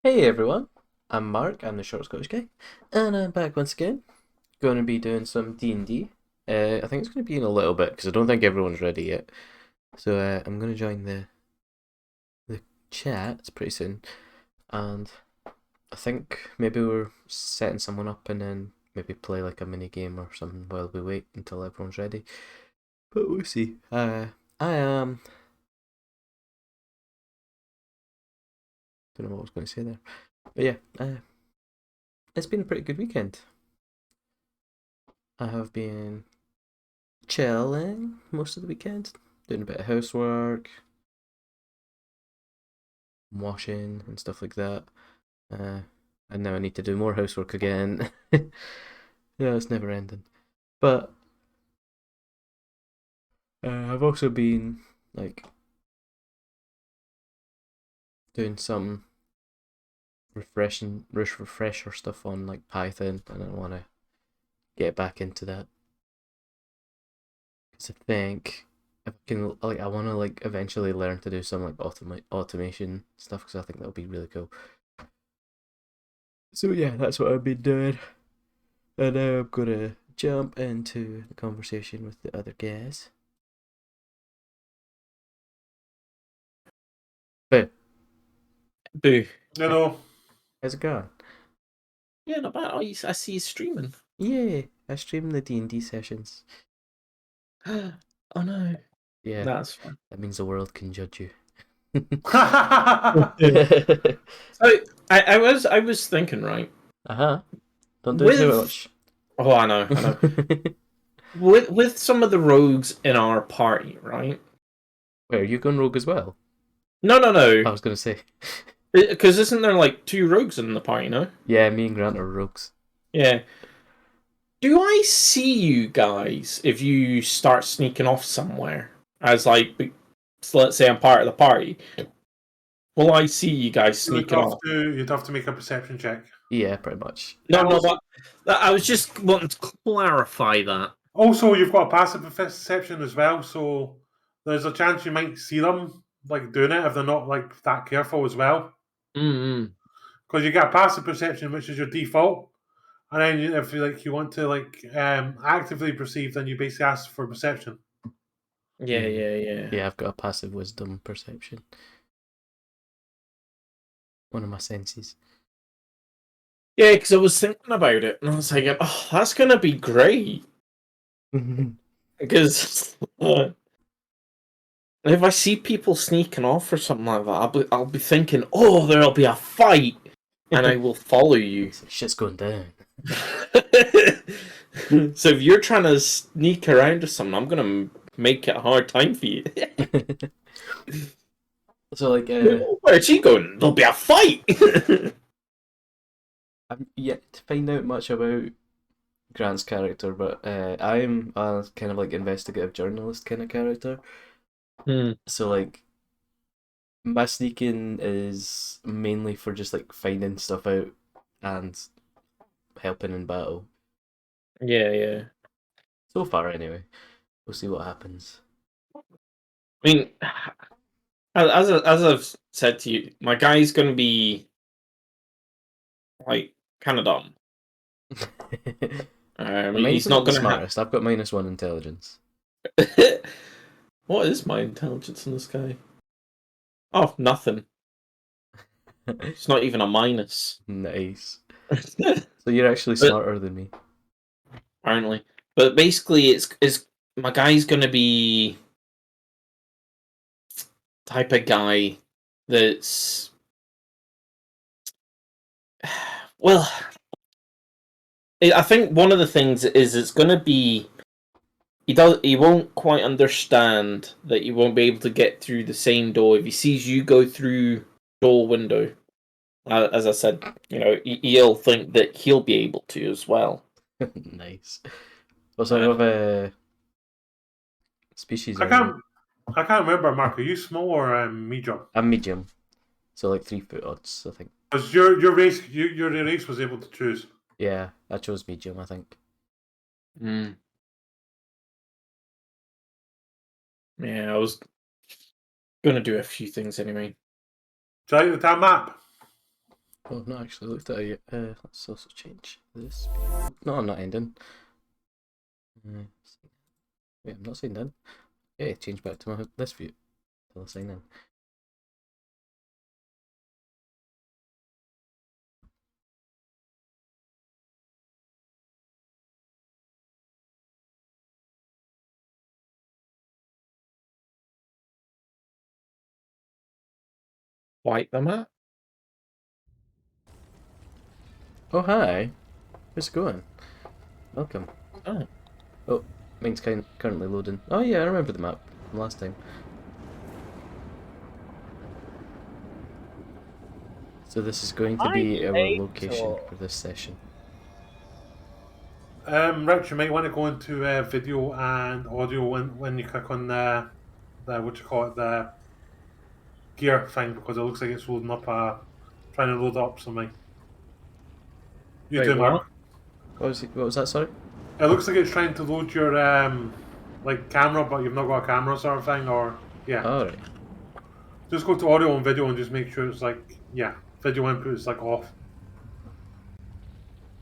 Hey everyone, I'm Mark, I'm the short Scottish guy, and I'm back once again. Going to be doing some D&D. I think it's going to be in a little bit, because I don't think everyone's ready yet. So I'm going to join the chat pretty soon, and I think maybe we're setting someone up and then maybe play like a mini game or something while we wait until everyone's ready. But we'll see. I am... don't know what I was going to say there. But yeah, it's been a pretty good weekend. I have been chilling most of the weekend, doing a bit of housework, washing and stuff like that. Uh, and now I need to do more housework again. Yeah, it's never ending. But I've also been like doing some refresher stuff on like Python, and I want to get back into that because I think if I can, like, I want to like eventually learn to do some like automation stuff because I think that'll be really cool. So yeah, that's what I've been doing. And now I'm gonna jump into the conversation with the other guys. But Boo. No, no. how's it going? Yeah, not bad. I see you streaming. Yeah, I stream the D&D sessions. Oh no. Yeah, That's fun. that means the world can judge you. So I was thinking, right? Uh-huh. Don't do too With much. oh I know. With some of the rogues in our party, right? Wait, are you going rogue as well? No. I was gonna say. Because isn't there like two rogues in the party, no? Yeah, me and Grant are rogues. Yeah. Do I see you guys if you start sneaking off somewhere as like, so let's say I'm part of the party? Will I see you guys sneaking off? You'd have to make a perception check. Yeah, pretty much. No, but I was just wanting to clarify that. Also, you've got a passive perception as well, so there's a chance you might see them like doing it if they're not like that careful as well. Mm-hmm. Because you get a passive perception, which is your default, and then if you want to actively perceive, then you basically ask for perception. Yeah. Yeah, I've got a passive wisdom perception. One of my senses. Yeah, because I was thinking about it, and I was like, "Oh, that's gonna be great." Because if I see people sneaking off or something like that, I'll be thinking, "Oh, there'll be a fight," and I will follow you. Shit's going down. So if you're trying to sneak around or something, I'm gonna make it a hard time for you. So like, Where's she going? There'll be a fight. I'm yet to find out much about Grant's character, but I'm a kind of like investigative journalist kind of character. Hmm. So like, my sneaking is mainly for just like finding stuff out and helping in battle. Yeah. So far, anyway. We'll see what happens. I mean, as I've said to you, my guy's gonna be like kind of dumb. Mine's He's not not the gonna smartest. I've got -1 intelligence. What is my intelligence in this guy? Oh, nothing. It's not even a minus. Nice. So you're actually But smarter than me. apparently, but basically, it's my guy's gonna be type of guy that's well. I think one of the things is it's gonna be he won't quite understand that you won't be able to get through the same door if he sees you go through door window. As I said, he'll think that he'll be able to as well. Nice. What sort of species I are you? can't. I can't remember, Mark. Are you small or medium? I'm medium, so like 3 foot odds, I think. Because your race, your race was able to choose. Yeah, I chose medium, I think. Mm. Yeah, I was gonna do a few things anyway. Do you like the map? Oh, I've not actually looked at it yet. Let's also change this. No, I'm not ending. Wait, I'm not signed in. Okay, change back to this view. Till I sign in. Wipe them out. Oh, hi. How's it going? Welcome. Oh. Oh, mine's currently loading. Oh yeah, I remember the map from last time. So this is going to be our location for this session. Rich, you might want to go into video and audio when you click on the what you call it, the gear thing, because it looks like it's loading up trying to load up something. You Wait, do, Mark. What was that, sorry? It looks like it's trying to load your like camera, but you've not got a camera sort of thing, or yeah. Alright. Just go to audio and video and just make sure it's like, yeah, video input is like off.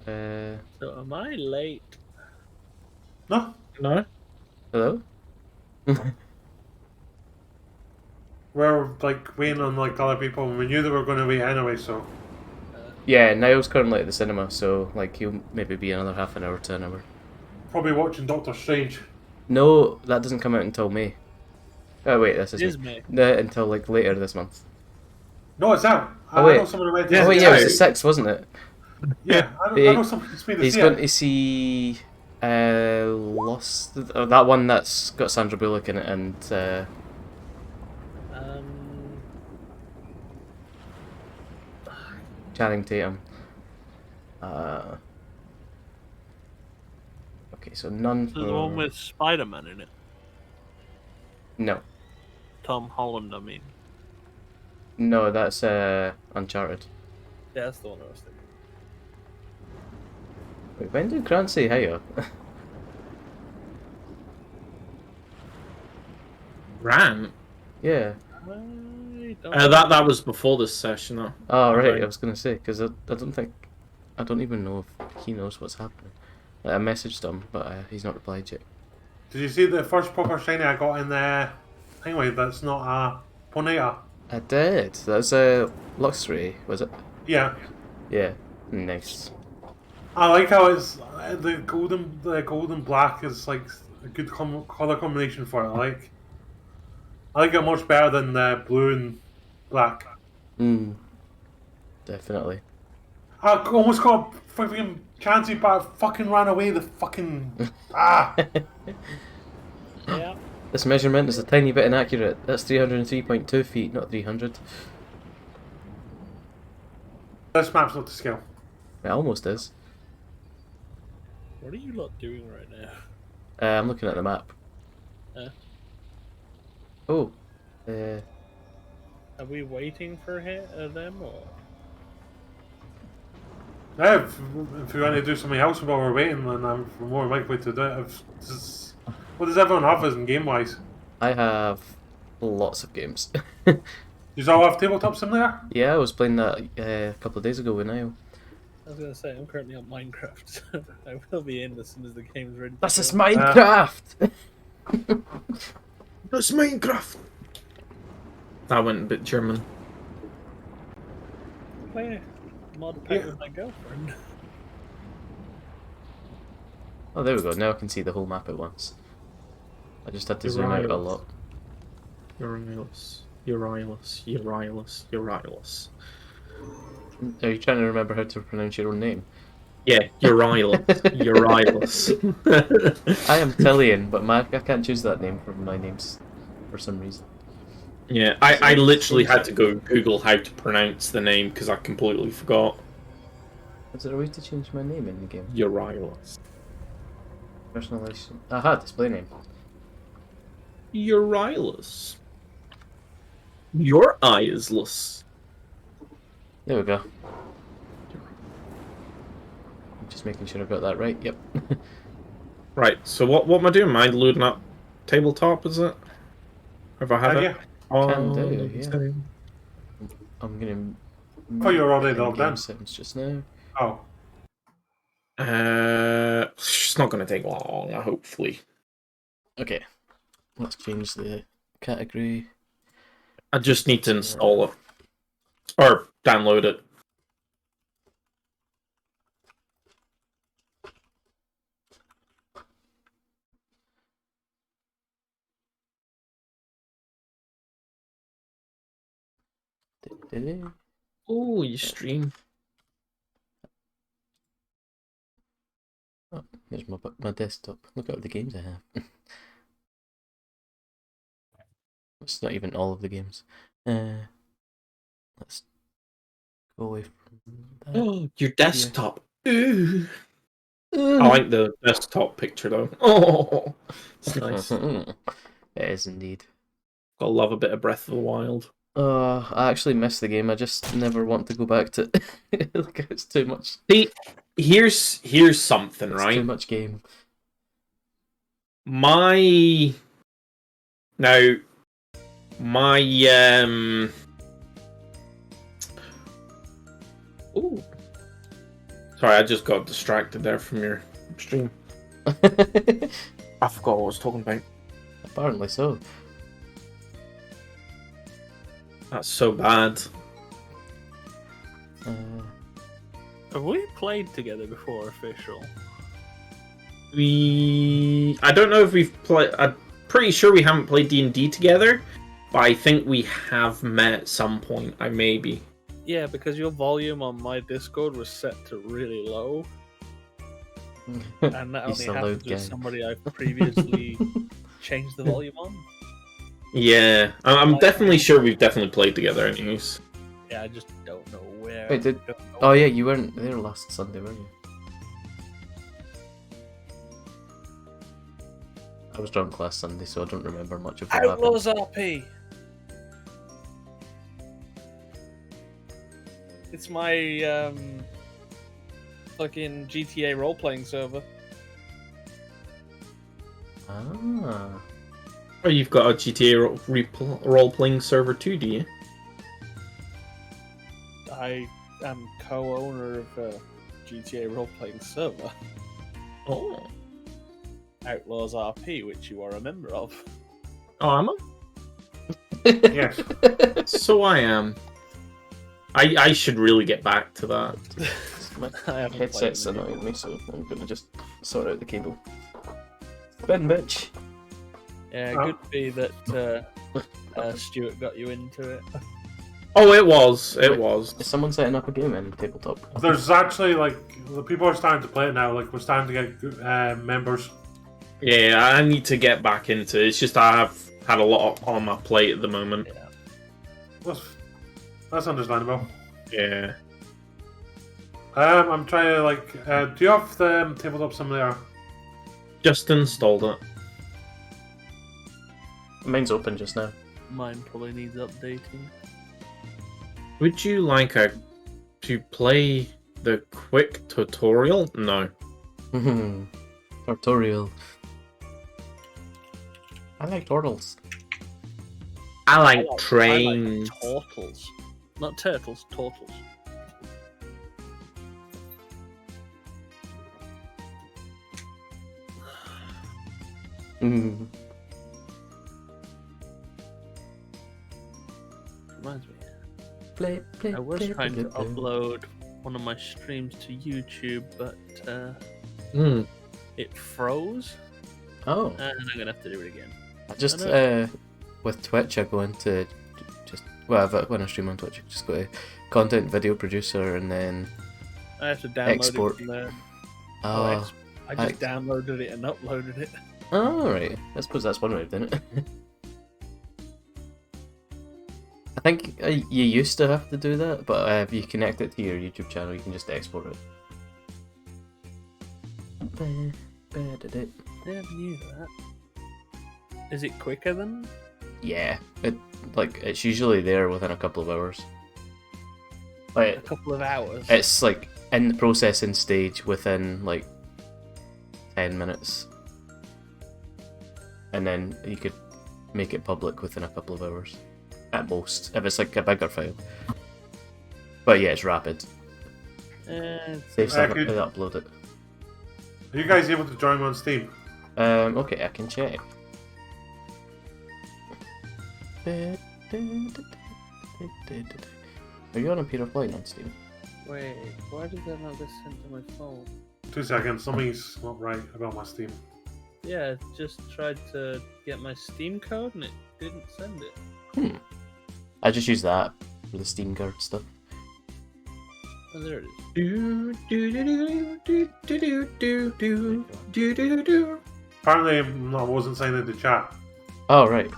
So am I late? No. No? Hello? We're like waiting on like other people, and we knew they were going to wait anyway, so. Yeah, Niall's currently at the cinema, so like he'll maybe be another half an hour to an hour. Probably watching Doctor Strange. No, that doesn't come out until May. Oh wait, this It is is May. until like later this month. No, it's out. Oh, I wait. know someone who went Yeah, Oh wait, see yeah, it. it was the 6th, wasn't it? Yeah, I know someone who's made He's see going it. to see Lost, that one that's got Sandra Bullock in it and Channing Tatum. Okay, so none This is the one for... with Spider-Man in it. No. Tom Holland, I mean. No, that's Uncharted. Yeah, that's the one I was thinking. Wait, when did Grant say hiya? Ran? Yeah. I don't That was before this session, though. Oh, right, Okay. I was going to say, because I don't even know if he knows what's happening. I messaged him, but he's not replied yet. Did you see the first proper shiny I got in the anyway? That's not a Ponita. I did. That's Luxray, was it? Yeah, Yeah. Nice. I like how it's the golden black is like a good color combination for it. I like it much better than the blue and black. Definitely. I almost got a fucking chancy, but I fucking ran away. The fucking Yeah. This measurement is a tiny bit inaccurate. That's 303.2 feet, not 300. This map's not to scale. It almost is. What are you lot doing right now? I'm looking at the map. Oh. Are we waiting for them or? Yeah, if we want to do something else while we're waiting, then I'm more likely to do it. What does everyone have as in game wise? I have lots of games. You all have Tabletop Simulator? Yeah, I was playing that a couple of days ago with Niall. I was gonna say I'm currently on Minecraft. So I will be in as soon as the game's ready. This to is go. Minecraft! That's Minecraft! That went a bit German. Play mod pack with my girlfriend. Oh, there we go. Now I can see the whole map at once. I just had to zoom out a lot. Uranus. Are you trying to remember how to pronounce your own name? Yeah, Uranus. I am Tillian, but I can't choose that name from my names for some reason. Yeah, I literally had to go Google how to pronounce the name because I completely forgot. Is there a way to change my name in the game? Uranus. Personalization. Aha, display name. Uranus. Your eye is less. There we go. I'm just making sure I've got that right. Yep. Right, so what am I doing? Am I loading up tabletop, is it? Have I had it? Yeah. Can do, yeah. I'm gonna thought you were already logged game in. settings just now. Oh. It's not going to take long, hopefully. Okay, let's change the category. I just need to install it. Or download it. Oh, you stream. Oh, here's my desktop. Look at all the games I have. It's not even all of the games. Let's go away from that. Oh, your desktop. Ooh. I like the desktop picture though. Oh, it's nice. It is indeed. Gotta love a bit of Breath of the Wild. I actually missed the game. I just never want to go back to it. Like, it's too much. See, here's something, It's right? too much game. My Ooh. Sorry, I just got distracted there from your stream. I forgot what I was talking about. Apparently so. That's so bad. Have we played together before, official? I don't know if we've played. I'm pretty sure we haven't played D&D together, but I think we have met at some point. I maybe. Yeah, because your volume on my Discord was set to really low, and that He's only a loud happens with guy. somebody I've previously changed the volume on. Yeah, I'm definitely sure we've definitely played together. Anyways. Yeah, I just don't know where. Wait, Don't know Oh yeah, you weren't there last Sunday, were you? I was drunk last Sunday, so I don't remember much of what happened. Outlaws RP. It's my fucking GTA role-playing server. Ah. Oh, you've got a GTA role-playing server too, do you? I am co-owner of a GTA role-playing server, Oh. Outlaws RP, which you are a member of. Oh, am I? Yes. So I am. I should really get back to that. My I haven't headset's played it annoying me, so I'm gonna just sort out the cable. Ben, bitch. Yeah, it could be that Stuart got you into it. Oh, it was. It Wait. was. Is someone setting up a game in tabletop? There's actually, like, the people are starting to play it now. Like, we're starting to get members. Yeah, I need to get back into it. It's just I have had a lot on my plate at the moment. Yeah. That's understandable. Yeah. I'm trying to, like, do you have the Tabletop Simulator? Just installed it. Mine's open just now. Mine probably needs updating. Would you like to play the quick tutorial? No. Tutorial. I like turtles. I like I like trains. turtles. Not turtles, turtles. Mm. Reminds me. Play, I was trying to upload one of my streams to YouTube, but it froze, Oh, and I'm gonna have to do it again. I just with Twitch, I go into just when I stream on Twitch, I just go to content video producer and then I have to download Export. it from there. oh, I just downloaded it and uploaded it. oh right. I suppose that's one way of doing it. I think you used to have to do that, but if you connect it to your YouTube channel, you can just export it. Never knew that. Is it quicker than? Yeah, it's usually there within a couple of hours. A Like couple of hours. it's like in the processing stage within like 10 minutes, and then you could make it public within a couple of hours at most if it's like a bigger file. But yeah, it's rapid. Save stuff could- and upload it. Are you guys able to join me on Steam? Okay, I can check. Are you on Imperial Flight on Steam? Wait, why did that not get sent to my phone? 2 seconds. Something's not right about my Steam. Yeah, I just tried to get my Steam code and it didn't send it. I just use that for the Steam card stuff. Oh, there it is. Apparently, I wasn't signing the chat. Oh, right.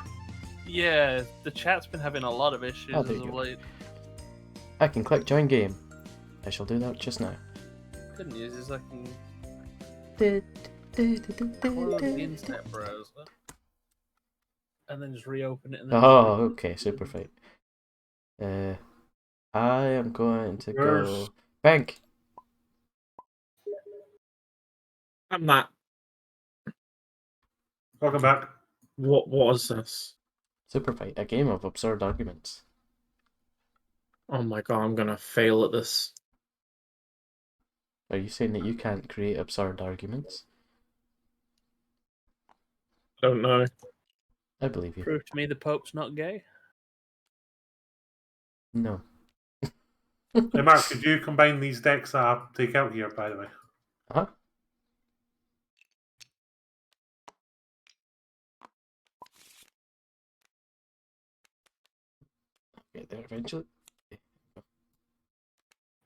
Yeah, the chat's been having a lot of issues Oh, there as you of go. late. I can click join game. I shall do that just now. Good news is I can close the internet browser and then just reopen it and then Oh, okay, Superfight. I am going to go Where's- bank. I'm not. Welcome back. What was this? Superfight, a game of absurd arguments. Oh my god, I'm gonna fail at this. Are you saying that you can't create absurd arguments? Don't know. I believe you. prove to me the Pope's not gay. No. Hey, Mark, could you combine these decks that I take out here, by the way? Huh? Get there eventually.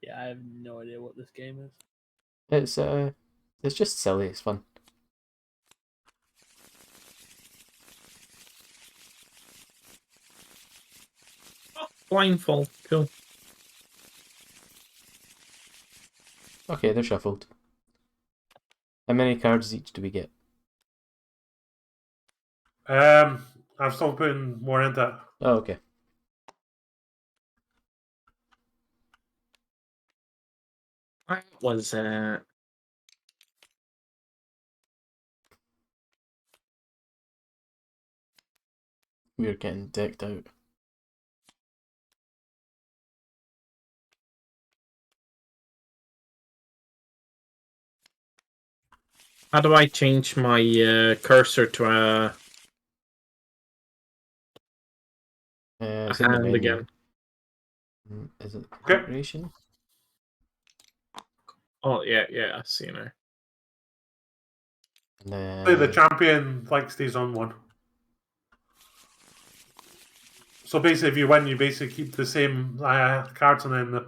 Yeah, I have no idea what this game is. It's just silly. It's fun. Blindfold. Cool. Okay, they're shuffled. How many cards each do we get? I'm still putting more into it. Oh, okay. That was We're getting decked out. how do I change my cursor to a It's in the hand menu. again? Is it Okay. configuration? Oh yeah, I see now. And The then champion stays on one. So basically, if you win, you basically keep the same cards, and then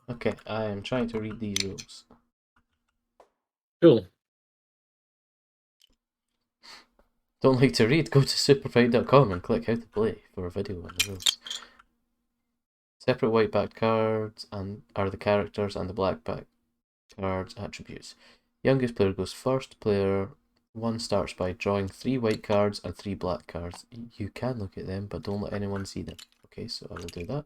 okay, I am trying to read these rules. Cool. Don't like to read? Go to superfight.com and click how to play for a video on the rules. Separate white backed cards are the characters and the black backed cards attributes. Youngest player goes first. Player 1 starts by drawing 3 white cards and 3 black cards. You can look at them, but don't let anyone see them. Okay, so I will do that.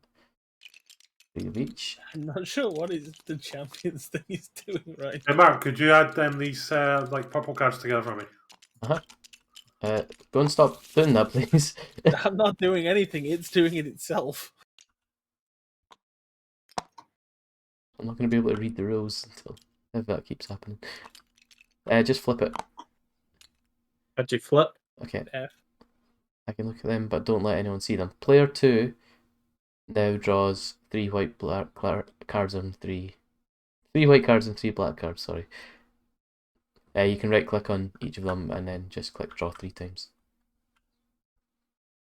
3 of each. I'm not sure what is the champions thing he's doing right Hey, Mark, could you add these purple cards together for me? Go and stop doing that, please. now. I'm not doing anything, it's doing it itself. I'm not going to be able to read the rules if that keeps happening. Just flip it. How'd you flip? Okay, F. I can look at them, but don't let anyone see them. Player 2 now draws 3 white black cards and 3 white cards and 3 black cards, sorry. You can right click on each of them and then just click draw 3 times.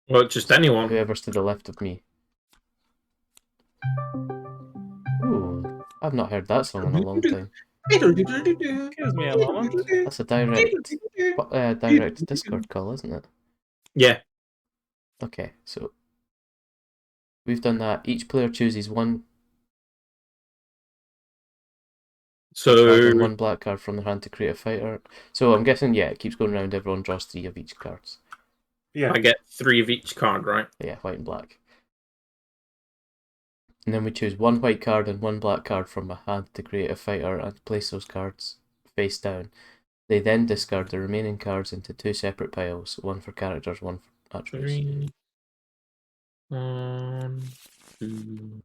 Well, just anyone. Whoever's to the left of me. Ooh, I've not heard that song in a long time. Excuse me a moment. That's a direct Discord call, isn't it? Yeah. Okay, so we've done that. Each player chooses one card So and one black card from their hand to create a fighter. So I'm guessing, yeah, it keeps going around. Everyone draws 3 of each cards. Yeah. I get 3 of each card, right? Yeah, white and black. And then we choose 1 white card and 1 black card from a hand to create a fighter and place those cards face down. They then discard the remaining cards into 2 separate piles, 1 for characters, 1 for attributes. 3. 1, 2.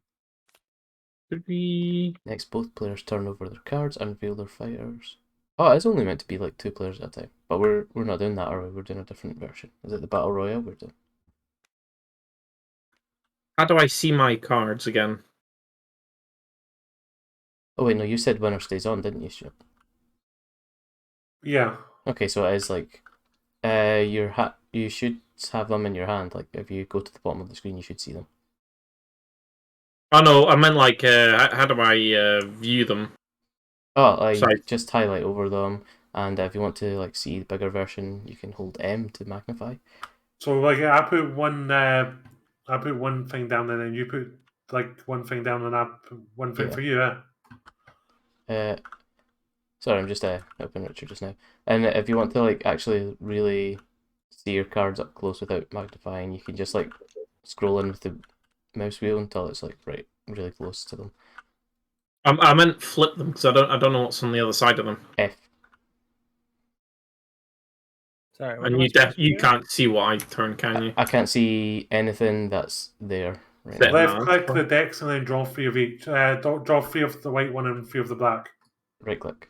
3. Next, both players turn over their cards and reveal their fighters. Oh, it's only meant to be like 2 players at a time. But we're not doing that, are we? We're doing a different version. Is it the Battle Royale we're doing? How do I see my cards again? Oh wait, no, you said winner stays on, didn't you, Stuart? Yeah. Okay, so it is like, you should have them in your hand. Like if you go to the bottom of the screen, you should see them. Oh no, I meant like how do I view them? Oh, like Sorry. just highlight over them, and if you want to like see the bigger version, you can hold M to magnify. So like I put one thing down, and then you put like one thing down, and I put one thing Yeah. for you. Sorry, I'm just open Richard just now. And if you want to like actually really see your cards up close without magnifying, you can just like scroll in with the mouse wheel until it's like really close to them. I meant flip them because I don't know what's on the other side of them. F. Sorry, what And am I supposed to you do? can't see what I turn, can you? I can't see anything that's there right Set now. Left no, click it's the decks and then draw 3 of each. Draw 3 of the white one and 3 of the black. Right click.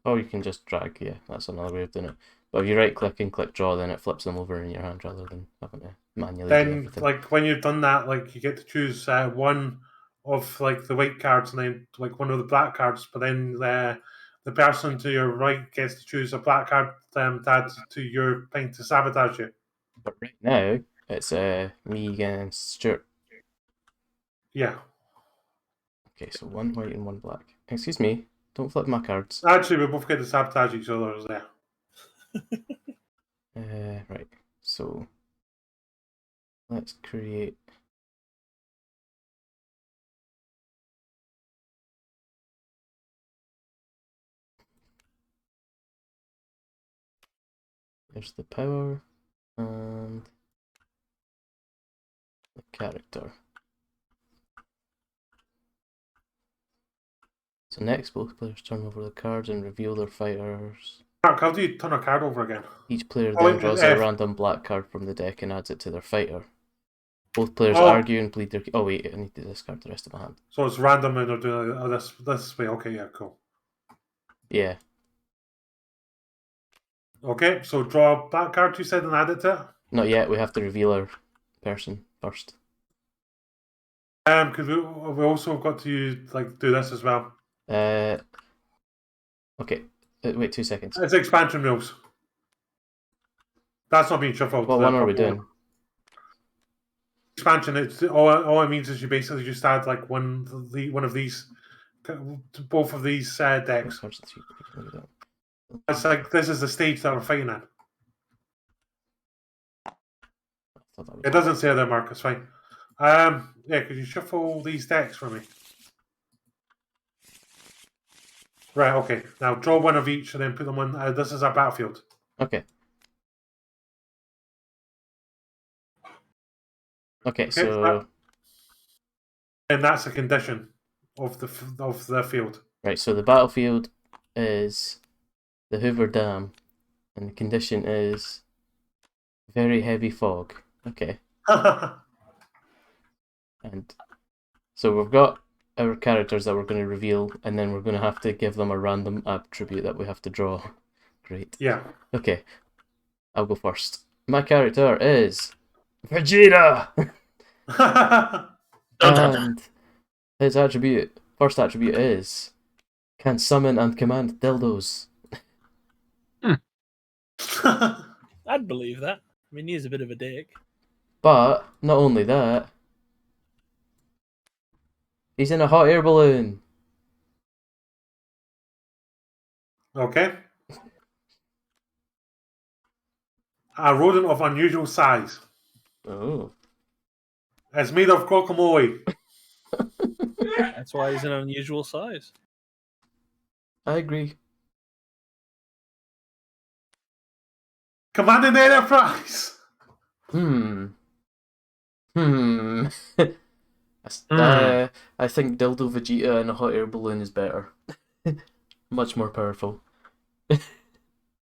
Or you can just drag, yeah, that's another way of doing it. But if you right click and click draw, then it flips them over in your hand rather than having to manually do Then everything. like when you've done that, like you get to choose one of like the white cards and then like one of the black cards. But then the person to your right gets to choose a black card to add to your thing to sabotage you. But right now, it's me against Stuart. Yeah. Okay, so 1 white and 1 black. Excuse me, don't flip my cards. Actually, we both get to sabotage each other there. Right, so let's create. There's the power and the character. So next, both players turn over the cards and reveal their fighters. Mark, how do you turn a card over again? Each player Oh, then wait, draws a random black card from the deck and adds it to their fighter. Both players argue and plead their. Oh wait, I need to discard the rest of my hand. So it's random and they're doing this way. Okay, yeah, cool. Yeah. Okay, so draw a black card you said and add it to it? Not yet, we have to reveal our person first. Because we also got to like do this as well. Okay. Wait 2 seconds. It's expansion rules. That's not being shuffled. What one are we doing? Expansion. It's all it means is you basically just add like one of these, both of these decks. It's like this is the stage that we're fighting at. It doesn't say there, Mark. It's fine. Yeah, could you shuffle these decks for me? Right. Okay. Now draw one of each and then put them on. This is our battlefield. Okay. Okay, so and that's a condition of the field. Right, so the battlefield is the Hoover Dam, and the condition is very heavy fog. Okay. And so we've got our characters that we're going to reveal, and then we're going to have to give them a random attribute that we have to draw. Great. Yeah. Okay. I'll go first. My character is Vegeta! And his first attribute is can summon and command dildos. I'd believe that. I mean, he's a bit of a dick. But not only that, he's in a hot air balloon. Okay. A rodent of unusual size. Oh. It's made of guacamole. That's why he's an unusual size. I agree. Commanding Enterprise. I think Dildo Vegeta in a hot air balloon is better. Much more powerful.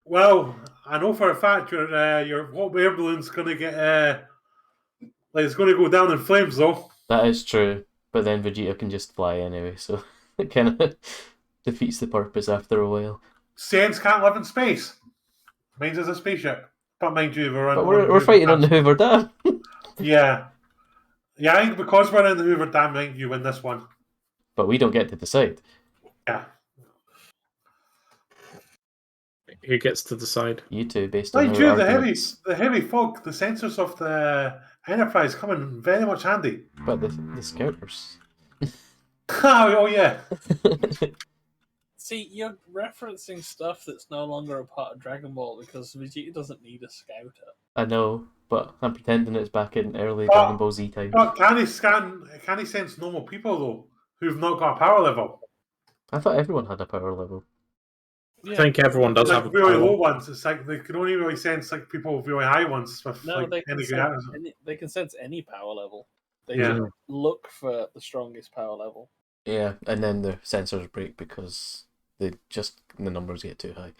Well, I know for a fact your hot air balloon's gonna get Like, it's going to go down in flames, though. That is true, but then Vegeta can just fly anyway, so it kind of defeats the purpose after a while. Saiyans can't live in space. Mine's is a spaceship. But mind you, we're But we're fighting on the Hoover Dam. Yeah. Yeah, I think because we're in the Hoover Dam, I think you win this one. But we don't get to decide. Yeah. Who gets to decide? You two, based on Mind our you, arguments. the heavy fog, the sensors of the Enterprise come in very much handy. But the scouters. Oh, yeah. See, you're referencing stuff that's no longer a part of Dragon Ball because Vegeta doesn't need a scouter. I know, but I'm pretending it's back in early Oh, Dragon Ball Z times. But can he sense normal people, though, who've not got a power level? I thought everyone had a power level. I think everyone does have a really power. low ones. It's like they can only really sense like people with really high ones. With, No, like, they can sense any power level. They Yeah. just look for the strongest power level. Yeah, and then the sensors break because the numbers get too high.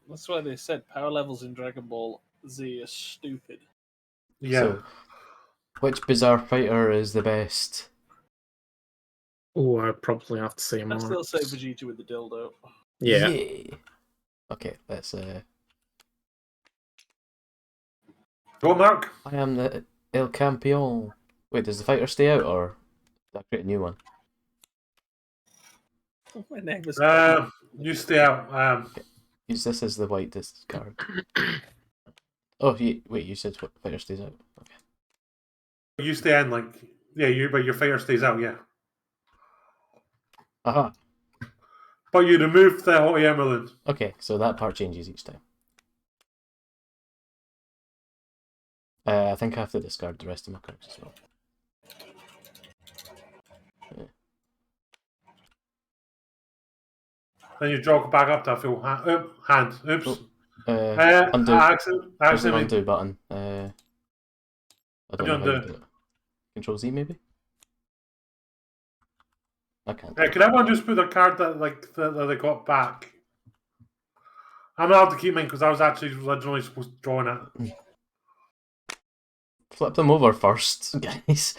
That's why they said power levels in Dragon Ball Z are stupid. Yeah. So, which bizarre fighter is the best? Oh, I'd probably have to say I Mark. still say Vegeta with the dildo. Yeah. Yay. Okay, let's Go, Mark. I am the El Campeon. Wait, does the fighter stay out or did I create a new one? My name is. You stay out. Use this as the white discard. Oh, wait, you said fighter stays out. Okay. You stay in, like, yeah. But your fighter stays out, yeah. Aha. But you remove the hot air balloon. Okay, so that part changes each time. I think I have to discard the rest of my cards as well. Yeah. Then you jog back up to a full hand. Oops. Oh, undo. Accident. There's an undo button. I don't know how you Undo. do it. Control Z maybe? I can't. Can everyone just put a card that they got back? I'm allowed to keep mine because I was actually originally supposed to draw it. Flip them over first, guys.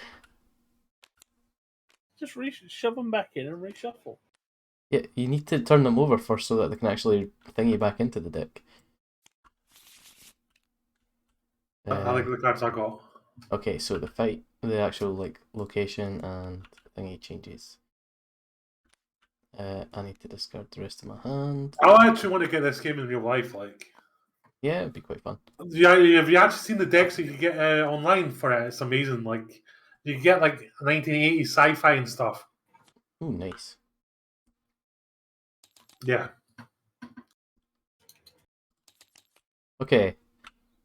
Just shove them back in and reshuffle. Yeah, you need to turn them over first so that they can actually thingy back into the deck. I like the cards I got. Okay, so the actual like location and thingy changes. I need to discard the rest of my hand. I actually want to get this game in real life. Like, Yeah, it'd be quite fun. yeah, have you actually seen the decks that you can get online for it? It's amazing. Like, you can get like 1980s sci-fi and stuff. Ooh, nice. Yeah. Okay,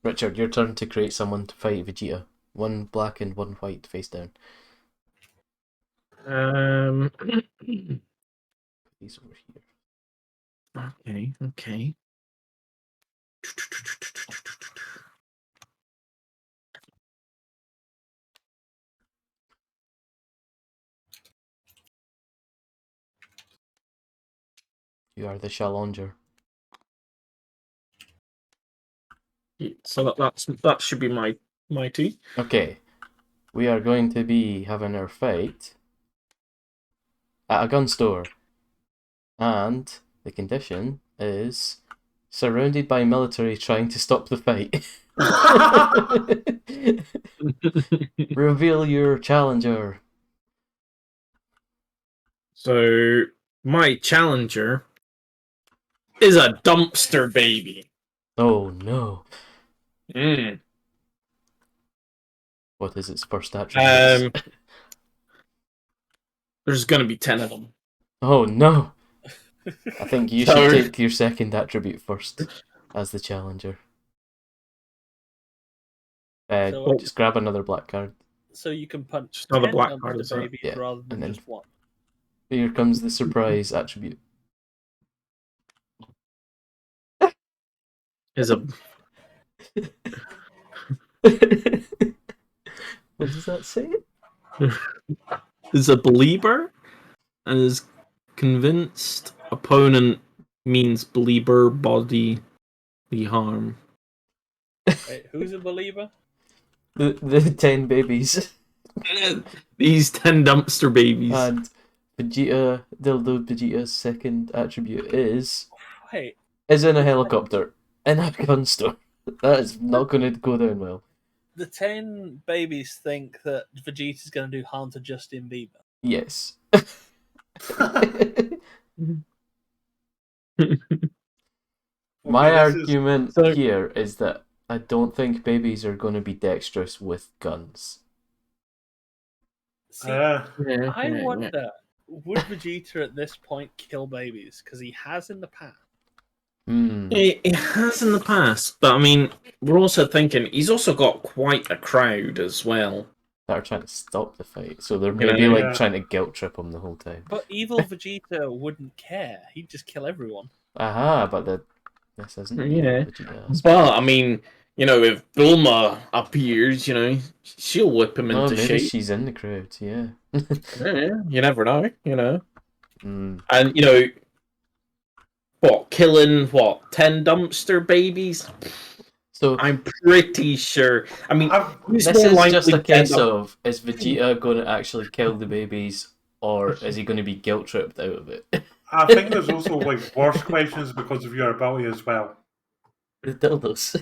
Richard, your turn to create someone to fight Vegeta. One black and one white face down. These over here. Okay. You are the challenger. So that should be my two. Okay, we are going to be having our fight at a gun store, and the condition is surrounded by military trying to stop the fight. Reveal your challenger. So my challenger is a dumpster baby. Oh no. Mm. What is its first attribute? There's gonna be 10 of them. Oh no. I think you should take your second attribute first as the challenger. Just grab another black card. So you can punch another 10 black card, is that? babies Yeah, rather than and then- just one. Here comes the surprise attribute. Is a What does that say? is a believer and is convinced opponent means believer bodily harm. Wait, who's a believer? the 10 babies. These 10 dumpster babies. And Dildo Vegeta's second attribute is Wait, in a helicopter in a gun store. That is not going to go down well. the 10 babies think that Vegeta's going to do harm to Justin Bieber. Yes. My Okay, this is- argument So- here is that I don't think babies are going to be dexterous with guns. See, Yeah. I wonder, would Vegeta at this point kill babies? Because he has in the past. It has in the past, but I mean, we're also thinking he's also got quite a crowd as well. That are trying to stop the fight, so they're You know, maybe like yeah. trying to guilt trip him the whole time. But evil Vegeta wouldn't care. He'd just kill everyone. Aha, but this isn't Yeah. Vegeta. But I mean, you know, if Bulma appears, you know, she'll whip him No, into maybe shape. she's in the crowd, yeah. Yeah, you never know, you know. Mm. And you know, killing 10 dumpster babies? So I'm pretty sure. I mean, I've- who's this more is likely just a to end case up- of, is Vegeta going to actually kill the babies, or is he going to be guilt tripped out of it? I think there's also like worse questions because of your ability as well. The dildos.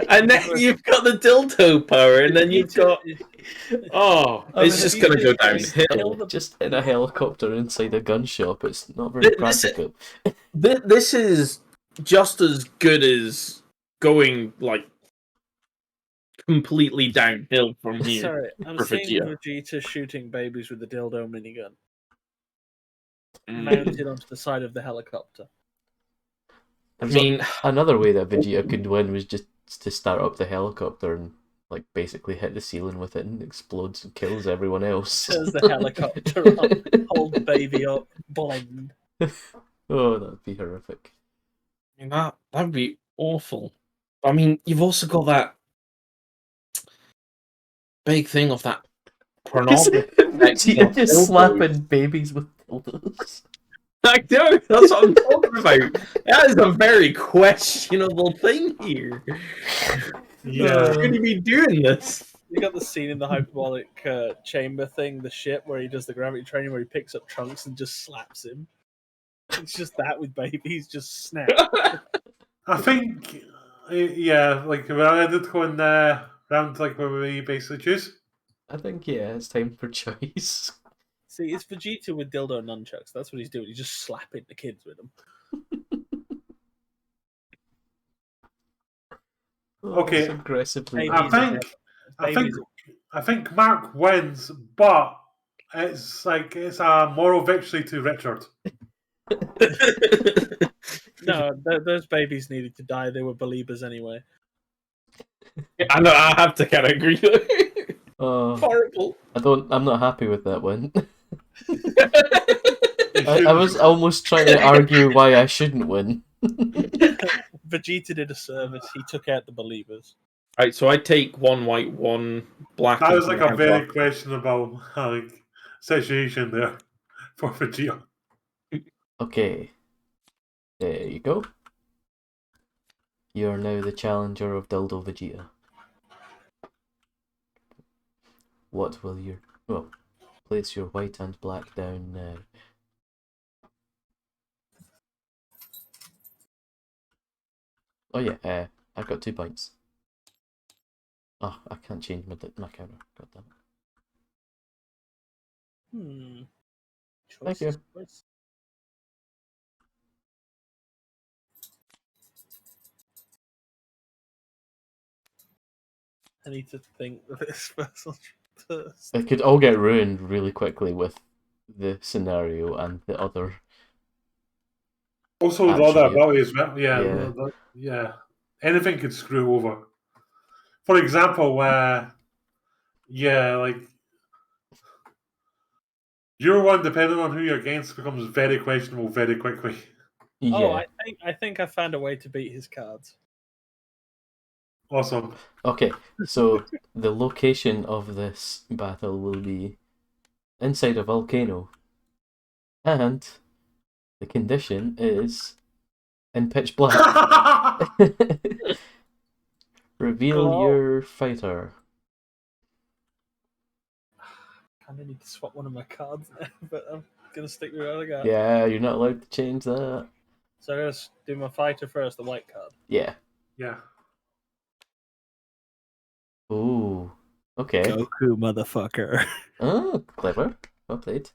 And then you've got the dildo power, and then you've got I it's mean, just gonna go downhill. Kill Just in a helicopter inside a gun shop, it's not very This- practical. This is just as good as going like completely downhill from here. Sorry, I'm for seeing Vegeta. Vegeta shooting babies with a dildo minigun Mm. mounted onto the side of the helicopter. I mean, Another way that Vegeta could win was just to start up the helicopter and like basically hit the ceiling with it and explodes and kills everyone else. Turns the helicopter up, hold the baby up, blend. Oh, that'd be horrific. that would be awful. I mean, you've also got that big thing of that pornography. Vegeta just slapping babies with dildos. I know, that's what I'm talking about. That is a very questionable thing here. Yeah. Who's going to be doing this? You got the scene in the hyperbolic chamber thing, the ship where he does the gravity training, where he picks up Trunks and just slaps him. It's just that with babies, just snap. I think, yeah, like we're ready to go in round like where we basically choose. I think yeah, it's time for choice. See, it's Vegeta with dildo nunchucks. That's what he's doing. He's just slapping the kids with them. Okay. It's aggressively. Babies I think Mark wins, but it's a moral victory to Richard. No, those babies needed to die. They were believers anyway. I know, I have to kind of agree. Horrible. I'm not happy with that one. I was almost trying to argue why I shouldn't win. Vegeta did a service. He took out the believers. Right, so I take 1 white, 1 black. That and was like one a very black. questionable situation there for Vegeta. Okay. There you go. You are now the challenger of Dildo Vegeta. What will your... Well, place your white and black down now. Oh yeah, I've got 2 points. Oh, I can't change my camera. God damn it. Thank you. Choice. I need to think of this first. It could all get ruined really quickly with the scenario and the other. Also, the other Attribute. ability as well. Yeah, Yeah. yeah. Anything could screw over. For example, like your one, depending on who you're against, becomes very questionable very quickly. Yeah. Oh, I think I found a way to beat his cards. Awesome. Okay, so the location of this battle will be inside a volcano. And the condition is in pitch black. Reveal Oh. your fighter. Kind of need to swap one of my cards now, but I'm gonna stick with what I got. Yeah, you're not allowed to change that. So I'm gonna do my fighter first, the white card. Yeah. Yeah. Ooh. Okay. Goku, motherfucker. Oh, clever. Well played.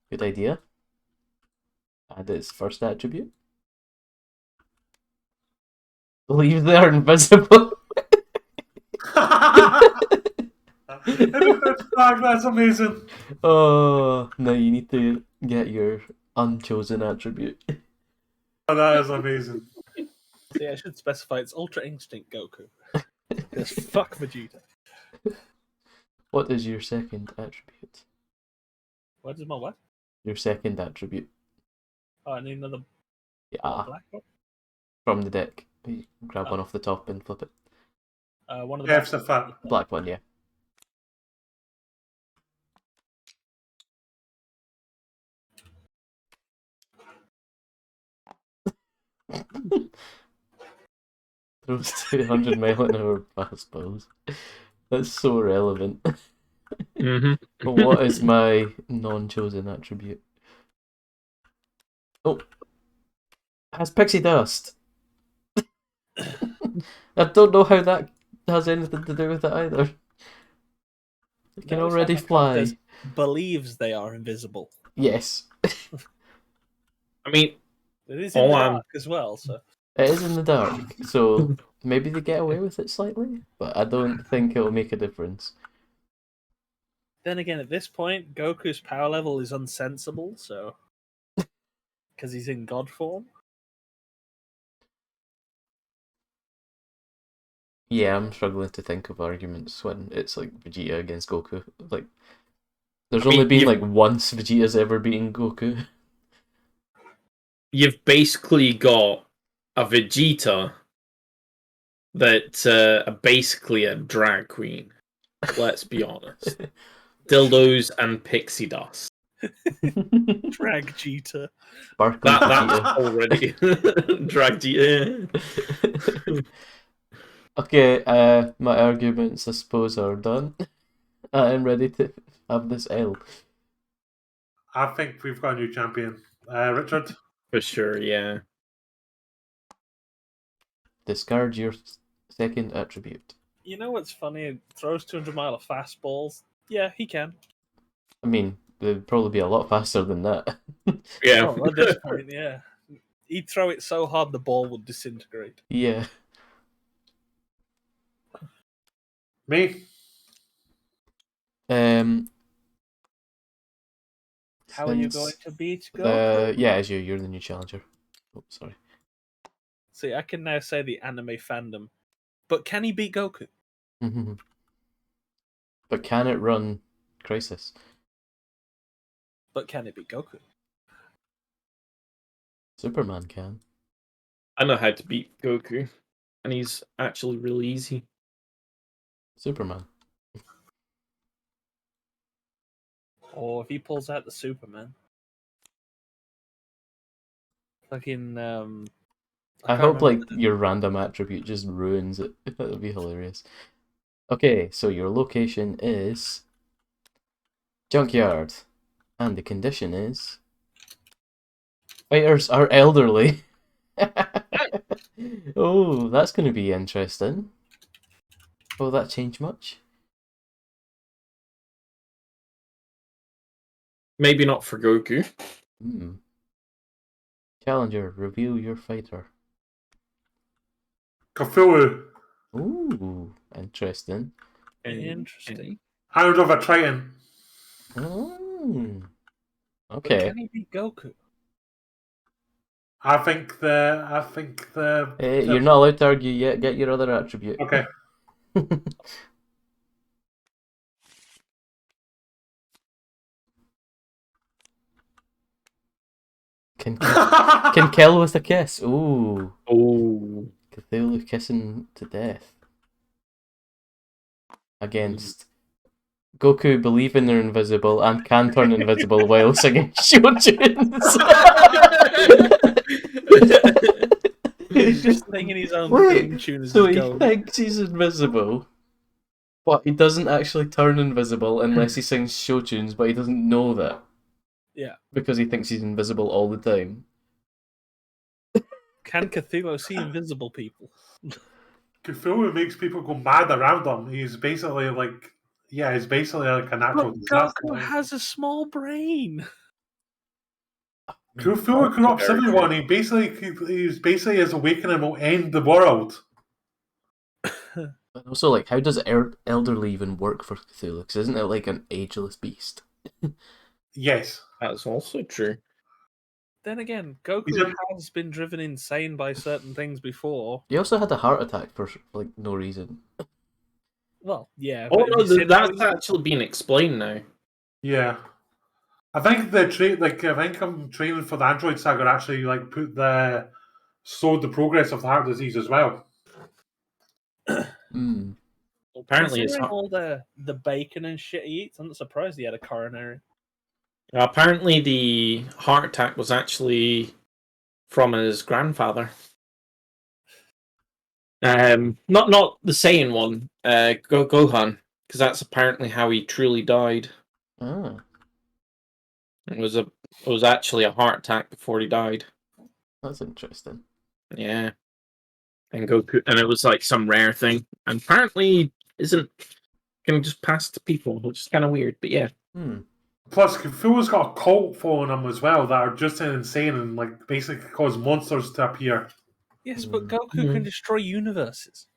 Good idea. Add its first attribute. Believe they are invisible. That's amazing. Oh, now you need to get your unchosen attribute. Oh, that is amazing. See, I should specify it's Ultra Instinct Goku. Because fuck Vegeta. What is your second attribute? What is my what? Your second attribute. Oh, I need another Yeah, black one. from the deck. You grab Oh. one off the top and flip it. One of the F's a fat. Black one, yeah. Throws 200 mile an hour fastballs. That's so relevant. Mm-hmm. But what is my non-chosen attribute? Oh, has pixie dust. I don't know how that has anything to do with it either. It can No, it's already like my card fly. says believes they are invisible. Yes, I mean, It is in Oh, the I'm- dark as well, so it is in the dark, so maybe they get away with it slightly, but I don't think it'll make a difference. then again at this point, Goku's power level is unsensible, so because he's in god form. Yeah, I'm struggling to think of arguments when it's like Vegeta against Goku. Like, there's I mean, only been you've- like once Vegeta's ever beaten Goku. you've basically got a Vegeta that's basically a drag queen. Let's be honest. Dildos and pixie dust. Drag Jeter. Sparkly That's Vegeta. already drag Vegeta. Okay, my arguments, I suppose, are done. I'm ready to have this L. I think we've got a new champion. Richard? For sure, yeah. Discard your second attribute. You know what's funny? It throws 200 mile of fastballs. Yeah, he can. I mean, they'd probably be a lot faster than that. Yeah. Oh, at this point, yeah. He'd throw it so hard the ball would disintegrate. Yeah. Me? How are you since, going to beat Goku? yeah, as you're the new challenger. Oh, sorry. See, I can now say the anime fandom. But can he beat Goku? But can it run Crisis? But can it beat Goku? Superman can. I know how to beat Goku. And he's actually really easy. Superman. Or if he pulls out the Superman. Fucking, I can't hope like remember your random attribute just ruins it. That would be hilarious. Okay, so your location is Junkyard. And the condition is fighters are elderly. Oh, that's going to be interesting. Will that change much? Maybe not for Goku. Hmm. Challenger, reveal your fighter. Cthulhu. Ooh, interesting. Interesting. Hound of a Triton. Oh. But Okay. can he beat Goku? I think the You're not allowed to argue yet. Get your other attribute. Okay. Can kill with a kiss. Ooh. Oh. Cthulhu kissing to death. Against Goku believing they're invisible and can turn invisible while singing show tunes. He's just singing his own Wait, theme tune as so he's he going. thinks he's invisible, but he doesn't actually turn invisible unless he sings show tunes, but he doesn't know that. Yeah. Because he thinks he's invisible all the time. Can Cthulhu see invisible people? Cthulhu makes people go mad around him. He's basically like, he's basically like a natural But disaster. Goku has a small brain. Cthulhu corrupts Very everyone. He's basically his awakening will end the world. And also, like, how does elderly even work for Cthulhu? Because isn't it like an ageless beast? Yes. That's also true. Then again, He's Goku a- has been driven insane by certain things before. He also had a heart attack for like no reason. Well, yeah. Oh but no, have you seen how that's he- actually being explained now. Yeah. I think I'm training for the Android Saga actually like slowed the progress of the heart disease as well. Hmm. Apparently, Considering all the bacon and shit he eats, I'm not surprised he had a coronary. apparently the heart attack was actually from his grandfather. Not the Saiyan one, Gohan, because that's apparently how he truly died. Ah. It was actually a heart attack before he died. That's interesting. Yeah, and Goku, and it was like some rare thing, and apparently isn't can just pass to people, which is kind of weird. But yeah, Plus, Cthulhu's got a cult following him as well that are just insane and like basically cause monsters to appear. Yes, but Goku can destroy universes.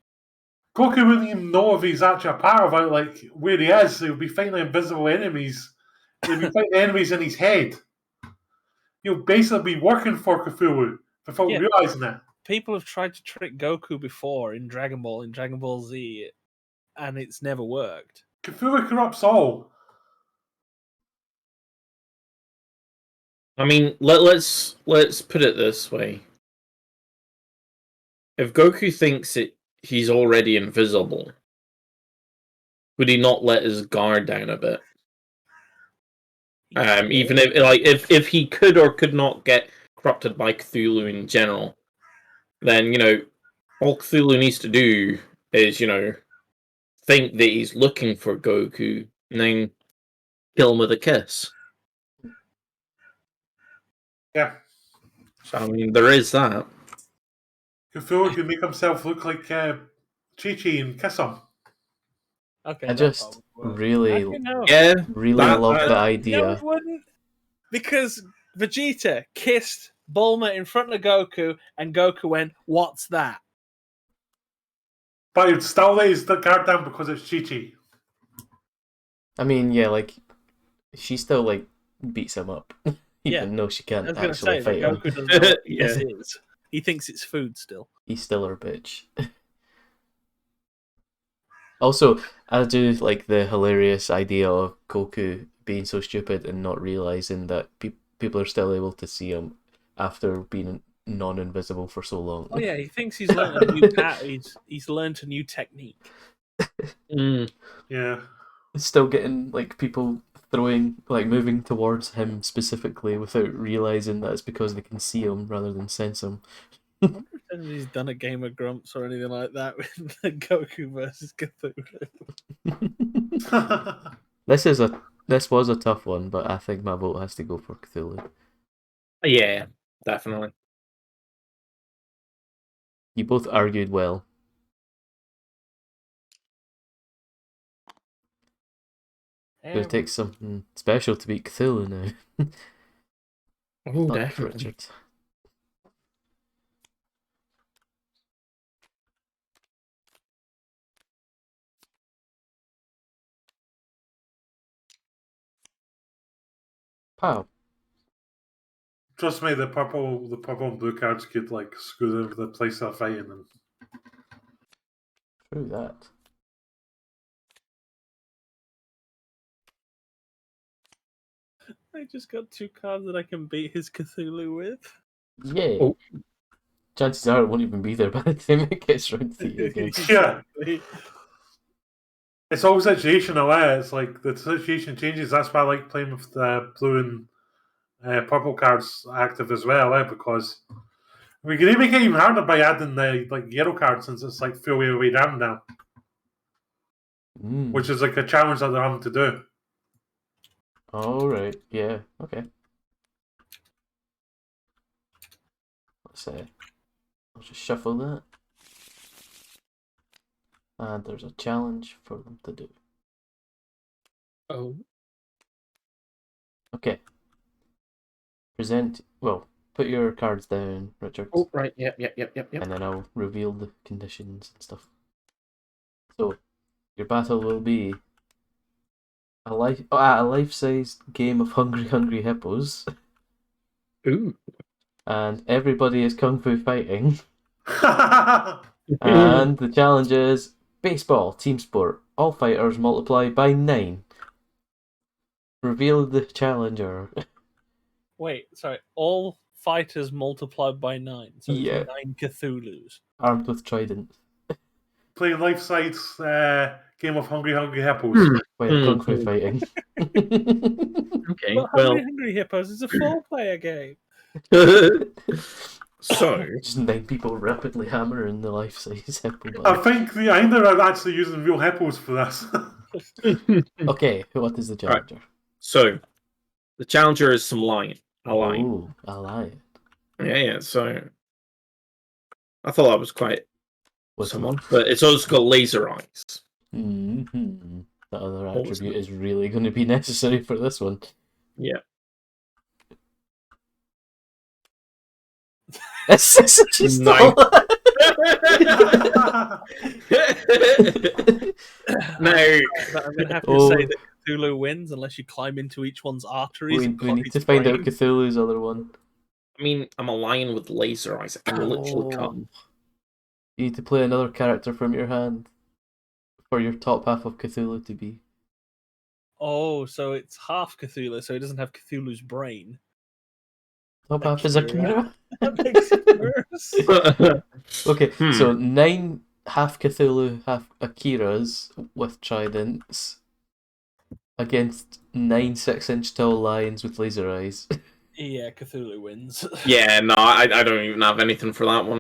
Goku wouldn't even know if he's actually a part of it, like where he is. He'll be fighting invisible enemies. He'll be fighting enemies in his head. He'll basically be working for Cthulhu without Yeah. realizing it. People have tried to trick Goku before in Dragon Ball Z, and it's never worked. Cthulhu corrupts all. I mean, let's put it this way: if Goku thinks he's already invisible, would he not let his guard down a bit? Even if he could or could not get corrupted by Cthulhu in general, then all Cthulhu needs to do is think that he's looking for Goku and then kill him with a kiss. Yeah. So I mean, there is that. Cthulhu can make himself look like Chi-Chi and kiss him. Okay, I that just part would work. really, Actually, no. Yeah, really that- love the No, idea. it wouldn't. Because Vegeta kissed Bulma in front of Goku, and Goku went, "What's that?" But he'd still let his guard down because it's Chi-Chi. I mean, yeah, like she still like beats him up, Yeah. even though she I can't was going to actually say that fight him. Goku doesn't know what Yeah. this is. He thinks it's food still. He's still her bitch. Also, I do like the hilarious idea of Goku being so stupid and not realizing that people are still able to see him after being non-invisible for so long. Oh yeah, he thinks he's learned a new he's learned a new technique. Yeah. Still getting like people moving towards him specifically without realizing that it's because they can see him rather than sense him. I wonder if anybody's done a game of Grumps or anything like that with Goku versus Cthulhu. This was a tough one, but I think my vote has to go for Cthulhu. Yeah, definitely. You both argued well. Gonna take something special to beat Cthulhu now. Oh, Fuck, definitely. Richard. Pow. Trust me, the purple and blue cards could like screw over the place they're fighting in. True that. I just got 2 cards that I can beat his Cthulhu with. Yay. Oh. Chances are it won't even be there by the time it gets round to you again. Yeah. It's all situational, eh? It's like the situation changes. That's why I like playing with the blue and purple cards active as well, eh? Because We can even make it even harder by adding the yellow card since it's like full way down now, which is like a challenge that they're having to do. All right. Yeah. Okay. Let's say I'll just shuffle that, and there's a challenge for them to do. Oh. Okay. Put your cards down, Richard. Oh, right. Yep. And then I'll reveal the conditions and stuff. So, your battle will be a life-sized game of Hungry Hippos, Ooh. and everybody is kung fu fighting. And the challenge is baseball, team sport. All fighters multiply by 9. Reveal the challenger. Wait, sorry. All fighters multiplied by 9. So it's Yeah. 9 Cthulhu's. Armed with trident. Playing life-size game of Hungry Hippos. Well, kung fu fighting. Okay. But Well. Hungry Hippos is a 4-player game. So. Just 9 people rapidly hammering the life-size hippo. I think they're actually using real hippos for this. Okay, what is the challenger? So, the challenger is some lion. A lion. Ooh, a lion. Yeah. So, I thought that was quite What's someone, but it's also got laser eyes. Mm-hmm. That other What was attribute is really going to be necessary for this one. Yeah. She's Nice. still... No. I'm going to have to say that Cthulhu wins unless you climb into each one's arteries. we and cut need its to find out brain. Cthulhu's other one. I mean, I'm a lion with laser eyes. I can literally cut. You need to play another character from your hand for your top half of Cthulhu to be. Oh, so it's half Cthulhu, so it doesn't have Cthulhu's brain. Top half is Akira. That makes it worse. Okay, so 9 half Cthulhu, half Akiras with tridents against 9 6-inch tall lions with laser eyes. Yeah, Cthulhu wins. Yeah, no, I don't even have anything for that one.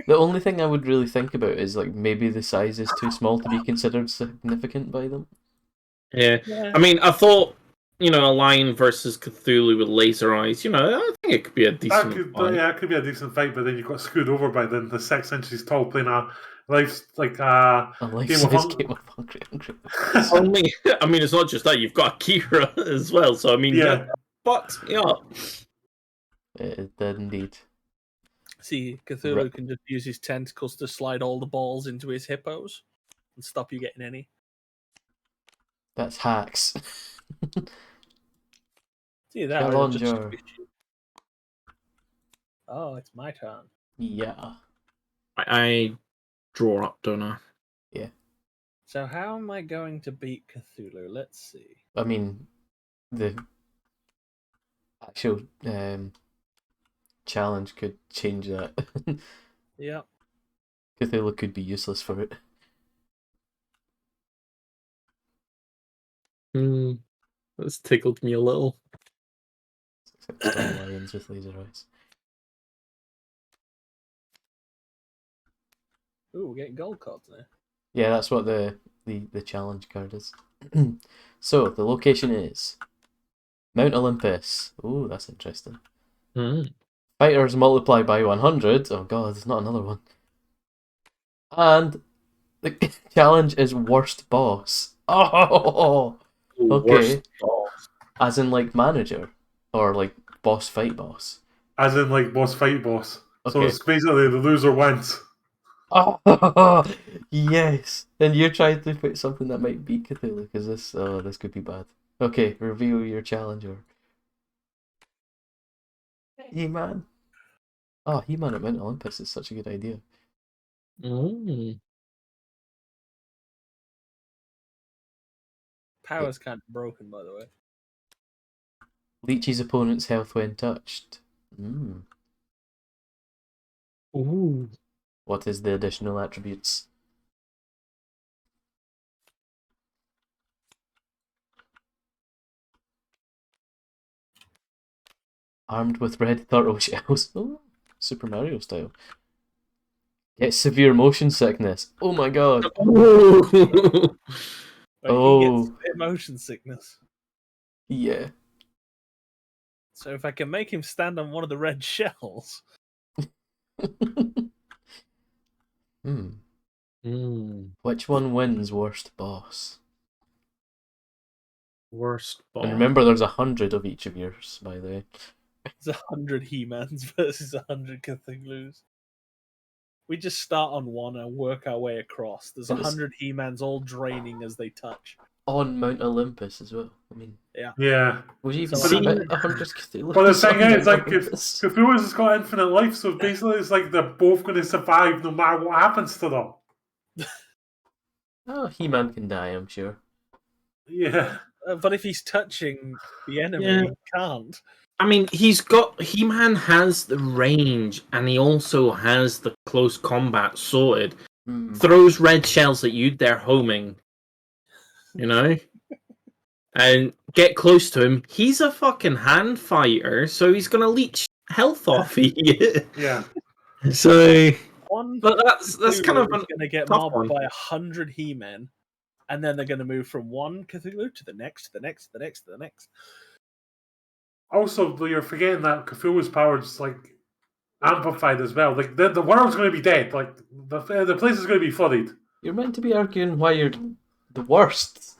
The only thing I would really think about is like maybe the size is too small to be considered significant by them. Yeah. I mean, I thought, a lion versus Cthulhu with laser eyes, I think it could be a decent fight. Yeah, it could be a decent fight, but then you got screwed over by the 6 inches tall playing a life-size game of Hungry. Only, I mean, it's not just that, you've got Akira as well, so I mean, Yeah. But, yeah. It did indeed. See, Cthulhu can just use his tentacles to slide all the balls into his hippos and stop you getting any. That's hacks. See that? Or just Challenger. squish you. Oh, it's my turn. Yeah. I draw up, don't I? Yeah. So how am I going to beat Cthulhu? Let's see. I mean, the actual challenge could change that. Yeah. Cthulhu could be useless for it. That's tickled me a little. Except for lions with laser eyes. Ooh, we're getting gold cards there. Yeah, that's what the challenge card is. So, the location is Mount Olympus. Ooh, that's interesting. Fighters multiply by 100. Oh god, there's not another one. And the challenge is worst boss. Oh, okay. Worst boss. As in like manager or like boss fight boss. As in like boss fight boss. So Okay. it's basically the loser wins. Oh, yes. And you're trying to put something that might beat Cthulhu because this could be bad. Okay, reveal your challenger. He-Man. Oh, He-Man at Mount Olympus is such a good idea. Power's kind of broken, by the way. Leeches opponent's health when touched. Ooh. What is the additional attributes? Armed with red turtle shells. Ooh. Super Mario style. Get severe motion sickness. Oh my god. Ooh. Like, Oh. he gets motion sickness. Yeah. So if I can make him stand on one of the red shells, Hmm. Mm, Which one wins worst boss? worst boss. And remember, there's 100 of each of yours, by the way. it's 100 He-Mans versus 100 Cthulhu's. We just start on one and work our way across. There's And it's 100 He-Mans all draining as they touch. on Mount Olympus as well. I mean, Yeah. would you even So fit 100 Cthulhu? But the thing on is, Mount like, if Olympus? Cthulhu's has got infinite life, so basically it's like they're both going to survive no matter what happens to them. Oh, He-Man can die, I'm sure. Yeah. But if he's touching the enemy, Yeah. he can't. I mean, He-Man has the range, and he also has the close combat sorted. Hmm. Throws red shells at you, they're homing. You know? And get close to him. He's a fucking hand fighter, so he's gonna leech health off you. Yeah. So, One but that's kind of Cthulhu is going to get tough mobbed one. by 100 He-Men, and then they're going to move from one Cthulhu to the next, to the next, to the next, to the next. Also, you're forgetting that Cthulhu's power is like amplified as well. Like the world's going to be dead. Like the place is going to be flooded. You're meant to be arguing why you're the worst.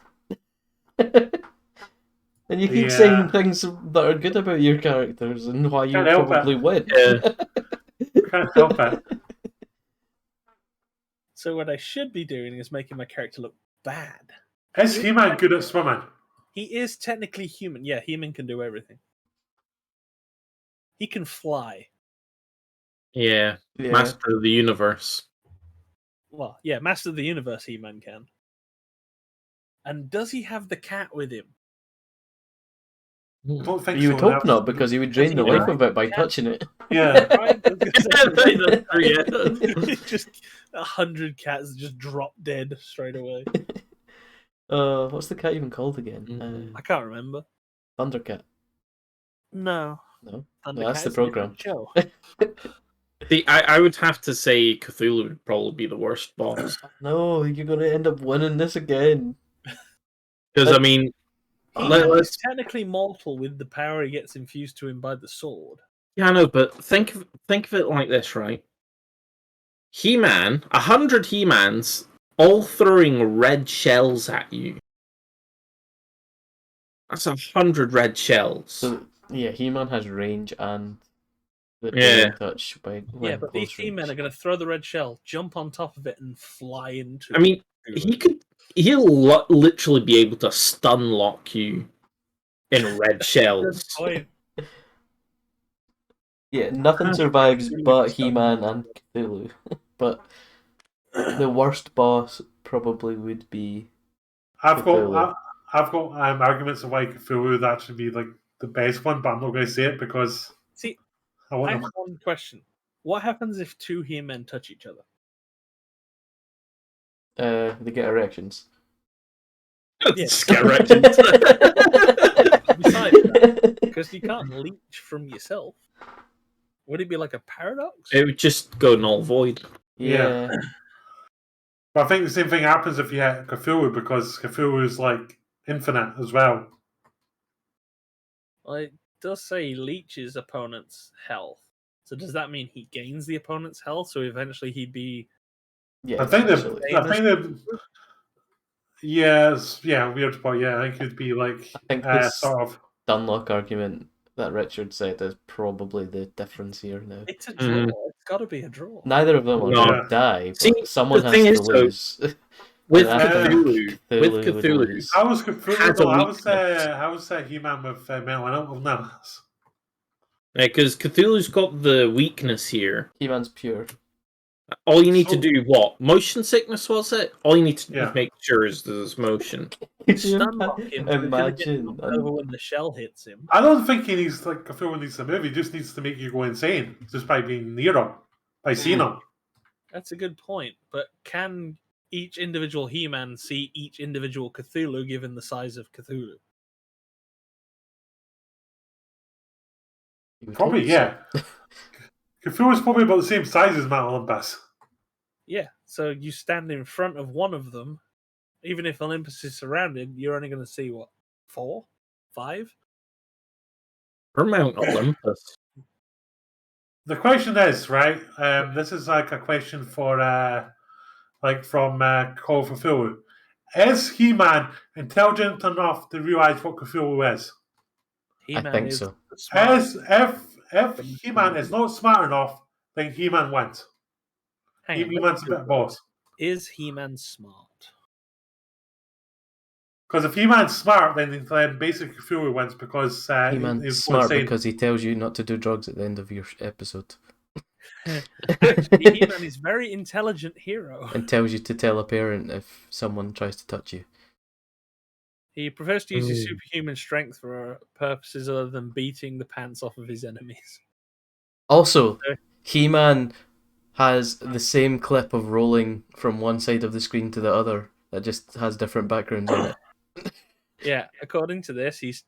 And you keep Yeah. saying things that are good about your characters and why you Can't help probably it. win. Yeah. Can't help it. So what I should be doing is making my character look bad. Is He-Man good at swimming? He is technically human. Yeah, He-Man can do everything. He can fly. Yeah. Yeah. Master of the universe. Well, yeah, Master of the Universe He-Man can. And does he have the cat with him? I don't think You so. would hope That's- not, because you would drain the he life ride of it by the cat? touching it. Yeah. Right? I was gonna say, That's true, yeah. just 100 cats just drop dead straight away. What's the cat even called again? I can't remember. Thundercat. No. No? Thundercat No, that's the is a different program. show. I would have to say Cthulhu would probably be the worst boss. No, you're gonna end up winning this again. Because, I mean, He's technically mortal with the power he gets infused to him by the sword. yeah, I know, but think of it like this, right? He-Man, 100 He-Mans, all throwing red shells at you. That's 100 red shells. So yeah, He-Man has range and the Yeah. touch by Yeah, but these close He-Men range. are going to throw the red shell, jump on top of it, and fly into I mean, it. he'll literally be able to stun lock you in red Good shells. point. Yeah, nothing survives but He-Man and Cthulhu. But the worst boss probably would be I've Cthulhu. got arguments of why Cthulhu would actually be like the best one, but I'm not going to say it because See, I I want have them. one question. What happens if two He-Men touch each other? They get erections. Yeah. Just get erected. Besides that, because you can't leech from yourself. Would it be like a paradox? It would just go null void. Yeah. But I think the same thing happens if you hit Cthulhu because Cthulhu is like infinite as well. Well, it does say he leeches opponent's health. So does that mean he gains the opponent's health? So eventually he'd be... Yeah, I think essentially. yes, yeah, weird, but yeah, I think it'd be like I think this sort of. Dunlock argument that Richard said is probably the difference here now. It's a draw. It's got to be a draw. Neither of them are No. going to die, but See, someone the has thing to is, though, lose. With And I think Cthulhu, would lose. How was Cthulhu? Has a Though? weakness. How was He-Man with mental illness? Because Cthulhu's got the weakness here. He-Man's pure. All you need to So- do, what? Motion sickness, was it? All you need to Yeah. make sure is there's motion. Could you Stun lock him. So he's gonna get imagine? knocked over when the shell hits him. I don't think he needs like Cthulhu needs to move. He just needs to make you go insane just by being near him, by seeing him. That's a good point. But can each individual He-Man see each individual Cthulhu given the size of Cthulhu? You would Probably, hope yeah. so. Cthulhu's probably about the same size as Mount Olympus. Yeah, so you stand in front of one of them, even if Olympus is surrounded, you're only going to see what, 4, 5? Or Mount Olympus. The question is, right? This is like a question for from Call of Cthulhu. Is He-Man intelligent enough to realize what Cthulhu is? He-Man think is so. smart. If He-Man is not smart enough, then He-Man wins. Hang on, He-Man's a bit boss. is He-Man smart? Because if He-Man's smart, then basically Cthulhu wins because He-Man's he's smart insane. because he tells you not to do drugs at the end of your episode. Actually, He-Man is very intelligent hero. And tells you to tell a parent if someone tries to touch you. He prefers to use his superhuman strength for purposes other than beating the pants off of his enemies. Also, He-Man has the same clip of rolling from one side of the screen to the other that just has different backgrounds on it. Yeah, according to this, he's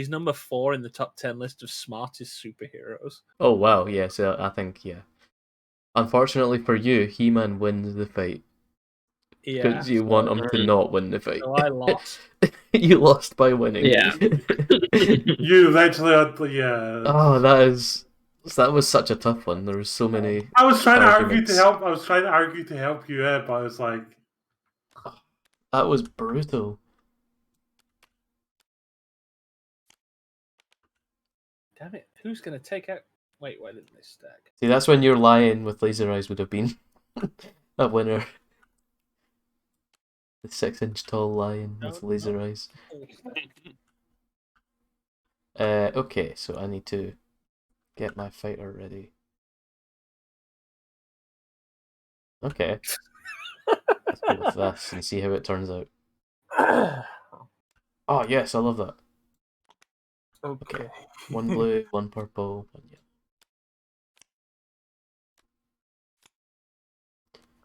number 4 in the top 10 list of smartest superheroes. Oh wow, yeah, so I think, yeah. Unfortunately for you, He-Man wins the fight. Yeah, Because you want him to not win the fight. so I lost. You lost by winning. Yeah. You eventually had, yeah. Oh, that was such a tough one. There was so many. I was trying to argue arguments. to help. I was trying to argue to help you, but I was like, That was brutal. Damn it, who's going to take out... Wait, why didn't they stack? See, that's when your lion with laser eyes would have been a winner. The 6-inch tall lion with laser eyes. Okay, so I need to get my fighter ready. Okay. Let's go with this and see how it turns out. Oh yes, I love that. Okay. One blue, one purple, one yellow.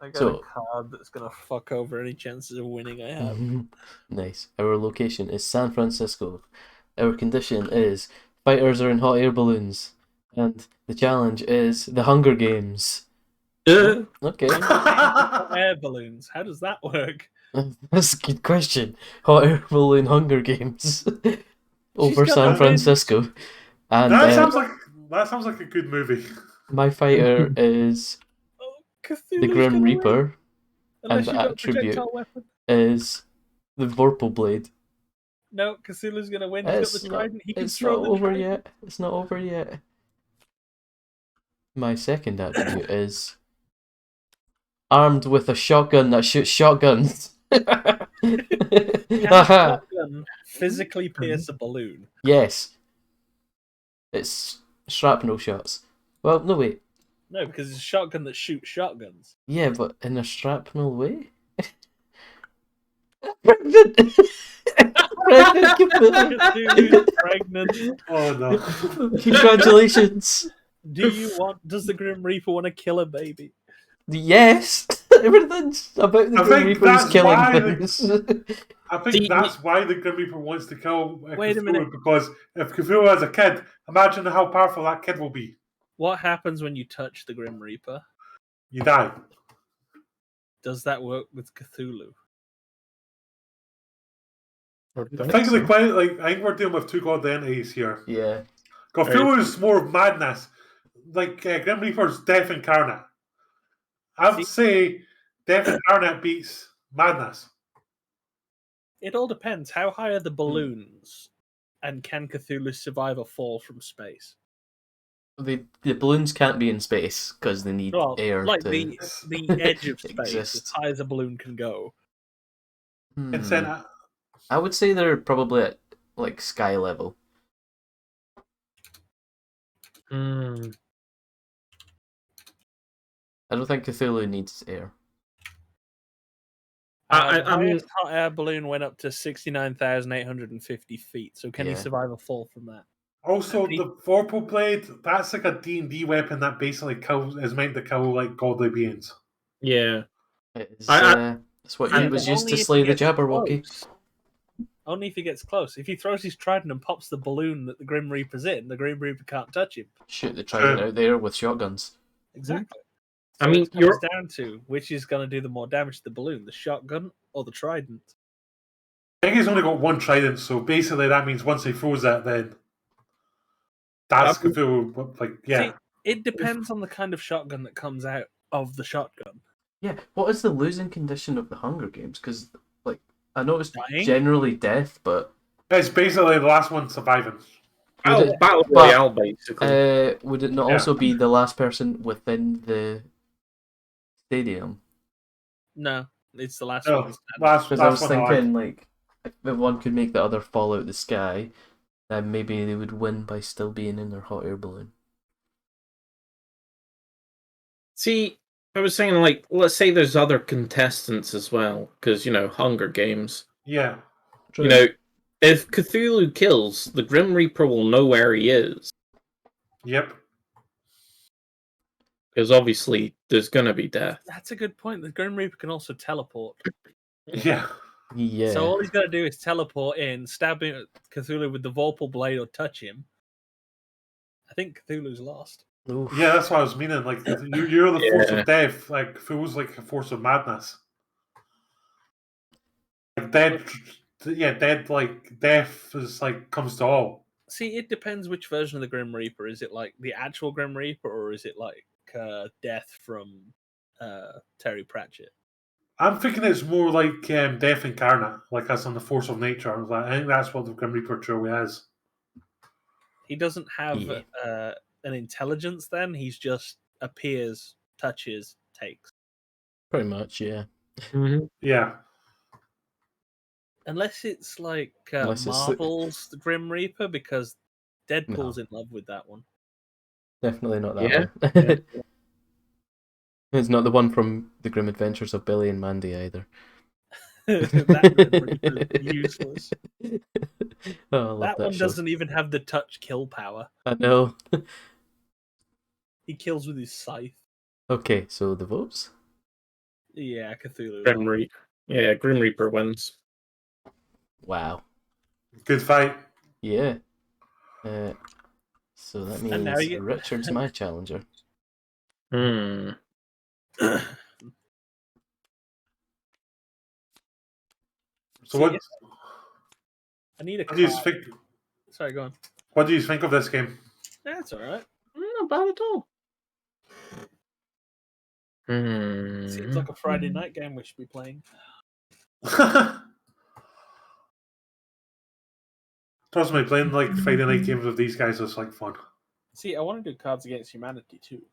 I got So- a card that's going to fuck over any chances of winning I have. Nice. Our location is San Francisco. Our condition is fighters are in hot air balloons. And the challenge is the Hunger Games. Okay. Air balloons, how does that work? That's a good question. Hot air balloon Hunger Games. Over got San the Francisco. And that sounds like a good movie. my fighter is Oh, the Cthulhu's Grim gonna win, Reaper. unless and you've the got a attribute projectile weapon. is the Vorpal Blade. No, Cthulhu's going to win. He's got the trident. He can It's throw not the over trident. yet. It's not over yet. My second attribute is armed with a shotgun that shoots shotguns. Can a shotgun physically pierce a balloon? Yes. It's shrapnel shots. Well, no wait. No, because it's a shotgun that shoots shotguns. Yeah, but in a shrapnel way? Pregnant! Pregnant Cthulhu! Cthulhu's pregnant. Oh no! Congratulations! Does the Grim Reaper want to kill a baby? Yes! Everything's about the I Grim think Reaper's that's killing why things. I think that's why the Grim Reaper wants to kill Wait a Cthulhu, minute. because if Cthulhu has a kid, imagine how powerful that kid will be. What happens when you touch the Grim Reaper? You die. Does that work with Cthulhu? The thing is, I think we're dealing with two god entities here. Yeah. Cthulhu is more madness. Grim Reaper's death incarnate. I would say death incarnate beats madness. It all depends. How high are the balloons? And can Cthulhu survive a fall from space? The balloons can't be in space because they need Well, air like to the edge of space, exist. as high as a balloon can go. It's Hmm. I would say they're probably at like sky level. Hmm. I don't think Cthulhu needs air. I The mean, highest hot air balloon went up to 69,850 feet. So can he Yeah. survive a fall from that? also He- the Vorpal Blade. That's like a D&D weapon that basically is meant to kill like godly beings. yeah. It's, I- it's what I- he was but used to only if slay he the gets Jabberwocky. close. Only if he gets close. If he throws his trident and pops the balloon that the Grim Reaper's in, the Grim Reaper can't touch him. Shoot the trident True. out there with shotguns. Exactly. I So mean, it comes down to which is going to do the more damage to the balloon, the shotgun or the trident. I think he's only got one trident, so basically that means once he throws it, then that's Cthulhu. Like, yeah. See, it depends on the kind of shotgun that comes out of the shotgun. Yeah, what is the losing condition of the Hunger Games? Because, like, I know it's Dying? generally death, but It's basically the last one surviving. Battle Royale, basically. would it not Yeah. also be the last person within the stadium? No, it's the last No, one. last Because I was one alive. thinking, like, if one could make the other fall out the sky, then maybe they would win by still being in their hot air balloon. See, I was saying, like, let's say there's other contestants as well, because, Hunger Games. Yeah. True. You know, if Cthulhu kills, the Grim Reaper will know where he is. Yep. Because obviously, there's going to be death. That's a good point. The Grim Reaper can also teleport. Yeah. Yeah. So all he's got to do is teleport in, stab Cthulhu with the Vorpal blade or touch him. I think Cthulhu's lost. Oof. Yeah, that's what I was meaning. Like, you're the force Yeah. of death. Like, feels like a force of madness. Like, dead, like, death is, like, comes to all. See, it depends which version of the Grim Reaper. Is it like the actual Grim Reaper, or is it like Death from Terry Pratchett? I'm thinking it's more like death incarnate, like as on the force of nature. Like, I think that's what the Grim Reaper truly is. He doesn't have Yeah. an intelligence then. He's just appears, touches, takes. Pretty much, yeah. Yeah. Unless it's like Unless it's like- Marvel's the Grim Reaper, because Deadpool's No. in love with that one. Definitely not that Yeah. one. It's not the one from The Grim Adventures of Billy and Mandy either. That Grim Reaper is useless. Oh, I love That that one show. doesn't even have the touch kill power. I know. He kills with his scythe. Okay, so the votes? Yeah, Cthulhu. Grim Reaper. Yeah, Grim Reaper wins. Wow. Good fight. Yeah. So that And now means you get- Richard's my challenger. So See, what I need a do you card. think? Sorry, go on. What do you think of this game? That's all right. Not bad at all. Seems like a Friday night game we should be playing. Trust me, playing like Friday night games with these guys is like fun. See, I want to do Cards Against Humanity too.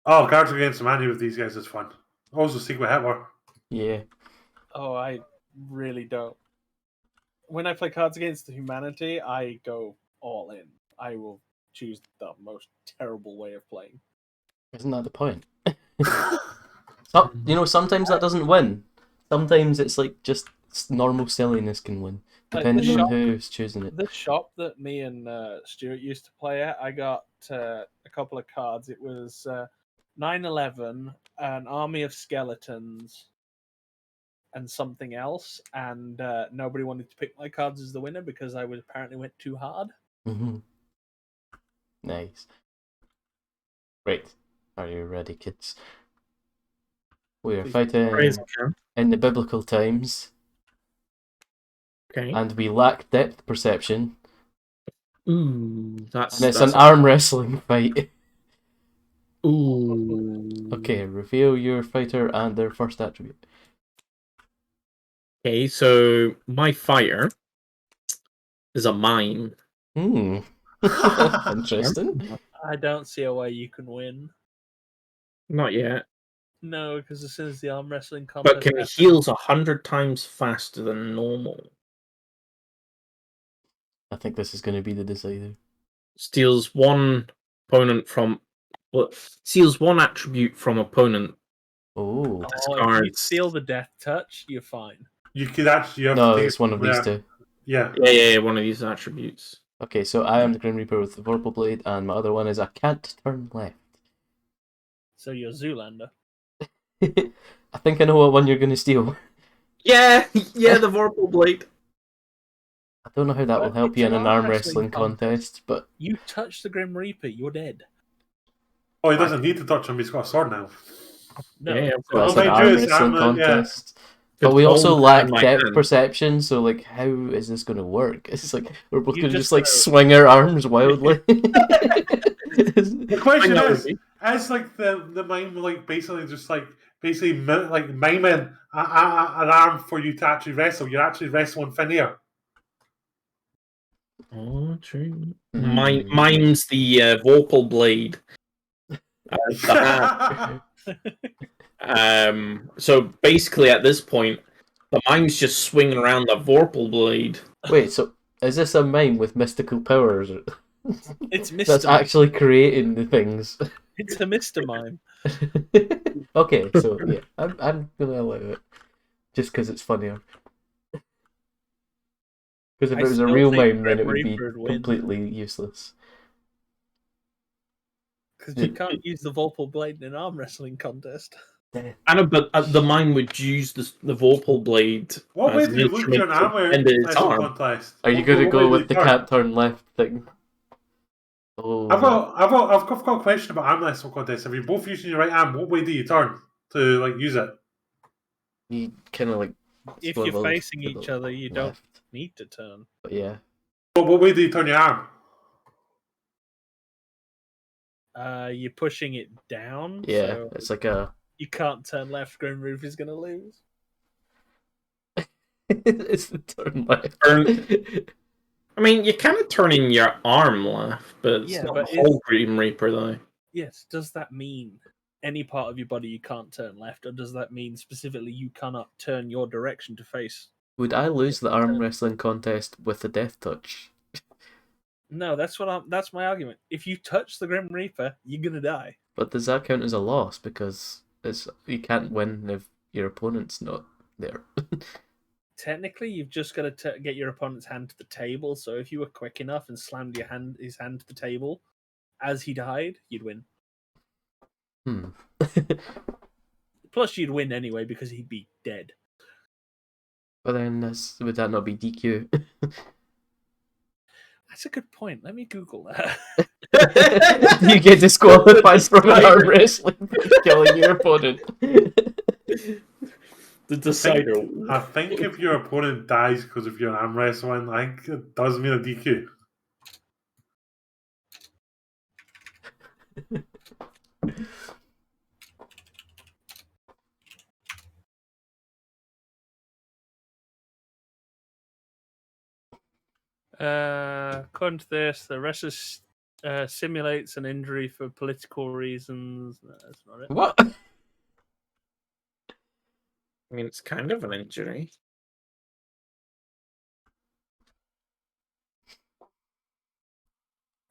Oh, Cards Against Humanity with these guys is fun. Also, Secret Hitler. Yeah. Oh, I really don't. When I play Cards Against Humanity, I go all in. I will choose the most terrible way of playing. Isn't that the point? Sometimes that doesn't win. Sometimes it's like just normal silliness can win, Like the depending on shop- who's choosing it. The shop that me and Stuart used to play at, I got a couple of cards. It was 9/11, an army of skeletons, and something else. And nobody wanted to pick my cards as the winner because I was apparently went too hard. Mm-hmm. Nice. Right. Are you ready, kids? We are Please. fighting Crazy, Cam. in the biblical times, Okay. and we lack depth perception, Ooh, that's. and it's that's an arm wrestling fight. Ooh. Okay, reveal your fighter and their first attribute. Okay, so my fighter is a mime. Hmm. Interesting. I don't see a way you can win. Not yet. No, because as soon as the arm wrestling contest But can happens- heals 100 times faster than normal. I think this is going to be the decider. Steals one opponent from. Well, steals one attribute from opponent. Oh. Oh, if you Discards. steal the death touch, you're fine. You could actually have No, to take it's one of these two. Yeah. Yeah, one of these attributes. Okay, so I am the Grim Reaper with the Vorpal Blade, and my other one is I can't turn left. So you're Zoolander. I think I know what one you're going to steal. Yeah, the Vorpal Blade. I don't know how that will But help it's you in an an arm arm wrestling wrestling contest, but You touch the Grim Reaper, you're dead. Oh, he doesn't need to touch him. He's got a sword now. No, Yeah, so of well, course. it's Well, an mind you, arm it's wrestling armor, yeah. contest. But Could we also hold lack my depth hand. perception, so like, how is this going to work? It's like we're both You going to just just like gotta- swing our arms wildly. The question that is, would be- is like the mime like basically just like like miming an arm for you to actually wrestle? You're actually wrestling thin air. Oh, true. Hmm. Mine's the vocal blade. The hand. So basically, at this point, the mine's just swinging around the vorpal blade. Wait, so is this a mime with mystical powers It's that's Mr. Mime. actually creating the things? It's a Mr. Mime. Okay, so yeah, I'm gonna allow it just because it's funnier. Because if I it was a still real think mime, then Grim it would be Reaper would win. completely useless. Because you can't use the Volpal blade in an arm wrestling contest. I know, but the mine would use the vorpal blade What way as do an you look your instrument to armor end its wrestling arm. contest? Are you going to What go way do with you the turn? can't turn left thing? Oh, I've got a question about arm wrestling contest. If you're both using your right arm, what way do you turn to like use it? you kind of like If you're swivel facing to the each other, you don't left. need to turn. But yeah, What way do you turn your arm? You're pushing it down, yeah, so it's like a. you can't turn left. Grim Reaper is going to lose. It's the turn left. I mean, you're kind of turning your arm left, but it's Yeah, not but the whole Grim Reaper, though. Yes, does that mean any part of your body you can't turn left, or does that mean specifically you cannot turn your direction to face? Would I lose the arm Turn. wrestling contest with the death touch? No, that's my argument. If you touch the Grim Reaper, you're gonna die. But does that count as a loss because you can't win if your opponent's not there? Technically, you've just got to get your opponent's hand to the table. So if you were quick enough and slammed his hand to the table as he died, you'd win. Hmm. Plus, you'd win anyway because he'd be dead. But then would that not be DQ? That's a good point. Let me Google that. Do you get disqualified from an arm wrestling for killing your opponent? The decider. I think if your opponent dies because of your arm wrestling, I think it does mean a DQ. According to this, the wrestler simulates an injury for political reasons. No, that's not it. What? I mean, it's kind of an injury.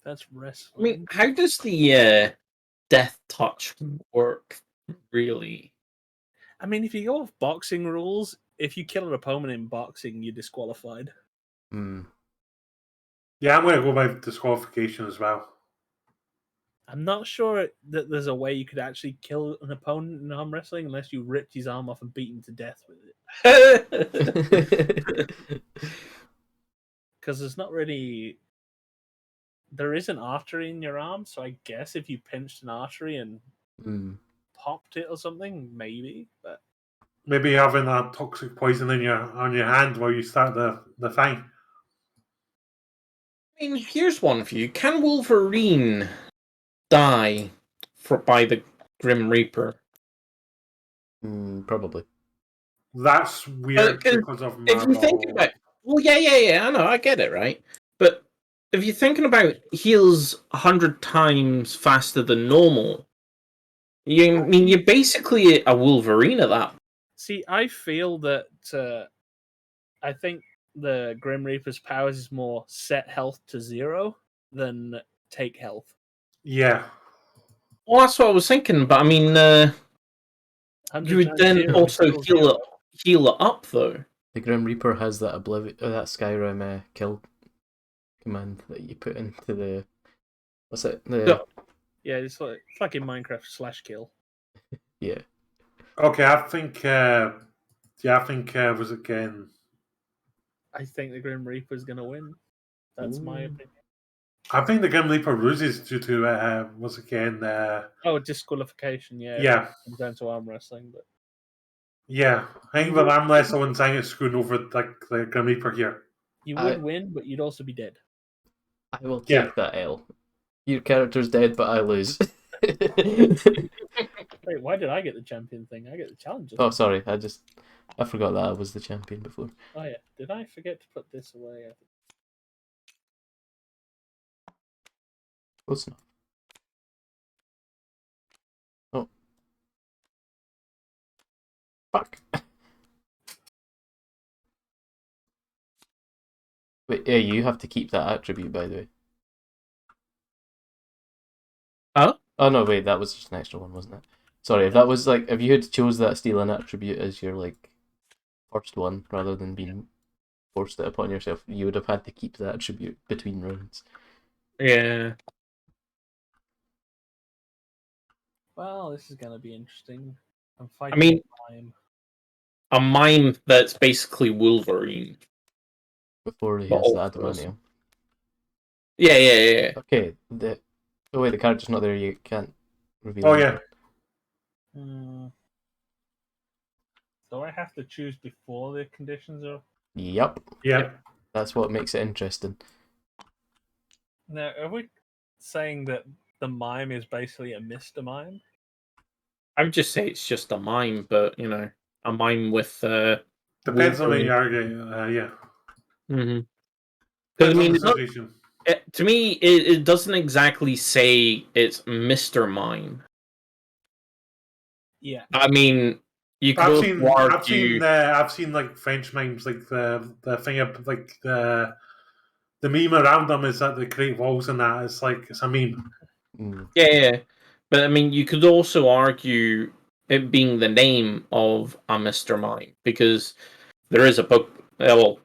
That's I wrestling. mean, how does the death touch work, really? I mean, if you go off boxing rules, if you kill an opponent in boxing, you're disqualified. Hmm. Yeah, I'm going to go by disqualification as well. I'm not sure that there's a way you could actually kill an opponent in arm wrestling unless you ripped his arm off and beat him to death with it. Because there's not really. There is an artery in your arm, so I guess if you pinched an artery and popped it or something, maybe. But maybe having a toxic poison in on your hand while you start the thing. I mean, here's one for you. Can Wolverine die by the Grim Reaper? Probably. That's weird because of if you think Marvel. about, well, yeah, I know, I get it, right? But if you're thinking about heals 100 times faster than normal, you're basically a Wolverine at that. see, I feel that I think the Grim Reaper's powers is more set health to 0 than take health. Yeah. Well, that's what I was thinking, but I mean, you would then 0 also is still heal it up, though. The Grim Reaper has that that Skyrim kill command that you put into the. What's it? Yeah, it's like in Minecraft /kill. Yeah. Okay, I think. I think was again. I think the Grim Reaper's going to win. That's my Ooh. opinion. I think the Grim Reaper loses due to once again. Oh, disqualification, yeah. Yeah. It comes down to arm wrestling, but Yeah, I think with arm wrestling, saying it's screwing over like the Grim Reaper here. you would win, but you'd also be dead. I will take Yeah. that L. Your character's dead, but I lose. Wait, why did I get the champion thing? I get the challenger. Oh, thing. sorry. I forgot that I was the champion before. Oh yeah. Did I forget to put this away? Close enough. Oh. Fuck. Wait, yeah, you have to keep that attribute, by the way. Huh? Oh no, wait, that was just an extra one, wasn't it? Sorry, if that was like, if you had chose that steal an attribute as your like first one rather than being forced it upon yourself, you would have had to keep that attribute between rounds. Yeah. Well, this is gonna be interesting. I'm fighting. I mean, time. a mime that's basically Wolverine. Before he But has the all of us. adamantium. Yeah. Okay, oh wait, the character's not there, you can't reveal Oh it. yeah, Do I have to choose before the conditions are? Yep, yeah. that's what makes it interesting. Now, are we saying that the mime is basically a Mr. Mime? I would just say it's just a mime, but you know, a mime with Depends on the Wolverine. argument. Yeah, Mm-hmm. Because I depends on mean, the situation. to me, it doesn't exactly say it's Mr. Mime. Yeah. I mean, you could also argue. I've seen like French memes, like the thing of like the meme around them is that they create walls and that. It's like it's a meme. Mm. Yeah, but I mean, you could also argue it being the name of a Mr. Mime because there is a book. Well,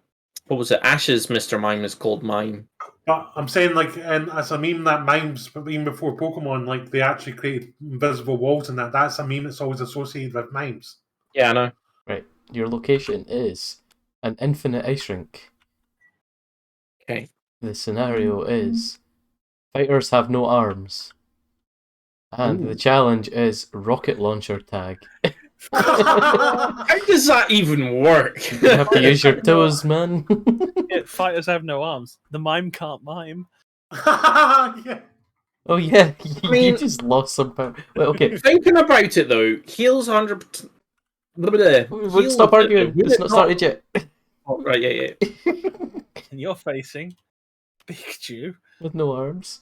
what was it? Ash's Mr. Mime is called Mime. But I'm saying like, and as a meme that memes even before Pokemon, like they actually create invisible walls and that. That's a meme that's always associated with memes. Yeah, I know. Right, your location is an infinite ice rink. Okay. The scenario is fighters have no arms. And the Ooh. challenge is rocket launcher tag. How does that even work? You have to use your toes, man. Yeah, fighters have no arms. The mime can't mime. Yeah. Oh yeah, I you mean- just lost some power. Well, okay, Thinking about it though, heals 100%. we'll stop arguing. It's not started yet. Oh, right, yeah. And you're facing Pikachu, With no arms.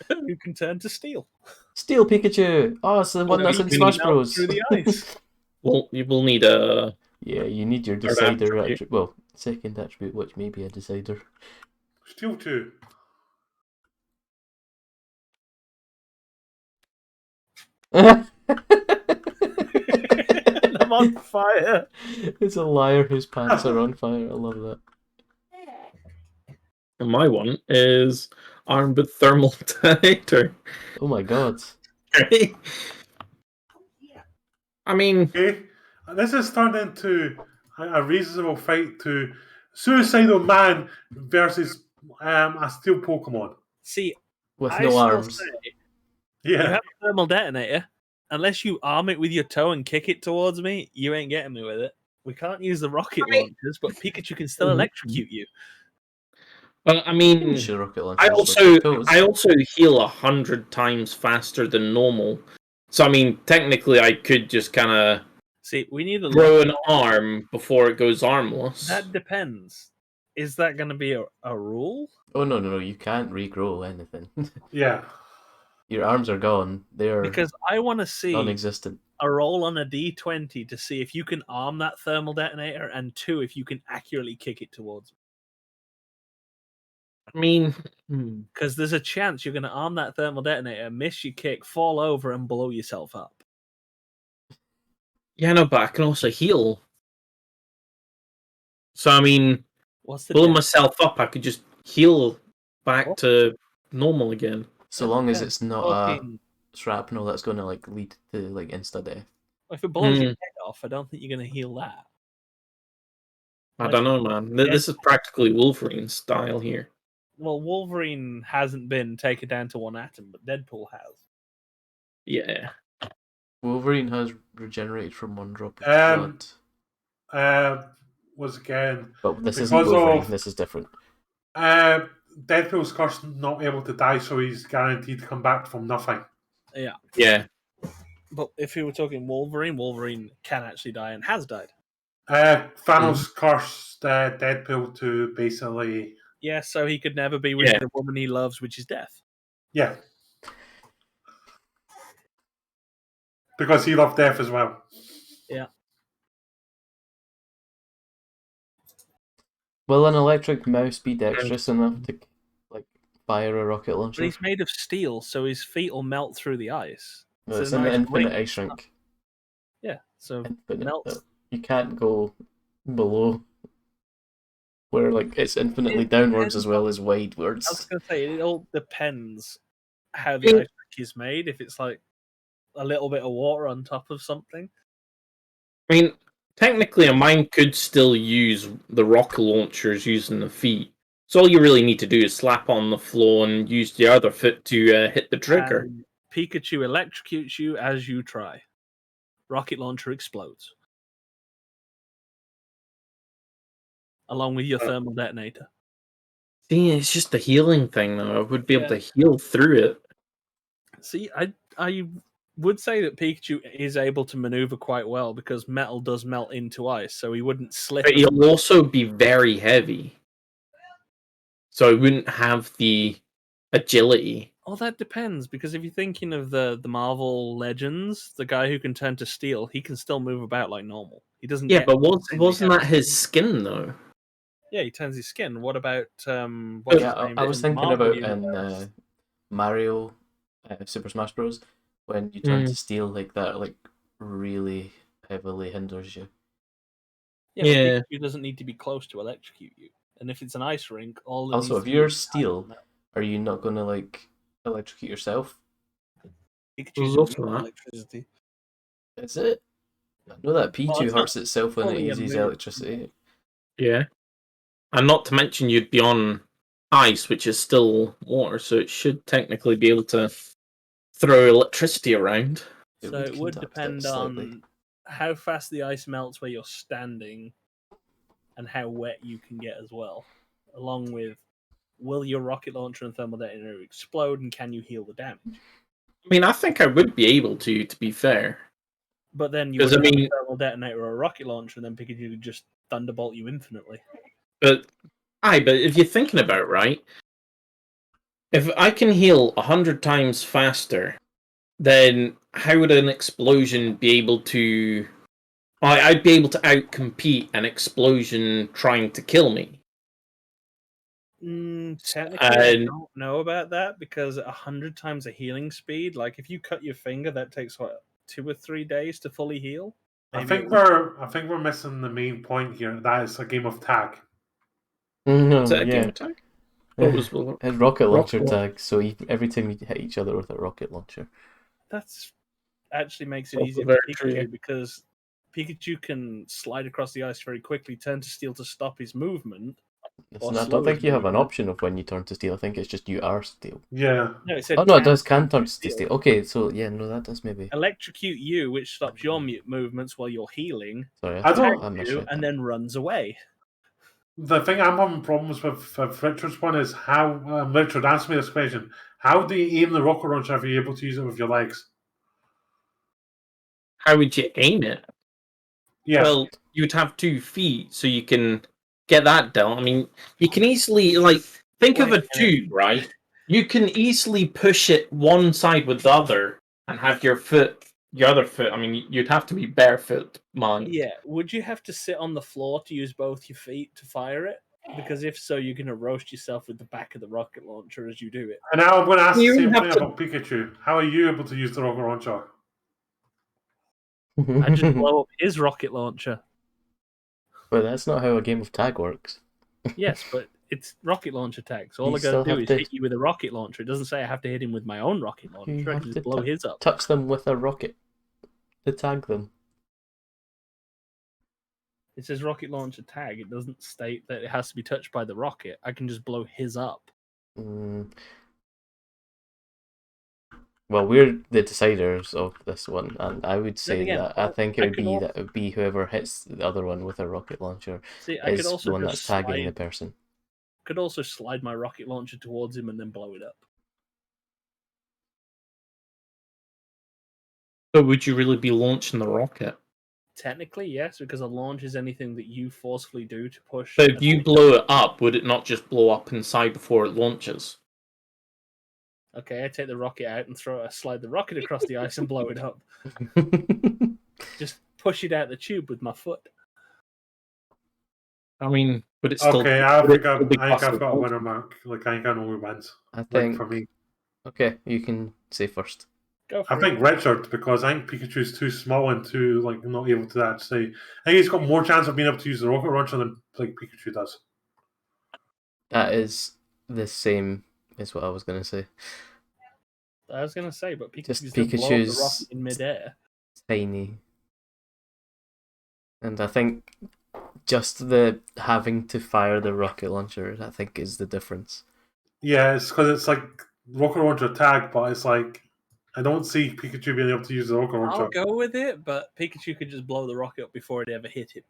who can turn to steel. Steel Pikachu! Oh, it's the one that's in you Smash need Bros. Through the ice. Well, you will need a. Yeah, you need your Third decider attribute. attribute. Well, second attribute, which may be a decider. Steel 2. I'm on fire. It's a liar whose pants are on fire. I love that. And my one is armed with thermal detonator. Oh my god. Okay. I mean, Okay. This has turned into a reasonable fight to Suicidal Man versus a steel Pokemon. See, With I no still arms. say, you Yeah. have a thermal detonator. Unless you arm it with your toe and kick it towards me, you ain't getting me with it. We can't use the rocket launchers, but Pikachu can still electrocute you. I mean, Use your rocket launchers with your toes. I also heal 100 times faster than normal. So I mean, technically, I could just kind of See, we need a grow an arm before it goes armless. That depends. Is that going to be a rule? Oh no, you can't regrow anything. Yeah. Your arms are gone. They're Because I want to see non-existent. a roll on a d20 to see if you can arm that thermal detonator, and 2, if you can accurately kick it towards me. I mean, Because there's a chance you're going to arm that thermal detonator, miss your kick, fall over, and blow yourself up. yeah, no, but I can also heal. So I mean, What's the blow difference? myself up, I could just heal back What? to normal again. So long as depends. it's not a Fucking- shrapnel that's going to like lead to like insta death. If it blows your head off, I don't think you're going to heal that. I don't know, man. This is practically Wolverine style here. Well, Wolverine hasn't been taken down to one atom, but Deadpool has. Yeah. Wolverine has regenerated from one drop of blood. Was again But this isn't because Wolverine, of this is different. Deadpool's curse not able to die, so he's guaranteed to come back from nothing. Yeah. Yeah. But if we were talking Wolverine, Wolverine can actually die and has died. Thanos cursed Deadpool to basically... Yeah, so he could never be with the woman he loves, which is death. Yeah. Because he loved death as well. Yeah. Will an electric mouse be dexterous enough to fire a rocket launcher? But he's made of steel, so his feet will melt through the ice. No, it's an infinite ice rink. Yeah, so infinite. melts. You can't go below where it's infinitely downwards as well as widewards. I was going to say, it all depends how the ice rink is made. If it's like a little bit of water on top of something. I mean, technically a mine could still use the rocket launchers using the feet. So all you really need to do is slap on the floor and use the other foot to hit the trigger. And Pikachu electrocutes you as you try. Rocket launcher explodes. Along with your thermal detonator. See, it's just the healing thing, though. I would be able to heal through it. See, I would say that Pikachu is able to maneuver quite well because metal does melt into ice, so he wouldn't slip. But he'll also be very heavy. So he wouldn't have the agility. Oh, that depends, because if you're thinking of the Marvel Legends, the guy who can turn to steel, he can still move about like normal. He doesn't. Yeah, but wasn't that his skin, though? Yeah, he turns his skin. What about I was thinking about in Mario Super Smash Bros. When you turn to steel like that, really heavily hinders you. Yeah, but Pikachu doesn't need to be close to electrocute you. And if it's an ice rink, also, if you're steel, are you not going to electrocute yourself? Pikachu's also electricity. Is it? I know that P2 hurts itself when it uses electricity. Yeah. And not to mention you'd be on ice, which is still water, so it should technically be able to throw electricity around. So it would depend on how fast the ice melts where you're standing and how wet you can get as well. Along with, will your rocket launcher and thermal detonator explode, and can you heal the damage? I mean, I think I would be able to be fair. But then you would have a thermal detonator or a rocket launcher, and then Pikachu could just thunderbolt you infinitely. But if you're thinking about it, right? If I can heal 100 times faster, then how would an explosion be able to... I'd be able to outcompete an explosion trying to kill me. Technically, I don't know about that, because 100 times a healing speed, if you cut your finger, that takes 2 or 3 days to fully heal. I think we're missing the main point here. That is a game of tag. No, is that a game of tag? What was a rocket launcher tag? So every time you hit each other with a rocket launcher. That's actually makes it easier for Pikachu, because Pikachu can slide across the ice very quickly, turn to steel to stop his movement. I don't think you have an option of when you turn to steel. I think it's just you are steel. Yeah. No, it said it does can turn to steel. Okay, so that does maybe electrocute you, which stops your movements while you're healing. Sorry, and then runs away. The thing I'm having problems with Richard's one is how Richard, answer me this question: how do you aim the rocket launcher if you're able to use it with your legs? How would you aim it? Yeah. Well, you'd have 2 feet, so you can get that down. I mean, you can easily think of a tube, right? You can easily push it one side with the other and have your other foot. I mean, you'd have to be barefoot, mind. Yeah. Would you have to sit on the floor to use both your feet to fire it? Because if so, you're going to roast yourself with the back of the rocket launcher as you do it. And now I'm going to ask the same thing about Pikachu. How are you able to use the rocket launcher? I just blow up his rocket launcher. Well, that's not how a game of tag works. Yes, but it's rocket launcher tag. So all I got to do is hit you with a rocket launcher. It doesn't say I have to hit him with my own rocket launcher. I can just blow his up. Touch them with a rocket to tag them. It says rocket launcher tag. It doesn't state that it has to be touched by the rocket. I can just blow his up. Mm. Well, we're the deciders of this one, and I would say again, that I think it I would could be al- that it would be whoever hits the other one with a rocket launcher See, I could is also the one just that's tagging the slide. person. Could also slide my rocket launcher towards him and then blow it up. So would you really be launching the rocket? Technically, yes, because a launch is anything that you forcefully do to push. So if you blow it up, would it not just blow up inside before it launches? Okay, I take the rocket out and slide the rocket across the ice and blow it up. Just push it out the tube with my foot. I mean, but it's still Okay, I think it'll be I've possible. got a winner, Mark. Like, I think I know who wins. I Like, think. for me. Okay, you can say first. Go for I it. think Richard, because I think Pikachu's too small and too, like, not able to actually... I think he's got more chance of being able to use the rocket launcher than, like, Pikachu does. That is the same as what I was gonna say. I was gonna say, but Just Pikachu's gonna blow up the Pikachu's rocket in midair. tiny, and I think just the having to fire the rocket launcher, I think, is the difference. Yeah, it's because it's, like, rocket launcher tag, but it's, like, I don't see Pikachu being able to use the rocket launcher. I'll go with it, but Pikachu could just blow the rocket up before it ever hit him.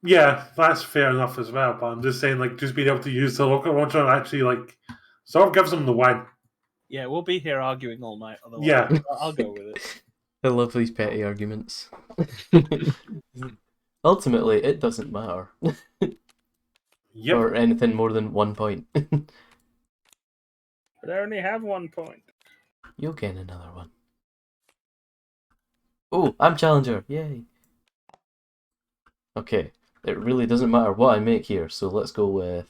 Yeah, that's fair enough as well, but I'm just saying, like, just being able to use the rocket launcher actually, like, sort of gives him the win. Yeah, we'll be here arguing all night. Otherwise, Yeah. I'll go with it. I love these petty arguments. Ultimately, it doesn't matter. Yep. Or anything more than 1 point. But I only have 1 point. You'll gain another one. Oh, I'm challenger! Yay! Okay, it really doesn't matter what I make here, so let's go with...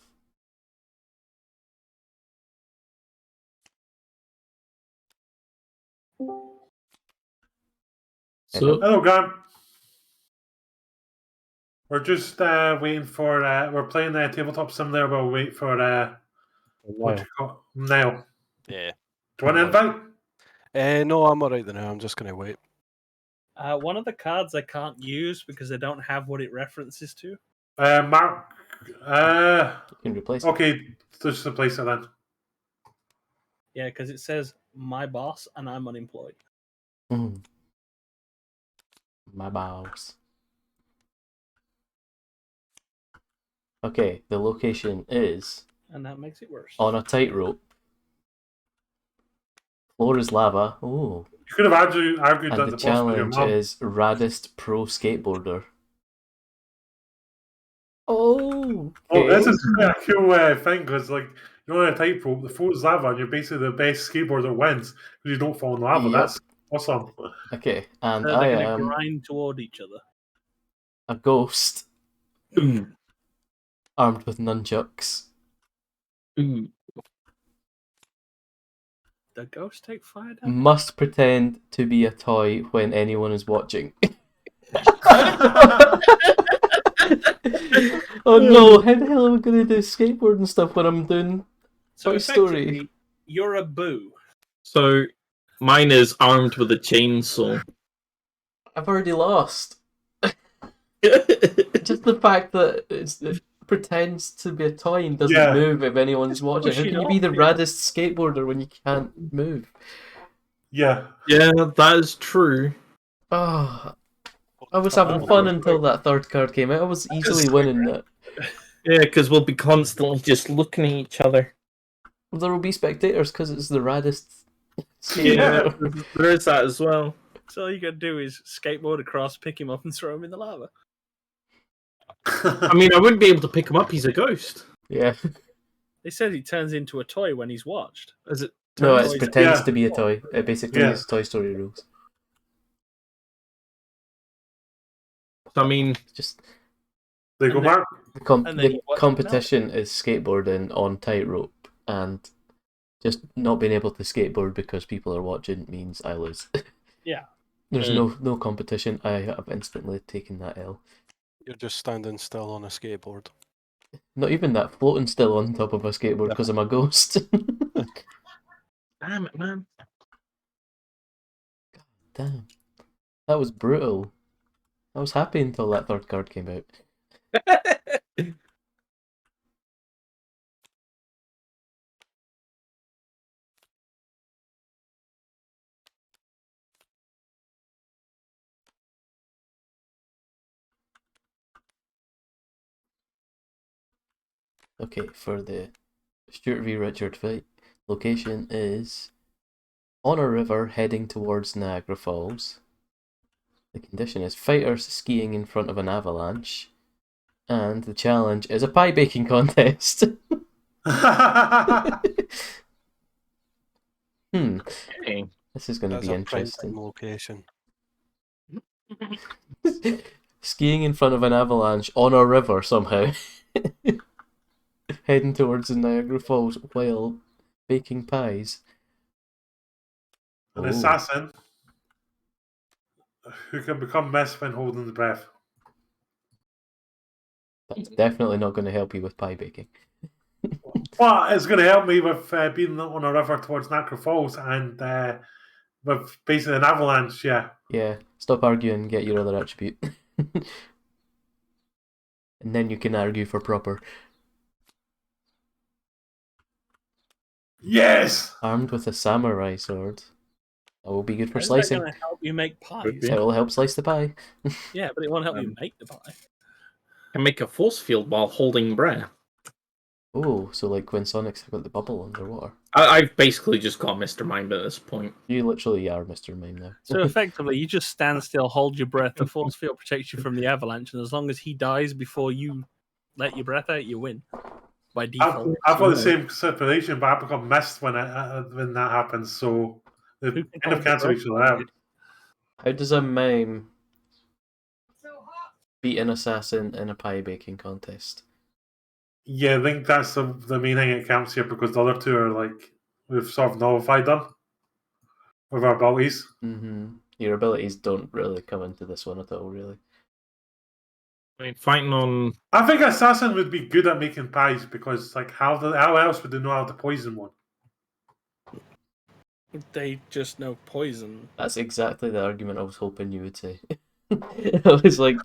So Hello, Grant. We're just waiting for... we're playing Tabletop Simulator, but we'll wait for... what you call Niall. Yeah. Do you want to invite? No, I'm alright then. I'm just gonna wait. One of the cards I can't use because I don't have what it references to. Mark... You can replace it. okay, just replace it then. Yeah, because it says my boss and I'm unemployed. Mm. My boss. Okay, the location is And that makes it worse. on a tightrope. Floor is lava. Oh. You could have argued that And the the boss was your challenge mum. is Raddest Pro Skateboarder. Oh, Oh, this okay. is quite a cool thing, because, like, you're on a tightrope, the floor is lava, and you're basically the best skateboarder wins, because you don't fall in lava. Yep. That's awesome. Okay, and So I they're going to am grind toward each other. a ghost armed with nunchucks. The ghost take fire damage? Must pretend to be a toy when anyone is watching. Oh no, how the hell am I going to do skateboard and stuff when I'm doing So Toy Story? effectively, you're a boo. So mine is armed with a chainsaw. I've already lost. Just the fact that it pretends to be a toy and doesn't Yeah. move if anyone's watching. How push it can you be the off, yeah. raddest skateboarder when you can't move? Yeah. Yeah, that is true. Oh, I was having fun until that third card came out. I was easily winning that. Yeah, because we'll be constantly just looking at each other. There will be spectators because it's the raddest Yeah, skateboarder. there is that as well. So all you got to do is skateboard across, pick him up, and throw him in the lava. I mean, I wouldn't be able to pick him up. He's a ghost. Yeah. They said he turns into a toy when he's watched. Is it? No, it Toys- pretends Yeah. to be a toy. It basically Yeah. is Toy Story rules. I mean, It's just There you go, And then- Mark. And then the you watch it competition is skateboarding on tightrope, and just not being able to skateboard because people are watching means I lose. Yeah. There's no competition. I have instantly taken that L. You're just standing still on a skateboard. Not even that, floating still on top of a skateboard because I'm a ghost. damn it, man. Damn. That was brutal. I was happy until that third card came out. Okay, for the Stuart v. Richard fight, location is on a river heading towards Niagara Falls. The condition is fighters skiing in front of an avalanche. And the challenge is a pie baking contest. Okay. This is going to That's be a prime interesting. time location. Skiing in front of an avalanche on a river somehow. Heading towards the Niagara Falls while baking pies. An Oh. assassin who can become mist when holding the breath. That's definitely not going to help you with pie baking. But it's going to help me with being on a river towards Niagara Falls and with basically an avalanche, yeah. Yeah, stop arguing, get your other attribute. And then you can argue for proper. Yes! Armed with a samurai sword. That will be good for How's slicing. that going to help you make pies? be. It will help slice the pie. Yeah, but it won't help you make the pie. Can make a force field while holding breath. Oh, so like when Sonic's got the bubble underwater. I've basically just got Mr. Mime at this point. You literally are Mr. Mime now. So effectively, you just stand still, hold your breath. The force field protects you from the avalanche, and as long as he dies before you let your breath out, you win by default. I've got the same situation, but I become mist when that happens, so they Who can kind of hold your cancel breath each other out. for you? How does a mime beat an assassin in a pie baking contest? Yeah, I think that's the main thing that counts here because the other two are like, we've sort of nullified them with our abilities. Mm-hmm. Your abilities don't really come into this one at all, really. I mean, fighting on. I think Assassin would be good at making pies because, like, how else would they know how to poison one? They just know poison. That's exactly the argument I was hoping you would say. I was like,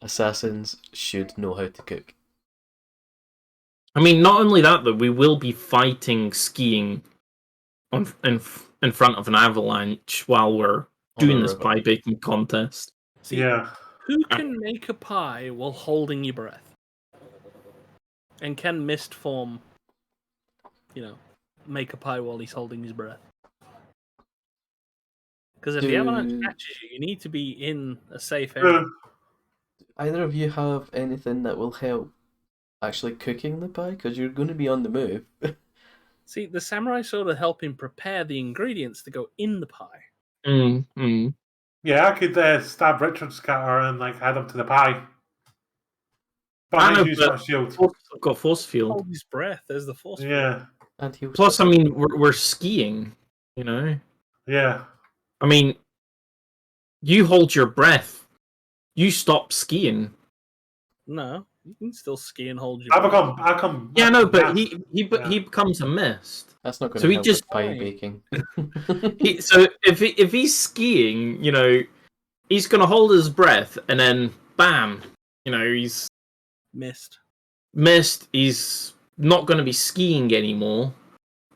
assassins should know how to cook. I mean, not only that, though, we will be fighting skiing in front of an avalanche while we're doing this pie baking contest. See, Yeah. who can make a pie while holding your breath? And can mist form, make a pie while he's holding his breath? Because if the avalanche catches you, you need to be in a safe area. Either of you have anything that will help actually cooking the pie? Because you're going to be on the move. See, the samurai sword will help him prepare the ingredients to go in the pie. Yeah, I could stab Richard's cutter and like add him to the pie. But I I know, use but my shield. I've got force field. Hold his breath. There's the force. Yeah. And he'll Plus, I mean, we're skiing, you know? Yeah. I mean, you hold your breath. You stop skiing. No, you can still ski and hold your I breath. come. Yeah, no, but yeah. he becomes a mist. That's not going So to he help just- with pie baking. So if he's skiing, he's gonna hold his breath and then bam, he's Missed. missed. He's not gonna be skiing anymore.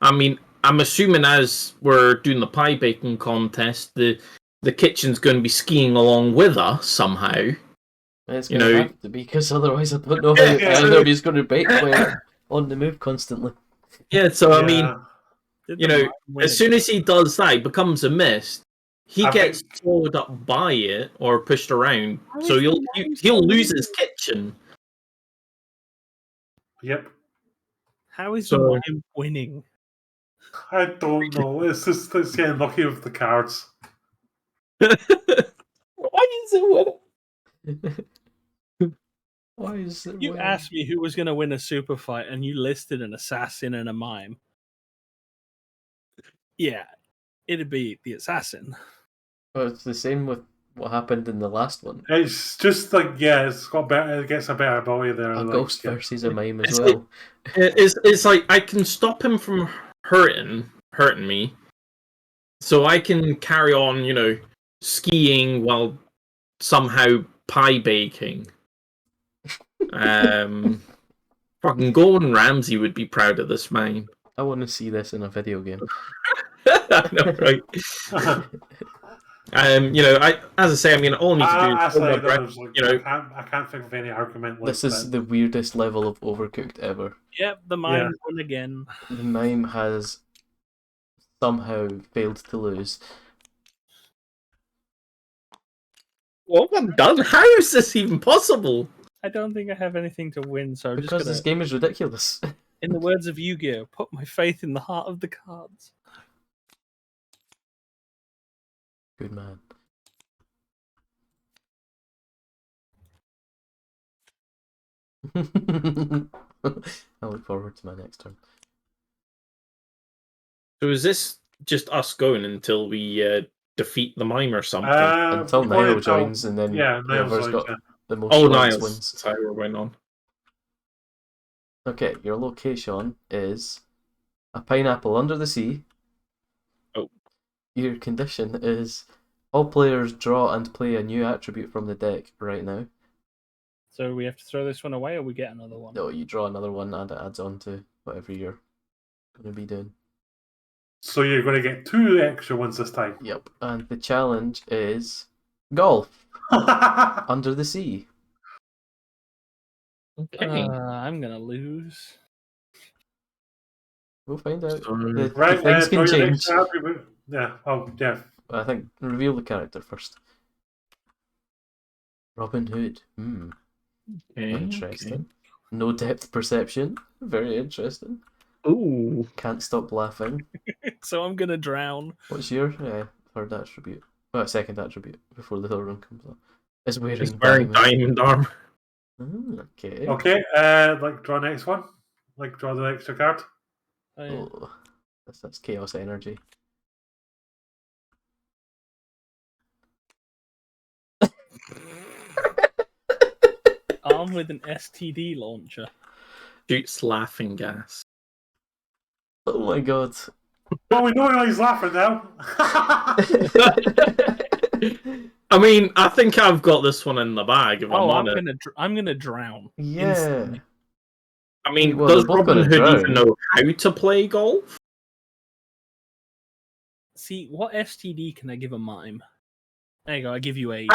I mean, I'm assuming as we're doing the pie baking contest, the kitchen's going to be skiing along with us somehow. It's going to have to be, because otherwise I don't know how anybody's going to bake while on the move constantly. Yeah, so I mean, as soon as he does that, he becomes a mist. He gets swallowed up by it or pushed around, so he'll lose his kitchen. Yep. How is the mime winning? I don't know. It's getting lucky with the cards. Why is it winning? Why is it You asked me who was going to win a super fight, and you listed an assassin and a mime. Yeah, it'd be the assassin. Well, it's the same with what happened in the last one. It's just like, it's got better. It gets a better ability there. A like, ghost versus a mime as It's well. It's like I can stop him from hurting me, so I can carry on, skiing while somehow pie baking. Fucking Gordon Ramsay would be proud of this mine. I want to see this in a video game. I know, right? As I say, I mean, all I need to do is hold my breath, I can't think of any argument like This is the weirdest level of Overcooked ever. Yep, the mime won again. The mime has somehow failed to lose. What have I done? How is this even possible? I don't think I have anything to win, so I'm Because just this gonna, game is ridiculous. in the words of Yu-Gi-Oh, put my faith in the heart of the cards. Good man. I look forward to my next turn. So is this just us going until we defeat the mime or something? Until before Niall you joins, and then Niall's whoever's got joins, the most Oh, points Niles. wins. That's how we're going on. Okay, your location is a pineapple under the sea. Oh. Your condition is all players draw and play a new attribute from the deck right now. So we have to throw this one away, or we get another one? No, you draw another one and it adds on to whatever you're going to be doing. So you're going to get 2 extra ones this time. Yep, and the challenge is golf under the sea. Okay. I'm gonna lose. We'll find out. So- The Right, things draw can your change. next attribute. Yeah, yeah. I think reveal the character first. Robin Hood. Okay, Interesting. No depth perception. Very interesting. okay. Ooh. Can't stop laughing. So I'm gonna drown. What's your third attribute? Second attribute before the third one comes up. Is wearing Just wearing diamond armor. Okay. Okay, draw next one. Draw the extra card. Oh, yeah. Oh, that's chaos energy. Armed with an STD launcher. Shoots laughing gas. Oh my god. Well, we know why he's laughing now. I mean, I think I've got this one in the bag. If I'm I'm honest. I'm gonna drown. Yeah. Instantly. I mean, Well, does they're both Robin gonna Hood drown. even know how to play golf? See, what STD can I give a mime? There you go. I give you 8.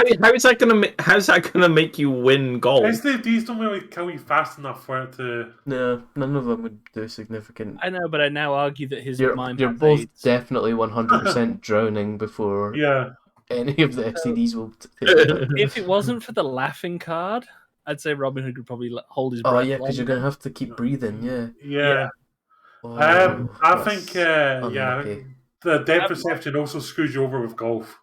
How's that gonna make you win golf? STDs don't really kill you fast enough for it to. No, none of them would do significant. I know, but I now argue that his You're mime has both AIDS. definitely 100% drowning before Yeah. any of the STDs will take it. If it wasn't for the laughing card, I'd say Robin Hood would probably hold his breath. Oh yeah, because you're longer. gonna have to keep breathing. Yeah. Yeah. Oh, I that's think, unlucky. the depth perception also screws you over with golf.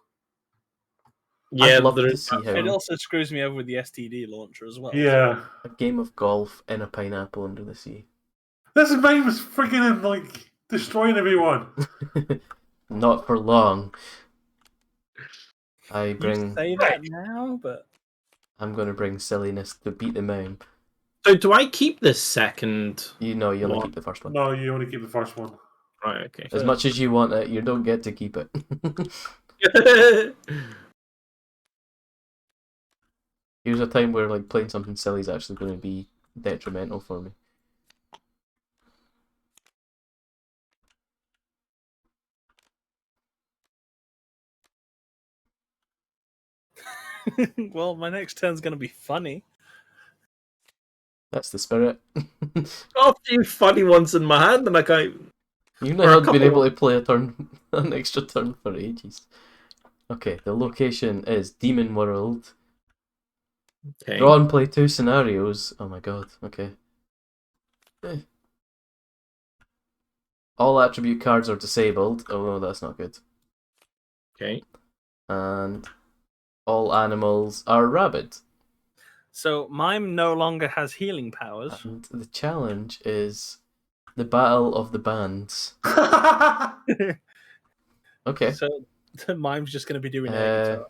Yeah, I'd love to there's see how It also screws me over with the STD launcher as well. Yeah. a game of golf in a pineapple under the sea. This mine was freaking destroying everyone. Not for long. I You bring. say that now, but I'm gonna bring silliness to beat the mime. So do I keep this second? You only What? keep the first one. No, you only keep the first one. Right, okay. As much as you want it, you don't get to keep it. Here's a time where playing something silly is actually going to be detrimental for me. well, my next turn's gonna be funny. That's the spirit. Got a few funny ones in my hand, and I can't. You've Or a not been couple. able to play an extra turn for ages. Okay, the location is Demon World. Okay. Draw and play 2 scenarios. Oh my god, okay. All attribute cards are disabled. Oh no, that's not good. Okay. And all animals are rabid. So mime no longer has healing powers. And the challenge is the Battle of the Bands. Okay. So the mime's just gonna be doing air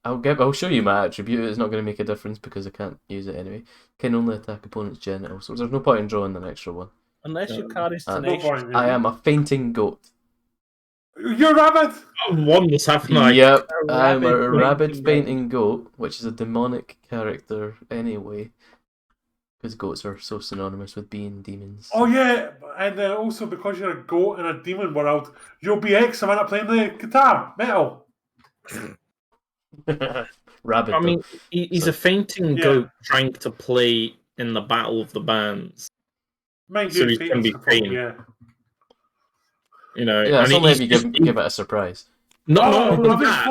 guitar. I'll show you my attribute. It's not going to make a difference because I can't use it anyway. Can only attack opponent's genitals, so there's no point in drawing an extra one. Unless your card is No tenacious. point, I am a fainting goat. You're a rabbit! I've won this, haven't I? Yep, A I'm a rabid rabid fainting fainting goat, which is a demonic character anyway. Because goats are so synonymous with being demons. Oh yeah, and also because you're a goat in a demon world, you'll be X amount of playing the guitar, metal. Rabbit, I though. mean, he's a fainting Yeah. goat trying to play in the Battle of the Bands. Mind So you, he's gonna Phoenix be could probably, faint. yeah. You know, Yeah, it's and only if he's you just, give it a surprise. not Oh, only I've that.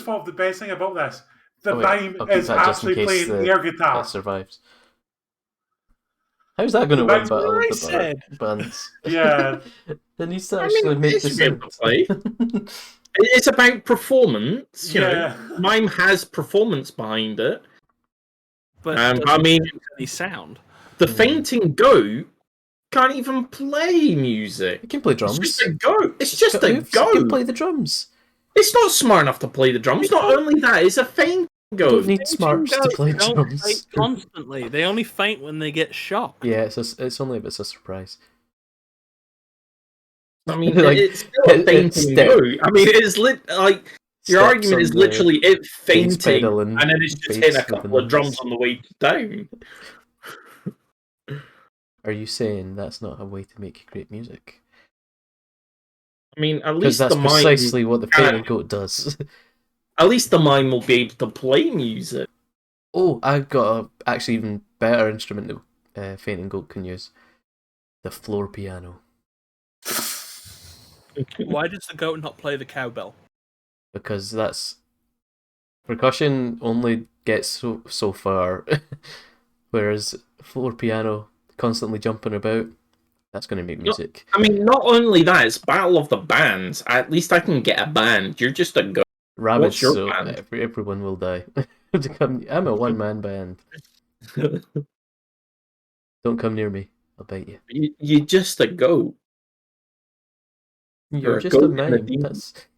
thought the best thing about this. The Oh, wait, mime I'll keep is that just in actually case playing air it guitar. survives. How's that going to The win mime- Battle of I the said. Bands? Yeah. It needs to I actually mean, make it the should be able to sound. play. It's about performance. You know, Yeah. mime has performance behind it. But I doesn't mean, produce any sound. the Hmm. fainting goat can't even play music. It can play It's drums. just a goat. It's just got a hoofs, it can goat. play the drums. It's not smart enough to play the drums. Not only that, it's a fainting You goat. don't need smarts to play They don't drums. faint constantly. They only faint when they get shocked. Yeah, it's only if it's a surprise. I mean, Like, it's still a it fainting goat. I mean, it's like your Steps argument on is the literally it bass fainting, pedal and then it's just fades hitting a with the couple of drums noise. on the way down. Are you saying that's not a way to make great music? I mean, at Because least that's the mime, precisely what the kinda- fainting goat does. at least the mime will be able to play music. Oh, I've got a actually even better instrument that fainting goat can use: the floor piano. Why does the goat not play the cowbell? Because that's percussion only gets so far, whereas floor piano constantly jumping about, that's going to make music. I mean, not only that, it's Battle of the Bands. At least I can get a band. You're just a goat. Rabbits, What's your so band? everyone will die. I'm a one-man band. Don't come near me, I'll bite you. You're just a goat. You're a just a goat in a mime. demon.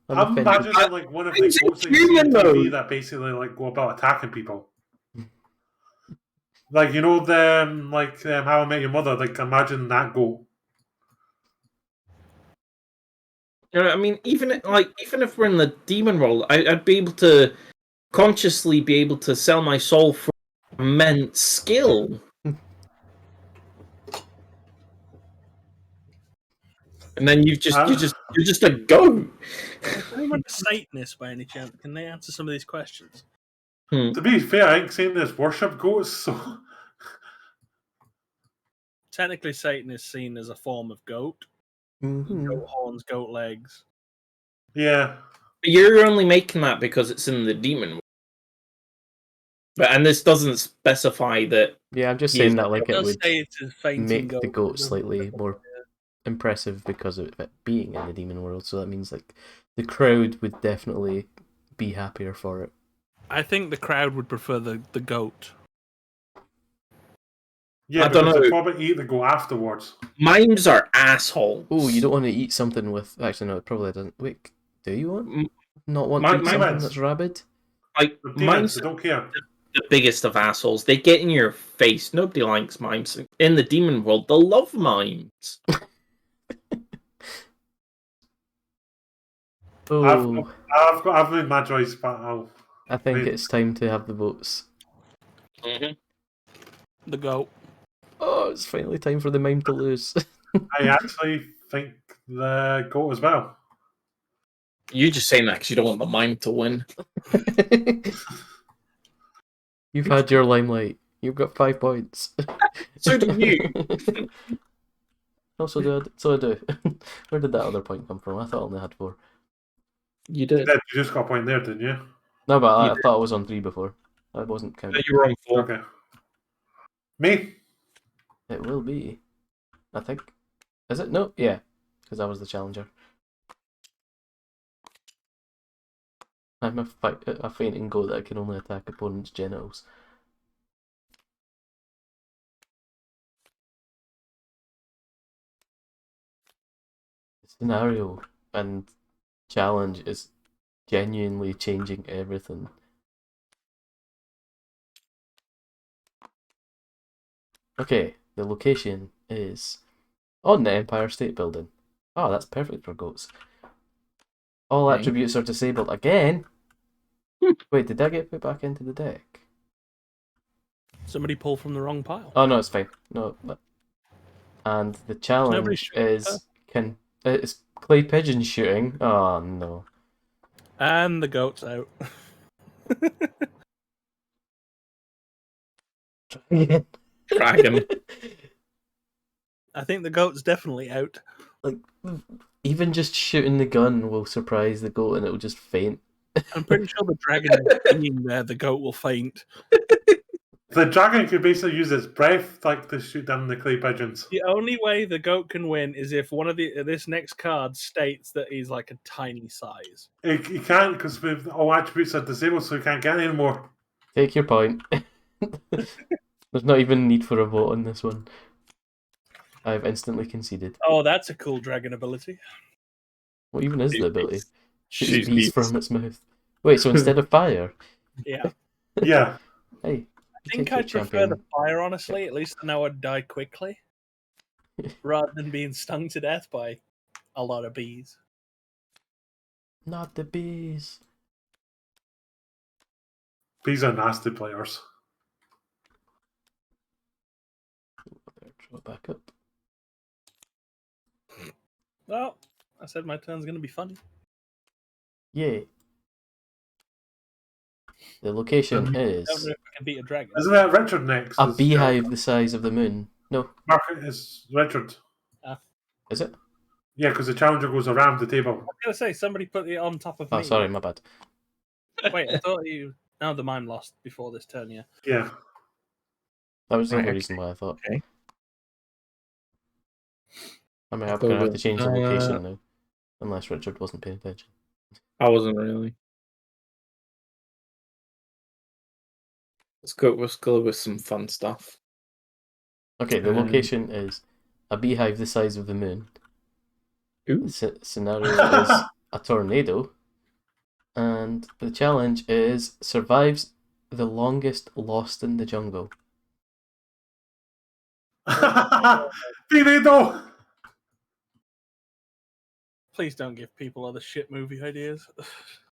I'm offended. imagining like one of the He's a goats that you see human, on though. TV that basically like go about attacking people. Like you know the How I Met Your Mother. Like imagine that goat. You know, I mean, even if we're in the demon world, I'd be able to consciously be able to sell my soul for immense skill. And then you're just a goat. Is anyone a Satanist by any chance? Can they answer some of these questions? To be fair, I think saying this worship goats. So Technically, Satan is seen as a form of goat. Mhm. Goat horns, goat legs. yeah, But you're only making that because it's in the demon world. And this doesn't specify that. Yeah, I'm just He saying is- that like It it does would say it's a fainting make goat. the goat It doesn't slightly specify more it. impressive because of it being in the demon world. So that means like the crowd would definitely be happier for it. I think the crowd would prefer the goat. yeah. I don't because they know. probably eat the goat afterwards. Mimes are assholes. Oh, you don't want to eat something with. Actually, no, it probably doesn't. Wait, do you want? Not want to eat something Mimes. that's rabid? Like The demons, mimes they are don't care. the biggest of assholes. They get in your face. Nobody likes mimes. In the demon world, they love mimes. Oh, I've made my choice, but I think Wait. it's time to have the votes. Mm-hmm. The goat. Oh, it's finally time for the mime to lose. I actually think the goat as well. You're just saying that because you don't want the mime to win. You've had your limelight. You've got 5 points. So do you. Oh, so I do. Where did that other point come from? I thought I only had 4. You did. You just got a point there, didn't you? No, but I You thought I was on 3 before. I wasn't counting. You were on 4. Okay. Me? It will be. I think. Is it? No, yeah. Because I was the challenger. I'm a fainting goat that can only attack opponents' genitals. The scenario and challenge is genuinely changing everything. Okay, the location is on the Empire State Building. Oh, that's perfect for goats. All Okay. attributes are disabled again. Wait, did that get put back into the deck? Somebody pulled from the wrong pile. Oh no, it's fine. No, and the challenge shooting is it's clay pigeon shooting. Oh no. And the goat's out. Dragon. I think the goat's definitely out. Like, even just shooting the gun will surprise the goat and it'll just faint. I'm pretty sure the dragon being there, the goat will faint. The dragon could basically use its breath like to shoot down the clay pigeons. The only way the goat can win is if one of this next card states that he's like a tiny size. He can't because all attributes are disabled, so he can't get any more. Take your point. There's not even need for a vote on this one. I've instantly conceded. Oh, that's a cool dragon ability. What even is the ability? Shoots Shoots bees bees. from its mouth. Wait, so instead of fire? Yeah. Yeah. Hey, I think I'd prefer the fire, honestly. At least I know I'd die quickly. Rather than being stung to death by a lot of bees. Not the bees. Bees are nasty players. Draw back up. Well, I said my turn's going to be funny. Yay. The location I don't know is if I can beat a dragon. Isn't that Richard next? a beehive the size of the moon. No, Mark is Richard. is it? Yeah, because the challenger goes around the table. I was going to say, somebody put it on top of me. Oh, sorry, my bad. Wait, I thought you... No, the mine lost before this turn, yeah. Yeah. That was the only Right, reason why I thought. okay. I mean, I'll I'm go going to have to with, change the location now. Unless Richard wasn't paying attention. I wasn't really. Let's go with some fun stuff. Okay, the location is a beehive the size of the moon. Ooh. The scenario is a tornado. And the challenge is survives the longest lost in the jungle. Tornado! Please don't give people other shit movie ideas.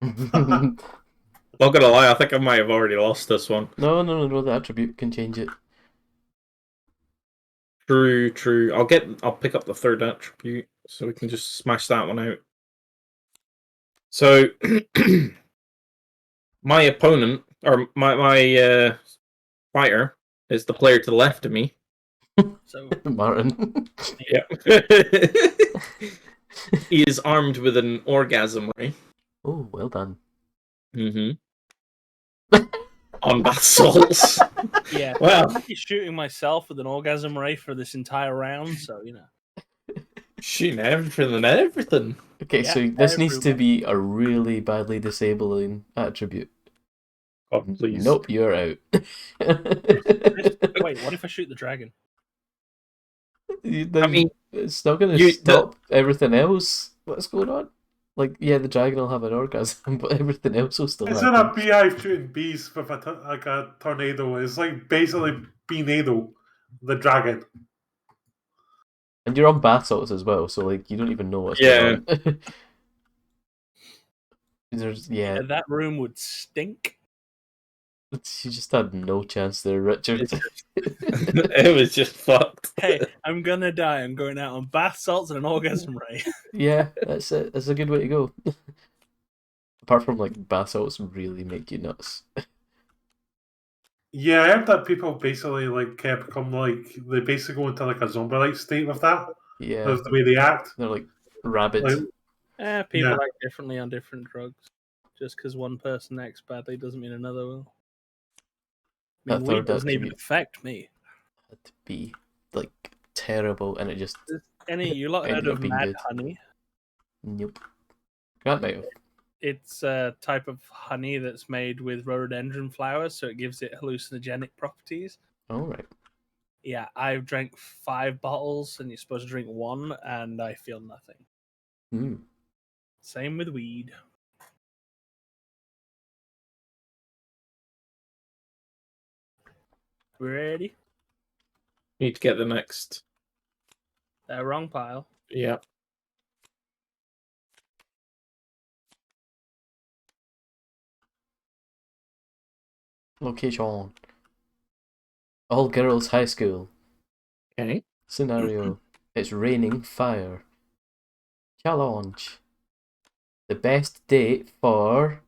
Not gonna lie, I think I might have already lost this one. No, the attribute can change it. True. I'll pick up the third attribute so we can just smash that one out. So my opponent or my fighter is the player to the left of me. So Martin. Yeah. He is armed with an orgasm ray. Oh, well done. On bath salts. yeah, Well, I'm actually shooting myself with an orgasm ray for this entire round, so you know. shooting everything and everything. Okay, Yeah, so this needs to everyone. be a really badly disabling attribute. God, please. Nope, you're out. Wait, what if I shoot the dragon? I mean, it's not going to stop everything else. What's going on? Like, yeah, the dragon will have an orgasm, but everything else will still It's happen. not a beehive shooting bees with a tornado. It's like basically Beanado, the dragon. And you're on bath salts as well, so like you don't even know what's going on. Yeah, that room would stink. You just had no chance there, Richard. It was just fucked. Hey, I'm gonna die. I'm going out on bath salts and an orgasm ray. Yeah, that's it. That's a good way to go. Apart from like bath salts really make you nuts. Yeah, I heard that people basically like become like they basically go into like a zombie-like state with that. Yeah, That's the way they act. they're like rabbits. Like, People Yeah. act differently on different drugs. Just because one person acts badly doesn't mean another will. I mean, That weed third doesn't even attribute affect me. had to be like terrible, and it just Any you lot Ended heard up of being mad good. honey? nope. Grant might have. It's a type of honey that's made with rhododendron flowers, so it gives it hallucinogenic properties. All right. Yeah, I've drank 5 bottles, and you're supposed to drink 1, and I feel nothing. Hmm. Same with weed. Ready? Need to get the next. Wrong pile. Yeah. Location. All girls high school. Okay. Scenario. It's raining fire. Challenge. The best date for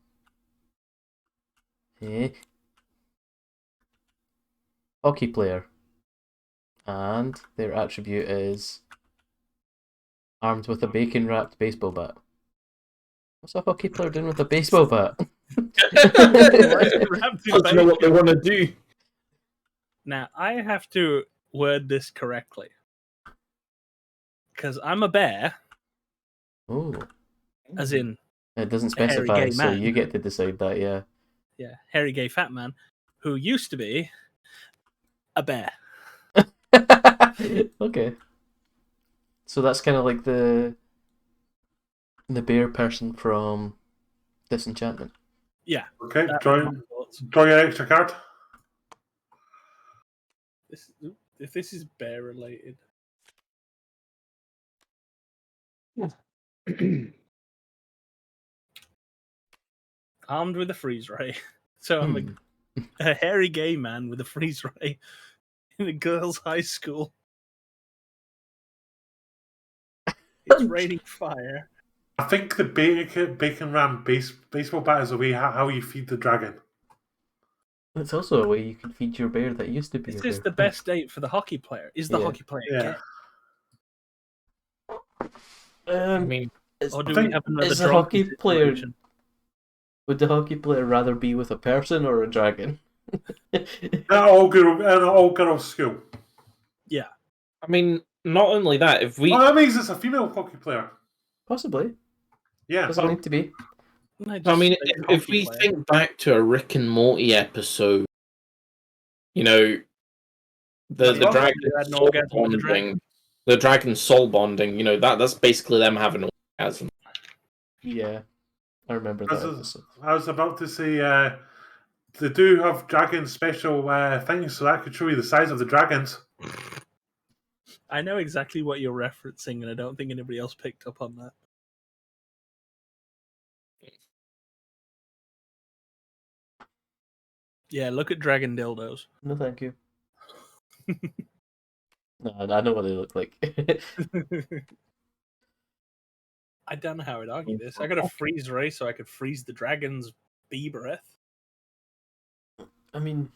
hockey player. And their attribute is armed with a bacon wrapped baseball bat. What's a hockey player doing with a baseball bat? Doesn't know what they want to do. Now, I have to word this correctly. Because I'm a bear, Oh, as in, it doesn't A hairy specify, gay so man. you get to decide that, yeah. yeah, hairy gay fat man, who used to be a bear. Okay. So that's kind of like the bear person from Disenchantment. Yeah. Okay, that was draw, my thoughts. draw your extra card. If this is bear related. Armed with a freeze ray. So I'm a hairy gay man with a freeze ray in a girls' high school. It's raining fire. I think the bacon ram baseball bat is the way how you feed the dragon. It's also a way you can feed your bear that used to be This a is bear. the best date for the hockey player. Is the Yeah. hockey player Yeah. gay? I mean, Or do I we think- have another is the drunken hockey player- situation? Would the hockey player rather be with a person or a dragon? All girls school. I mean, not only that, if we, Oh, that means it's a female hockey player. Possibly. Yeah. Doesn't need to be. I mean, if we think back to a Rick and Morty episode, you know, the That's dragon You had an soul orgasm with the dragon. bonding, the dragon soul bonding, you know, that's basically them having an orgasm. Yeah. I remember that episode. I was about to say, they do have dragon special things, so that could show you the size of the dragons. I know exactly what you're referencing, and I don't think anybody else picked up on that. Yeah, look at dragon dildos. No, thank you. No, I know what they look like. I don't know how I'd argue this. I got a freeze ray so I could freeze the dragon's bee breath I mean,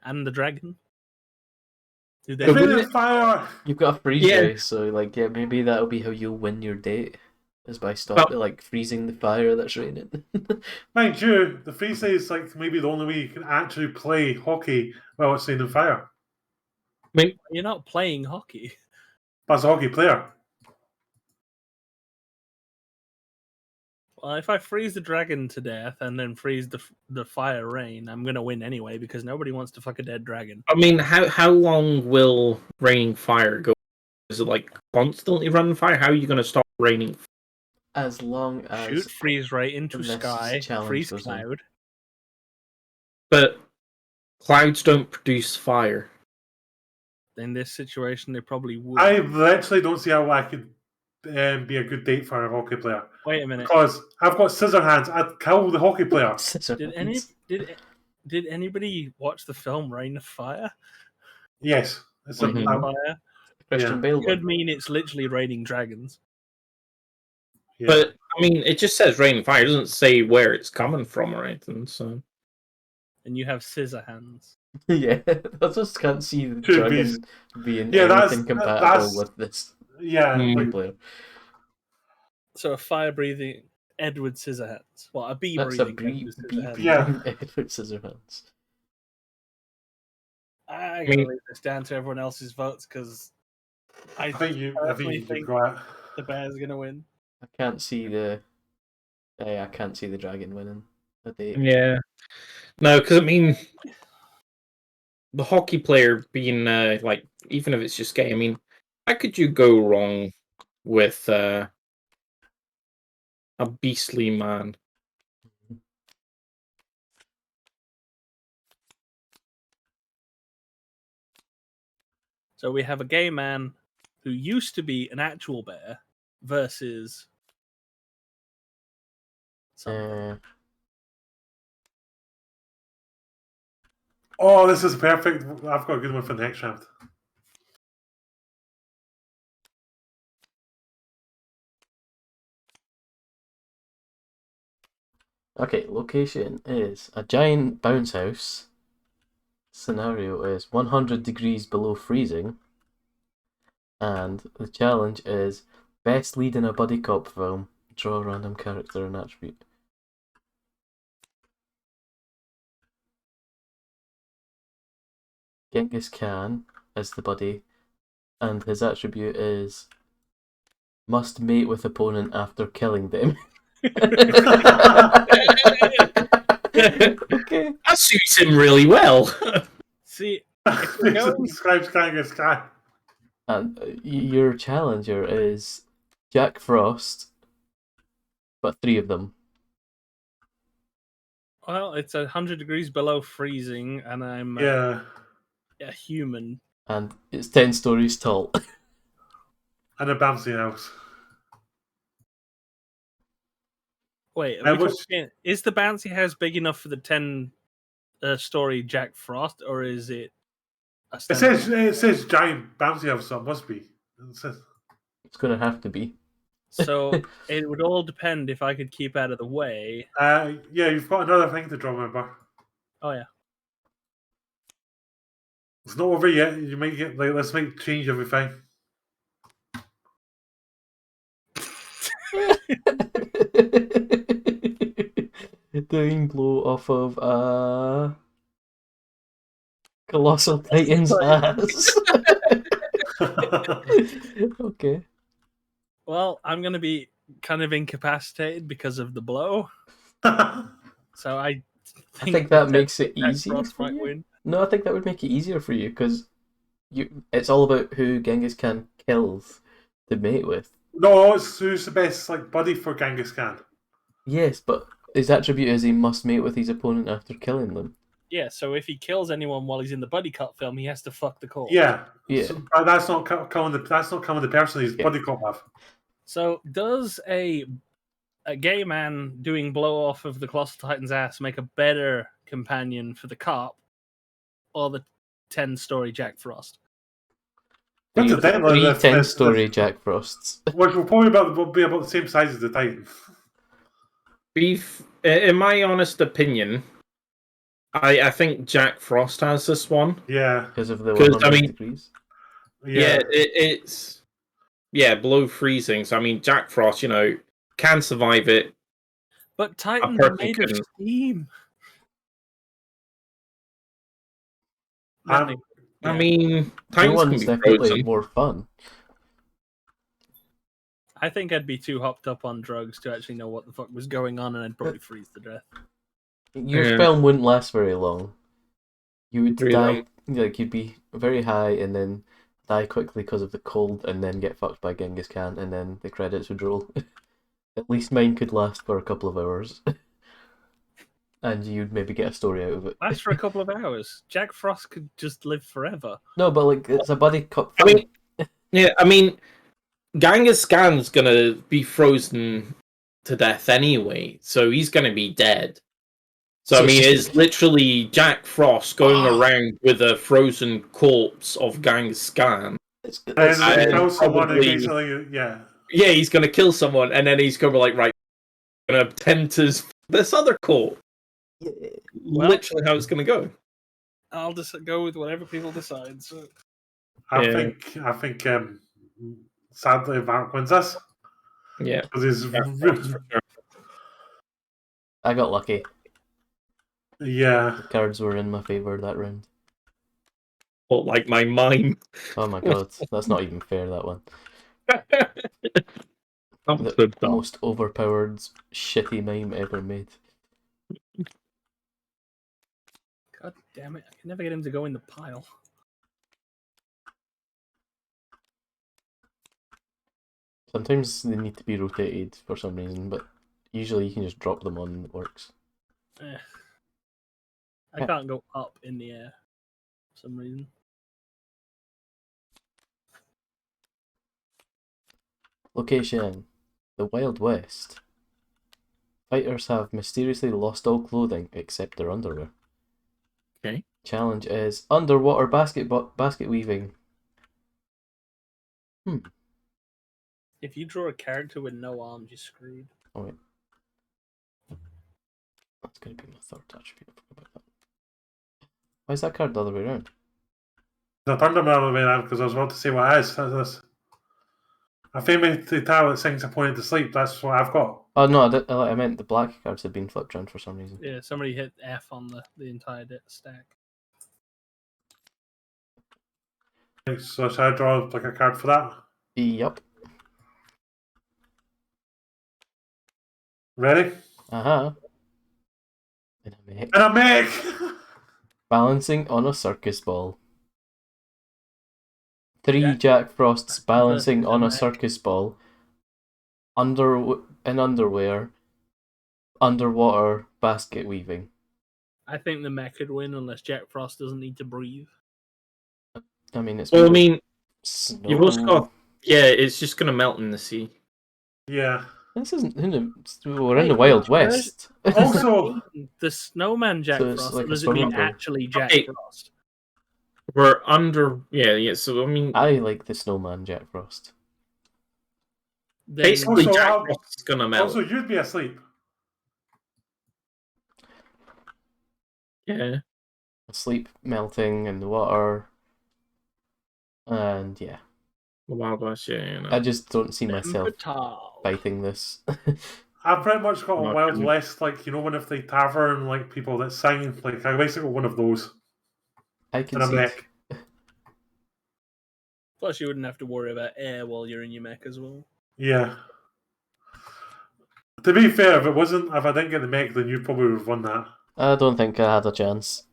and the dragon. Do they But Rain wouldn't and fire. you've got a freeze Yeah. ray, so like, yeah, maybe that'll be how you'll win your date, is by like freezing the fire that's raining. Mind you, the freeze ray is like maybe the only way you can actually play hockey while it's raining fire. You're not playing hockey. But as a hockey player. Well, if I freeze the dragon to death and then freeze the fire rain, I'm gonna win anyway because nobody wants to fuck a dead dragon. I mean, how long will raining fire go? Is it like constantly running fire? How are you going to stop raining? As long as Shoot freeze ray into unless sky, challenge freeze goes on. cloud. But clouds don't produce fire. In this situation, they probably would. I literally don't see how I could be a good date for a hockey player. Wait a minute. Because I've got scissor hands. I'd kill the hockey player. Did anybody watch the film Rain of Fire? Yes. It's Mhm. Fire Christian Yeah. Bale could one? mean it's literally raining dragons. yeah. But I mean, it just says rain and fire. It doesn't say where it's coming from or anything. So And you have scissor hands. Yeah, I just can't see the Should be- dragon being Yeah, that's- anything compatible that's- with this yeah. Hmm. Like, player. So a fire breathing Edward Scissorhands. Well, a bee That's a breathing Edward Scissorhands. Yeah. Edward Scissorhands. I'm mean- gonna leave this down to everyone else's votes because I I think you personally could think go out. the bear's gonna win. I can't see the. I can't see the dragon winning a date. yeah, no, because I mean, the hockey player being like, even if it's just gay, I mean, how could you go wrong with a beastly man? So we have a gay man who used to be an actual bear versus something. Uh, Oh, this is perfect. I've got a good one for next round. Okay, location is a giant bounce house. Scenario is 100 degrees below freezing. And the challenge is best lead in a buddy cop film. Draw a random character and attribute. Genghis Khan is the buddy, and his attribute is must mate with opponent after killing them. Okay. That suits him really well. See, This describes Genghis Khan. And your challenger is Jack Frost, but 3 of them. well, it's 100 degrees below freezing, and I'm Yeah. a human. And it's 10 stories tall. And a bouncy house. Wait, I was- is the bouncy house big enough for the 10-story Jack Frost, or is it a It says giant bouncy house, so it must be. It says, It's going to have to be. So it would all depend if I could keep out of the way. yeah, you've got another thing to draw, remember. Oh yeah. It's not over yet. You might get let's make change everything. Doing blow off of Colossal Titan's ass. Okay. Well, I'm going to be kind of incapacitated because of the blow. So I think that makes it Jack easier Frost for might you. win. No, I think that would make it easier for you because it's all about who Genghis Khan kills to mate with. No, it's who's the best buddy for Genghis Khan. Yes, but his attribute is he must mate with his opponent after killing them. Yeah, so if he kills anyone while he's in the buddy cop film, he has to fuck the corpse. Yeah. Yeah. So, that's not coming the person he's buddy cop with. So does a gay man doing blow off of the Colossal Titan's ass make a better companion for the cop or the 10-story Jack Frost? That's a Three 10-story Jack Frosts. Which will probably be about the same size as the Titan. In my honest opinion, I think Jack Frost has this one. Yeah. Because of the 100 degrees? Yeah, it's below freezing. So I mean, Jack Frost, can survive it. But Titans A are person made of can- steam. Um, I Yeah. mean, New Titans can one's be definitely frozen. more fun. I think I'd be too hopped up on drugs to actually know what the fuck was going on, and I'd probably freeze to death. Your Yeah. film wouldn't last very long. You would Really die, long. you'd be very high and then die quickly because of the cold and then get fucked by Genghis Khan and then the credits would roll. At least mine could last for a couple of hours. And you'd maybe get a story out of it. Last for a couple of hours. Jack Frost could just live forever. No, but it's a buddy cop I film. mean, Genghis Khan's gonna be frozen to death anyway, so he's gonna be dead. So I mean, it's literally Jack Frost going around with a frozen corpse of Genghis Khan. It's and kill someone and probably- basically, yeah. Yeah, he's gonna kill someone, and then he's gonna be like, right, I'm gonna tend to this other corpse. Well- Literally how it's gonna go. I'll just go with whatever people decide. So I Yeah. think sadly Mark wins this. Yeah. Because he's Jack Frost for sure. I got lucky. yeah. The cards were in my favour that round. Or like my mime. Oh my god, that's not even fair, that one. The most overpowered, shitty mime ever made. God damn it! I can never get him to go in the pile. Sometimes they need to be rotated for some reason, but usually you can just drop them on and it works. I can't go up in the air for some reason. Location: the Wild West. Fighters have mysteriously lost all clothing except their underwear. Okay. Challenge is underwater basket weaving. If you draw a character with no arms, you're screwed. Oh wait. That's going to be my third attribute. I forgot about that. Why is that card the other way around? I turned them the other way around because I was about to say what it is. This. A famous talent sings a point to sleep. That's what I've got. Oh no, I meant the black cards had been flipped around for some reason. Yeah, somebody hit F on the entire stack. So should I draw like a card for that? Yup. Ready? Uh-huh. And I make And I make. balancing on a circus ball. 3 Jack- Jack Frosts balancing versus on a a mech. circus ball. In underwear. Underwater basket weaving. I think the mech could win unless Jack Frost doesn't need to breathe. I mean, it's Well, I mean, snow. you've also got. Yeah, it's just gonna melt in the sea. Yeah. This isn't. We're in Hey, the Wild which West. Also, The snowman Jack So it's Frost, like or a does it mean swimming pool. actually Jack Okay. Frost? We're under. Yeah. So I mean, I like the snowman Jack Frost. Then basically, Also, Jack I'll- Frost is gonna melt. also, you'd be asleep. Yeah. Sleep melting in the water. And yeah. The Wild West. Yeah. You know. I just don't see myself Fatal. fighting this. I've pretty much got a No, Wild can we- West, like, you know, one of the tavern, like, people that sing. Like, I basically got one of those. I can And a see. mech. Plus, you wouldn't have to worry about air while you're in your mech as well. Yeah. To be fair, if I didn't get the mech, then you probably would have won that. I don't think I had a chance.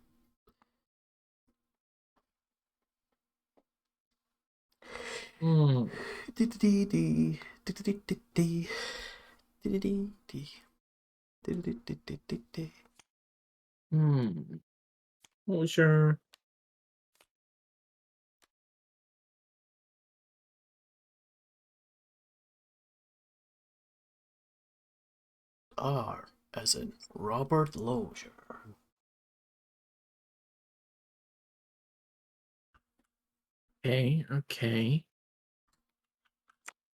Hmm. What was your? R as in Robert Lozier. Okay.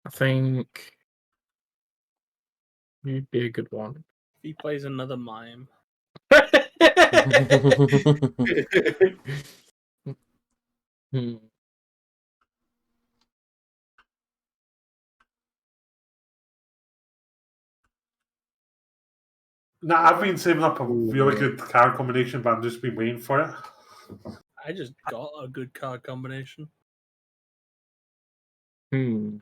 I think you'd be a good one. If he plays another mime, Hmm. Nah, I've been saving up a really good card combination, but I've just been waiting for it. I just got a good card combination. Hmm.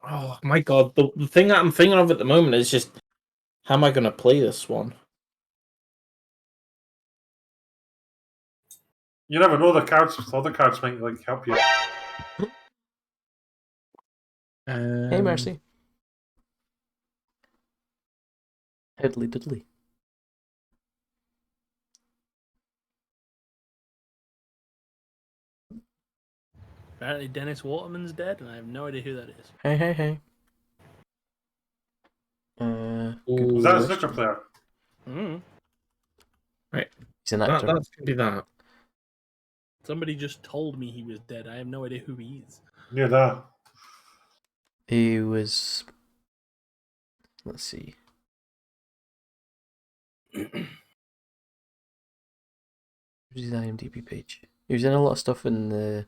Oh my god, the thing that I'm thinking of at the moment is just how am I going to play this one? You never know, the other cards might like help you. Hey, Mercy. Hiddly diddly. Apparently, Dennis Waterman's dead, and I have no idea who that is. Hey. Ooh, Was that a snooker player? Mm. He's an actor. That's gonna be that. Somebody just told me he was dead. I have no idea who he is. Near that. He was. Let's see. Where's his IMDb page? He was in a lot of stuff in the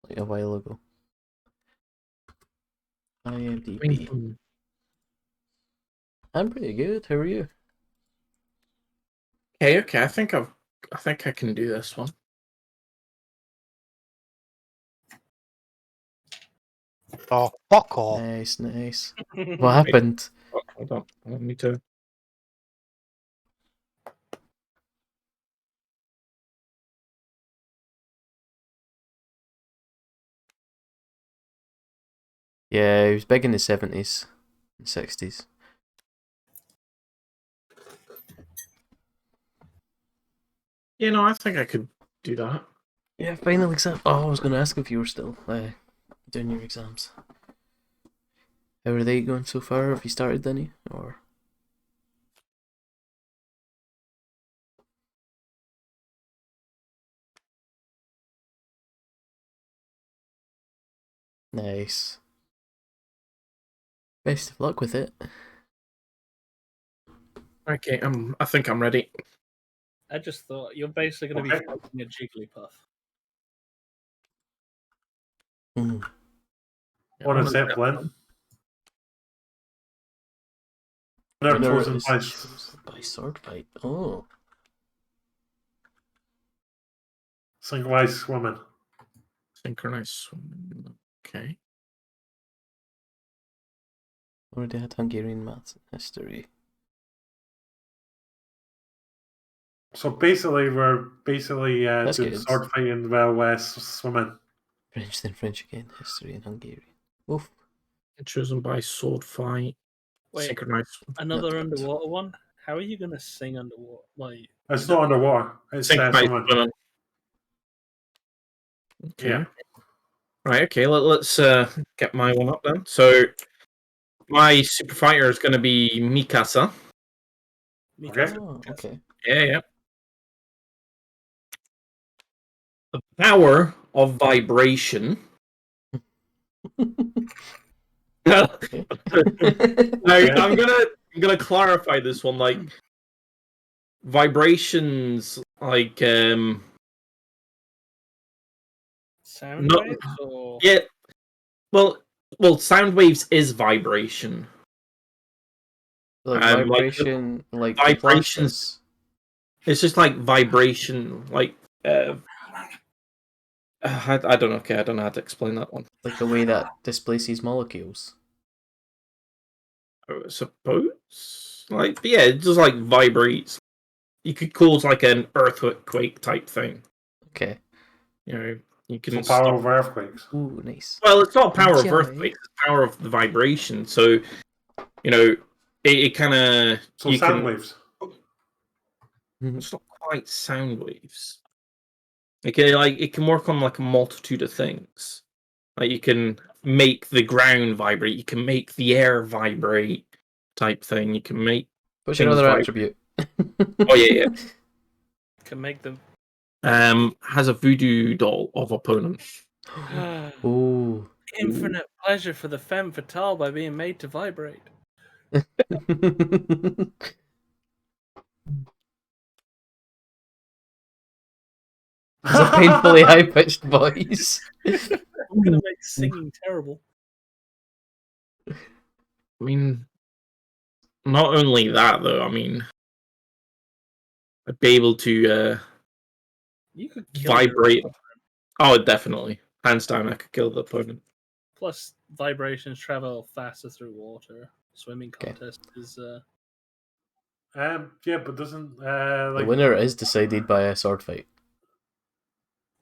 like a while ago. IMDb. I'm pretty good. How are you? Okay. I think I can do this one. Oh, fuck off. Nice. What happened? Oh, hold on. I need to. Yeah, he was big in the 70s and 60s. You know, I think I could do that. Yeah, final exam. Oh, I was going to ask if you were still doing your exams. How are they going so far? Have you started any? Or Nice. Best of luck with it. Okay, I think I'm ready. I just thought you're basically going to Okay. be fighting a Jigglypuff. Mm. On a Zeppelin. Winner Winner chosen is by chosen by sword fight. Oh. synchronized swimming. Synchronized swimming. Okay. Already had Hungarian maths and history. So basically, we're That's doing good. sword fighting while swimming. French, then French again, history and Hungarian. Oof. Chosen by sword fight. Wait, Synchronized. another Not bad. underwater one? How are you going to sing underwater? Like, It's not underwater. It's Synchronized swimming. swimming. Okay. Yeah. Right. Okay. Let's get my one up then. So my super fighter is going to be Mikasa. Mikasa? Oh, okay. Yeah. The power of vibration. Now, I'm gonna clarify this one. Like vibrations, like Sound not waves? Or... yeah. Well, sound waves is vibration. Like Like vibration, like the vibrations. plasters. It's just like vibration, like I don't know. Okay, I don't know how to explain that one. Like the way that displaces molecules. I suppose, like yeah, it just like vibrates. You could cause like an earthquake type thing. Okay. You know, you So can power stop. over earthquakes. Ooh, nice. Well, it's not power of Enjoy. earthquakes; it's power of the vibration. So, you know, it kind of So you sound can. waves. It's not quite sound waves. It can work on like a multitude of things. Like you can make the ground vibrate, you can make the air vibrate, type thing. You can make What's your things other vibrate. attribute? Oh yeah. Can make them. Has a voodoo doll of opponent. Ooh. Infinite pleasure for the femme fatale by being made to vibrate. It's a painfully high pitched voice. I'm gonna make singing terrible. I mean, not only that though. I mean, I'd be able to You could kill your vibrate. opponent. Oh, definitely, hands down, I could kill the opponent. Plus, vibrations travel faster through water. Swimming Okay. contest is Yeah, but doesn't The like winner is decided by a sword fight.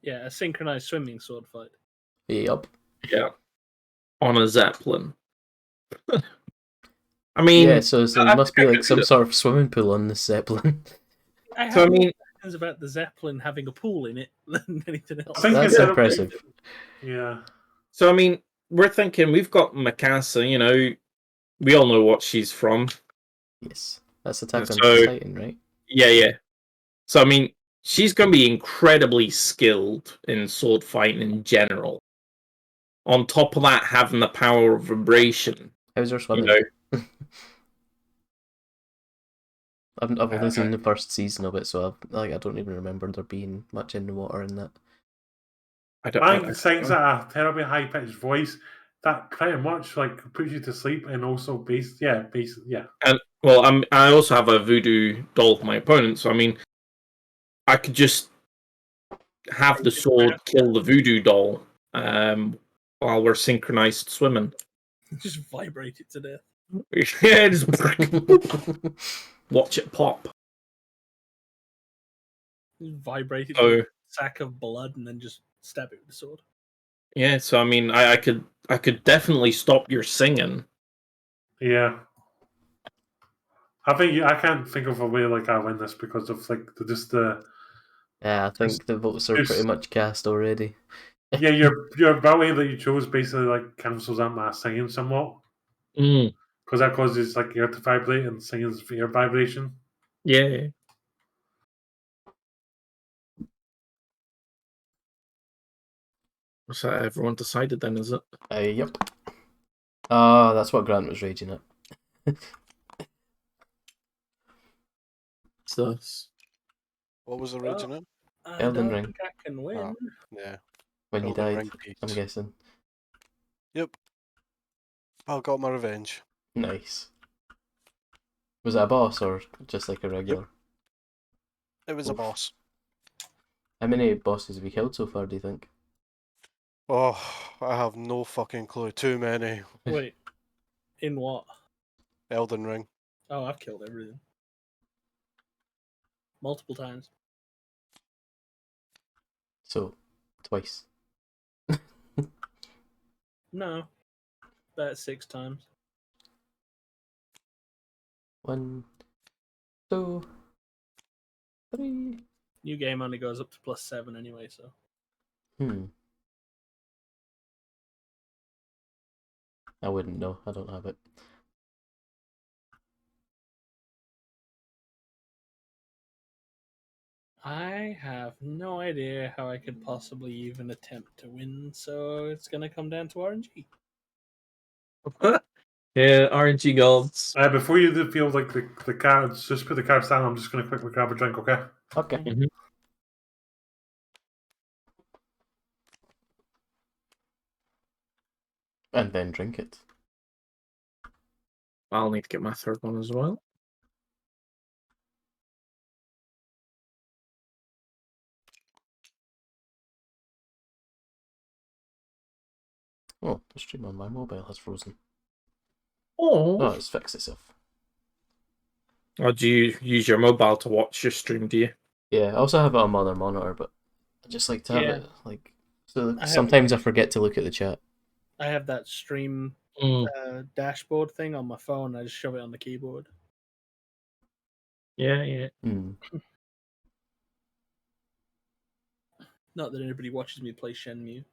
a synchronized swimming sword fight. Yup. Yeah, on a zeppelin. I mean, Yeah, so there I must think be I like could some do sort of swimming pool on this zeppelin. I So, have I mean- more questions about the zeppelin having a pool in it than anything else. I think That's it's impressive. Yeah. So I mean, we're thinking we've got Mikasa. You know, we all know what she's from. Yes. That's Attack on So- Titan, right? Yeah. So I mean, she's going to be incredibly skilled in sword fighting in general. On top of that, having the power of vibration. How's her You swimming? know, I've only seen the first season of it, so I don't even remember there being much in the water in that. I don't. Mine sings at a terribly high pitched voice that pretty much like puts you to sleep and also yeah. And well, I also have a voodoo doll of my opponent. So I mean, I could just have the sword kill the voodoo doll while we're synchronized swimming. Just vibrate it to death. Yeah, just watch it pop. Just vibrate it Oh. to a sack of blood and then just stab it with the sword. Yeah, so I mean, I could definitely stop your singing. Yeah. I think I can't think of a way like I win this because of like the Yeah, I think the votes are pretty much cast already. yeah your ability that you chose basically like cancels out my singing somewhat because that causes like air to vibrate and singing's air vibration. Yeah. Was that everyone decided then, is it? Yep. Ah, that's what Grant was raging at. So, What was the raging in? I Elden don't Ring. think I can win. Oh. Yeah. When you Elden died, Ring peaked. I'm guessing. Yep. I got my revenge. Nice. Was it a boss or just like a regular? It was a Oof. boss. How many bosses have you killed so far, do you think? Oh, I have no fucking clue. Too many. Wait, in what? Elden Ring. Oh, I've killed everything. Multiple times. So, twice. No, about 6 times. 1, 2, 3. New game only goes up to +7 anyway, so. I wouldn't know. I don't have it. I have no idea how I could possibly even attempt to win, so it's gonna come down to RNG. yeah, RNG gods. Before you do feel like the cards, just put the cards down. I'm just going to quickly grab a drink, okay? Okay. Mhm. And then drink it. I'll need to get my third one as well. Oh, the stream on my mobile has frozen. Oh. Oh, it's fixed itself. Or do you use your mobile to watch your stream, do you? Yeah, I also have it on my other monitor, but I just like to have Yeah. it, like... So I have sometimes I forget to look at the chat. I have that stream dashboard thing on my phone. I just shove it on the keyboard. Yeah, yeah. Not that anybody watches me play Shenmue.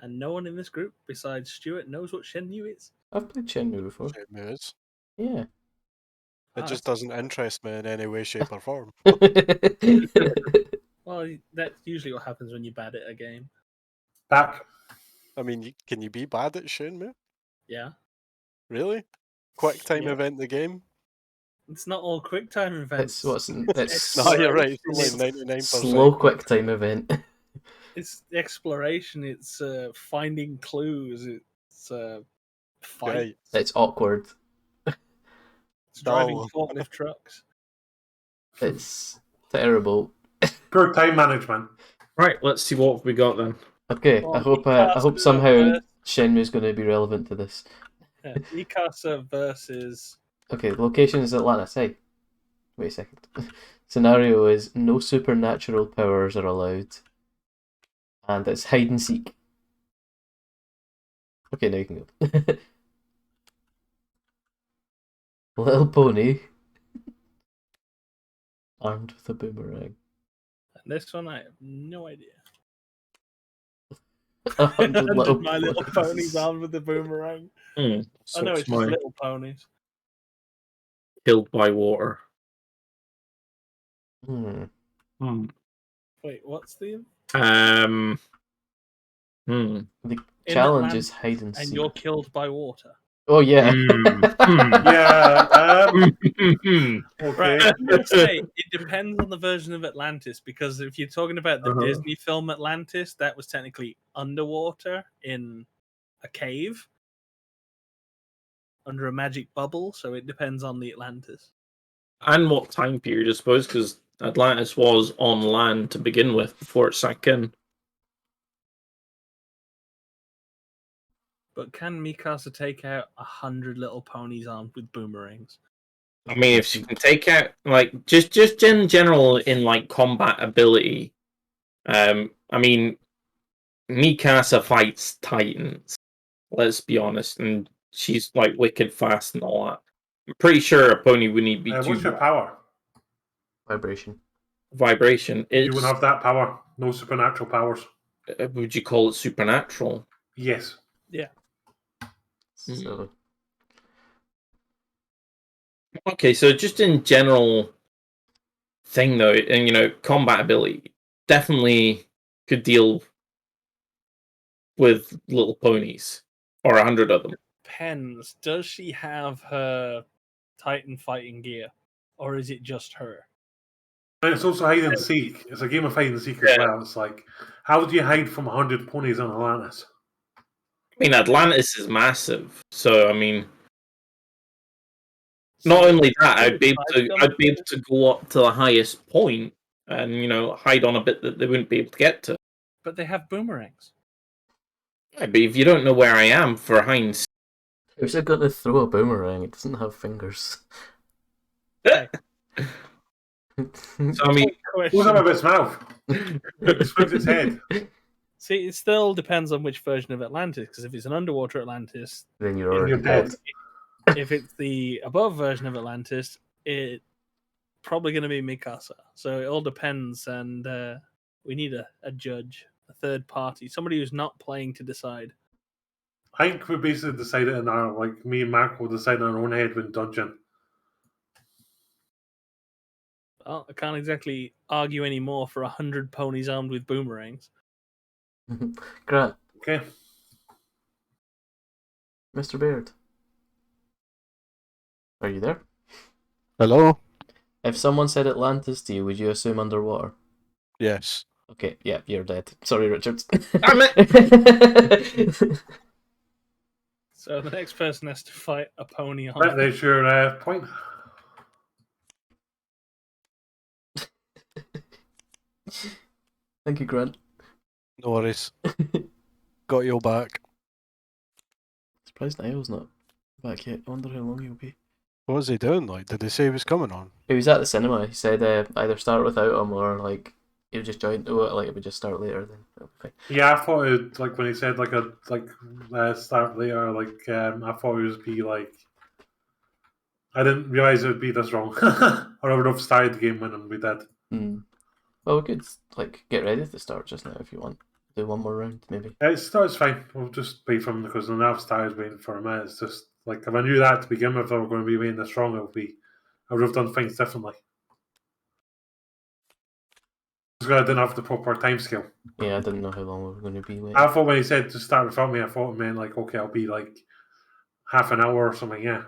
And no one in this group, besides Stuart, knows what Shenmue is. I've played Shenmue before. Shenmue is. Yeah. It just doesn't interest me in any way, shape, or form. Well, that's usually what happens when you're bad at a game. Back. I mean, can you be bad at Shenmue? Yeah. Really? Quick time Yeah. event the game? It's not all quick time events. It's No, you're right. Exploration, It's only 99%. slow quick time event. It's exploration. It's finding clues. It's fight. Right. It's awkward. It's driving Dull. forklift trucks. It's terrible. Poor time management. Right, let's see what we got then. Okay, Well, I hope Mikasa somehow versus- Shenmue's going to be relevant to this. Mikasa versus. Okay, the location is Atlantis. Hey, wait a second. Scenario is no supernatural powers are allowed, and it's hide and seek. Okay, now you can go. Little pony armed with a boomerang. And this one, I have no idea. 100 little My Little Ponies armed with the boomerang. I know So it's it's just my Little Ponies. killed by water. Hmm. Wait, what's the Hmm. The In challenge Atlantis, is hide and and seek. you're killed by water? Oh yeah. Yeah. Okay. Right, I'm gonna say it depends on the version of Atlantis, because if you're talking about the Uh-huh. Disney film Atlantis, that was technically underwater in a cave under a magic bubble, so it depends on the Atlantis. And what time period, I suppose, because Atlantis was on land to begin with before it sank in. But can Mikasa take out 100 little ponies armed with boomerangs? I mean, if she can take out, like, just in general in, like, combat ability, I mean, Mikasa fights Titans, let's be honest, and she's, like, wicked fast and all that. I'm pretty sure a pony wouldn't be too What's your power? Vibration. vibration. You It's, wouldn't have that power. No supernatural powers. would you call it supernatural? Yes. Yeah. So Okay, so just in general thing though, and combat ability, definitely could deal with little ponies, or 100 of them. Depends. Does she have her Titan fighting gear, or is it just her? And it's also hide and seek. It's a game of hide and seek as Yeah. well. It's like, how do you hide from 100 ponies on Atlantis? I mean, Atlantis is massive, so I mean, So not only that, they I'd be decide able to go up to the highest point and hide on a bit that they wouldn't be able to get to. But they have boomerangs. Yeah, but if you don't know where I am for Heinz, Who's it got to throw a boomerang? It doesn't have fingers. so I mean, Who's up with its mouth? It springs its head. See, it still depends on which version of Atlantis. Because if it's an underwater Atlantis, Then you're already You're dead. if it's the above version of Atlantis, it's probably going to be Mikasa. So it all depends, and we need a judge, a third party, somebody who's not playing to decide. I think we basically decided in our, like, me and Mark will decide on our own headwind dungeon. Well, I can't exactly argue anymore for 100 ponies armed with boomerangs. Grant, Okay. Mr. Beard. Are you there? Hello? If someone said Atlantis to you, would you assume underwater? Yes. Okay, yeah, you're dead. Sorry, Richard. Damn it! So the next person has to fight a pony on. Right, there's your point. Thank you, Grant. No worries. Got your back. Surprised Niall's not back yet. I wonder how long he'll be. What was he doing? Like, did they say he was coming on? He was at the cinema. He said either start without him or like he'll just join. Oh, like it would just start later. Then it'll be fine. Yeah, I thought it, like, when he said start later, like, I thought it would be like, I didn't realize it would be this wrong, or I would have started the game when we did. Well, we could like get ready to start just now if you want. Do one more round, maybe. It's fine. We'll just wait for him because the nav started waiting for a minute. It's just like, if I knew that to begin with, I were going to be waiting this long, I would have done things differently. Because I didn't have the proper time scale. Yeah, I didn't know how long we were going to be waiting. I thought when he said to start without me, I thought it meant like, okay, I'll be like half an hour or something. Yeah.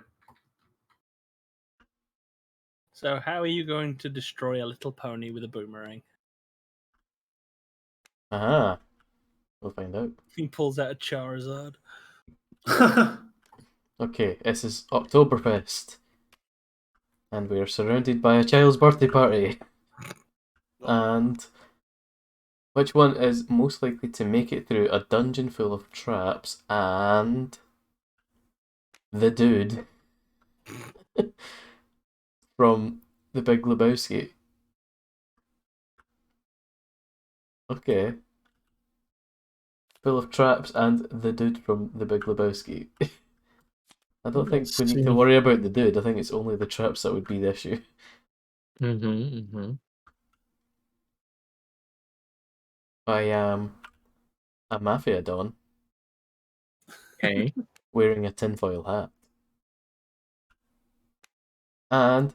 So how are you going to destroy a little pony with a boomerang? Aha. We'll find out. He pulls out a Charizard. Okay, this is Oktoberfest. And we are surrounded by a child's birthday party. And which one is most likely to make it through a dungeon full of traps and the dude from The Big Lebowski? Okay. Full of traps and the dude from The Big Lebowski. I don't think we need to worry about the dude. I think it's only the traps that would be the issue. I am a mafia don okay. wearing a tinfoil hat. And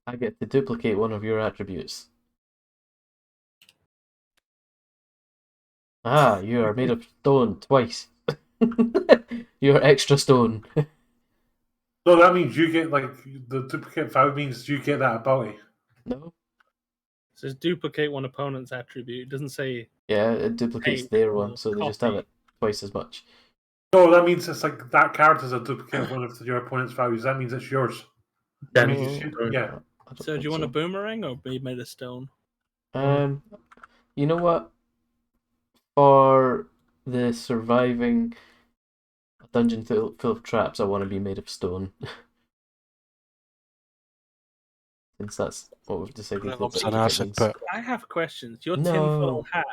I get to duplicate one of your attributes. Ah, you are made of stone twice. You're extra stone. So that means you get, like, the duplicate value means you get that ability. No? It says duplicate one opponent's attribute. It doesn't say Yeah, it duplicates Hey, their or one, so they just have copy. it twice as much. No, that means it's like that character's a duplicate of one of your opponent's values. That means it's yours. That Then means yeah. I don't So do think you want so. a boomerang or be made of stone? You know what? For the surviving a dungeon full of traps, I want to be made of stone. Since that's what we've decided. It that looks an duplicate acid means. pit. I have questions. Your No. tinfoil hat,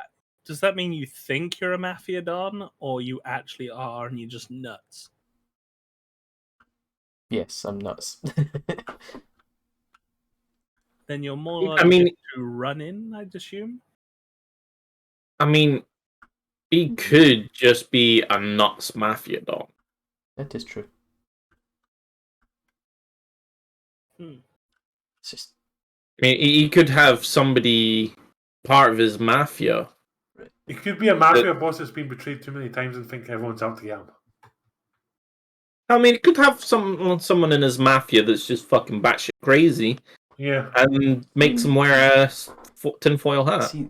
does that mean you think you're a mafia don or you actually are and you're just nuts? Yes, I'm nuts. Then you're more I likely mean- to run in, I'd assume. I mean, he could just be a nuts mafia dog. That is true. It's just I mean, he could have somebody part of his mafia He could be a mafia boss that's been betrayed too many times and think everyone's out to get him. I mean, it could have someone in his mafia that's just fucking batshit crazy Yeah. and makes him wear a tinfoil hat. See,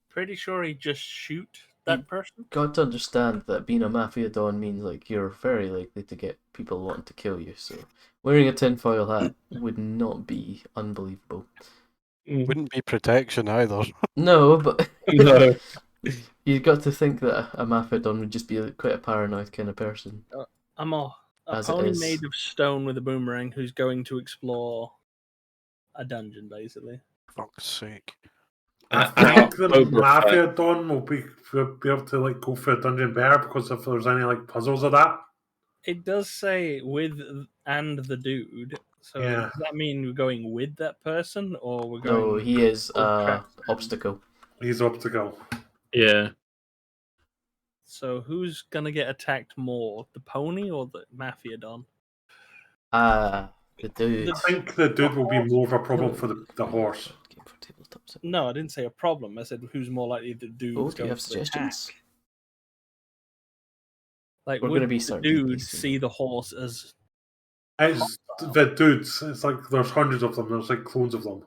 Pretty sure he just shoot that person. got to understand that being a mafia don means like you're very likely to get people wanting to kill you. So wearing a tinfoil hat would not be unbelievable. Wouldn't be protection either. No, but No. you've got to think that a mafia don would just be quite a paranoid kind of person. I'm a As it pony is. made of stone with a boomerang who's going to explore a dungeon, basically. Fuck's sake. I think the Mafia Don will be able to like go for a dungeon better because if there's any like puzzles of that. It does say with and the dude. So Yeah. does that mean we're going with that person or we're No, going? he is track obstacle. He's obstacle. Yeah. So who's gonna get attacked more, the pony or the Mafia Don? The dude. I think the dude will be more of a problem for the horse. Game for Tabletop Simulator. No, I didn't say a problem. I said who's more likely the dude. Oh, do you have suggestions? Like, We're would gonna be the starting dude these soon. see the horse as It's the dudes. It's like there's hundreds of them. There's like clones of them.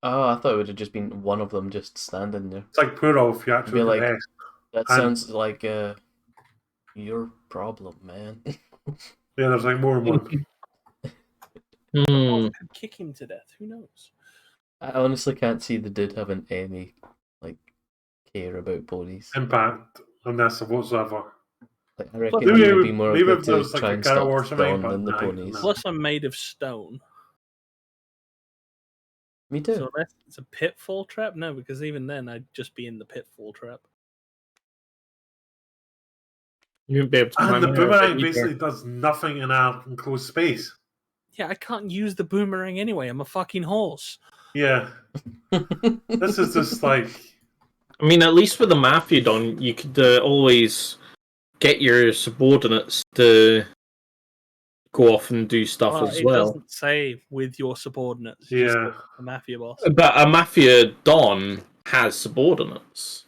Oh, I thought it would have just been one of them just standing there. It's like Puro if you actually Be look like, at this. that sounds like your problem, man. Yeah, there's like more than one. horse could kick him to death? Who knows? I honestly can't see the dude having any like care about ponies. Impact on this whatsoever. Like, I reckon Maybe- he would be more maybe good if to there was, like, try a and cattle stop or something, Dawn but than the no, ponies. no. Plus, I'm made of stone. Me too. So unless it's a pitfall trap, no, because even then I'd just be in the pitfall trap. You wouldn't be able to climb And the over boomerang either. basically does nothing in an enclosed space. Yeah, I can't use the boomerang anyway. I'm a fucking horse. Yeah. This is just like I mean, at least with the Mafia Don, you could always get your subordinates to go off and do stuff Well, as it well. doesn't say with your subordinates. It's just yeah. a mafia boss. But a Mafia Don has subordinates.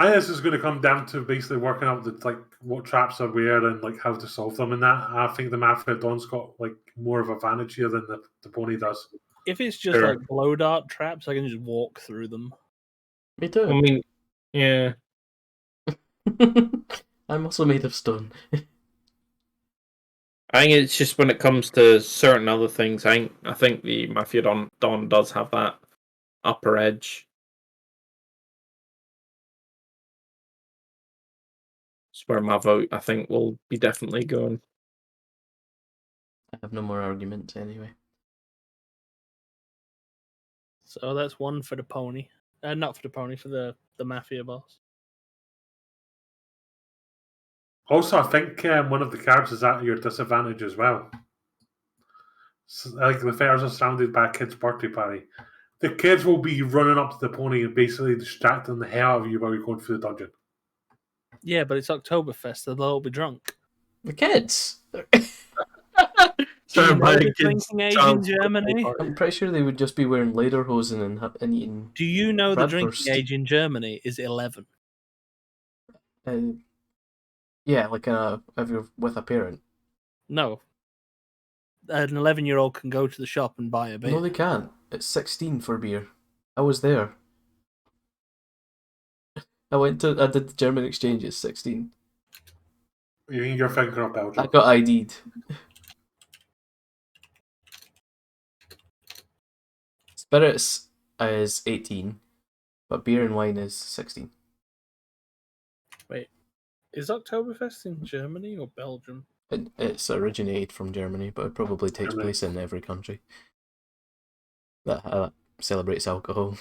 I think this is going to come down to basically working out like what traps are where and like how to solve them and that. I think the Mafia Don's got like more of an advantage here than the pony does. If it's just Sure. like blow dart traps, I can just walk through them. Me I too. mean, yeah. I'm also made of stone. I think it's just when it comes to certain other things, I think the Mafia Don does have that upper edge. It's where my vote, I think, will be definitely going. I have no more arguments anyway. So that's one for the pony. Not for the pony, for the mafia boss. Also, I think one of the cards is at your disadvantage as well. So, like the fairs are surrounded by a kid's birthday party. The kids will be running up to the pony and basically distracting the hell out of you while you're going through the dungeon. Yeah, but it's Oktoberfest, so they'll all be drunk. The kids! Do you know the drinking age in Germany? I'm pretty sure they would just be wearing lederhosen and eating. Do you know the drinking Bratwurst. age in Germany is 11? Yeah, like if you're with a parent. No. An 11-year-old can go to the shop and buy a beer. No, they can't. It's 16 for beer. I was there. I did the German exchange at 16. You're thinking of Belgium. I got ID'd. Spirits is 18, but beer and wine is 16. Wait, is Oktoberfest in Germany or Belgium? It's originated from Germany, but it probably takes Germany. place in every country that celebrates alcohol.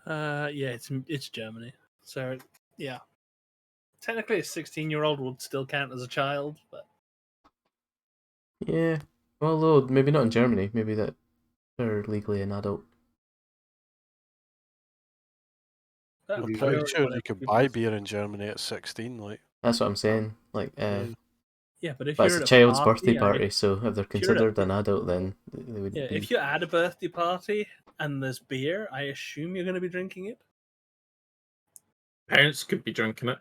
Yeah, it's Germany. So yeah, technically a 16-year-old would still count as a child, but Yeah, although maybe not in Germany. Maybe that they're legally an adult. that'll I'm play Pretty out sure you whatever can people buy say. beer in Germany at 16, like. That's what I'm saying. Like, Yeah. Yeah, but if But you're it's a at child's birthday I mean, party, so if they're you're at considered an adult, then they would yeah, be. if you're at a birthday party and there's beer, I assume you're going to be drinking it. Parents could be drinking it.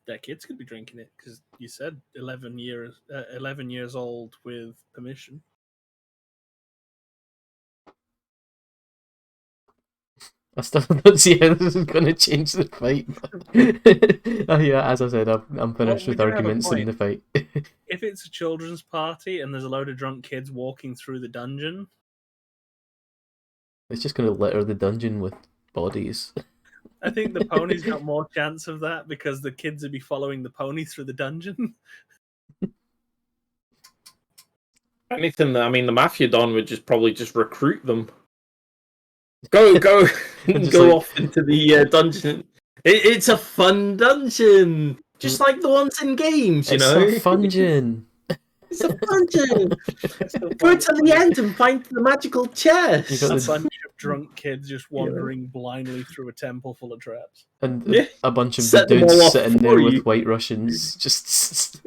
Their kids could be drinking it because you said 11 years old with permission. I still don't see how this is going to change the fight. Yeah, as I said, I'm finished we with do have a arguments in point. the fight. If it's a children's party and there's a load of drunk kids walking through the dungeon, It's just going to litter the dungeon with bodies. I think the pony's got more chance of that because the kids would be following the pony through the dungeon. Anything I mean, the Mafia Don would probably just recruit them. Go, go, Just go like- off into the dungeon. It's a fun dungeon, just like the ones in games, you It's know. a fungin. It's a dungeon. Go to the end and find the magical chest. You got A the- bunch of drunk kids just wandering blindly through a temple full of traps. And Yeah. a bunch of Set them dudes all off sitting there for with you. white Russians, just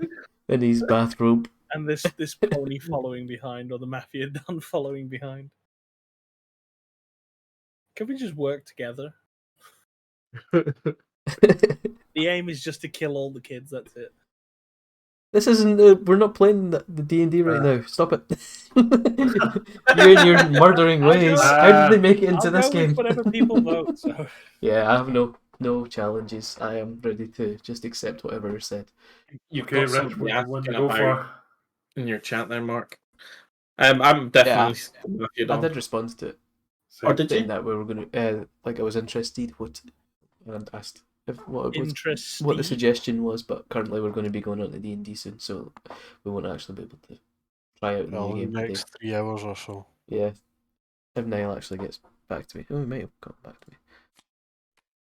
in his bathrobe. And this pony following behind, or the Mafia Don following behind. Can we just work together? The aim is just to kill all the kids, that's it. This isn't. We're not playing the D&D right now. Stop it. You and your murdering I'll ways. go- How did they make it into I'll this go game? with whatever people vote, so... Yeah, I have no challenges. I am ready to just accept whatever is said. You've Okay, got Rich, something what do you want to asking go about for? in your chat there, Mark. I'm definitely Mafia I Don. did respond to it, Or did saying you? that we were going to, like I was interested and asked if what the suggestion was, but currently we're going to be going on to D&D soon, so we won't actually be able to try out the Well, new the game today. next 3 hours or so. Yeah, if Niall actually gets back to me. Oh, he might have got back to me.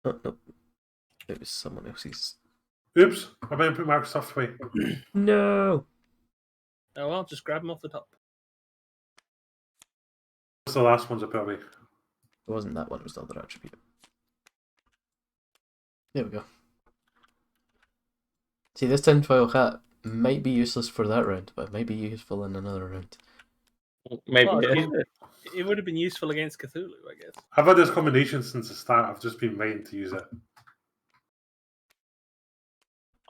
Oh, no. It was someone else's. Oops, I meant to put Mark's stuff away. No! Oh well, just grab them off the top. What's the last ones I put away? It wasn't that one, it was the other attribute. There we go. See, this tinfoil hat might be useless for that round, but it might be useful in another round. Maybe. Well, yeah. It would have been useful against Cthulhu, I guess. I've had this combination since the start. I've just been waiting to use it.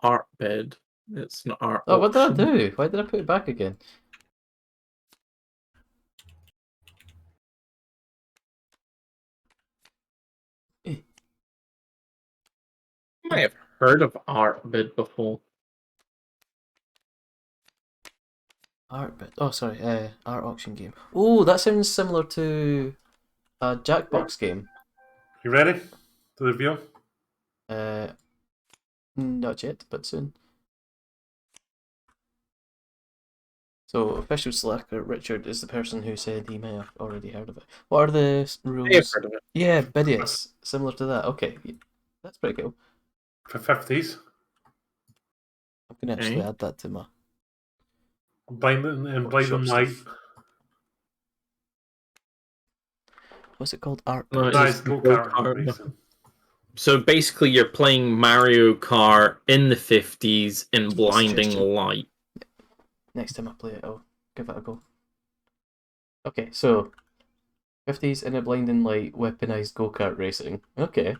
Art bed. It's not art. Oh, what did I option. do? Why did I put it back again? I might have heard of art bed before. Art bit. Oh, sorry. Art auction game. Oh, that sounds similar to a Jackbox game. You ready to review? Not yet, but soon. So, official slacker Richard is the person who said he may have already heard of it. What are the rules? I have heard of it. Yeah, Bidius. Similar to that. Okay, that's pretty cool. For 50s. I'm going to actually Okay. add that to my... Blinding and Blinding Workshop Light. stuff. What's it called? Art No, Bit. it's Nice just go-kart go-kart. racing. So basically, you're playing Mario Kart in the 50s in blinding Suggestion. light. Next time I play it, I'll give it a go. Okay, so 50s in a blinding light, weaponized go-kart racing. Okay.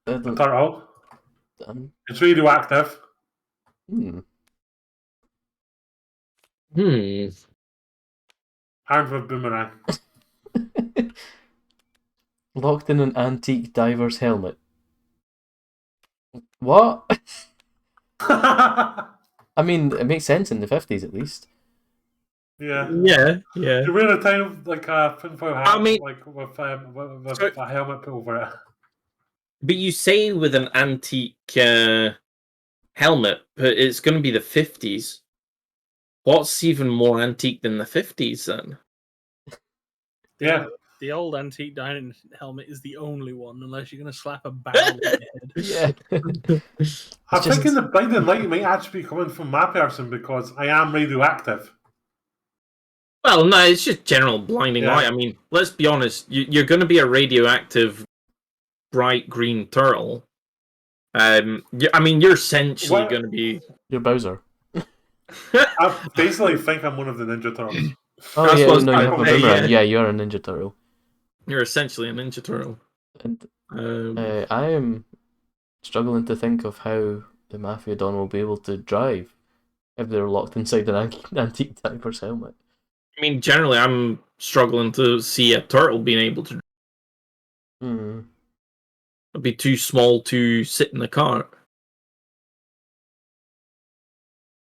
Turtle. Um, It's radioactive. hmm. Armed with boomerang. Locked in an antique diver's helmet. What? yeah. I mean, it makes sense in the 50s at least. Yeah, yeah. You wear a time like a tinfoil hat, I mean- like with So- a helmet put over it. But you say with an antique helmet, but it's going to be the 50s. What's even more antique than the 50s then? Yeah. The old antique dining helmet is the only one, unless you're going to slap a barrel on your head. Yeah. I'm just- thinking the blinding light might actually be coming from my person because I am radioactive. Well, no, it's just general blinding Yeah. light. I mean, let's be honest. You're going to be a radioactive bright green turtle. I mean, you're essentially What? going to be. You're Bowser. I basically think I'm one of the Ninja Turtles. Oh That's yeah, what no, I you was have a gonna say, boomerang. yeah. Yeah, you're a Ninja Turtle. You're essentially a Ninja Turtle. And Um, I am struggling to think of how the Mafia Don will be able to drive if they're locked inside an antique diver's helmet. I mean, generally, I'm struggling to see a turtle being able to. Hmm. It'd be too small to sit in the car.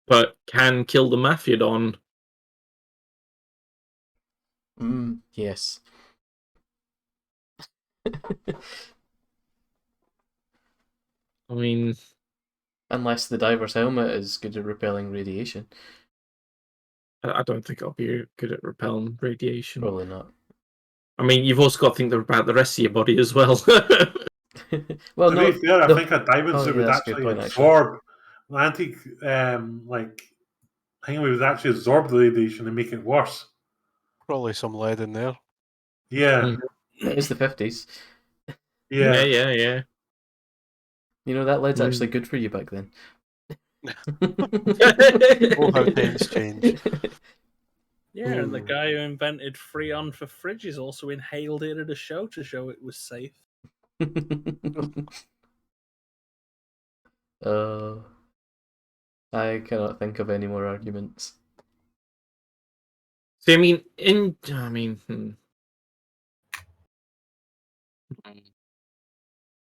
But can kill the Mafia Don. Yes. I mean, Unless the diver's helmet is good at repelling radiation. I don't think I'll be good at repelling radiation. Probably not. I mean, you've also got to think about the rest of your body as well. Well, To no. be fair, I no. think a diving Oh, suit yeah, would that's a good actually point, actually. absorb an antique, like, I think it would actually absorb the radiation and make it worse. Probably some lead in there. Yeah, It is the 50s. yeah, yeah. yeah. You know, that lead's Mm. actually good for you back then. Oh, how times change. Yeah, and the Ooh. guy who invented Freon for fridges also inhaled it at a show to show it was safe. I cannot think of any more arguments. See, I mean,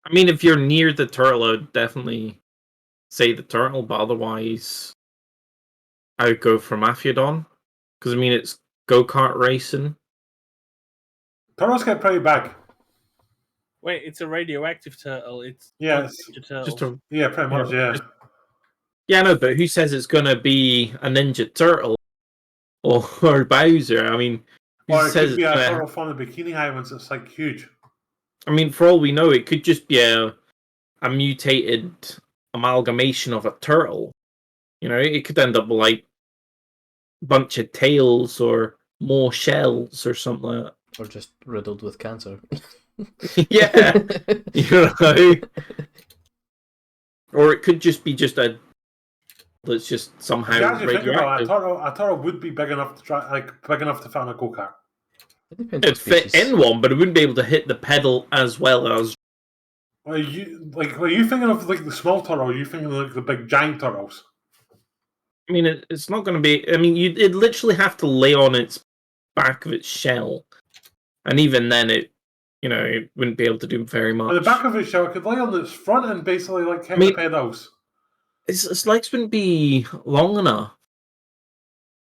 I mean, if you're near the turtle, I would definitely say the turtle, but otherwise, I would go for Mafia-Don. Because, I mean, it's go-kart racing. Turtles get pretty big. Wait, it's a radioactive turtle. It's Yeah, not it's- Ninja Turtles. Just a, Yeah, pretty much, yeah. yeah, no, but who says it's going to be a Ninja Turtle or Bowser? I mean, who Or it says could be it's a gonna... turtle from the Bikini Islands that's like huge. I mean, for all we know, it could just be a mutated amalgamation of a turtle. You know, it could end up like a bunch of tails or more shells or something like that. Or just riddled with cancer. Yeah, you know. Or it could just be a that's just If somehow you actually think about it, radioactive. a turtle would be big enough to try, like big enough to fit on a go-kart. It depends It'd what fit species. in one, but it wouldn't be able to hit the pedal as well as. Are you thinking of like the small turtle? Or are you thinking of like the big giant turtles? I mean, it's not going to be. I mean, it'd literally have to lay on its back of its shell, and even then, it wouldn't be able to do very much. On the back of its shell, it could lay on its front and basically like hit I mean- the pedals. Its legs wouldn't be long enough.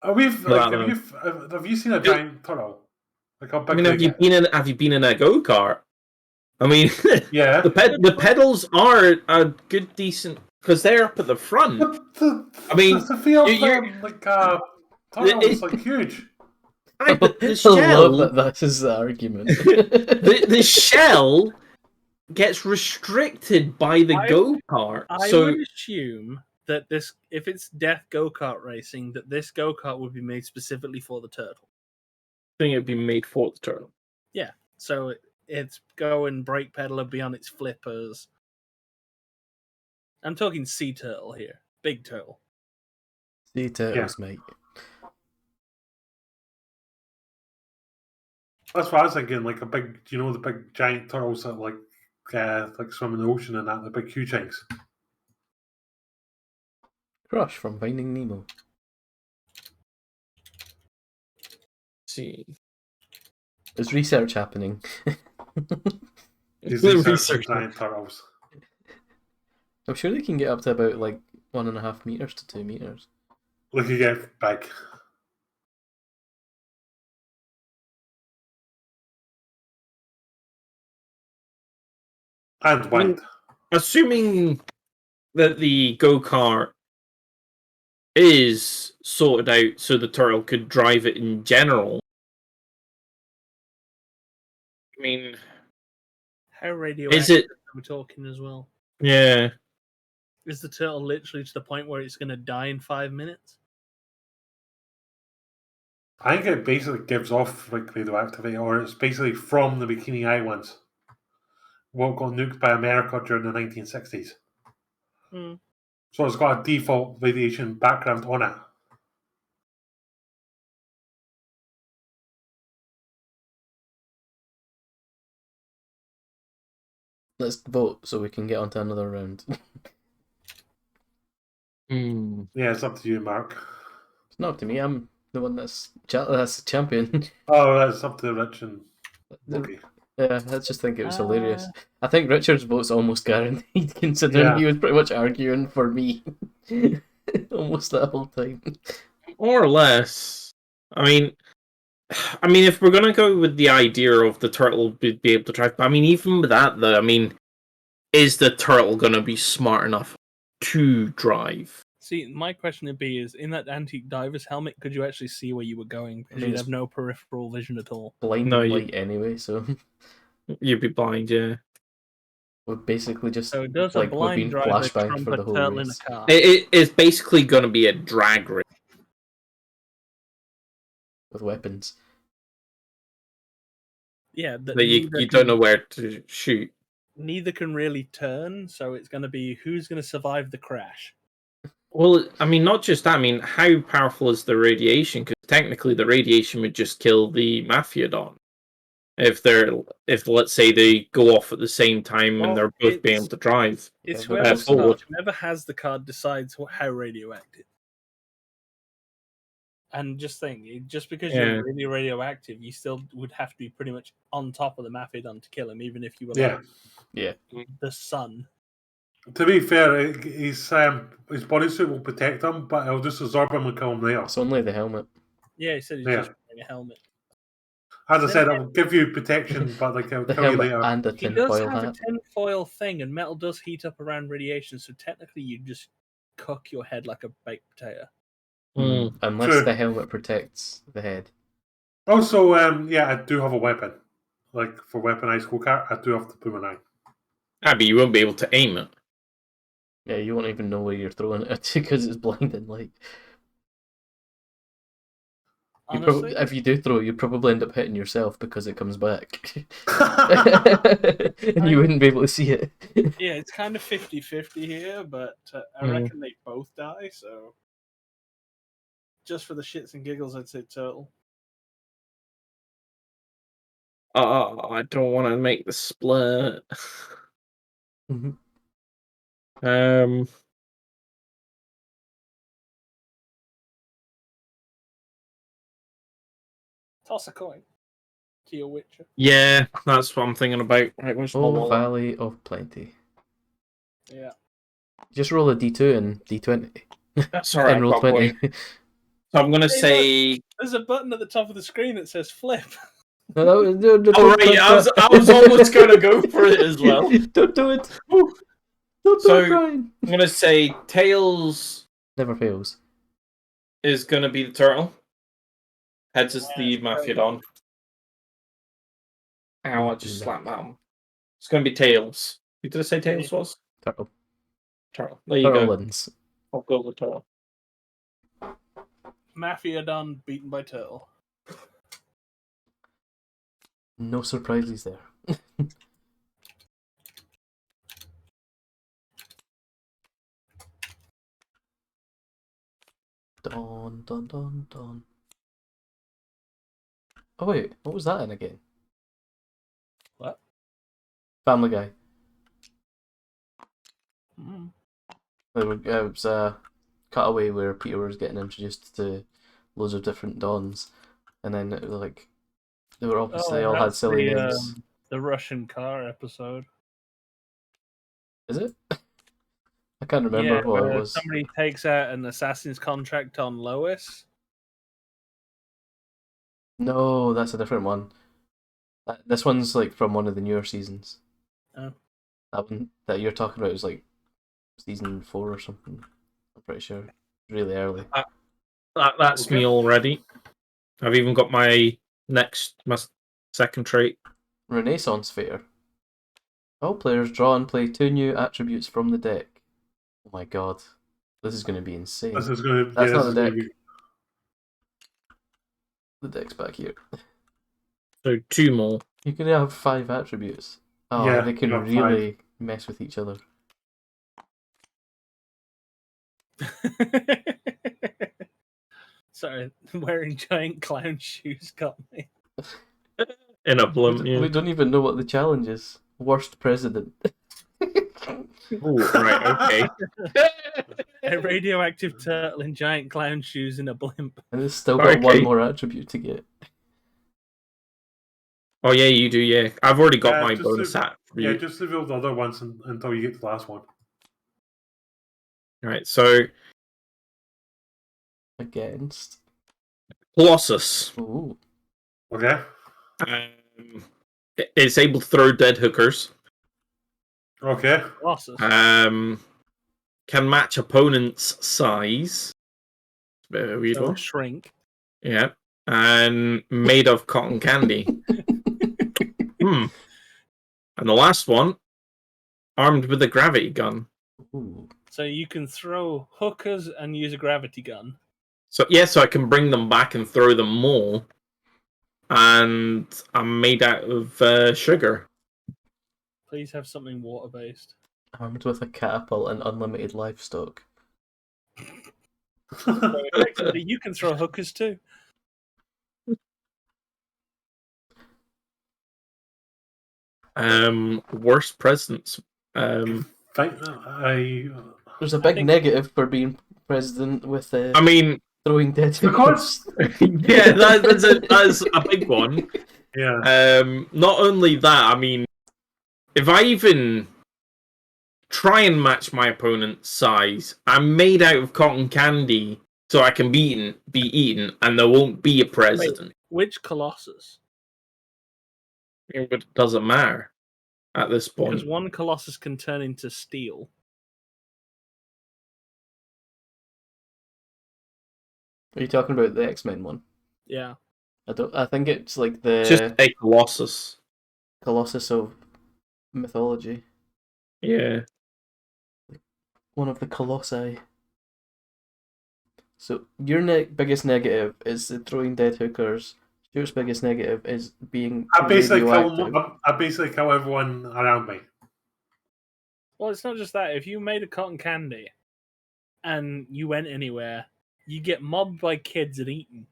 Are we like that have you seen a giant turtle? Like how I big mean, they have you get? been in a go kart? I mean, Yeah. the pedals are a good decent because they're up at the front. I mean, the feel of you're- them like turtle is like huge. Aye, but the I love shell, that that is the argument. the shell gets restricted by the go kart. I So would assume that if it's death go-kart racing, that this go-kart would be made specifically for the turtle. I think it'd be made for the turtle. Yeah, so it's go and brake pedal and be on its flippers. I'm talking sea turtle here, big turtle. Sea turtles, mate. That's what I was thinking. Like a big, the big giant turtles that like swim in the ocean and that, the big huge things. Crush from Finding Nemo. See, There's research happening. These The research giant turtles. I'm sure they can get up to about like 1.5 meters to 2 meters. Look, you get big. And wide. assuming that the go kart is sorted out so the turtle could drive it in general. I mean, How radioactive are we talking as well? Yeah. Is the turtle literally to the point where it's going to die in 5 minutes? I think it basically gives off like radioactivity, or it's basically from the Bikini Islands. What got nuked by America during the 1960s. Mm. So it's got a default radiation background on it. Let's vote so we can get on to another round. Hmm. Yeah, it's up to you, Mark. It's not up to me. I'm the one that's champion. Oh, that's up to Rich and Boogie. Yeah, I just think it was hilarious. I think Richard's vote's almost guaranteed, considering Yeah. he was pretty much arguing for me almost that whole time. More or less. I mean, if we're gonna go with the idea of the turtle be able to drive, I mean, even with that, though, I mean, is the turtle gonna be smart enough to drive? See, my question would be: is in that antique diver's helmet, could you actually see where you were going? Because mean, you'd it's- have no peripheral vision at all. Blinding No, light anyway, so You'd be blind, yeah. we're basically just So does a like we've blind been driver flashbanged trump for a the whole turtle in a race. car? It's basically gonna be a drag race. With weapons. Yeah, that That you neither don't can- know where to shoot. Neither can really turn, so it's going to be who's going to survive the crash. Well, I mean, not just that. I mean, how powerful is the radiation? Because technically, the radiation would just kill the Mafia-Don. If let's say they go off at the same time and Well, they're both being it's- able to drive. It's they're whoever's both forward. card, whoever has the card decides how radioactive. And just think, just because Yeah. you're really radioactive, you still would have to be pretty much on top of the Mafia-Don to kill him, even if you were Yeah. like Yeah. the sun. To be fair, his bodysuit will protect him, but it'll just absorb him and kill him there. It's only the helmet. Yeah, he said he's Yeah. just wearing a helmet. As I said, it will give you protection, but like it'll The kill you helmet later. and a He does tinfoil have hat. a tinfoil thing, and metal does heat up around radiation, so technically you just cook your head like a baked potato. Unless True. the helmet protects the head. Also, yeah, I do have a weapon. Like for weaponized go-kart, I do have the boomerang. But you won't be able to aim it. Yeah, you won't even know where you're throwing it because it's blinding light. Honestly, If you do throw it, you probably end up hitting yourself because it comes back. And you wouldn't be able to see it. yeah, it's kind of 50-50 here, but I Mm. reckon they both die, so just for the shits and giggles, I'd say turtle. Oh, I don't want to make the split. Mhm. Toss a coin to your Witcher. Yeah, that's what I'm thinking about. Right, where's my Oh, wallet? Valley of Plenty. Yeah. Just roll a d2 and d20. That's alright. And roll 20. So I'm gonna Hey, say. There's a button at the top of the screen that says flip. No, no, Oh right, I was almost gonna go for it as well. Don't do it. Don't do So- it, Brian. I'm gonna say Tails Never fails. is gonna be the turtle. Heads is the Yeah, Mafia-Don. Ow, I just slapped that one. It's gonna be Tails. Who did I say Tails was? Turtle. Turtle. There you Turtle go. wins. I'll go with Turtle. Mafia-Don beaten by turtle. No surprises there. Dun, dun, dun, dun. Oh wait, what was that in again? What? Family Guy. Mm. It was a cutaway where Peter was getting introduced to loads of different Dons, and then it was like they were obviously all had that's silly the, names. The Russian car episode. Is it? I can't remember Yeah, what it where was. somebody takes out an assassin's contract on Lois. No, that's a different one. This one's like from one of the newer seasons. Oh. That one that you're talking about is like season 4 or something. I'm pretty sure. Really early. That's Okay. me already. I've even got my second trait. Renaissance Fair. All players draw and play 2 new attributes from the deck. Oh my god. This is going to be insane. This is going to. That's yeah, not this the is gonna deck. The deck's back here. So 2 more. You could have 5 attributes. Oh, Yeah, they can you have really mess with each other. Sorry, wearing giant clown shoes got me. In a We, blimp, d- yeah. we don't even know what the challenge is. Worst president. Ooh, right, okay. A radioactive turtle in giant clown shoes in a blimp. And it's still got one Okay. more attribute to get. Oh yeah, you do, yeah. I've already got my just bonus to- hat for Yeah, you. just reveal the other ones until you get to the last one. Right, so Against. Colossus. Ooh. Okay. It's able to throw dead hookers. Okay. Colossus. Can match opponent's size. It's a bit of a weird So one. shrink. Yeah. And made of cotton candy. And the last one, armed with a gravity gun. Ooh. So you can throw hookers and use a gravity gun. So yeah, so I can bring them back and throw them more. And I'm made out of sugar. Please have something water-based. Armed with a catapult and unlimited livestock. So effectively, you can throw hookers too. Worst presents. There's a big think- negative for being president with I mean, throwing dead Because- hookers. yeah, that's a big one. Yeah. Not only that, I mean, if I even try and match my opponent's size, I'm made out of cotton candy, so I can be eaten, and there won't be a president. Which Colossus? It doesn't matter at this Because point. one Colossus can turn into steel. Are you talking about the X-Men one? Yeah. I think it's like the It's just a Colossus. Colossus of mythology. Yeah. One of the colossi. So your biggest negative is the throwing dead hookers. Stuart's biggest negative is being I basically radioactive. kill everyone around me. Well, it's not just that. If you made a cotton candy and you went anywhere, you get mobbed by kids and eaten.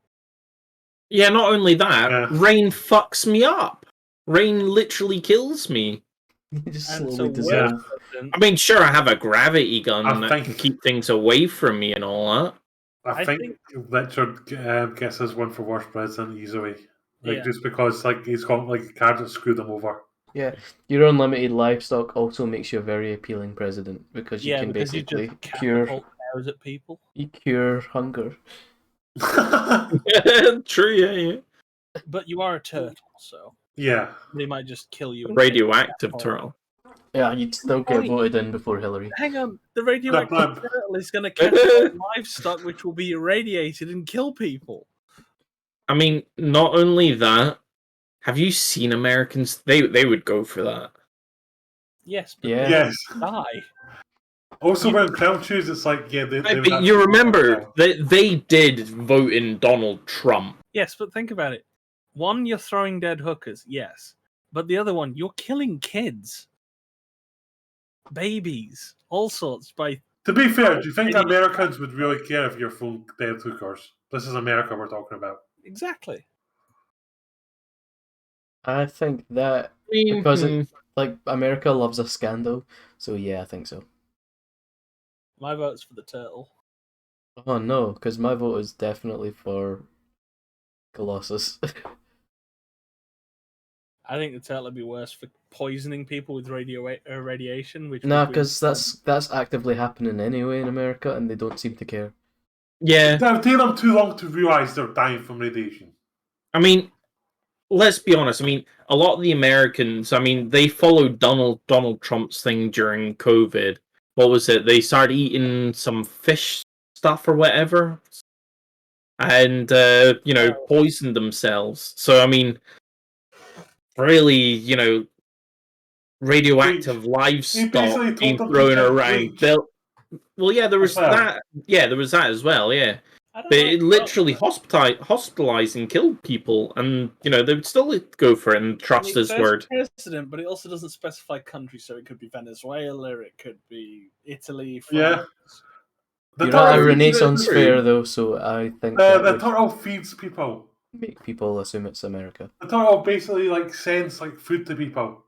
Yeah, not only that, Yeah. rain fucks me up. Rain literally kills me. You just And slowly so dissolve. I mean, sure, I have a gravity gun I and I think- can keep things away from me and all that. I I think Richard gets his one for worst president easily. Yeah. Just because he's got cards that screw them over. Yeah, your unlimited livestock also makes you a very appealing president because you can because basically you just cure catapult cows at people. hunger. True, yeah. But you are a turtle, so Yeah. they might just kill you. and take Radioactive you. turtle. Yeah, you'd still get Wait. voted in before Hillary. Hang on, the radioactive No, no. turtle is going to catch livestock, which will be irradiated and kill people. I mean, not only that, have you seen Americans? They would go for that. Yes, but Yeah. they Yes. die. Also, wearing clown shoes, it's like, yeah, they would But actually you go remember for they did vote in Donald Trump. Yes, but think about it. One, you're throwing dead hookers, yes. But the other one, you're killing kids. Babies. All sorts by... To be fair, do you think Americans would really care if you're full dead hookers? This is America we're talking about. Exactly. I think that because America loves a scandal, so yeah, I think so. My vote's for the turtle. Oh no, because my vote is definitely for Colossus. I think the turtle would be worse for poisoning people with radiation. Which No, would be- because that's actively happening anyway in America, and they don't seem to care. Yeah, It would take them too long to realise they're dying from radiation. I mean, let's be honest. I mean, a lot of the Americans, I mean, they followed Donald Trump's thing during COVID. What was it? They started eating some fish stuff or whatever, and poisoned themselves. So I mean, really, radioactive livestock basically being told them to thrown drink around. bleach. Well, yeah, there was As well. that. Yeah, there was that as well. Yeah. I don't But know. it literally hospitalized and killed people, and they would still go for it and trust It his says word. president, but it also doesn't specify country, so it could be Venezuela, it could be Italy, Yeah. France. The You're at a turtle, Renaissance true. fair, though, so I think that the would turtle feeds people. make people assume it's America. The turtle basically like sends like food to people.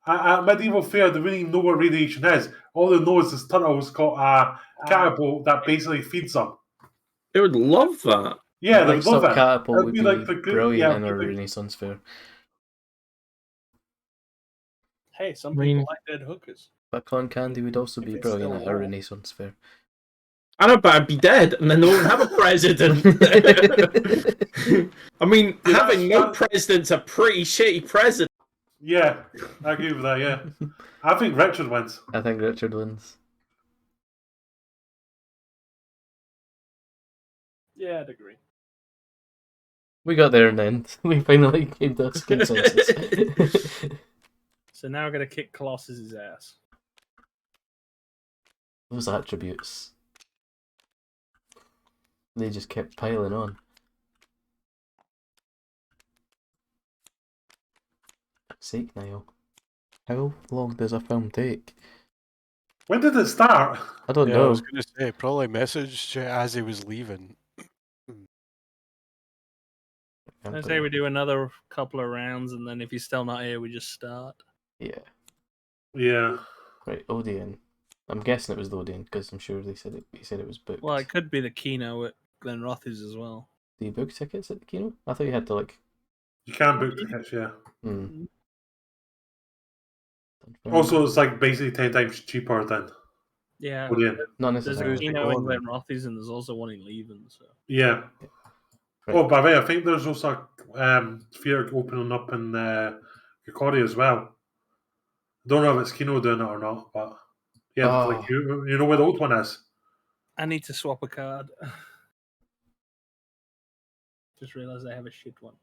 At medieval fair, they really know what radiation is. All they know is this turtle's got a catapult that basically feeds them. They would love that. Yeah, they would Next love up, it. catapult It'd would be be like the good, brilliant yeah, in a but the- Renaissance fair. Hey, some I mean- people like dead hookers. But cotton candy would also If be it's brilliant still at a warm. Renaissance fair. I know, but I'd be dead, and then they won't have a president. I mean, Yeah, having no that's- president's a pretty shitty president. yeah, I agree with that. Yeah, I think Richard wins. I think Richard wins. Yeah, I'd agree. We got there in the end. We finally came to a consensus. So now we're gonna kick Colossus's ass. Those attributes. They just kept piling on. Fuck's sake, Niall. How long does a film take? When did it start? I don't Yeah, I know. was going to say, probably messaged you as he was leaving. I say we do another couple of rounds, and then if he's still not here, we just start. Yeah. Yeah, Right, Odeon. I'm guessing it was the Odeon because I'm sure they said it. He said it was booked. Well, it could be the Kino at Glenrothes as well. Do you book tickets at the kino? I thought you had to like. you can book tickets. Yeah. Hmm. Also, it's like basically 10 times cheaper than Yeah, Odeon. not there's a necessarily. Kino in Gone. Glenrothes, and there's also one in Leven. So Yeah. Right. Oh, by the way, I think there's also a theatre opening up in Kirkcaldy as well. Don't know if it's Kino doing it or not, but yeah, Oh. like you know where the old one is. I need to swap a card. Just realised I have a shit one.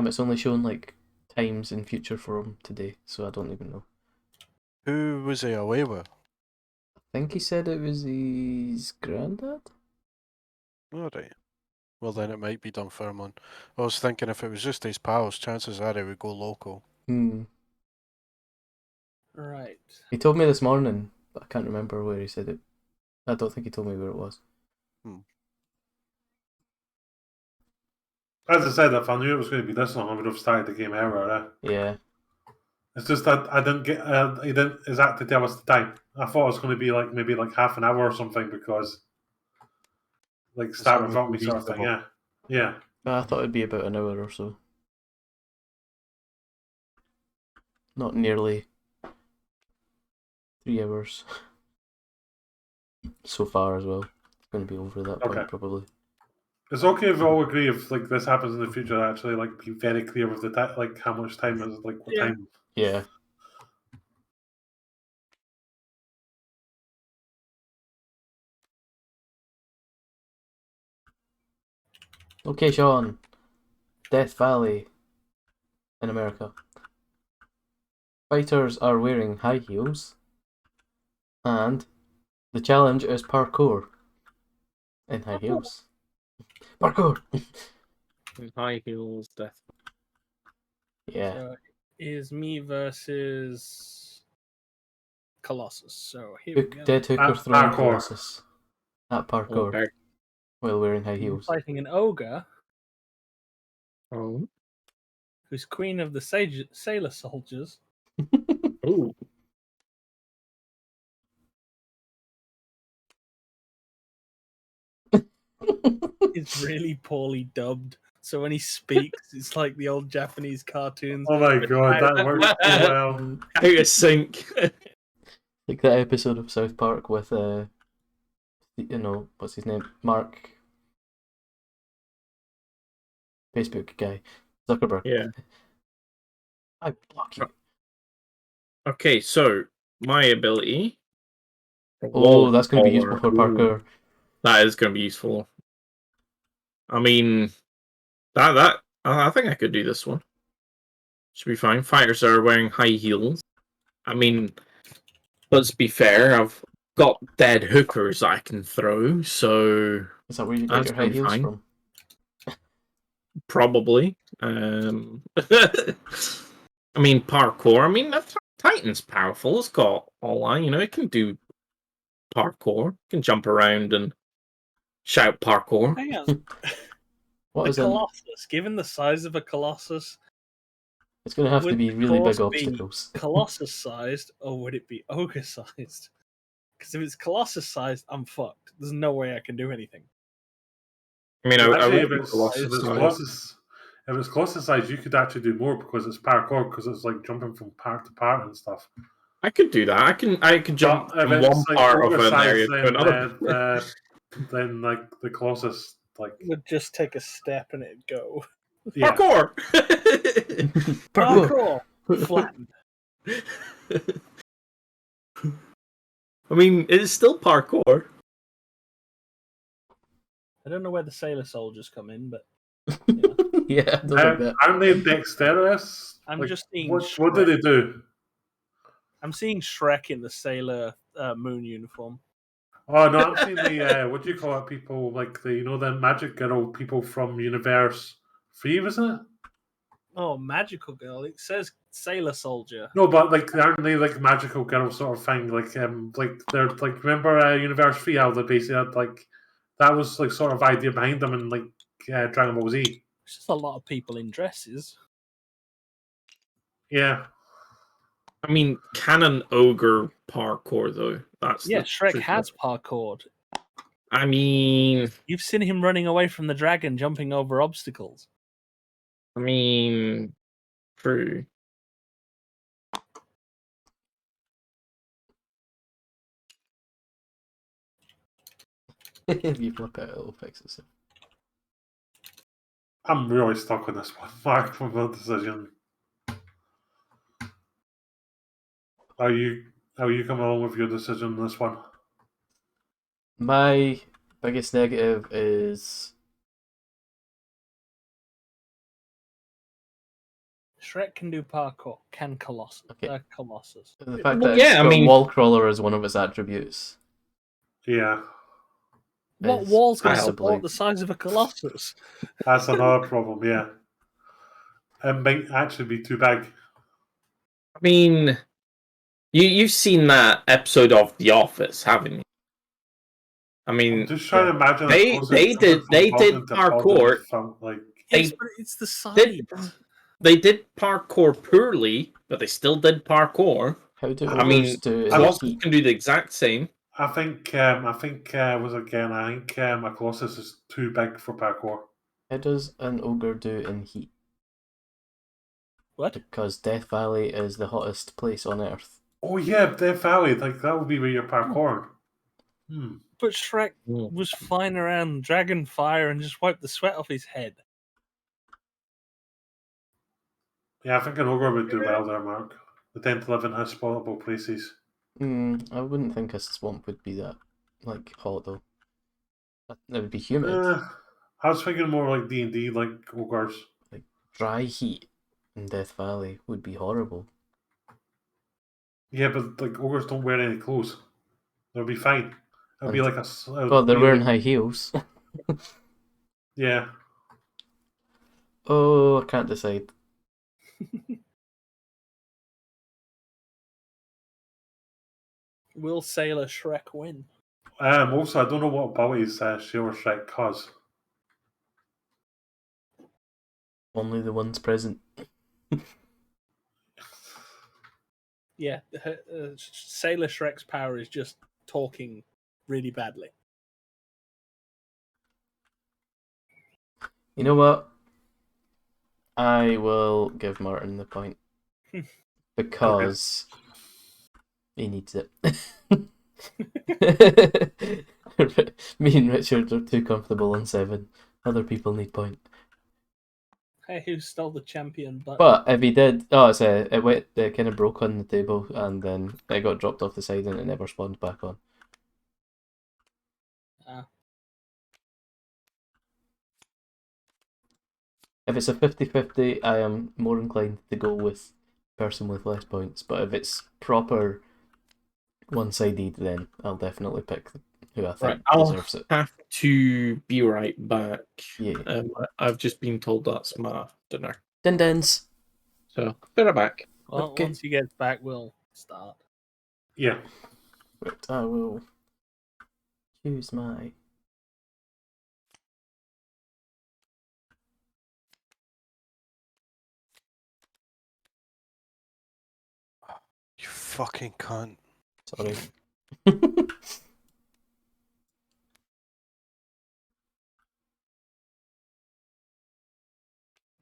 It's only shown like times in future for him today, so I don't even know. Who was he away with? I think he said it was his granddad. Alright. Well, then it might be Dunfermline. I was thinking if it was just his pals, chances are he would go local. Hmm. Right. He told me this morning, but I can't remember where he said it. I don't think he told me where it was. As I said, if I knew it was going to be this long, I would have started the game earlier. Yeah. It's just that I didn't get. He didn't exactly tell us the time. I thought it was going to be like maybe like half an hour or something because, like, start that without would me be sort of thing. Yeah, yeah. I thought it'd be about an hour or so. Not nearly 3 hours. So far as well. It's going to be over that point Okay. probably. It's okay if we all agree if like this happens in the future. Actually, like be very clear with the like how much time is like what Yeah. time. Yeah. Okay, Sean. Death Valley in America. Fighters are wearing high heels, and the challenge is parkour in high heels. Parkour! High heels, death. Yeah. So it is me versus Colossus. So here we go. Dead hooker At throwing parkour. Colossus at parkour Okay. while wearing high I'm heels. fighting an ogre Oh. who's queen of the sailor soldiers. Ooh. It's really poorly dubbed. So when he speaks, it's like the old Japanese cartoons. Oh my god, that works so well. Out of sync. Like that episode of South Park with what's his name? Mark, Facebook guy, Zuckerberg. Yeah. I block you. Okay, so my ability. Oh, that's going to be useful for Ooh, parkour. that is going to be useful. I mean, that I think I could do this one. Should be fine. Fighters are wearing high heels. I mean, let's be fair. I've got dead hookers I can throw, so Is that where you get That's your high pretty heels fine. from? probably. I mean, parkour. I mean, Titan's powerful. It's got all that. You know, it can do parkour. You can jump around and shout parkour. Hang on. What The is it? Colossus, given the size of a Colossus, It's going to have to would be the really big course be obstacles. Colossus sized or would it be ogre sized? Because if it's Colossus sized, I'm fucked. There's no way I can do anything. I mean, I Actually, won't if be it's Colossus. Colossus size, you could actually do more because it's parkour, because it's like jumping from part to part and stuff. I could do that. I can jump But if from it's one like part of ogre an size, area to another. then like the Colossus, like Would just take a step and it'd go. yeah. Parkour! Parkour! Flattened. I mean, it's still parkour. I don't know where the sailor soldiers come in, but Yeah, I don't like that. Aren't they dexterous? I'm Like, just seeing what do they do? I'm seeing Shrek in the sailor moon uniform. Oh no, I'm seeing the what do you call it? People like the magic girl people from Universe 3, wasn't it? Oh, magical girl! It says sailor soldier. No, but like aren't they like magical girl sort of thing? Like they're like remember Universe 3 how they basically had like that was like sort of idea behind them in like Dragon Ball Z. It's just a lot of people in dresses. Yeah. I mean, can an ogre parkour though? That's Yeah, the Shrek tricky has part. parkoured. I mean, You've seen him running away from the dragon, jumping over obstacles. true. If you flip it, it'll fix it. I'm really stuck on this one. Mark from the decision. Are you coming along with your decision on this one? My biggest negative is Shrek can do parkour. Can Colossus? Okay. Colossus. the fact Well, that yeah, it's I got mean- wall crawler as one of its attributes. Yeah. What Is wall's going to possibly- support the size of a Colossus? That's another problem, yeah. It might actually be too big. I mean, you've seen that episode of The Office, haven't you? I I'm mean, just trying to imagine They- a process they coming did- from they London did to parkour. London from, like Yes, They but it's the size. they did parkour poorly, but they still did parkour. How do I mean, ogres do in Colossus heat? can do the exact same. I think was again. I think a Colossus is too big for parkour. How does an ogre do in heat? What? Because Death Valley is the hottest place on Earth. Oh yeah, Death Valley. Like that would be where you're parkour. But Shrek was flying around dragon fire and just wiped the sweat off his head. Yeah, I think an ogre would do well there, Mark. They tend to live in hospitable places. I wouldn't think a swamp would be that like hot though. That would be humid. I was thinking more like D&D, like ogres. Dry heat in Death Valley would be horrible. Yeah, but like ogres don't wear any clothes. They'll be fine. It'll be And- like a. Well, they're wearing high heels. Yeah. Oh, I can't decide. Will Sailor Shrek win? Also, I don't know what abilities Sailor Shrek has. Only the ones present. Yeah, Sailor Shrek's power is just talking really badly. You know what? I will give Martin the point. Because he needs it. Me and Richard are too comfortable on 7. Other people need point. Hey, who stole the champion button? But if he did, it kind of broke on the table and then it got dropped off the side and it never spawned back on. If it's a 50-50, I am more inclined to go with person with less points. But if it's proper one-sided, then I'll definitely pick who I think deserves it. Have to be right back. Yeah. I've just been told that's my dinner. Din-dins. So, be right back. Well, Okay. once he gets back, we'll start. Yeah. Right, I will Who's my... You fucking cunt. Sorry. Oh,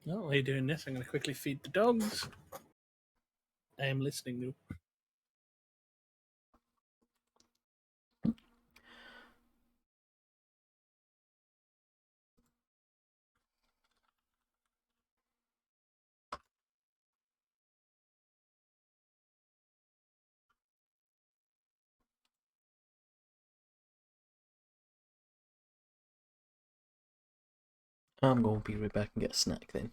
while you're doing this, I'm going to quickly feed the dogs. I am listening though. I'm going to be right back and get a snack then.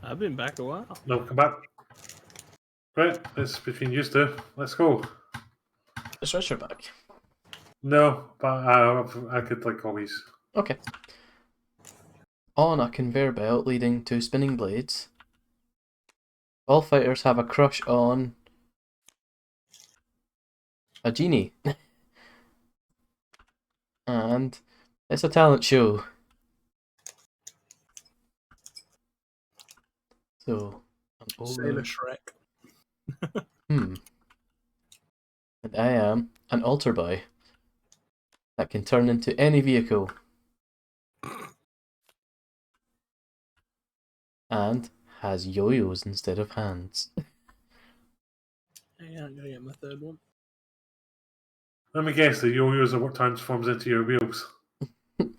I've been back a while. No, come back. Right, it's between you two. Let's go. Is Richard back? No, but I could like always. Okay. On a conveyor belt leading to spinning blades, all fighters have a crush on a genie. And it's a talent show. So, an Sailor old... Shrek. And I am an altar boy that can turn into any vehicle. And has yo-yos instead of hands. Hang on, I'm gonna get my third one. Let me guess, the yo-yos are what transforms into your wheels.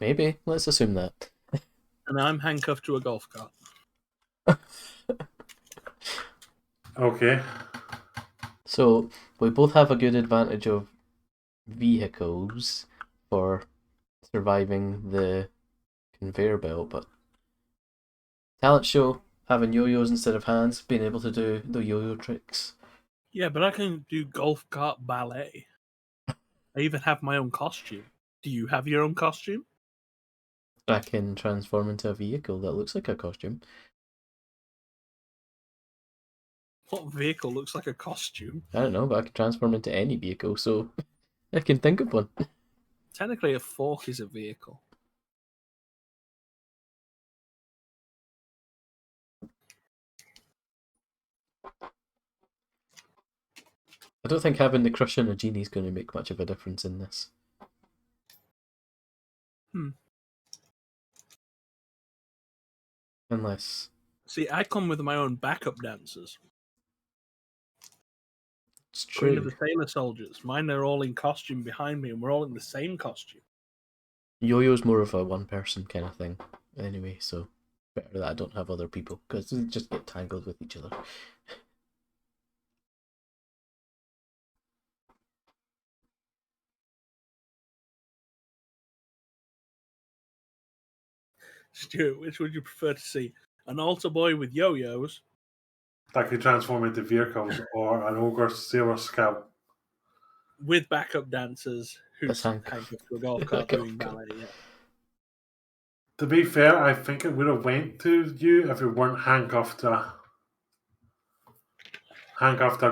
Maybe, let's assume that. And I'm handcuffed to a golf cart. Okay. So, we both have a good advantage of vehicles for surviving the conveyor belt, but talent show, having yo-yos instead of hands, being able to do the yo-yo tricks. Yeah, but I can do golf cart ballet. I even have my own costume. Do you have your own costume? I can transform into a vehicle that looks like a costume. What vehicle looks like a costume? I don't know, but I can transform into any vehicle, so I can think of one. Technically, a fork is a vehicle. I don't think having the crush on a genie is going to make much of a difference in this. Unless See, I come with my own backup dancers. it's Queen of true. the Sailor Soldiers. Mine are all in costume behind me, and we're all in the same costume. Yo-yo's more of a one-person kind of thing, anyway, so better that I don't have other people, because they just get tangled with each other. Stuart, which would you prefer to see? An altar boy with yo-yos That could transform into vehicles, or an ogre sailor scout. with backup dancers That's who's handcuffed to a golf cart Golf doing cart. ballet? Yeah. To be fair, I think it would have went to you if you weren't handcuffed to a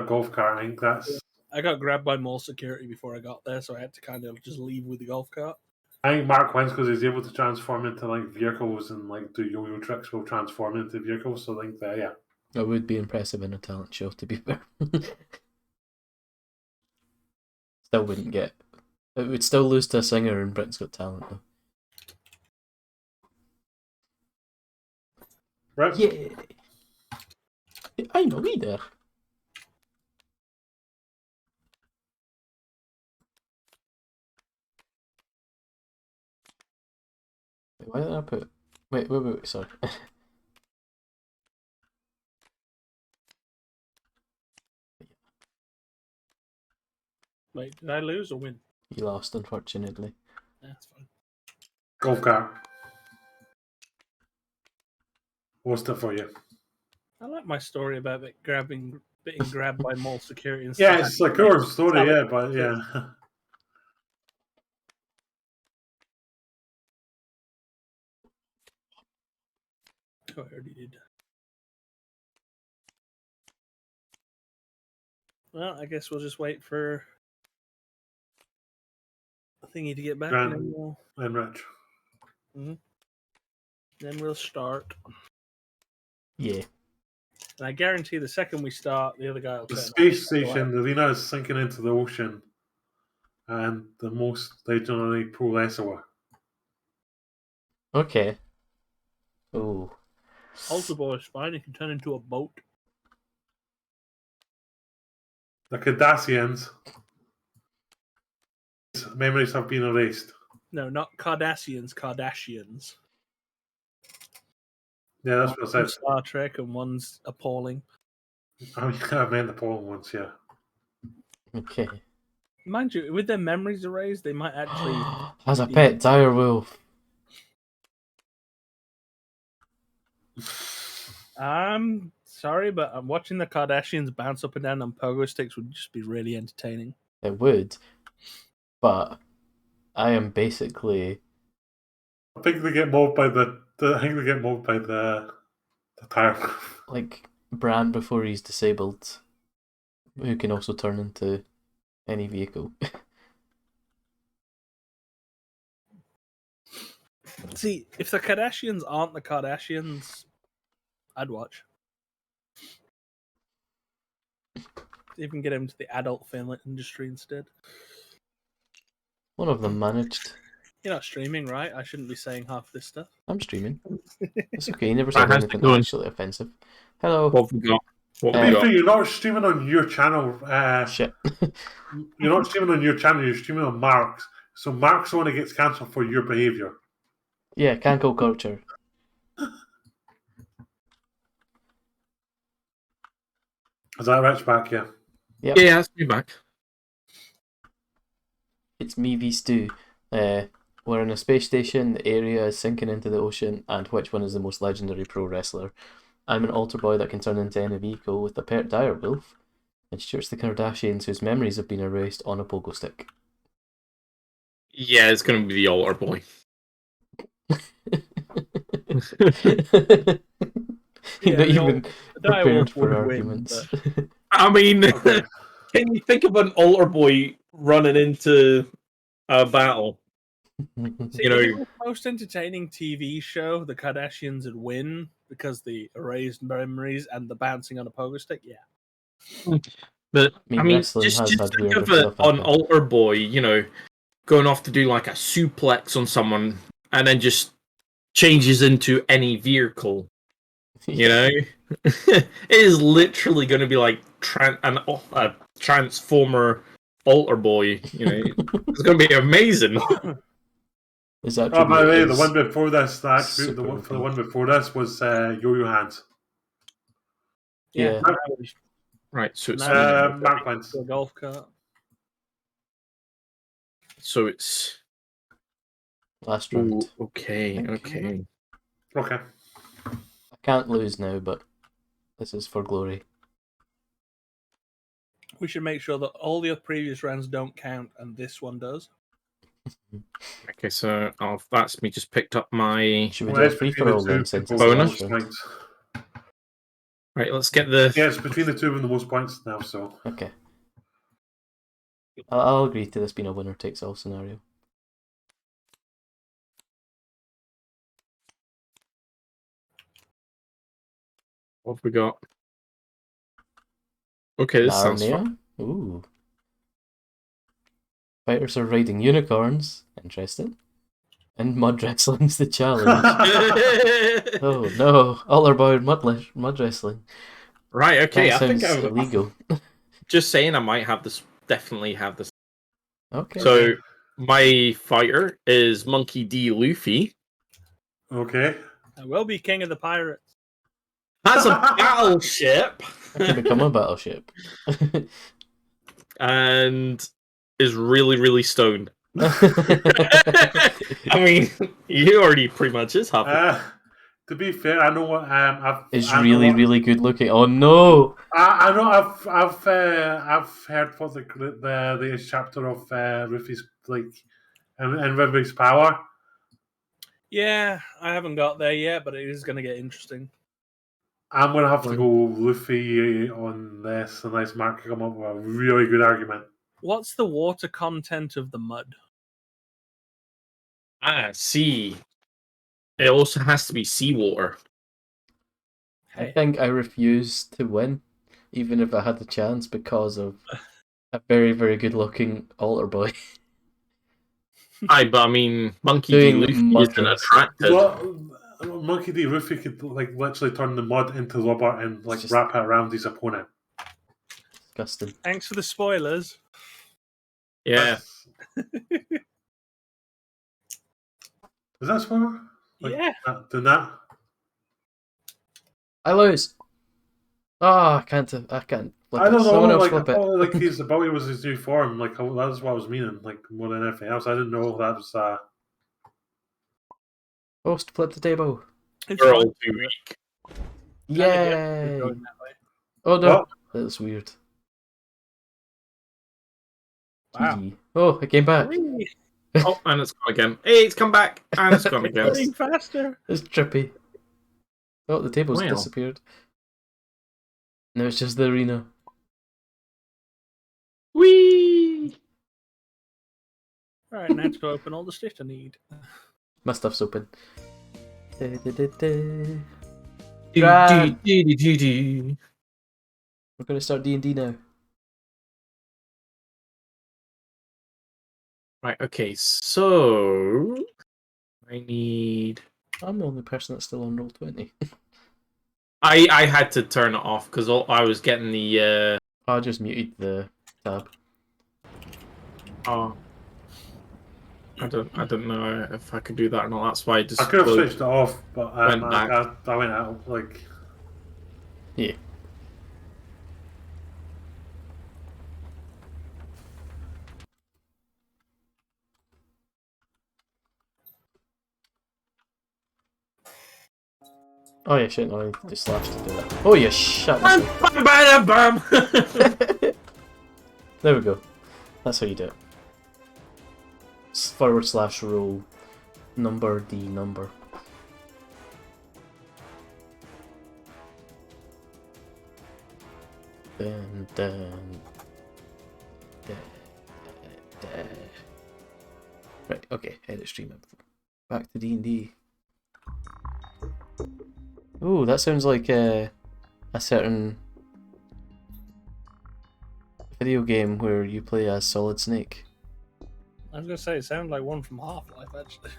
golf cart. I think that's. I got grabbed by mall security before I got there, so I had to kind of just leave with the golf cart. I think Mark wins because he's able to transform into like vehicles and like do yo-yo tricks while transforming into vehicles. So I think that yeah. That would be impressive in a talent show, to be fair. Still wouldn't get. It would still lose to a singer in Britain's Got Talent, though. Right. Yeah! I'm a leader! Wait, why did I put... Wait, sorry. Wait, did I lose or win? You lost, unfortunately. That's fine. Golf cart. What's it for you? I like my story about it being grabbed by mall security and Yeah, stuff. it's like your story, yeah, but yeah. Oh, I already did. Well, I guess we'll just wait for a thingy to get back, Grant. and then And Rich. we'll start. Yeah. And I guarantee the second we start, the other guy will The turn up. space station, the Lena is sinking into the ocean, and the most they generally pull less away. Okay. Oh. Altar boy is fine. He can turn into a boat. The Cardassians' memories have been erased. No, not Cardassians. Kardashians. Yeah, that's what I One's said. Star Trek and one's appalling. I meant the Paul ones, yeah. Okay. Mind you, with their memories erased, they might actually. As a pet direwolf. I'm sorry, but I'm watching the Kardashians bounce up and down on pogo sticks would just be really entertaining. It would. But I am basically... I think they get mobbed by the tire. like Bran before he's disabled, who can also turn into any vehicle. See, if the Kardashians aren't the Kardashians, I'd watch. Even get him to the adult film industry instead. One of them managed. You're not streaming, right? I shouldn't be saying half this stuff. I'm streaming. It's okay, you never said how's it anything going? actually offensive. Hello. What have we got? What To have be we fair, got? you're not streaming on your channel. Shit. You're not streaming on your channel. You're streaming on Mark's. So Mark's the one that gets cancelled for your behaviour. Yeah, cancel culture. Is that Rich back? Yeah. Yep. Yeah, that's me back. It's me v Stu. We're in a space station, the area is sinking into the ocean, and which one is the most legendary pro wrestler? I'm an altar boy that can turn into any vehicle with a pet direwolf, and Stuart's the Kardashians whose memories have been erased on a pogo stick. Yeah, it's going to be the altar boy. You're not the even prepared direwolf for would arguments. win, I mean, Okay. can you think of an altar boy running into a battle? See, You know- if it was the most entertaining TV show, the Kardashians would win because the erased memories and the bouncing on a pogo stick. Yeah. But I I mean, mean, wrestling just has think had of weirder an stuff happen. altar boy, going off to do like a suplex on someone, and then just changes into any vehicle. You know, it is literally going to be like a transformer altar boy. It's going to be amazing. His Oh, by the way, attribute the is one before this, the attribute super for the one weak. before this was yo-yo hands. Yeah. Now he's- Right, so it's now he's Mark wins. a golf cart. Last Ooh, round. okay, Okay. okay. Okay. I can't lose now, but this is for glory. We should make sure that all the previous rounds don't count and this one does. Okay, so that's me just picked up my. Should we Well, do a it's free between for the all two then, since people it's the with the Bonus? last most round? points. Right, let's get the. Yeah, it's between the two of them the most points now, so. Okay. I'll agree to this being a winner takes all scenario. What have we got? Okay, this sounds fun. Narnia? Ooh. Fighters are riding unicorns. Interesting. And mud wrestling's the challenge. Oh no, all about mud wrestling. Right, okay, That I think sounds I'm illegal. just saying I might have this, definitely have this. Okay. So, my fighter is Monkey D. Luffy. Okay. I will be king of the pirates. Has a battleship That can become a battleship. and is really, really stoned. I mean, you already pretty much is half. To be fair, I know what It's I know really, what- really good looking. Oh no! I know I've heard what the latest chapter of Rufy's like and Rufy's power. Yeah, I haven't got there yet, but it is going to get interesting. I'm gonna have to go Luffy on this unless Mark can come up with a really good argument. What's the water content of the mud? Ah, sea. It also has to be seawater. I Hey, think I refuse to win, even if I had the chance, because of a very, very good looking altar boy. But I mean, Monkey D. Doing Luffy mud isn't wrestling. attracted. Well, Monkey D. Rufy could like literally turn the mud into rubber and like just- wrap it around his opponent. Disgusting. thanks for the spoilers. Yeah. Is that a spoiler? Yeah. Doing that? I lose. Ah, I can't flip I don't it. know. Someone else Like, flip I it. thought, like his ability was his new form. Like that's what I was meaning. Like more than anything else, I didn't know that was. Host, flip the table. It's We're fine. all too weak. Kinda get Yay! going that way. Oh no, What? that's weird. Wow. GG. Oh, I came back. Whee! Oh, and it's gone again. Hey, it's come back. And it's gone again. Going faster. It's trippy. Oh, the table's Wow. disappeared. No, it's just the arena. Whee! Right, now to go open all the stuff I need. My stuff's open. Do, Grand. do. We're gonna start D&D now. Right, okay, so I need. I'm the only person that's still on Roll20. I had to turn it off because I was getting the. I just muted the tab. Oh, I don't know if I could do that or not. That's why I just. I could have closed- switched it off, but Went I back. went out. Like Yeah. Oh yeah, shit, no, I need to do slash to do that. Oh yeah, shut Bam, myself. bam, bam, bam. There we go. That's how you do it. / roll number D number. Dun, dun, dun, dun. Right, okay, edit stream info. Back to D&D. Ooh, that sounds like a certain video game where you play as Solid Snake. I was gonna say it sounded like one from Half-Life, actually.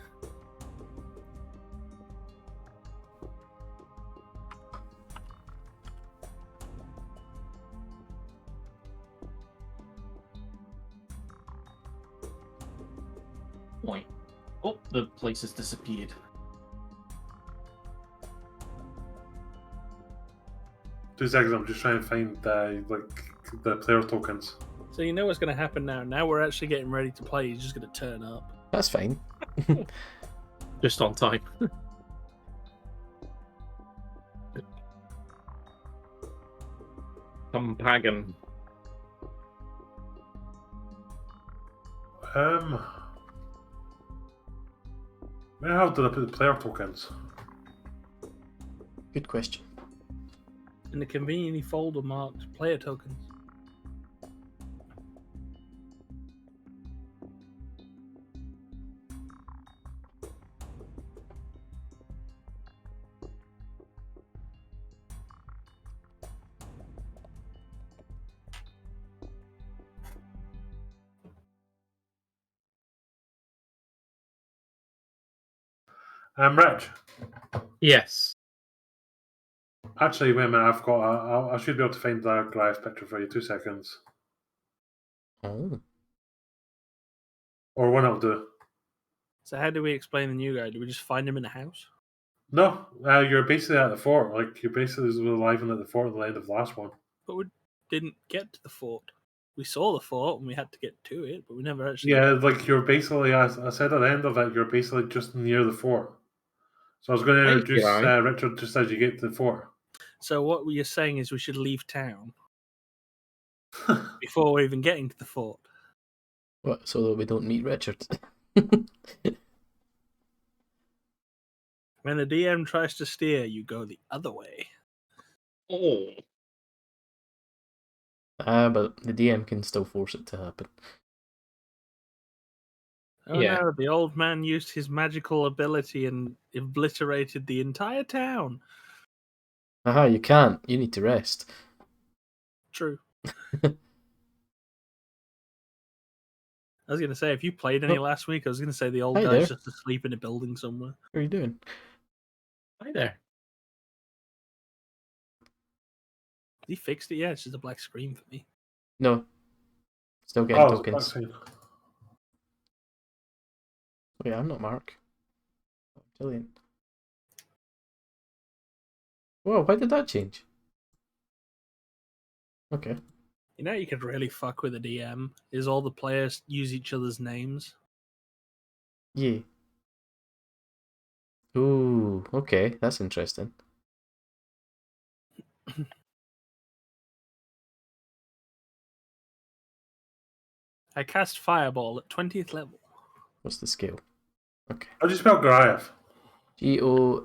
Point. Oh, the place has disappeared. Two seconds, I'm just trying to find the player tokens. So you know what's gonna happen now. Now we're actually getting ready to play. He's just gonna turn up. That's fine. Just on time. Come pagan. Where the hell did I put the player tokens? Good question. In the conveniently folder marked player tokens. Rich. Yes. Actually, wait a minute. I've got. I should be able to find the Goliath picture for you. 2 seconds. Oh. Or one I'll do. So how do we explain the new guy? Do we just find him in a house? No, you're basically at the fort. Like you're basically alive and at the fort at the end of the last one. But we didn't get to the fort. We saw the fort and we had to get to it, but we never actually. Yeah, like you're basically. As I said at the end of it, you're basically just near the fort. So I was going to Hey, introduce guy. Richard just as you get to the fort. So what you're saying is we should leave town before we're even getting to the fort. What? So that we don't meet Richard. When the DM tries to steer, you go the other way. Oh. But the DM can still force it to happen. Oh Yeah. no, the old man used his magical ability and obliterated the entire town. Aha, you can't. You need to rest. True. I was going to say, if you played any last week, I was going to say the old Hi guy's there. just asleep in a building somewhere. What are you doing? Hi there. He fixed it, yeah, it's just a black screen for me. No. Still getting Oh, tokens. that's Wait, I'm not Mark. I'm Jillian. Whoa, why did that change? Okay. You know, you could really fuck with a DM is all the players use each other's names. Yeah. Ooh, okay, that's interesting. I cast Fireball at 20th level. What's the scale? Okay. How do you spell Goliath? Goliath.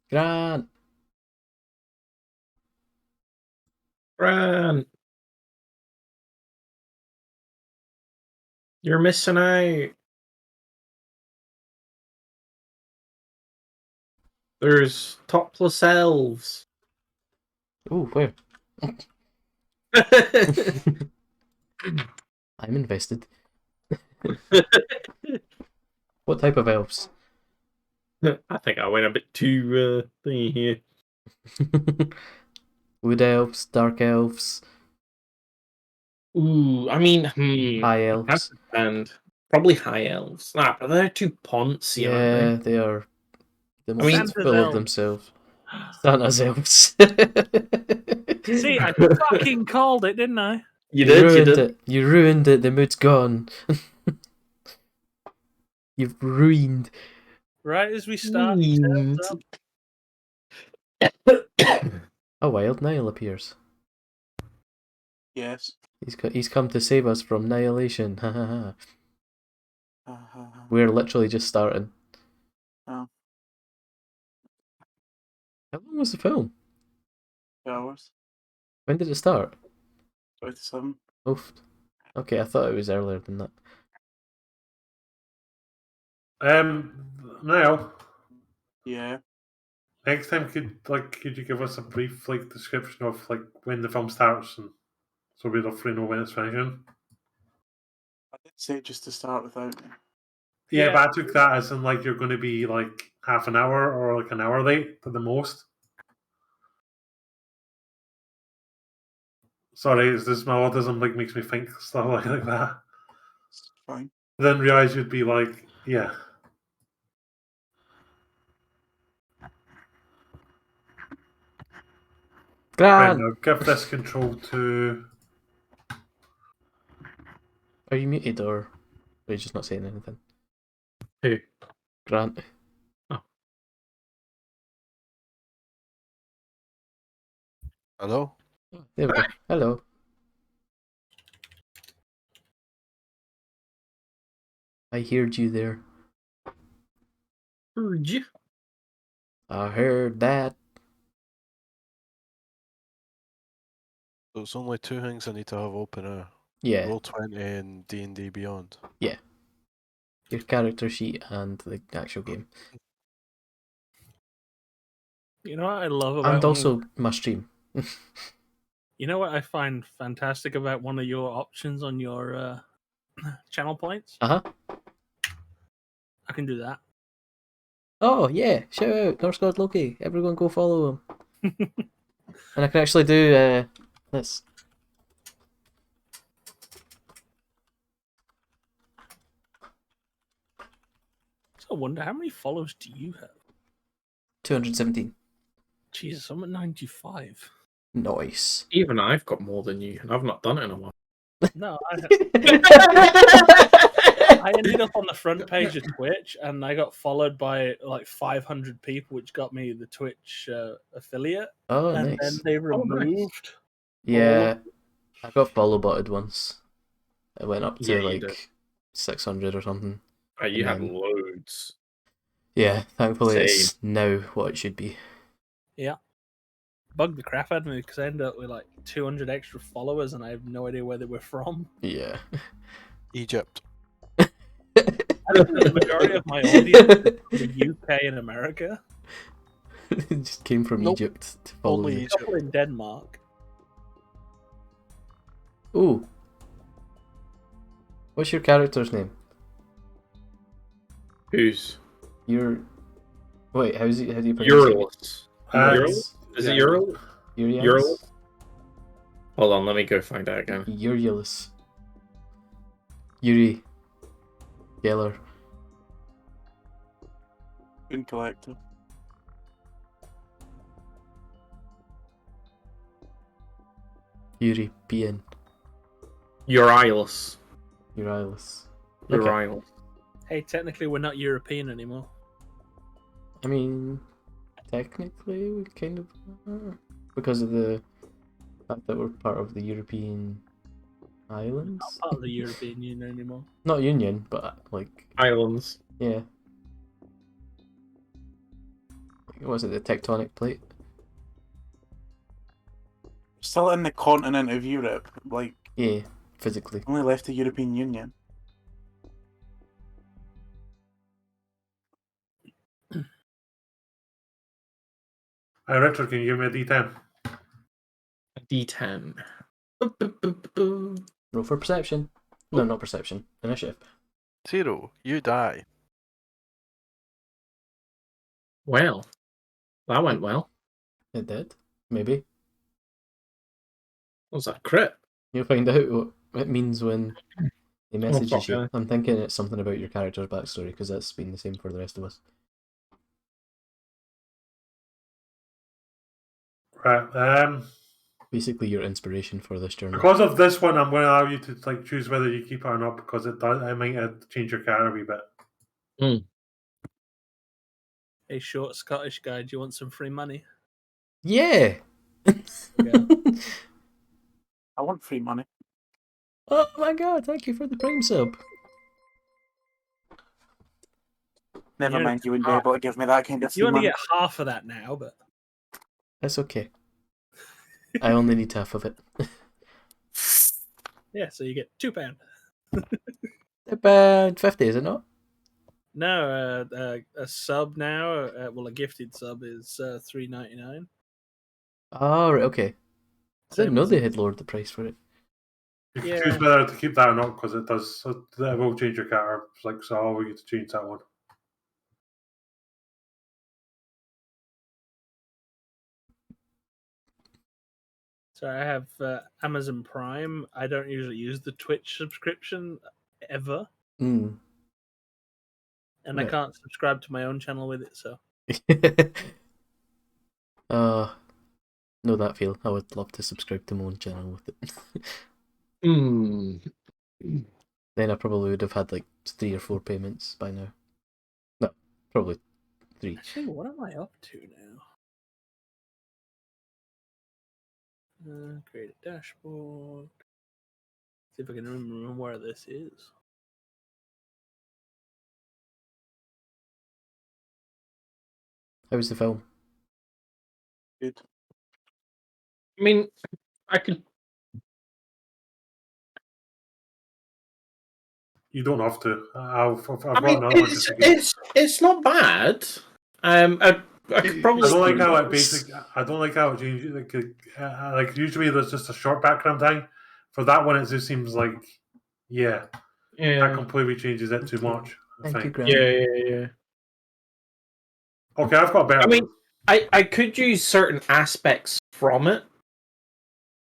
Grant. Grant. You're missing out. There's topless elves. Ooh, where? I'm invested. What type of elves? I think I went a bit too thingy here. Wood elves, dark elves, Ooh, I mean, high have elves. to stand. Probably high elves. Nah, but they're too poncy, aren't Yeah, they are the most Santa's full of elves. themselves. Santa's elves. See, I fucking called it, didn't I? You did. You ruined did. it. You ruined it. The mood's gone. You've ruined. Right as we start, he turns up. A wild Nile appears. Yes. He's come to save us from annihilation. Ha ha ha. Uh, We're literally just starting. Oh. How long was the film? 2 hours. When did it start? 27. Oof. Okay, I thought it was earlier than that. Now, Yeah. next time could you give us a brief description of when the film starts, and so we roughly know when it's finishing? I did say just to start without. Yeah, Yeah. but I took that as in you're going to be half an hour or an hour late at the most. Sorry, it's this my autism makes me think stuff like that. It's fine. I didn't realize you'd be yeah. Right, Grant! now give this control to. Are you muted or are you just not saying anything? Who? Grant. Hello? There we go. Hello. I heard you there. Heard you. I heard that. So it's only 2 things I need to have open Yeah, Roll20 and D&D Beyond. your character sheet and the actual game. You know what I love about And also my stream. You know what I find fantastic about one of your options on your channel points? Uh-huh. I can do that. Oh, yeah. Shout out Norse God Loki. Everyone go follow him. And I can actually do this. So I wonder, how many followers do you have? 217. Jesus, I'm at 95. Nice. Even I've got more than you, and I've not done it in a while. No, I ended up on the front page of Twitch, and I got followed by 500 people, which got me the Twitch affiliate. Oh, And nice. then they nice. removed. Yeah, I got follow botted once. It went up to Yeah, you did. 600 or something. Oh, you had And then- loads. Yeah, thankfully Same. it's now what it should be. Bugged the crap out of me because I ended up with 200 extra followers, and I have no idea where they were from. Yeah. Egypt. I think the majority of my audience is in the UK and America. It just came from Nope. Egypt to follow Only you. A Egypt. couple in Denmark. Ooh. What's your character's name? Who's? Wait, how do you pronounce it? Urals. Is it Ural? Urias? Ural? Hold on, let me go find out again. Uriulus. Yuri. Geller. Boon Collector. European. Urilas. Uriulus. Okay. Urilas. Hey, technically, we're not European anymore. I mean, technically, we kind of are. Because of the fact that we're part of the European islands. Not part of the European Union anymore. Not union, but Islands. yeah. What was it, the tectonic plate? Still in the continent of Europe. Yeah, physically. Only left the European Union. Hi, Richard, can you give me a D10? A D10. Roll for perception. No, not perception. Initiative. 0. You die. Well, that went well. It did. Maybe. What was that? Crit? You'll find out what it means when he messages fuck, you. really? I'm thinking it's something about your character's backstory, because that's been the same for the rest of us. Right. Basically, your inspiration for this journey. Because of this one, I'm going to allow you to like choose whether you keep it or not because it might change your character a wee bit. A short Scottish guy. Do you want some free money? Yeah. Yeah. I want free money. Oh my god! Thank you for the Prime sub. Never You mind, you wouldn't be able to give me that kind of free You only money. get half of that now, but That's okay. I only need half of it. yeah, so you get £2. About 50, is it not? No, a sub now. Well, a gifted sub is $3.99. Oh, right, okay. I didn't Same know as they had lowered the price for it. You can Yeah. choose whether to keep that or not because it does. So that will change your character. It's like so, I'll get to change that one. So I have Amazon Prime. I don't usually use the Twitch subscription ever, Mm. and I Yeah. can't subscribe to my own channel with it. So Know that feel. I would love to subscribe to my own channel with it. Then I probably would have had like 3 or 4 payments by now. No, probably 3. actually, what am I up to now? Create a dashboard. See if I can remember where this is. How was the film? Good. I mean, I could. You don't have to. I've I got mean, another one just to give. it's not bad. I could probably. I don't like still- how it basic. I don't like how it changes. Like usually there's just a short background time. For that one, it just seems like that Yeah, completely changes it too much. I Thank you, think. Grant. yeah. Okay, I've got a better I mean, one. I could use certain aspects from it,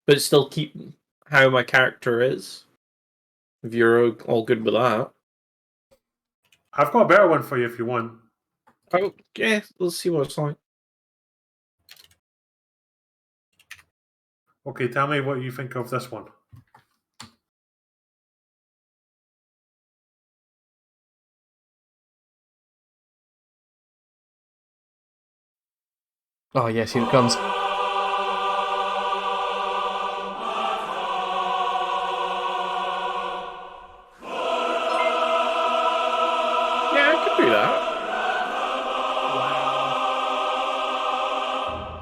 but still keep how my character is. If you're all good with that. I've got a better one for you if you want. Oh, yeah, we'll see what it's like. Okay, tell me what you think of this one. Oh yes, here it comes. Yeah, I could do that.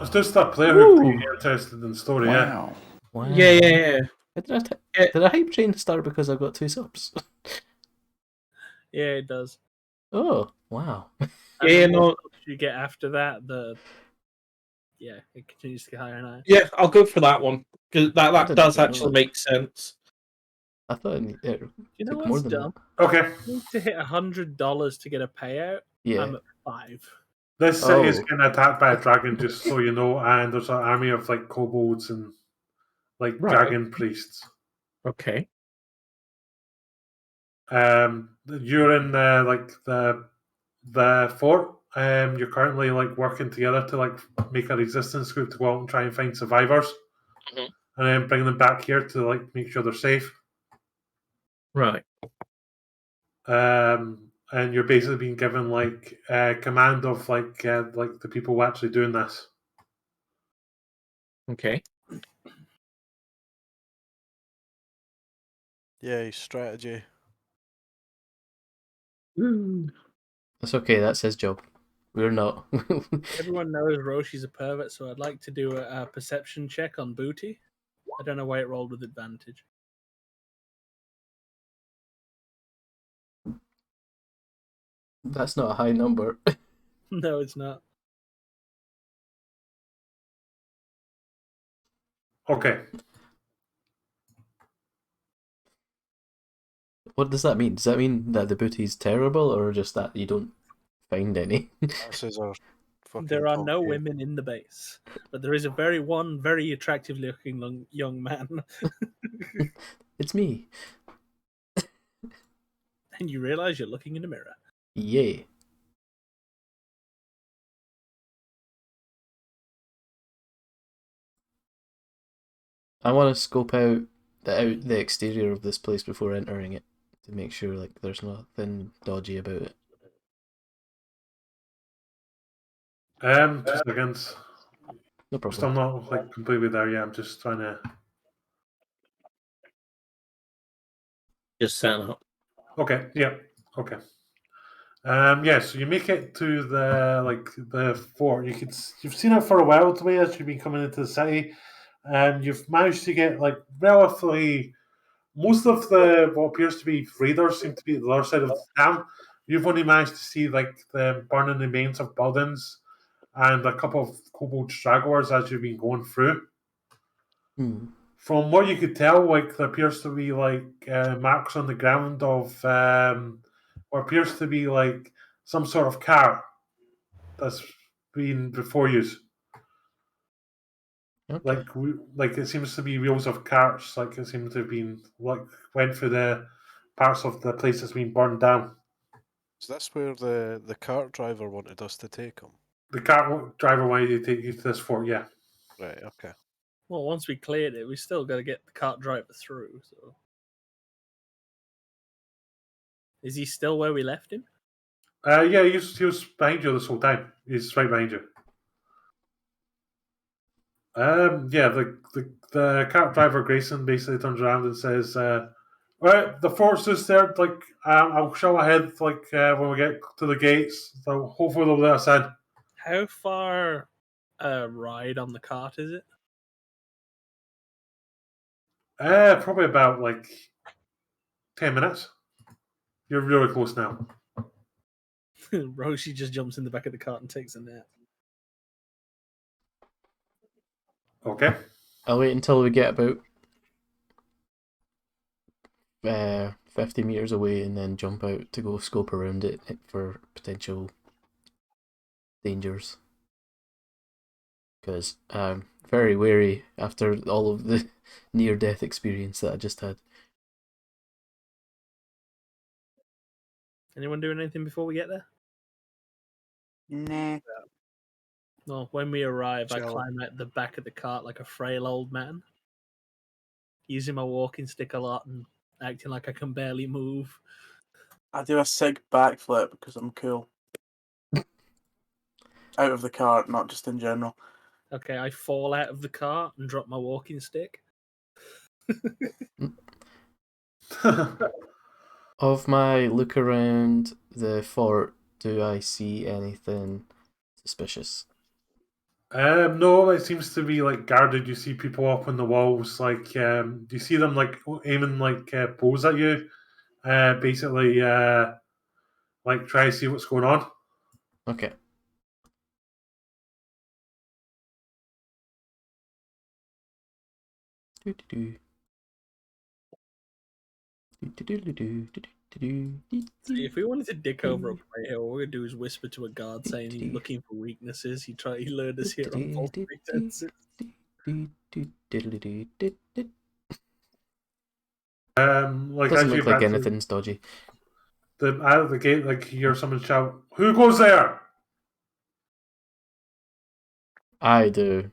It's just a player who's really interested in the story. Wow. Wow. Yeah. Did I hype train start because I've got 2 subs? Yeah, it does. Oh, wow. And Yeah, the more no. subs you get after that, it continues to get higher and higher. Yeah, I'll go for that one because that didn't does know actually that. make sense. I thought it You know took more what's than dumb? Okay, You need to hit $100 to get a payout. Yeah. I'm at 5. this city is Oh. getting attacked by a dragon, just so you know, and there's an army of like kobolds and like Right. dragon priests. Okay. You're in the fort. You're currently like working together to like make a resistance group to go out and try and find survivors, Mhm. and then bring them back here to like make sure they're safe. Right. And you're basically being given like command of like the people who are actually doing this. Okay. Yeah, strategy. That's okay, that's his job. We're not. Everyone knows Roshi's a pervert, so I'd like to do a perception check on Booty. I don't know why it rolled with advantage. That's not a high number. No, it's not. Okay. What does that mean? Does that mean that the booty's terrible, or just that you don't find any? This is our fucking There are top no game. women in the base, but there is a very attractively looking young man, It's me. and you realize you're looking in a mirror. Yay. I want to scope out the exterior of this place before entering it to make sure like there's nothing dodgy about it. 2 seconds. No Just I'm problem. not like completely there yet. I'm just trying to. Just setting up. Okay. Yeah. Okay. Yeah. So you make it to the fort. You've seen it for a while to me as you've been coming into the city, and you've managed to get like relatively most of the what appears to be raiders seem to be at the other side of the town. You've only managed to see like the burning remains of buildings and a couple of kobold stragglers as you've been going through. Hmm. From what you could tell, like there appears to be like marks on the ground of what appears to be like some sort of car that's been before you. Okay. Like it seems to be wheels of carts. Like it seems to have been like went through the parts of the place that's been burned down. Is this where the cart driver wanted us to take him? The cart driver wanted to take you to this fort. Yeah. Right, okay. Well, once we cleared it, we still got to get the cart driver through. So, is he still where we left him? Yeah. He was behind you this whole time. He's right behind you. Yeah, the cart driver Grayson basically turns around and says, "Right, the fort's just there. Like, I'll show ahead. Like, when we get to the gates, so hopefully they'll let us in." How far a ride on the cart is it? Probably about like 10 minutes. You're really close now. Roshi just jumps in the back of the cart and takes a nap. Okay. I'll wait until we get about 50 meters away and then jump out to go scope around it for potential dangers. Because I'm very wary after all of the near-death experience that I just had. Anyone doing anything before we get there? Nah. No. When we arrive, I Shall- climb out the back of the cart like a frail old man, using my walking stick a lot and acting like I can barely move. I do a sick backflip because I'm cool. Out of the cart, not just in general. Okay, I fall out of the cart and drop my walking stick. Of my look around the fort, do I see anything suspicious? No, it seems to be like guarded. You see people up on the walls. Like, do you see them like aiming like bows at you? Basically, like try to see what's going on. Okay. See, if we wanted to dick over up right here, all we're gonna do is whisper to a guard saying he's looking for weaknesses. He lured us here on false pretenses. Like Doesn't as you look like advance anything's dodgy. out of the gate, like you hear someone shout, "Who goes there?" I do.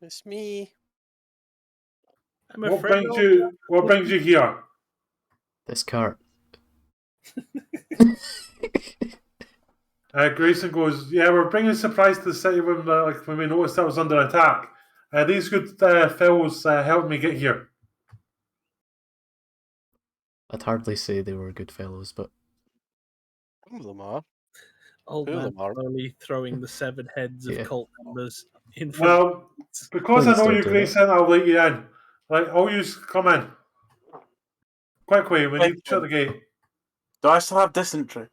It's me. I'm What afraid. brings you? What brings you here? This cart. Grayson goes, "Yeah, we're bringing a surprise to the city when we noticed that was under attack. These good fellows helped me get here." I'd hardly say they were good fellows, but Some of them are. Old Who man them are? slowly throwing the severed heads of Yeah. cult members in front. Well, because I Please know don't you, do that. Grayson, I'll let you in. Like, all you come in quickly. We need to shut the gate. Do I still have dysentery?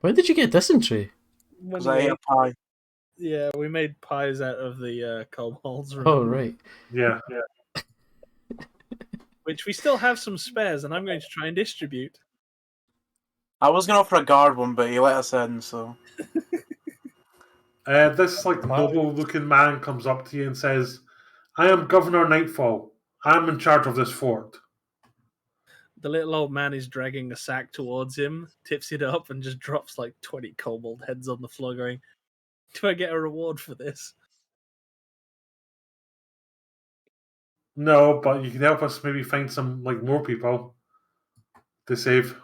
Where did you get dysentery? When Because I ate a pie. yeah, we made pies out of the kobolds. Oh, Remember? right. Yeah. Which we still have some spares, and I'm going to try and distribute. I was going to offer a guard one, but he let us in, so. This like noble-looking man comes up to you and says, "I am Governor Nightfall. I'm in charge of this fort." The little old man is dragging a sack towards him, tips it up, and just drops like 20 kobold heads on the floor, going, "Do I get a reward for this?" No, but you can help us maybe find some like more people to save.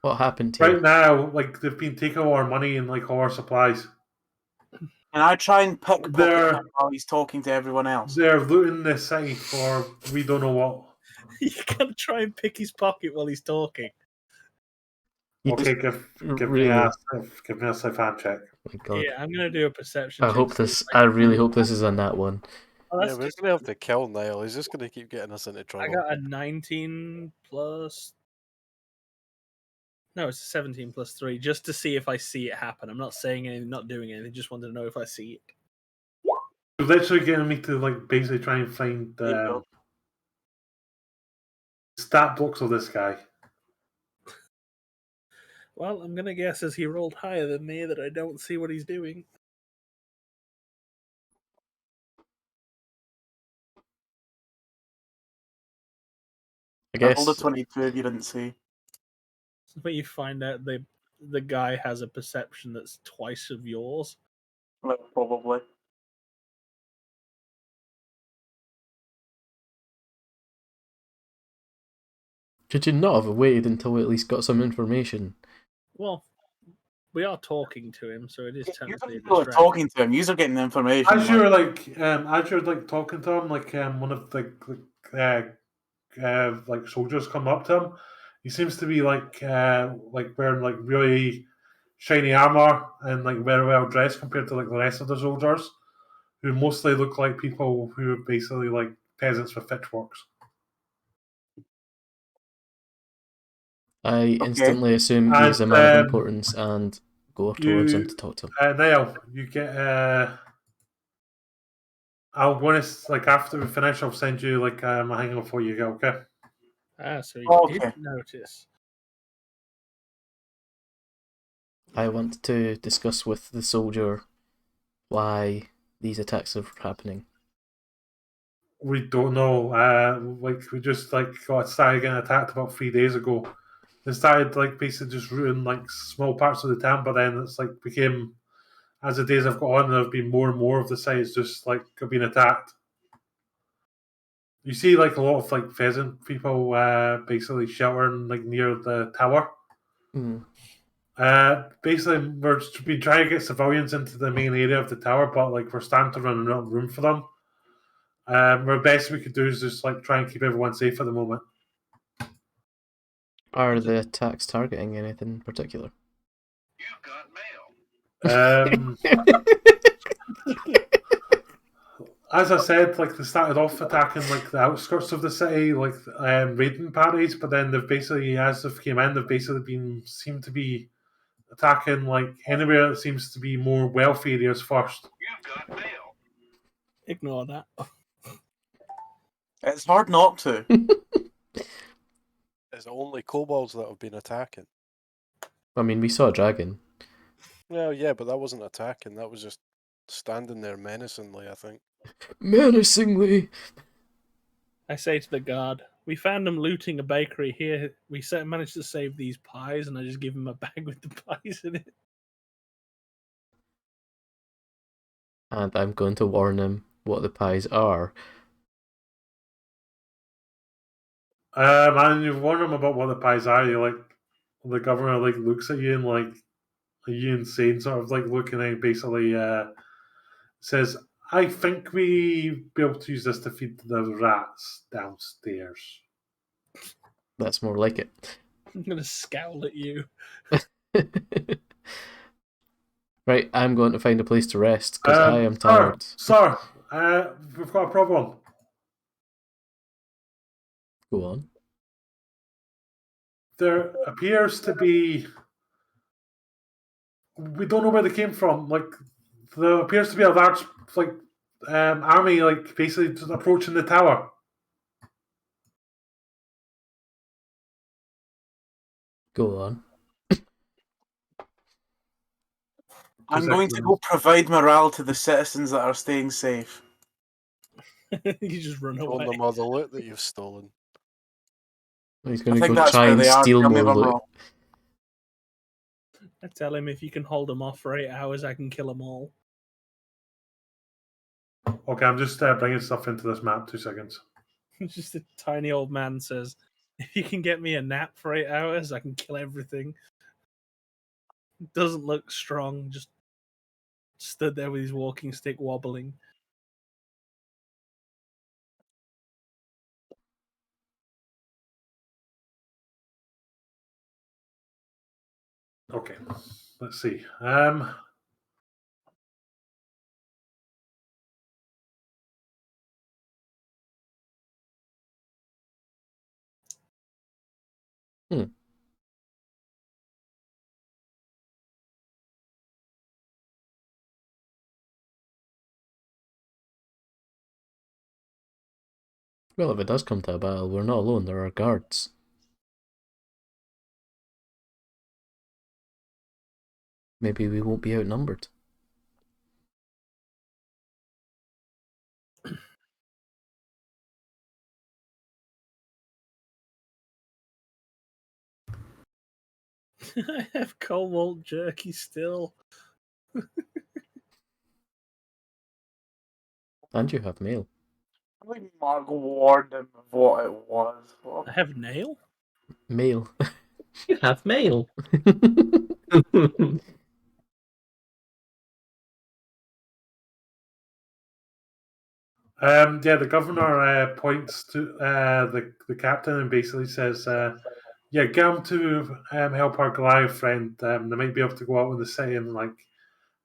What happened to Right you? now, like they've been taking all our money and like all our supplies. And I try and pickpocket They're him while he's talking to everyone else. they're looting the city for we don't know what. You gotta try and pick his pocket while he's talking. You Okay, t- give me really? a safe hand check. Oh my God. Yeah, I'm gonna do a perception I check. hope to see this. if I really hope this is on that one. Oh, Yeah, that's we're just, gonna have to kill Niall. He's just gonna keep getting us into I trouble. got a 19 plus. No, it's a 17 plus 3, just to see if I see it happen. I'm not saying anything, not doing anything, just wanted to know if I see it. You're literally getting me to like basically try and find There you go. stat blocks of this guy. Well, I'm gonna guess as he rolled higher than me that I don't see what he's doing. I I rolled a guess 22 if you didn't see. But you find out the guy has a perception that's twice of yours. Well, probably. could you not have waited until we at least got some information? Well, we are talking to him, so it is You technically a people are distraction. talking to him. You're getting the information. As you're like talking to him, like one of the like soldiers come up to him. He seems to be like wearing like really shiny armor and like very well dressed compared to like the rest of the soldiers, who mostly look like people who are basically like peasants with pitchforks. I Okay. instantly assume he's a And, man of importance and go towards him You to talk to him. Niall, you get I'll want to like after we finish, I'll send you like a hangover before you go. Okay. Ah, so he Okay. did notice. I want to discuss with the soldier why these attacks are happening. We don't know. Like we just like got started getting attacked about 3 days ago. They started like basically just rooting like small parts of the town, but then it's like became as the days have gone on, there have been more and more of the sites just like being attacked. You see like a lot of like pheasant people basically sheltering like near the tower. Hmm. Basically, we're been trying to get civilians into the main area of the tower, but like we're starting to run out of room for them. The best we could do is just like try and keep everyone safe at the moment. Are the attacks targeting anything in particular? Um, as I said, like they started off attacking like the outskirts of the city, like raiding parties, but then they've basically, as they've came in, they've basically been seem to be attacking like anywhere that seems to be more wealthy areas first. Ignore that. It's hard not to. It's only kobolds that have been attacking. I mean, we saw a dragon. Well, yeah, but that wasn't attacking. That was just standing there menacingly, I think. Menacingly! I say to the guard, we found him looting a bakery here. We managed to save these pies, and I just give him a bag with the pies in it. And I'm going to warn him what the pies are. And you warn them about what the pies are. You like the governor like looks at you and like, are you insane? Sort of like looking at basically says, I think we be able to use this to feed the rats downstairs. That's more like it. I'm going to scowl at you. Right, I'm going to find a place to rest because I am tired. Sir, we've got a problem. Go on. There appears to be. We don't know where they came from. Like, there appears to be a large like army, like basically just approaching the tower. Go on. I'm going to go provide morale to the citizens that are staying safe. You just run Show away. them all the loot that you've stolen. He's I going to think go that's try where and they are. steal Tell me more if I'm loot. wrong. I tell him if you can hold them off for 8 hours, I can kill them all. Okay, I'm just bringing stuff into this map. 2 seconds. Just a tiny old man says, "If you can get me a nap for 8 hours, I can kill everything." Doesn't look strong. Just stood there with his walking stick wobbling. Okay, let's see. Well, if it does come to a battle, we're not alone. There are guards. Maybe we won't be outnumbered. I have cobalt jerky still. And you have mail. I think Mark warned him of what it was. I have nail. Mail. You have mail. Yeah, the governor points to the captain and basically says, "Yeah, get him to help our Goliath friend. They might be able to go out in the city and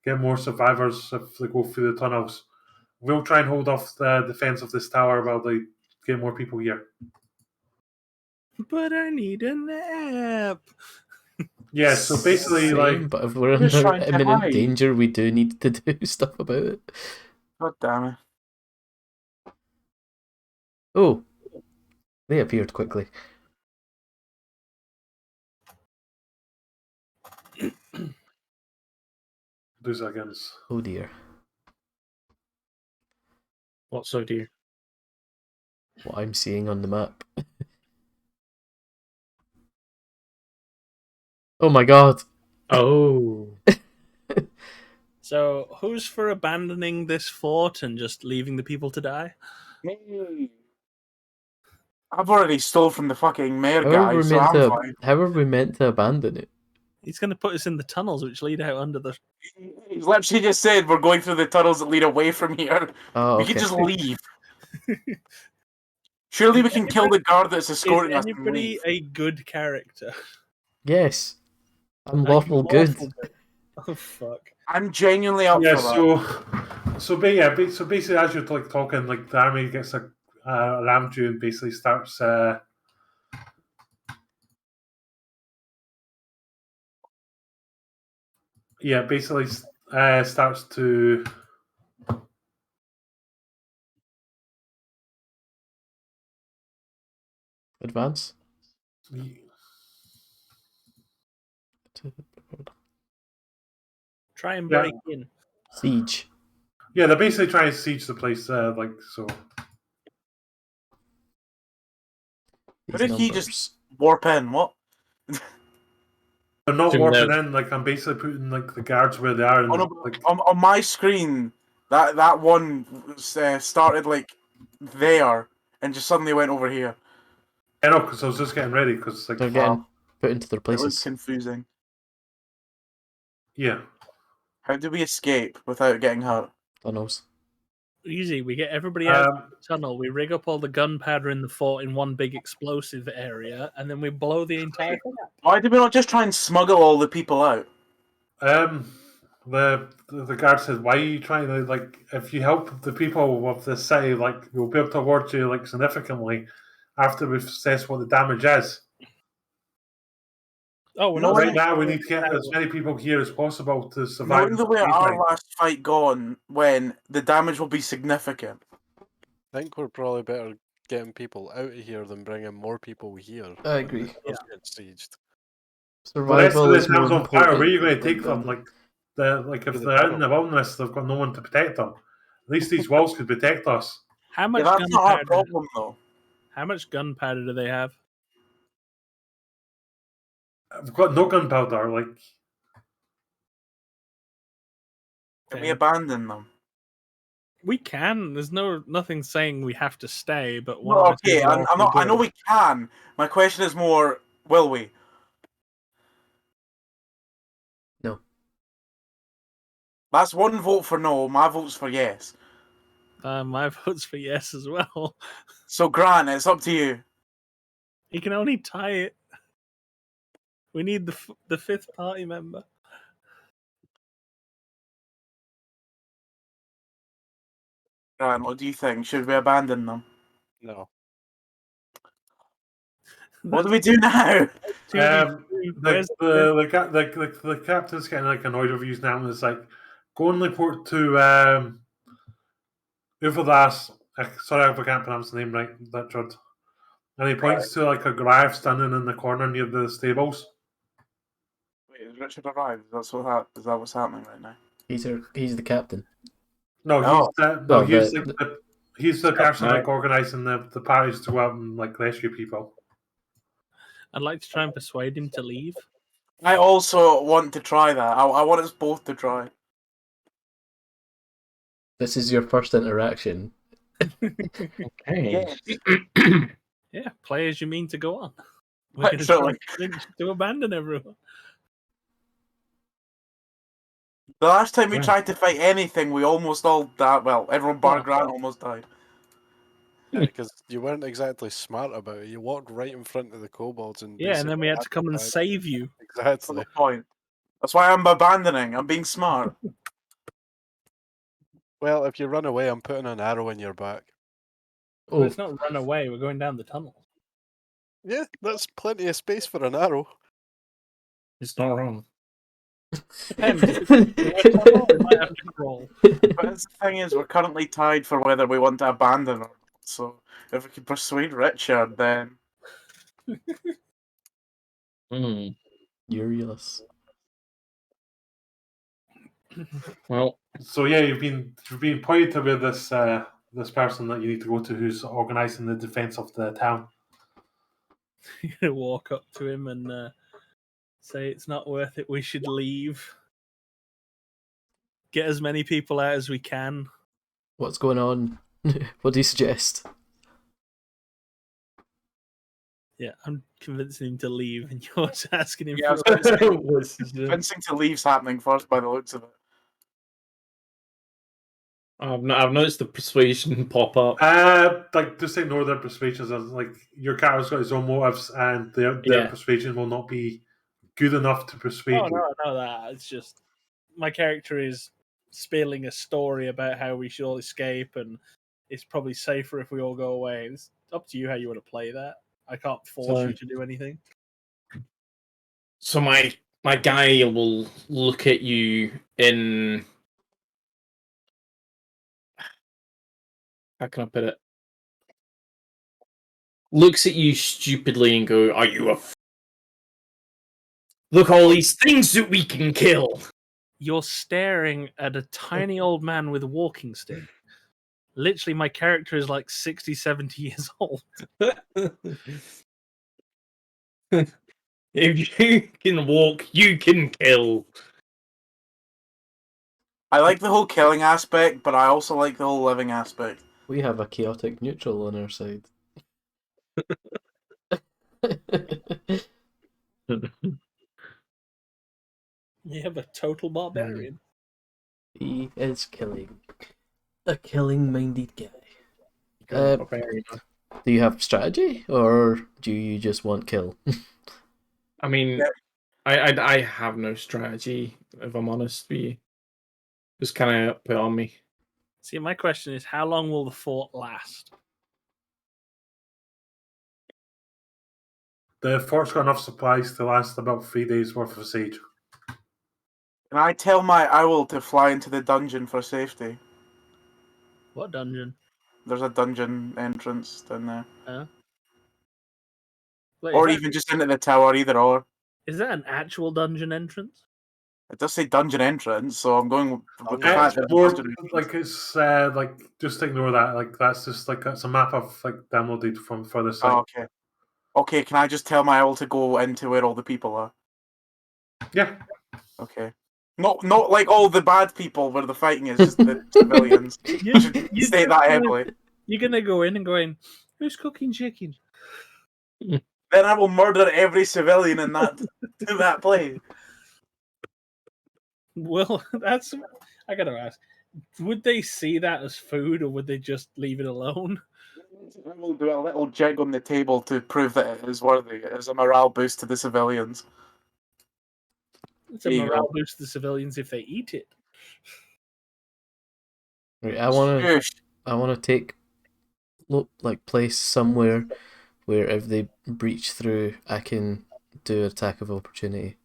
get more survivors if they go through the tunnels. We'll try and hold off the defense of this tower while they get more people here." But I need a nap. Yeah, so basically, Same, but if we're We're just under trying to imminent hide. danger, we do need to do stuff about it. God damn it. Oh, they appeared quickly. 2 seconds. Oh dear. What so dear? What I'm seeing on the map. Oh my god. Oh. So, who's for abandoning this fort and just leaving the people to die? Me. I've already stole from the fucking mayor How are guy, we so meant I'm to? fine. How are we meant to abandon it? He's going to put us in the tunnels which lead out under the. He's literally just said we're going through the tunnels that lead away from here. Oh, We okay. can just leave. Surely we can kill the guard that's Is escorting us and anybody leave. a good character? Yes. I'm Are you lawful good. Oh fuck! I'm genuinely up Yeah, for that. so basically, as you're talking, the army gets a rammed you and basically starts. Yeah, basically starts to. Advance. Try and Yeah. break in. Siege. Yeah, they're basically trying to siege the place. So. These did he numbers. just warp in? What? They're not Zoom warping out. in. I'm basically putting the guards where they are. And, Oh, no, on my screen, that one started there and just suddenly went over here. I know, because I was just getting ready. Because They're getting put into their It was places. confusing. yeah. How do we escape without getting hurt? Tunnels. Easy. We get everybody out of the tunnel. We rig up all the gunpowder in the fort in one big explosive area, and then we blow the entire thing up. Why did we not just try and smuggle all the people out? The guard says, "Why are you trying to If you help the people of the city, we'll be able to award you significantly after we've assessed what the damage is. Oh, we're No, not. Right now, we need to get as many people here as possible to survive." Knowing the way our last fight gone, when the damage will be significant. I think we're probably better getting people out of here than bringing more people here. I agree. It does get sieged. The rest of Survival the is more town's on important. fire. Where are you going to than take them? building. If To the they're in tunnel. the wilderness, they've got no one to protect them. At least these walls could protect us. How Yeah, much that's not our gunpowder? problem, though. How much gunpowder do they have? I've got no gunpowder. Can we abandon them? We can. There's nothing saying we have to stay, but one No, of us okay, is I'm lawful not. I know good. we can. My question is more, will we? No. That's one vote for no. My vote's for yes. My vote's for yes as well. So Grant, it's up to you. He can only tie it. We need the fifth party member. Grant, what do you think? Should we abandon them? No. What do we do now? Where's the The captain's getting like annoyed with you now, and it's like, go and report to Uvadas. Sorry, I can't pronounce the name right, Richard. And he points to like a Goliath standing in the corner near the stables. Wait, has Richard arrived? Is that what's happening right now? He's the captain. No, Oh. he's the person like organizing the parties to go out and like rescue people. I'd like to try and persuade him to leave. I also want to try that. I want us both to try. This is your first interaction. Okay. Yeah, play as you mean to go on. We're going to Literally. try to abandon everyone. The last time we Right. tried to fight anything, we almost all died. Well, everyone bar Oh. Grant almost died. Yeah, because you weren't exactly smart about it. You walked right in front of the kobolds and Yeah, and then we had to basically come and died. save you. That's the Exactly. point. That's why I'm abandoning. I'm being smart. Well, if you run away, I'm putting an arrow in your back. But Oh, it's not run away. We're going down the tunnel. Yeah, that's plenty of space for an arrow. It's not wrong. Depends. If it's a tunnel, we might have to roll. But the thing is, we're currently tied for whether we want to abandon or not. So if we can persuade Richard, then Hmm. Urius. Well, So yeah, you've been pointed to where this person that you need to go to who's organizing the defense of the town. You're going to walk up to him and say it's not worth it. We should leave. Get as many people out as we can. What's going on? What do you suggest? Yeah, I'm convincing him to leave, and you're just asking him Yeah, for convincing to leave's happening first by the looks of it. I've noticed the persuasion pop up. Like just ignore their persuasions. As like your character's got his own motives, and their Yeah. persuasion will not be good enough to persuade Oh, you. no, I know that. It's just my character is spilling a story about how we should all escape, and it's probably safer if we all go away. It's up to you how you want to play that. I can't force So- you to do anything. So my guy will look at you in. How can I put it? Looks at you stupidly and go, "Are you a? Look, all these things that we can kill." You're staring at a tiny old man with a walking stick. Literally, my character is like 60, 70 years old. If you can walk, you can kill. I like the whole killing aspect, but I also like the whole living aspect. We have a chaotic neutral on our side. You have a total barbarian. He is killing. A killing-minded guy. Barbarian. Do you have strategy, or do you just want kill? I mean, Yeah. I have no strategy, if I'm honest with you. Just kind of put on me. See, my question is, how long will the fort last? The fort's got enough supplies to last about 3 days worth of siege. Can I tell my owl to fly into the dungeon for safety? What dungeon? There's a dungeon entrance down there. Wait, Or even just into the tower, either or. is that an actual dungeon entrance? It does say dungeon entrance, so I'm going with the It's fact that it's more dungeon entrance. like it's like just ignore that. Like that's just like it's a map I've like downloaded from for the site. Oh, okay. Okay, can I just tell my owl to go into where all the people are? Yeah. Okay. Not like all the bad people where the fighting is, just the civilians. I should state that heavily. You're gonna go in and going, who's cooking chicken? Then I will murder every civilian in that place. Well, that's I gotta ask. Would they see that as food, or would they just leave it alone? I will do a little jig on the table to prove that it is worthy. It is a morale boost to the civilians. It's a There you morale go. boost to the civilians if they eat it. Right, Shush. I wanna take place somewhere where if they breach through, I can do attack of opportunity.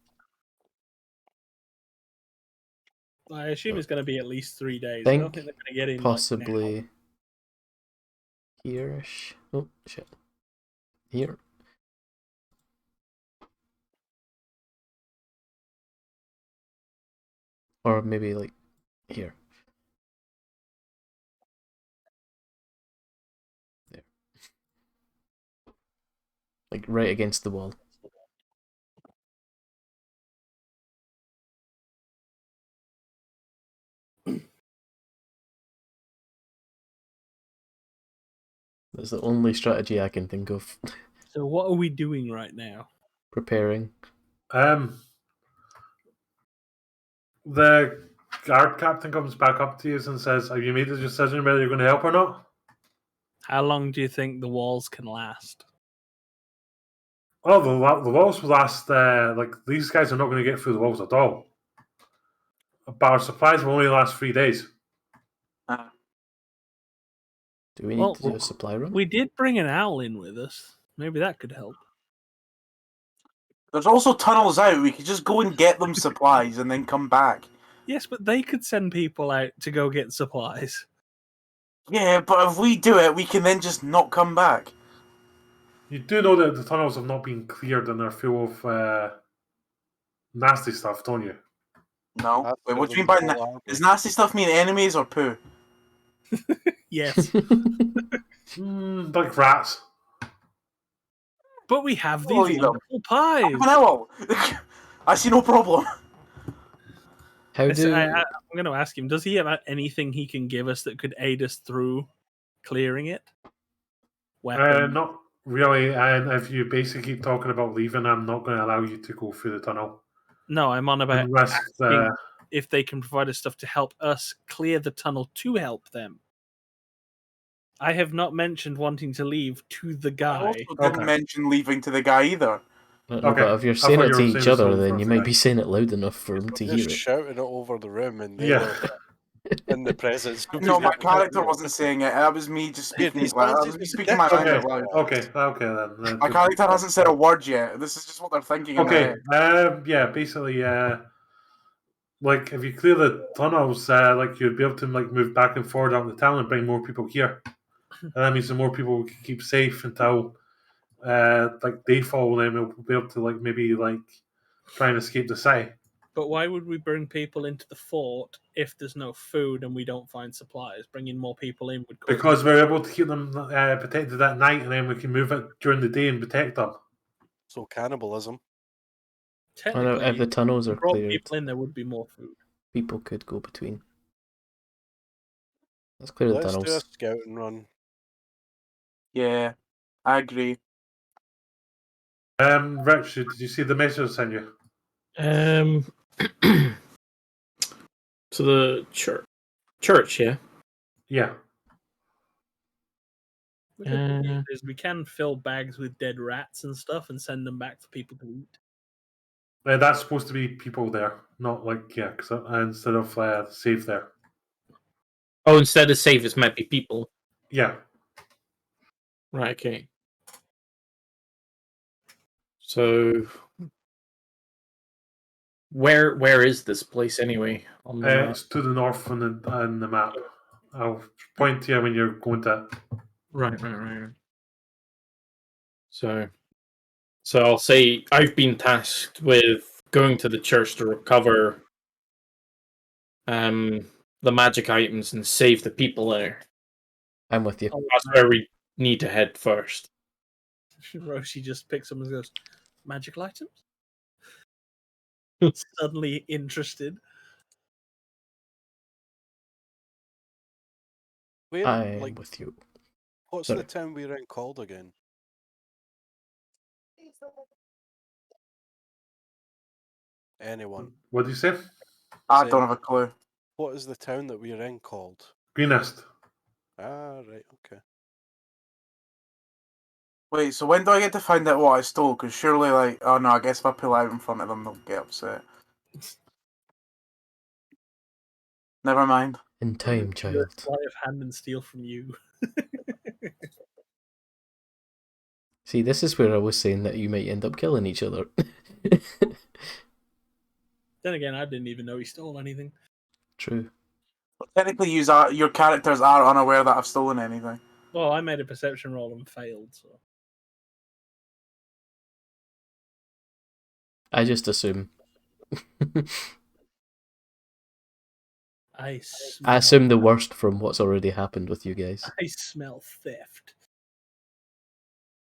I assume it's going to be at least 3 days. I Think don't think they're going to get in possibly here-ish. Oh shit. Here. Or maybe like here. There. Like right against the wall. That's the only strategy I can think of. now. So what are we doing right now? Preparing. The guard captain comes back up to you and says, "Have you made a decision whether you're going to help or not?" How long do you think the walls can last? Oh, the walls will last. Like these guys are not going to get through the walls at all. But our supplies will only last 3 days. Do we need Well, to do a supply run? We did bring an owl in with us. Maybe that could help. There's also tunnels out. We could just go and get them supplies and then come back. Yes, but they could send people out to go get supplies. Yeah, but if we do it, we can then just not come back. You do know that the tunnels have not been cleared and are full of nasty stuff, don't you? No. That's Wait, what do you mean where by the wall does nasty stuff mean enemies or poo? Yes, Like rats. but we have these Holy wonderful pies. No, I see no problem. How do I'm going to ask him, does he have anything he can give us that could aid us through clearing it? Weapons? Not really. And if you basically keep talking about leaving, I'm not going to allow you to go through the tunnel. No, I'm on about And risk asking if they can provide us stuff to help us clear the tunnel to help them. I have not mentioned wanting to leave to the I guy. also didn't mention leaving to the guy either. No, Okay, but if you're I saying thought it you to were each saying other, something then for you the might guy. be saying it loud enough for them to hear just it. shouting it over the room, and they Yeah. were in the presence. of No, my people. character wasn't saying it. That was me just speaking. these Like, I fancies was with speaking my mind Okay, out loud. okay then. My character hasn't said a word yet. This is just what they're thinking in their Okay, head. yeah, basically, like if you clear the tunnels, like you'd be able to like move back and forward out the town and bring more people here, and that means the more people we can keep safe until like dayfall, and then we'll be able to like maybe like try and escape the city. But why would we bring people into the fort if there's no food and we don't find supplies? Bringing more people in would cause Because we're able to keep them protected at night, and then we can move it during the day and protect them. So cannibalism. I know technically, if the tunnels are if we brought cleared, people in, there would be more food. people could go between. Let's clear the Let's do a tunnels. scouting run. Yeah, I agree. Rich, did you see the message I sent you? To the church, yeah. Yeah. The good thing is we can fill bags with dead rats and stuff and send them back for people to eat. That's supposed to be people there, not like instead of safe there. Oh, instead of savers might be people. Yeah. Right, okay. So where is this place anyway? On the map? It's to the north on the map. I'll point to you when you're going to. Right. So I'll say I've been tasked with going to the church to recover the magic items and save the people there. I'm with you. That's where we need to head first. Roshi just picks them and goes, magical items? Suddenly interested. Where, I'm like, with you. what's Sorry. the town we're in called again? Anyone? What do you say? I Say- don't have a clue. What is the town that we're in called? Greenest. Ah, right, okay. Wait, so when do I get to find out what I stole? Because surely, like, oh no, I guess if I pull out in front of them, they'll get upset. Never mind. In time, child. Sleight of hand and steal from you. See, this is where I was saying that you might end up killing each other. Then again, I didn't even know he stole anything. True. Technically, your characters are unaware that I've stolen anything. Well, I made a perception roll and failed, so. I just assume. I I assume the worst from what's already happened with you guys. I smell theft.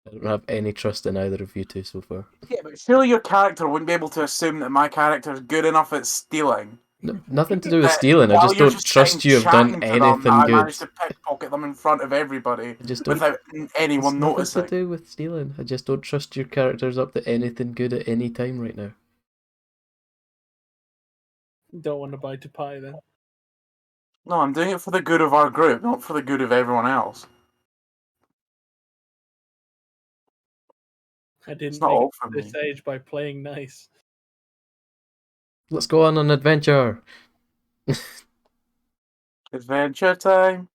I don't have any trust in either of you two so far. Yeah, but surely your character wouldn't be able to assume that my character is good enough at stealing. No, nothing to do with stealing. I While just you're don't trust sitting you have done chatting to them, anything I good. managed to pickpocket them in front of everybody I just don't. without It's anyone nothing noticing. to do with stealing. I just don't trust your characters up to anything good at any time right now. Don't want to bite a pie then. No, I'm doing it for the good of our group, not for the good of everyone else. I didn't It's not make all it for to me. this age by playing nice. Let's go on an adventure. Adventure time.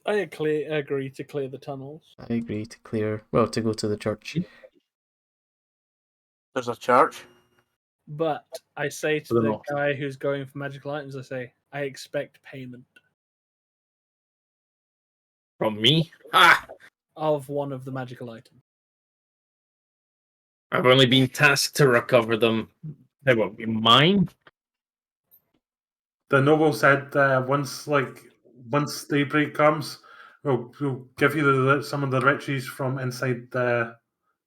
I agree to clear the tunnels. I agree to to go to the church. There's a church. But I say to For the the north. guy who's going for magical items, I say, I expect payment From me? Ah! of one of the magical items. I've only been tasked to recover them. They won't be mine. The noble said once daybreak comes, we'll give you some of the riches from inside the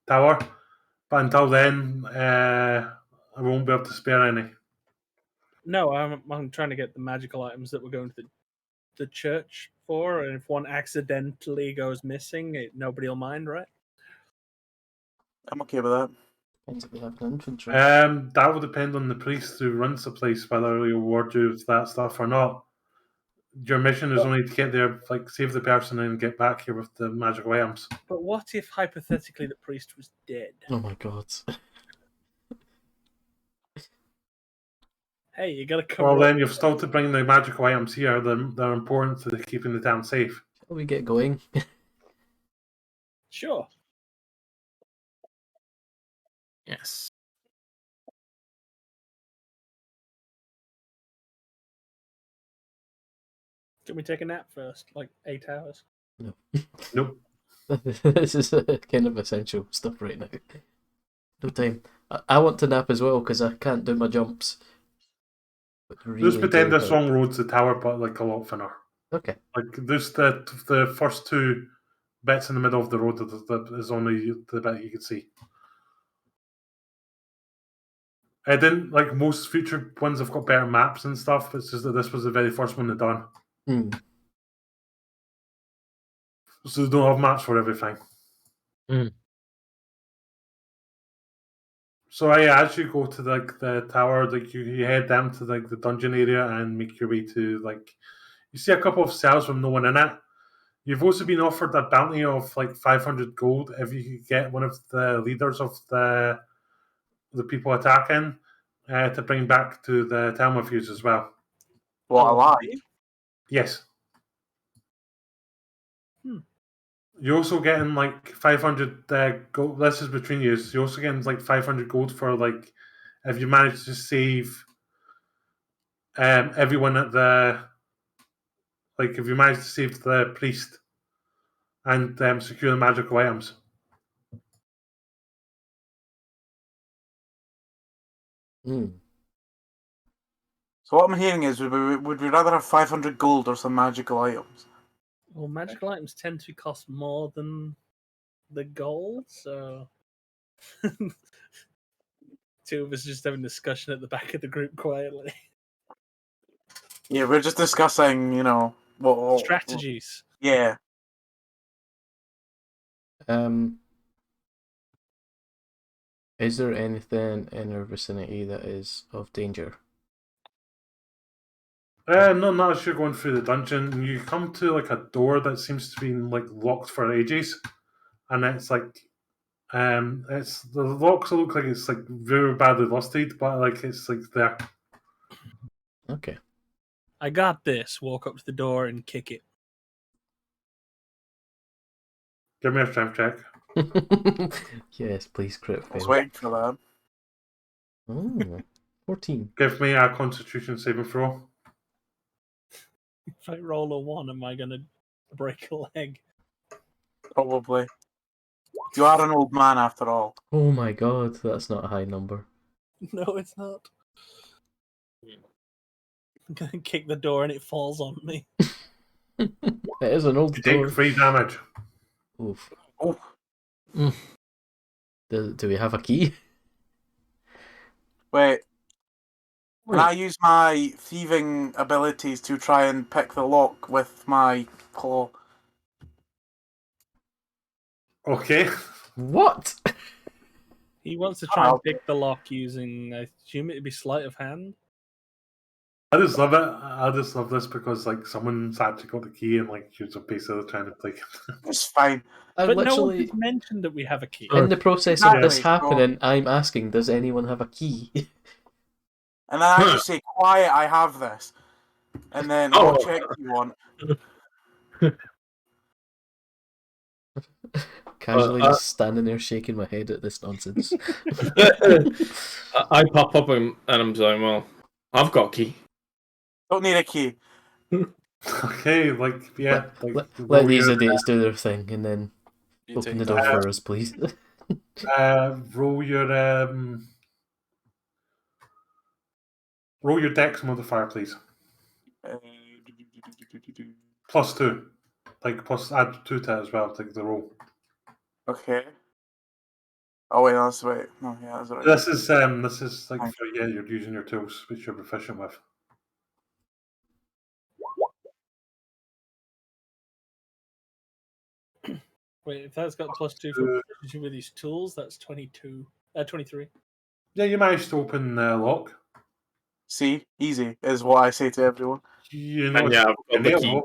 tower. But until then, I won't be able to spare any. No, I'm trying to get the magical items that we're going to the church for, and if one accidentally goes missing, nobody will mind, right? I'm okay with that. Depends if we have an infantry. That will depend on the priest who runs the place, whether he'll reward you with that stuff or not. Your mission is only to get there, like save the person and get back here with the magical items. But what if hypothetically the priest was dead? Oh my god. Hey, you gotta cover. Well, then you've still to bring the magical items here. They're important to keeping the town safe. Shall we get going? Sure. Yes. Can we take a nap first? Like 8 hours? No. Nope. This is kind of essential stuff right now. No time. I want to nap as well because I can't do my jumps. But Just really pretend do this help. wrong road's the tower, but like a lot thinner. Okay. Like there's the first two bits in the middle of the road that is only the bit you can see. I didn't like most future ones have got better maps and stuff. It's just that this was the very first one they done. Hmm. So they don't have maps for everything. Mm. So as you go to the tower, like you head down to like the dungeon area and make your way to like you see a couple of cells with no one in it. You've also been offered a bounty of like 500 gold if you could get one of the leaders of the people attacking to bring back to the town with you as well. What a lie. Yes. Hmm. You're also getting like 500 gold. This is between you. You're also getting like 500 gold for like if you manage to save everyone at the if you manage to save the priest and secure the magical items. Hmm. So what I'm hearing is, would we rather have 500 gold or some magical items? Well, magical items tend to cost more than the gold, so. Two of us just having a discussion at the back of the group quietly. Yeah, we're just discussing, What? Strategies. Yeah. Is there anything in our vicinity that is of danger? No, not as you're going through the dungeon. You come to like a door that seems to be like locked for ages, and it's like, it's the locks look like it's like very badly rusted, but like it's like there. Okay. I got this. Walk up to the door and kick it. Give me a strength check. Yes, please crit I was fail. waiting for that. Oh, 14. Give me a Constitution saving throw. If I roll a 1, am I going to break a leg? Probably. You are an old man after all. Oh my god, that's not a high number. No, it's not. I'm going to kick the door and it falls on me. It is an old You door. take 3 damage. Oof. Oh, Do we have a key? wait. Can I use my thieving abilities to try and pick the lock with my claw? Okay. What? He wants to try and pick the lock using, I assume it'd be sleight of hand. I just love it. I just love this because like someone's actually got the key and like you're just basically trying to like. It's fine. I But no one literally, has mentioned that we have a key. in the process of this Exactly, happening, I'm asking, does anyone have a key? And then I just say, quiet, I have this. And then, what check do you want? Casually just standing there shaking my head at this nonsense. I pop up and I'm like, well, I've got a key. Don't need a key. Okay, like yeah, let roll these your, idiots do their thing and then You open take the door that. for us, please. roll your dex modifier, please. +2, like plus add 2 to it as well. Take the roll. Okay. Oh wait, that's right. No, yeah, that's right. This is like Thank for you're using your tools which you're proficient with. Wait, if that's got +2 for proficiency with these tools, that's 22. 23. Yeah, you managed to open the lock. See, easy is what I say to everyone. You know, And yeah, I've got the nail, key.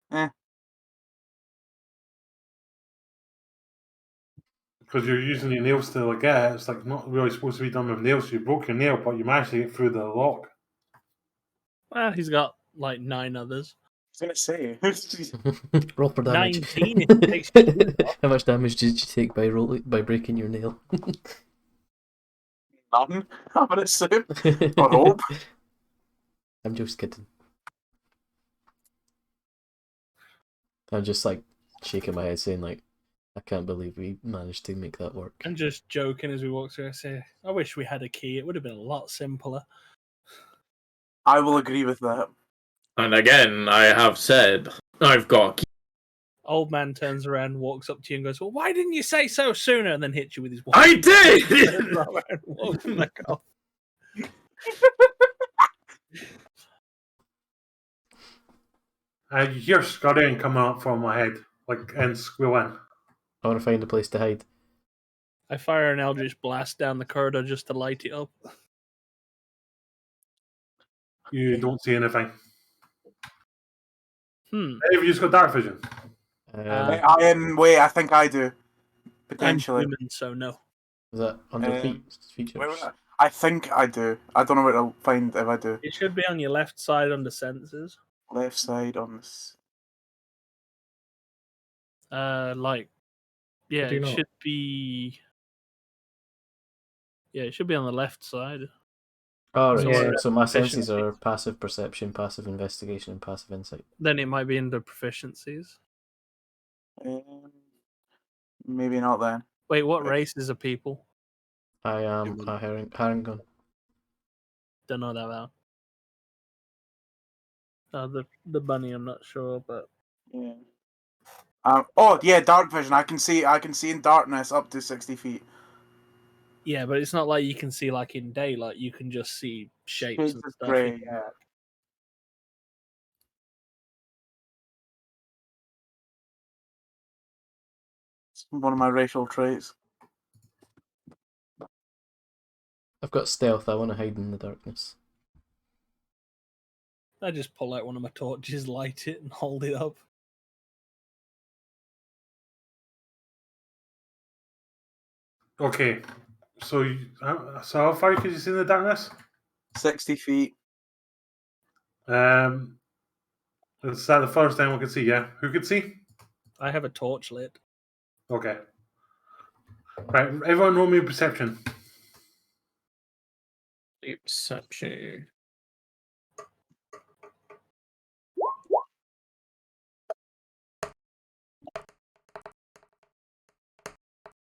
though. Because you're using your nails to like get it. It's like not really supposed to be done with nails. So you broke your nail, but you managed to get through the lock. Well, he's got like 9 others. I was gonna say. Roll for damage. 19 if it takes you How much damage did you take by breaking your nail? None, I would assume. Or hope. I'm just kidding. I'm just like shaking my head saying like, I can't believe we managed to make that work. I'm just joking as we walk through. I say, I wish we had a key. It would have been a lot simpler. I will agree with that. And again, I have said, I've got a key. Old man turns around, walks up to you and goes, well, why didn't you say so sooner? And then hits you with his walk. I did! And walks back off. You hear scurrying coming up from my head, like and squealing. I want to find a place to hide. I fire an Eldritch Blast down the corridor just to light it up. You don't see anything. Hmm. Have you just got dark vision? Wait, I think I do. I'm Potentially. human, so no. Is that under features? Wait, I think I do. I don't know where to find if I do. It should be on your left side under senses. Left side on this. Yeah, Do you it not? should be. Yeah, it should be on the left side. Oh, right. Yeah. So my senses Proficiency. are passive perception, passive investigation, and passive insight. Then it might be under proficiencies. Maybe not then. Wait, what races are people? I am Human. a Harangon. Don't know that well. The bunny, I'm not sure, but Yeah. Yeah, dark vision. I can see in darkness up to 60 feet. yeah, but it's not like you can see like in daylight. You can just see shapes Shades and of stuff. grey, yeah. one of my racial traits. I've got stealth. I want to hide in the darkness. I just pull out one of my torches, light it, and hold it up. Okay, so so how far could you see in the darkness? 60 feet. Is that the first time we could see? Yeah, who could see? I have a torch lit. Okay. Right, everyone roll me perception. Perception.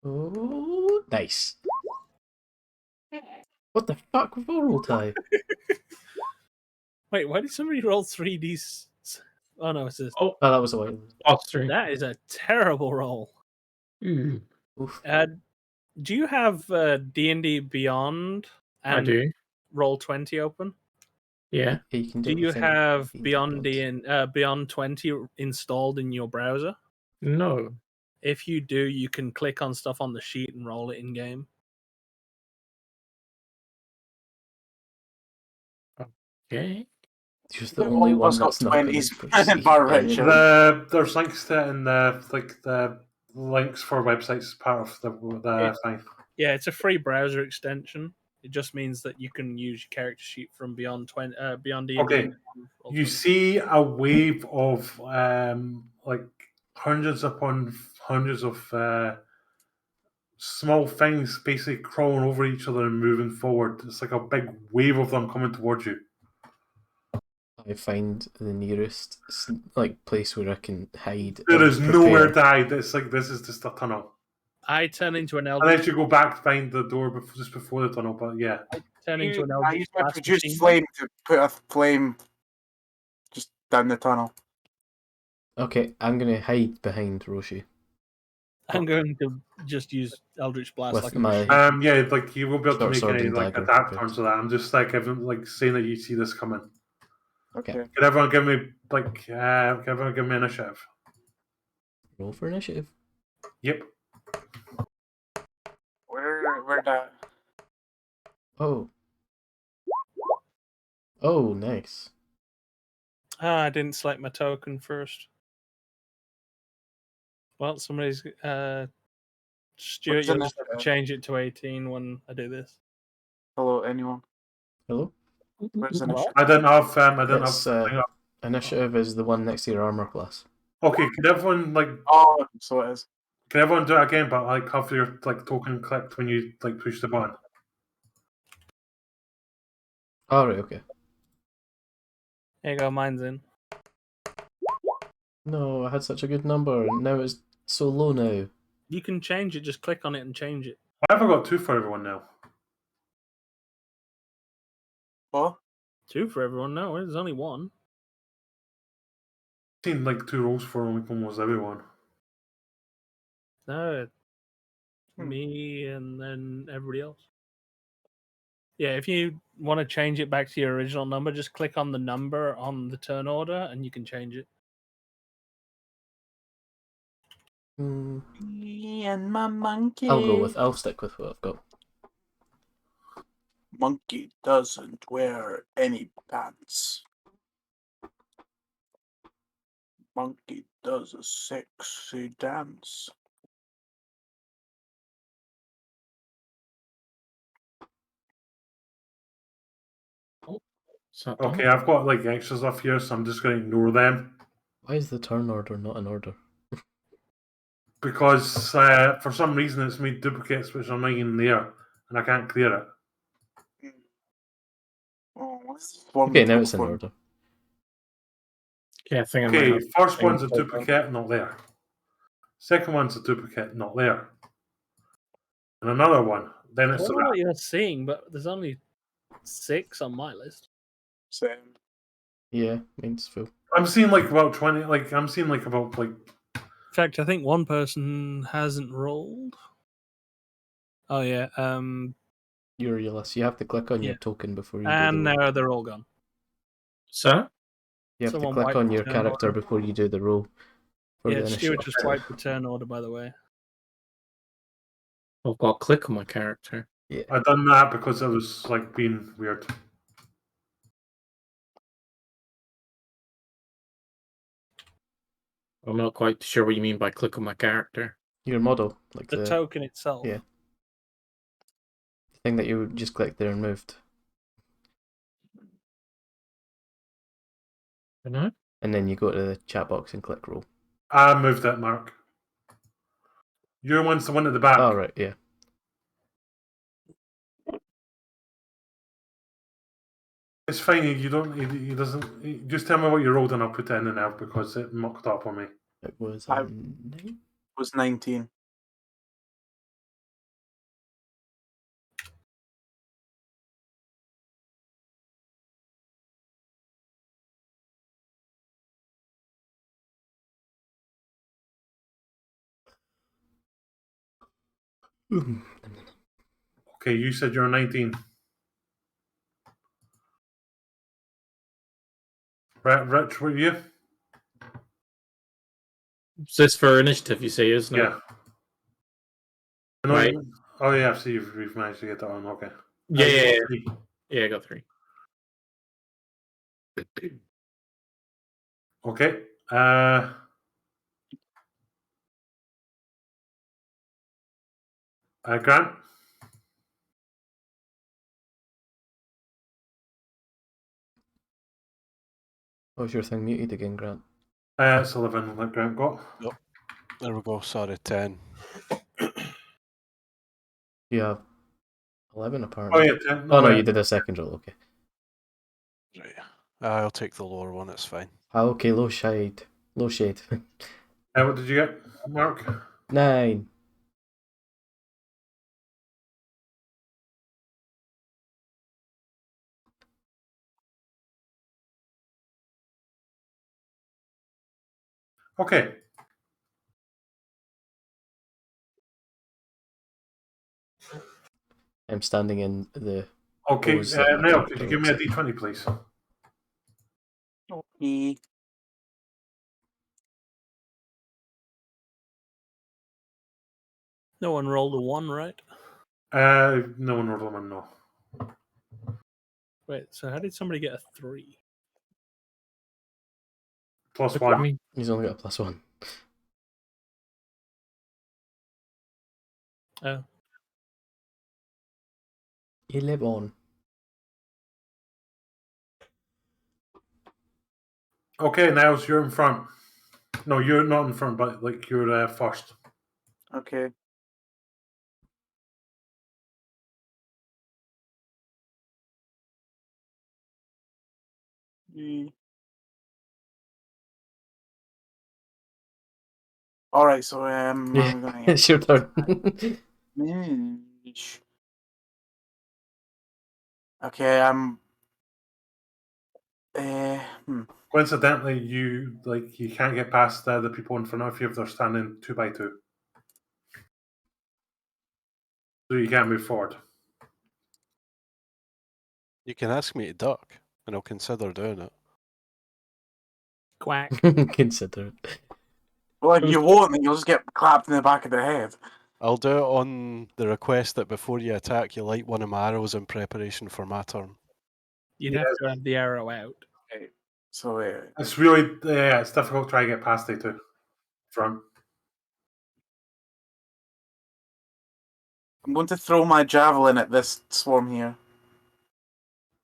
Oh, nice. What the fuck with roll tie? Wait, why did somebody roll 3d? Oh no, it's this. Oh, Oh, that was a white. +3. That is a terrible roll. Ooh, Oof. Do you have D&D Beyond I and do. Roll20 open? Yeah. Yeah, you can Do do you everything have in Beyond Beyond. Beyond 20 installed in your browser? No. If you do, you can click on stuff on the sheet and roll it in game. Okay. Just the only one Almost got that's not going to 20s proceed. bar right, anyway. Sharon. There's links to it in the links for websites as part of the thing. Yeah, it's a free browser extension. It just means that you can use your character sheet from Beyond D&D. Okay. You see a wave of like hundreds upon hundreds of small things basically crawling over each other and moving forward. It's like a big wave of them coming towards you. I find the nearest like place where I can hide. There and is nowhere prepare. to hide. It's like this is just a tunnel. I turn into an elder. Unless you go back behind the door just before the tunnel, but yeah. Turn into an I elder. use my produced flame to put a flame just down the tunnel. Okay, I'm going to hide behind Roshi. I'm going to just use Eldritch Blast With like a my- machine. Yeah, like you won't be able to Short make sword any and like dagger adapt prepared. turns to that. I'm just like saying that you see this coming. Okay. Can everyone give me initiative? Roll for initiative. Yep. Where that? Oh. Oh, nice. I didn't select my token first. Well, somebody's Stuart, What's you'll in just have it? to change it to 18 when I do this. Hello, anyone? Hello? Where's the Hello? initiative? I don't have. It's, initiative is the one next to your armor class. Okay, can everyone Oh, so it is. can everyone do it again? But like have your token clicked when you push the button. Oh, right, okay. There you go, mine's in. No, I had such a good number, and now it's so low now. You can change it, just click on it and change it. Why have I got 2 for everyone now? What? 2 for everyone? No, there's only 1. I've seen 2 rolls for almost everyone. No, Hmm. me and then everybody else. Yeah, if you want to change it back to your original number, just click on the number on the turn order and you can change it. Me and my monkey. I'll stick with what I've got. Monkey doesn't wear any pants. Monkey does a sexy dance. So Okay, I've got extras off here, so I'm just going to ignore them Why is the turn order not in order? because for some reason it's made duplicates which are not in there, and I can't clear it. Oh, this is one Okay, with now the it's in fun. order. Yeah, I think I might Okay, have first thing one's a clicked on. duplicate, not there. Second one's a duplicate, not there. And another one. Then I it's don't know what you're seeing, but there's only 6 on my list. Same. Yeah, mine's full. I'm seeing about 20. I'm seeing about In fact, I think one person hasn't rolled. Oh yeah, Your list. You have to click on your Yeah. token before you do and the roll. now they're all gone. So? You have to someone click wiped on the your turn character order. before you do the roll for Yeah, the Stuart initiative. just wiped the turn order, by the way. I've got to click on my character. Yeah. I done that because it was like being weird. I'm not quite sure what you mean by click on my character. Your model, like The token itself. yeah. The thing that you just clicked there and moved. No? And then you go to the chat box and click roll. I moved it, Mark. Your one's the one at the back. Oh, right, yeah. It's fine. You don't. He doesn't. Just tell me what you rolled, and I'll put it in and out because it mucked up on me. It was I- 9. Was 19. Okay, you said you're 19. Right, Rich, what are you? Is this for initiative, you say, isn't it? Yeah. I know Right. oh yeah, so you've managed to get that on. Okay. Yeah, You yeah, got yeah. 3. Yeah, I got 3. Okay. Grant. What was your thing muted again, Grant? It's 11 that Grant got. There we go. Sorry, 10. You have 11 Oh apparently. yeah, 10. Oh no, you did a second roll, okay. Right. I'll take the lower one. It's fine. Okay, low shade. Low shade. What did you get, Mark? 9. Okay. I'm standing in the Okay. pose that my Now, could character you give me a looks like. D20, please? Okay. No one rolled a 1, right? No one rolled a 1, no. Wait, so how did somebody get a 3? Plus Look at 1. me. He's only got a +1. Oh. 11. Okay, Niles, you're in front. No, you're not in front, but like you're first. Okay. All right, so I'm Yeah, gonna it's your turn. manage. Okay, I'm. Coincidentally, you can't get past the people in front of you if they're standing 2 by 2. So you can't move forward. You can ask me to duck, and I'll consider doing it. Quack. Consider it. Well, if you won't, then you'll just get clapped in the back of the head. I'll do it on the request that before you attack, you light one of my arrows in preparation for my turn. You'd have to have the arrow out. Okay. So It's really it's difficult trying to get past the 2 front. I'm going to throw my javelin at this swarm here.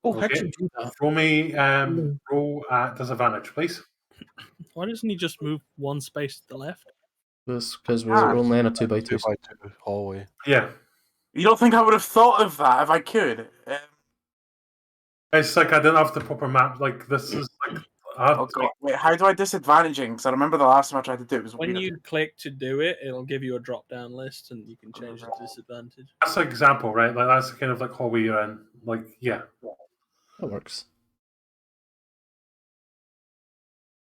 Oh, Okay. how'd you do that? Roll me roll at disadvantage, please. Why doesn't he just move one space to the left? Because we're Ah, only in a 2 by 2 2. by 2 hallway. Yeah. You don't think I would have thought of that if I could? It's like I didn't have the proper map. Like this is like Okay. Wait, how do I disadvantaging? Because I remember the last time I tried to do it was When weird. you click to do it, it'll give you a drop down list and you can change the disadvantage. that's an example, right? Like that's the kind of like hallway you're in. Like yeah. That works.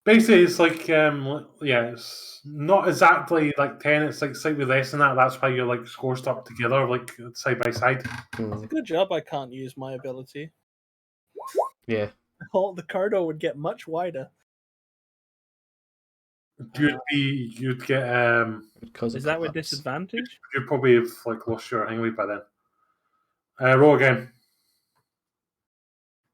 Basically, it's like it's not exactly like 10. It's like slightly less than that. That's why you're like score stuck together, like side by side. Hmm. Good job I can't use my ability. Yeah. Oh, the corridor would get much wider. You'd get Because Is that with disadvantage? you'd probably have like lost your hang weight by then. Roll again.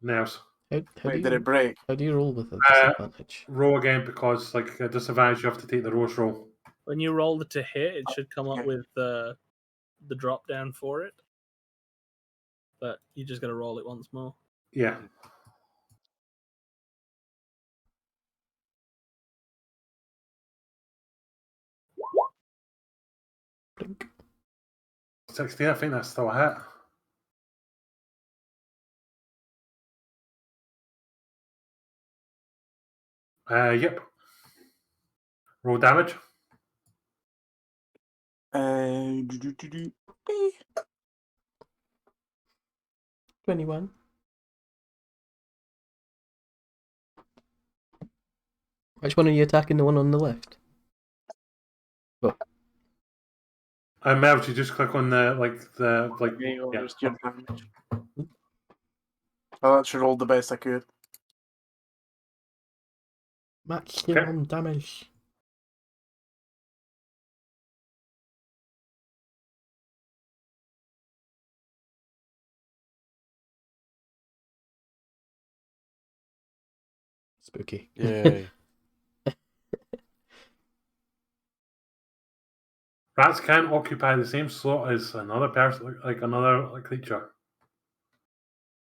Nails. How Wait, do did you it break? how do you roll with a disadvantage? Roll again because like a disadvantage you have to take the roast roll. When you roll it to hit, it should come up Okay. with the drop down for it. But you just got to roll it once more. Yeah. Blink. 16, I think that's still a hit. Yep. Roll damage. Do-do-do-do. Beep. 21. Which one are you attacking? The one on the left? Mel, you just click on the There you go, yeah. just your damage. Oh, that should roll the best I could. Maximum damage. Spooky. Yay. Rats can occupy the same slot as another person, like another creature.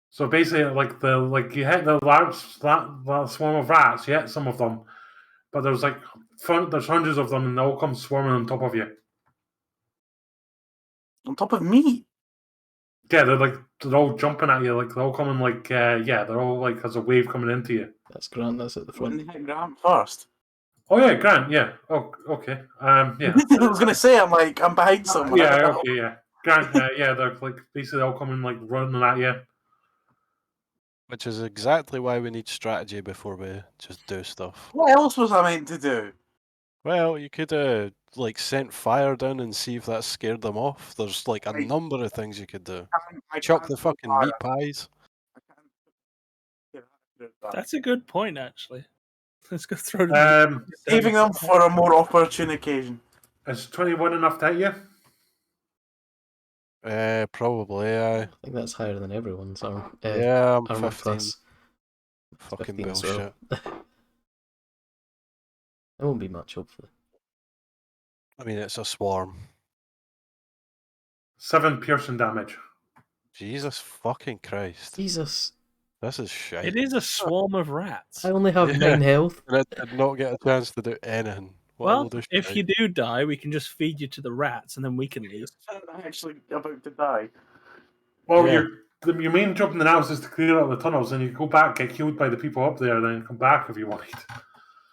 So basically, you hit the large swarm of rats, you hit some of them, but there's there's hundreds of them, and they all come swarming on top of you. On top of me? Yeah, they're all jumping at you, like they're all coming they're all like as a wave coming into you. That's Grant, that's at the front. When they hit Grant first. Oh yeah, Grant. Yeah. Oh, okay. Yeah. I was gonna say, I'm behind someone. I don't Yeah. know. Okay. Yeah. Grant. Yeah. They're like basically all coming running at you. Which is exactly why we need strategy before we just do stuff. What else was I meant to do? Well, you could sent fire down and see if that scared them off. There's like a Right. number of things you could do. I Chuck can't the throw fucking fire. meat pies. I can't- Yeah, I could do that. That's a good point, actually. Let's go throw the Saving them for a more opportune occasion. Is 21 enough to hit you? Probably. I think that's higher than everyone's arm. Yeah, I'm armor 15. class. Fucking 15 as well. bullshit. It won't be much, hopefully. I mean, it's a swarm. 7 piercing damage. Jesus fucking Christ. Jesus. This is shite. It is a swarm of rats. I only have Yeah. 9 health. And I did not get a chance to do anything. What a Well, load of if shite. you do die, we can just feed you to the rats, and then we can leave. I'm actually about to die. Well, Yeah. your main job in the house is to clear out the tunnels, and you go back, get killed by the people up there, then come back if you want.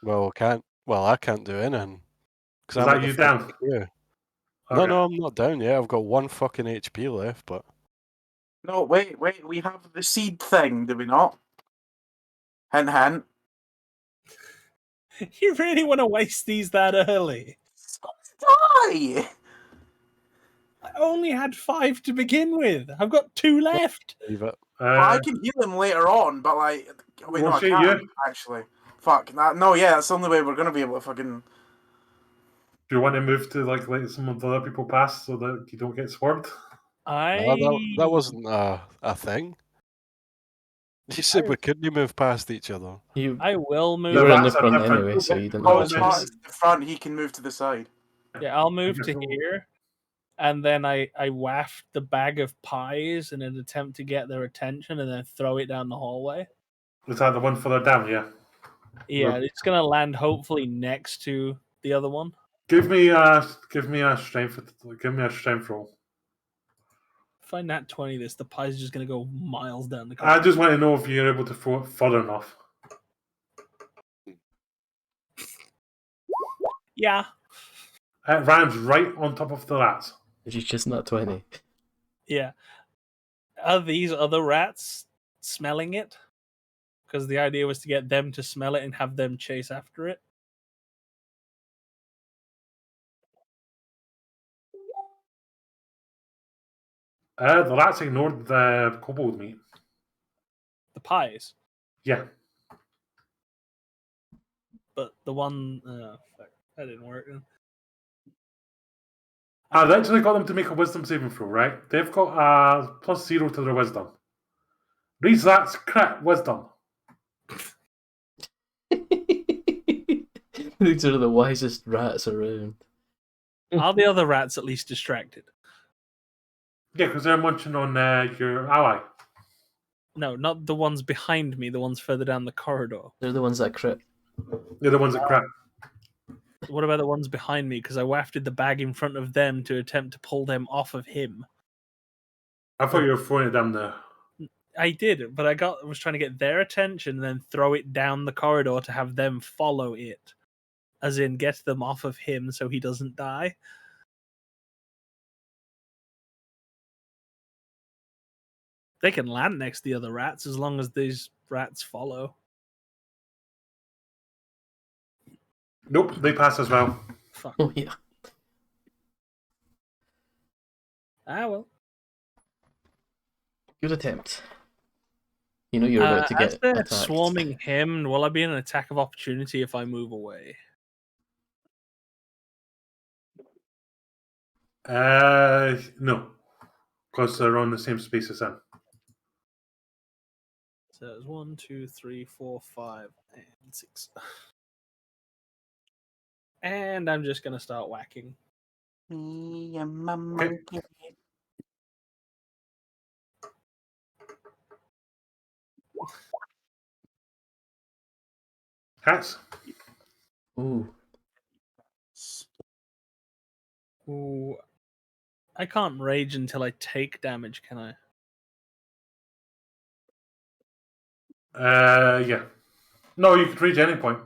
Well, I can't do anything. Is I'm that at the you fucking down? queue. Okay. No, I'm not down yet. I've got 1 fucking HP left, but No, wait, we have the seed thing, do we not? Hint, hint. You really want to waste these that early? Die! I only had 5 to begin with. I've got 2 left. leave it. Well, I can heal him later on, but wait, no, We'll I see can't, you. actually. Fuck, no, yeah, that's the only way we're gonna be able to fucking... Do you want to move to let some of the other people pass so that you don't get swarmed? That wasn't a thing. You said we couldn't move past each other. I will You move. were in the rats are front different. anyway, so you didn't Oh, have a it's choice. not the front, he can move to the side. Yeah, I'll move guess to we'll- here, and then I waft the bag of pies in an attempt to get their attention, and then throw it down the hallway. Is that the one further down? Yeah. Yeah, it's gonna land hopefully next to the other one. Give me a strength. Give me a strength roll. Find that 20. The pie's just gonna go miles down the I corridor. just want to know if you're able to throw it further enough. Yeah, It lands right on top of the rats. Did you just not 20? yeah. Are these other rats smelling it? Because the idea was to get them to smell it and have them chase after it. The rats ignored the kobold meat. The pies. Yeah. but the one fuck, that didn't work. I've actually got them to make a wisdom saving throw, right? They've got a +0 to their wisdom. Reads that's crit wisdom. These are the wisest rats around. Are the other rats at least distracted? Yeah, because they're munching on your ally. No, not the ones behind me. The ones further down the corridor. They're the ones that crit. They're the ones that crit. What about the ones behind me? Because I wafted the bag in front of them to attempt to pull them off of him. I thought you were throwing it down there. I did, but I was trying to get their attention and then throw it down the corridor to have them follow it. As in, get them off of him so he doesn't die. They can land next to the other rats as long as these rats follow. Nope, they pass as well. Fuck. Oh yeah. Ah, well. Good attempt. You know you're about to As get they're attacked. swarming him, will I be in an attack of opportunity if I move away? No. Because they're on the same space as him. So it's 1, 2, 3, 4, 5, and 6. And I'm just gonna start whacking. Me and my Okay. monkey. Hats. Ooh. Ooh. I can't rage until I take damage, can I? Yeah. No, you could reach any point.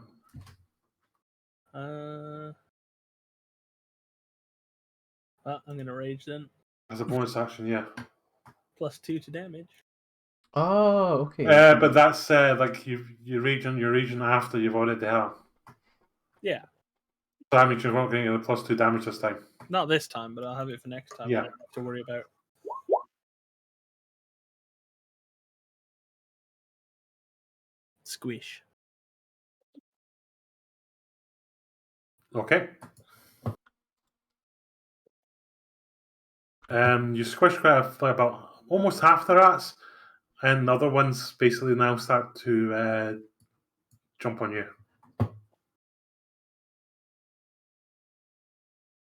Well, I'm gonna rage then. As a bonus action, yeah. +2 to damage. Oh, okay. But that's like you rage on your region after you've already had. Yeah. So that means you're not getting the +2 damage this time. Not this time, but I'll have it for next time. Yeah. I don't have to worry about. Squish. Okay. You squish about almost half the rats, and the other ones basically now start to jump on you.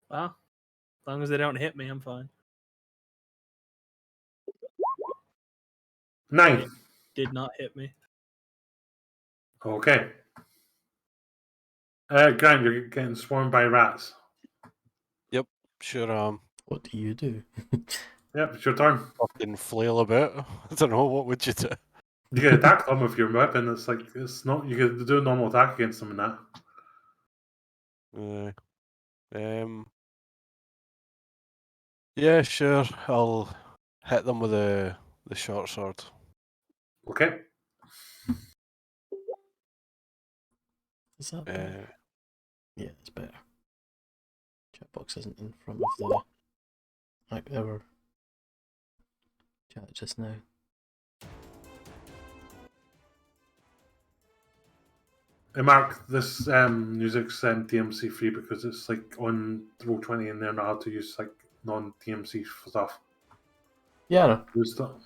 Well, as long as they don't hit me, I'm fine. 9. Did not hit me. Okay. Grant, you're getting swarmed by rats. Sure, What do you do? Yep, it's your turn. fucking flail a bit. I don't know, what would you do? You can attack them with your weapon. It's not. You can do a normal attack against them and that. Yeah, sure. I'll hit them with the short sword. Okay. Is that better? Yeah, it's better. Chat box isn't in front of our chat just now. Hey Mark, this music's DMC free because it's like on Roll20 and they're not allowed to use like non-DMC stuff. Yeah, I know. So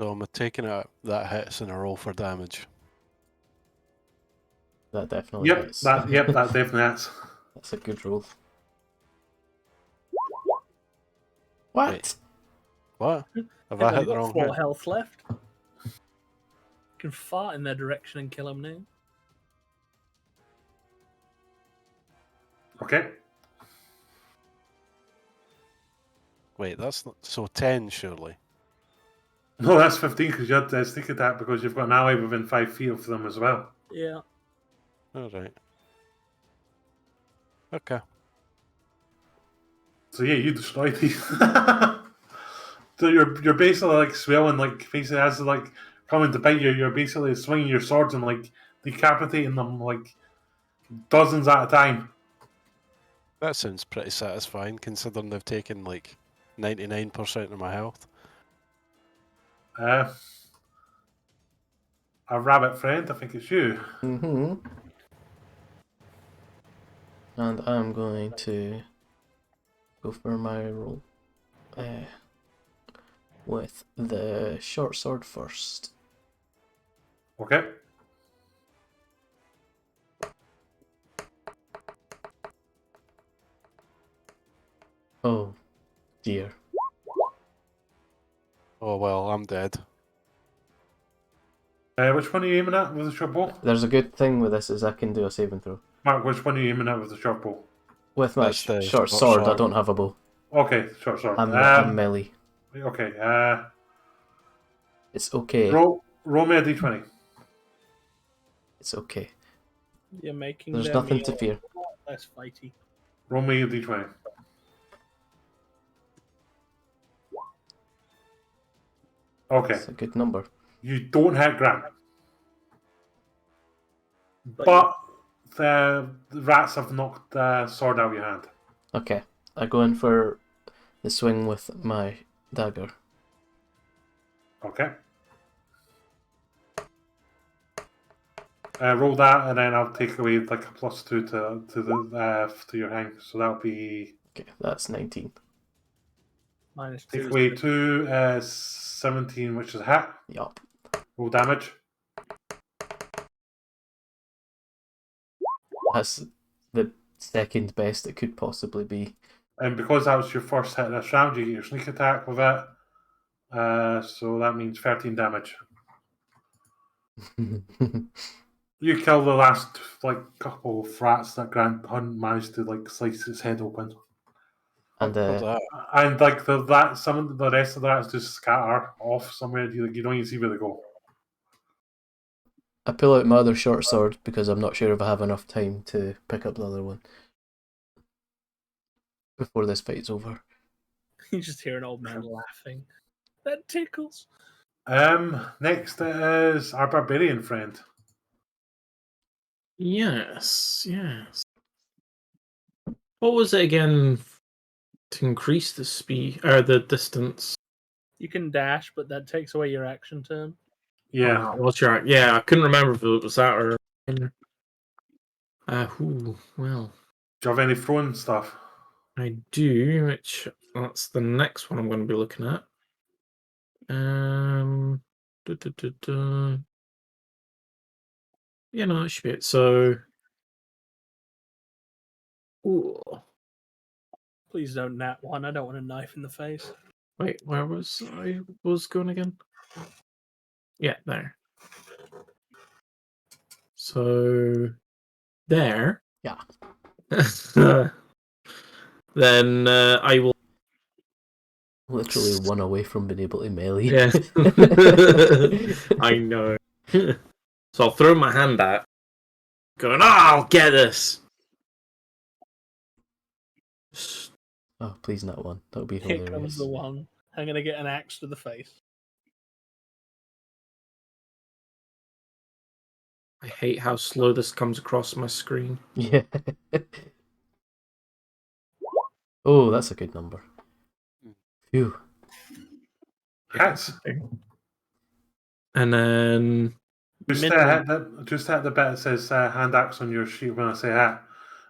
I'm taking it that hits in a roll for damage. That definitely Yep, hits. that definitely hits. That's a good roll. What? Wait. What? Have I've I only hit the got wrong 4 hit? health left. You can fart in their direction and kill them now. Okay. Wait, that's not... So 10, surely. No, that's 15 because you had to sneak attack because you've got an ally within 5 feet of them as well. Yeah. Alright. Okay. So yeah, you destroyed these. So you're basically like swelling, like basically as like coming to bite you. You're basically swinging your swords and like decapitating them like dozens at a time. That sounds pretty satisfying, considering they've taken like 99% of my health. a rabbit friend. I think it's you. And I'm going to go for my roll with the short sword first. Okay. Oh dear. Oh well, I'm dead. Which one are you aiming at with the short bow? There's a good thing with this is I can do a saving throw. Mark, which one are you aiming at with the short bow? With my That's the short short sword, I sword. don't have a bow. Okay, short sword. I'm melee. Okay. It's okay. Roll me a d20. It's okay. You're making There's their nothing meal to fear. a lot less fighty. Roll me a d20. Okay. It's a good number. You don't hit Grant. But But the rats have knocked the sword out of your hand. Okay. I go in for the swing with my dagger. Okay. Roll that, and then I'll take away like a +2 to your hang. So that'll be Okay, that's 19. minus take 2. away 2, 17, which is a hit. Yup. Roll damage. That's the second best it could possibly be. And because that was your first hit this round, you get your sneak attack with it. So that means 13 damage. You kill the last couple of rats that Grant Hunt managed to slice its head open. And What's that? And some of the rest of the rats just scatter off somewhere. You don't even see where they go. I pull out my other short sword because I'm not sure if I have enough time to pick up the other one before this fight's over. You just hear an old man laughing. That tickles. Next is our barbarian friend. Yes. What was it again to increase the speed or the distance? You can dash, but that takes away your action turn. Yeah. What's your? Yeah, I couldn't remember if it was that or. Well, Do you have any throwing stuff? I do. Which that's the next one I'm going to be looking at. duh, duh, duh, duh. Yeah, no, that should be it. So, ooh. Please don't nat one. I don't want a knife in the face. Wait, where was I was going again? Yeah, there. So there. Yeah. Then I will. Literally one away from being able to melee. Yeah. I know. So I'll throw my hand out, going, I'll get this. Oh, please not one. That would be Here hilarious. comes the one. I'm going to get an axe to the face. I hate how slow this comes across my screen. Yeah. Oh, that's a good number. Phew. Hits. And then Just hit the bit that says hand axe on your sheet when I say hit.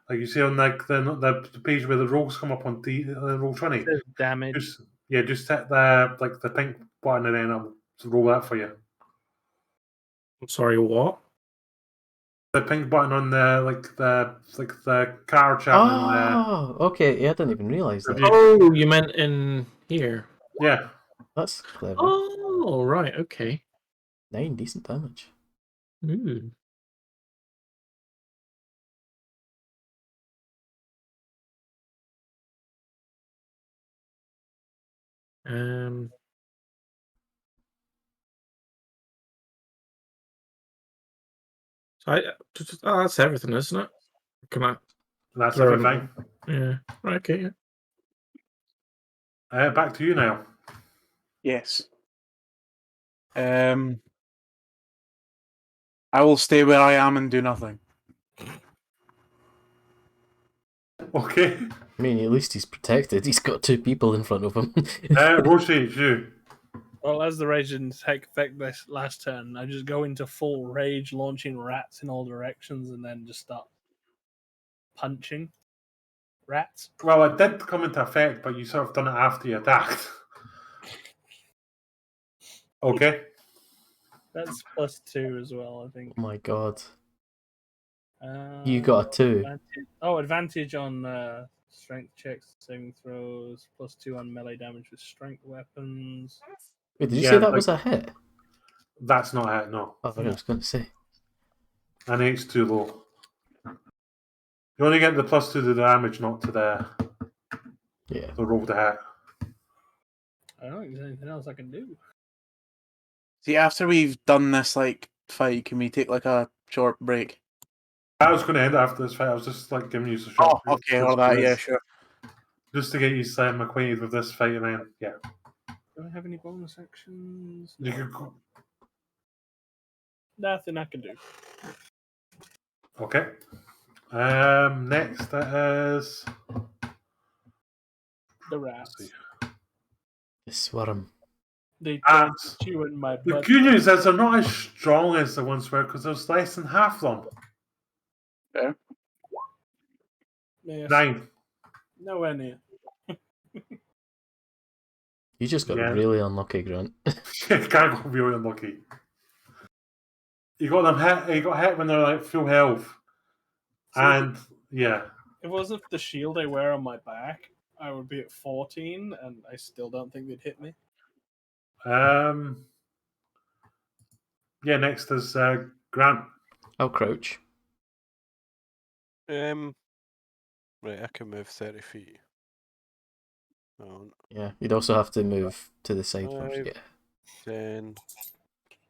Like you see on the page where the rolls come up on roll 20. It says damage. Just hit the pink button and then I'll roll that for you. I'm sorry, what? The pink button on the car chat. Oh, okay. Yeah, I didn't even realise that. Oh, you meant in here. Yeah. That's clever. Oh, right, okay. 9 decent damage. Ooh. So that's everything, isn't it? Can I? That's throw everything. Yeah. Right, okay. Yeah. Back to you now. Yes. I will stay where I am and do nothing. Okay. I mean, at least he's protected. He's got 2 people in front of him. Roshi, it's you. Well, as the rage didn't take effect this last turn, I just go into full rage, launching rats in all directions, and then just start punching rats. Well, it did come into effect, but you sort of done it after you attacked. Okay. That's +2 as well, I think. Oh my god. You got a 2. Advantage on strength checks, saving throws, +2 on melee damage with strength weapons. Wait, did you Yeah, say that like- was a hit? That's not it, no. Oh, I was going to say. And it's too low. You only get the +2 to the damage, not to the Yeah. roll to hit. I don't think there's anything else I can do. See, after we've done this like fight, can we take like a short break? I was going to end after this fight. I was just like giving you some Oh, short. okay, all that, yeah, sure. Just to get you acquainted with this fight, and then Do I have any bonus actions? you could go. Nothing I can do. Okay. Next it is. The rats. The swarm. They Ants. chew in my The butt. good news is they're not as strong as the ones were because there's less than half of them. Yes. 9. Nowhere near. You just got Yeah. really unlucky, Grant. You can't go really unlucky. You got them hit. You got hit when they're like full health, and yeah. If it wasn't for the shield I wear on my back, I would be at 14, and I still don't think they'd hit me. Yeah. Next is Grant. I'll crouch. Right, I can move 30 feet. No, Yeah, you'd also have to move to the side first. 5, Yeah. 10,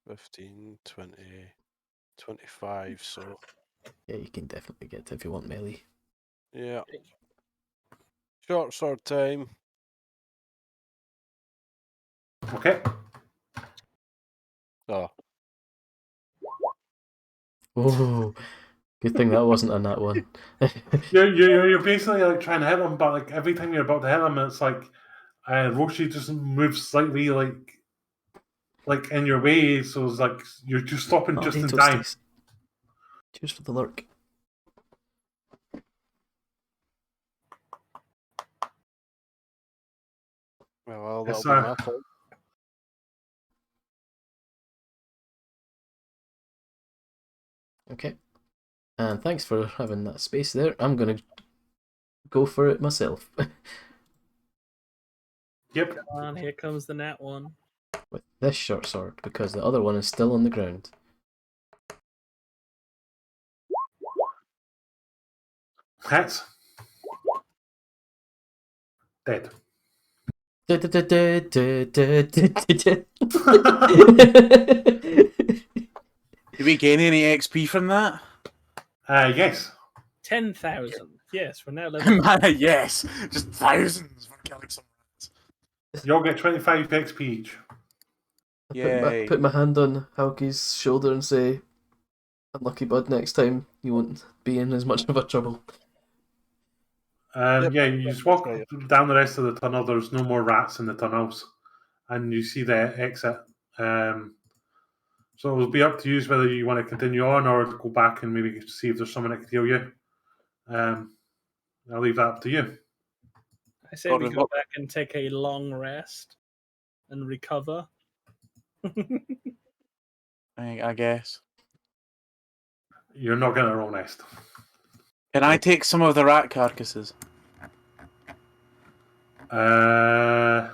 15, 20, 25, so Yeah, you can definitely get to if you want melee. yeah. Short sword time. Okay. Oh, Oh, good thing that wasn't on that one. You're basically like trying to hit them, but like every time you're about to hit them, it's like Roshi just moves slightly like in your way, so it's like you're just stopping just in time. Toasties. Cheers for the lurk. well, Yes, that'll be sir. my fault. Okay. And thanks for having that space there. I'm going to go for it myself. Yep. Come on, here comes the nat one. With this short sword, because the other one is still on the ground. Hits. Dead. Did we gain any XP from that? Yes. 10,000. Yes, we're now level. Yes, just thousands for killing some rats. You all get 25 XP each. Yay. Put my hand on Halky's shoulder and say, "Unlucky bud, next time you won't be in as much of a trouble." Yep. Yeah, you just walk Right. down the rest of the tunnel. There's no more rats in the tunnels, and you see the exit. So it'll be up to you whether you want to continue on or go back and maybe see if there's someone that can heal you. I'll leave that up to you. I say we go back and take a long rest and recover. I guess. You're not getting a wrong nest. Can I take some of the rat carcasses? Roll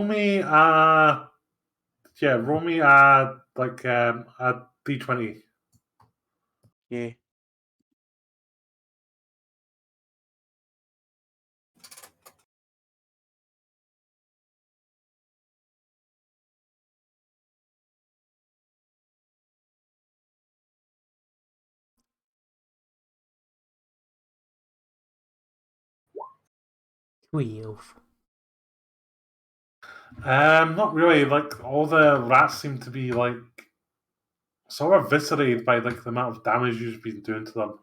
me a like a d20. Yeah. Wee elf. Not really. Like all the rats seem to be like sort of eviscerated by like the amount of damage you've been doing to them.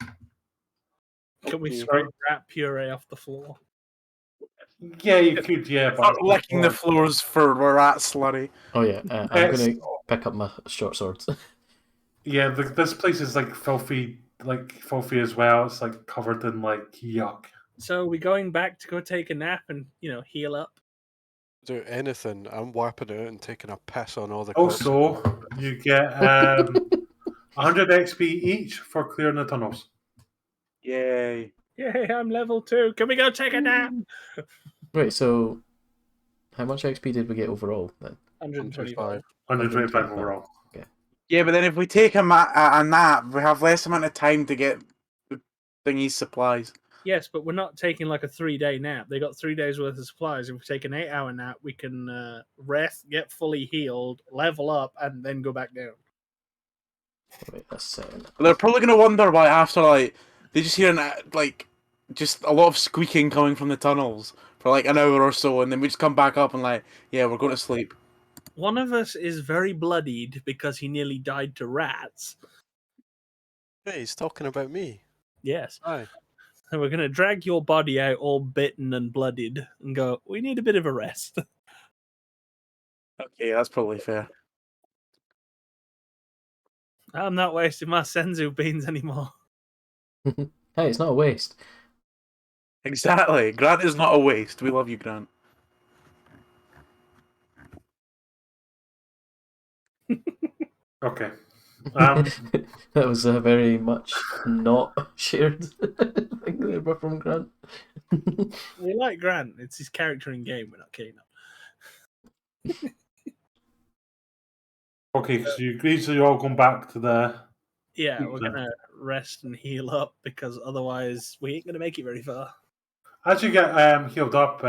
Can we Okay. scrape rat puree off the floor? Yeah, you could, yeah, but Start licking the floors for rat slurry. Oh yeah, I'm It's- gonna pick up my short swords. yeah, this place is like filthy as well. It's like covered in like yuck. So are we going back to go take a nap and heal up? Do anything. I'm wiping it out and taking a piss on all the corpses. Also, you get 100 XP each for clearing the tunnels. Yay. Yay, I'm level 2. Can we go take a nap? Right, so how much XP did we get overall then? 125. 125 overall. Yeah, but then if we take a nap, we have less amount of time to get the thingy's supplies. Yes, but we're not taking like a 3-day nap. They got 3 days worth of supplies. If we take an 8-hour nap, we can rest, get fully healed, level up, and then go back down. Wait, that's They're probably gonna wonder why after like they just hear just a lot of squeaking coming from the tunnels for like an hour or so, and then we just come back up and like, yeah, we're going to sleep. One of us is very bloodied because he nearly died to rats. Hey, he's talking about me. Yes. Aye. And we're going to drag your body out all bitten and blooded and go, we need a bit of a rest. Okay, that's probably fair. I'm not wasting my senzu beans anymore. Hey, it's not a waste. Exactly. Grant is not a waste. We love you, Grant. Okay. That was a very much not shared thing there from Grant. We like Grant. It's his character in game. We're not keen on. Okay, so you agree, so you're all going back to the. Yeah, we're going to rest and heal up because otherwise we ain't going to make it very far. As you get healed up,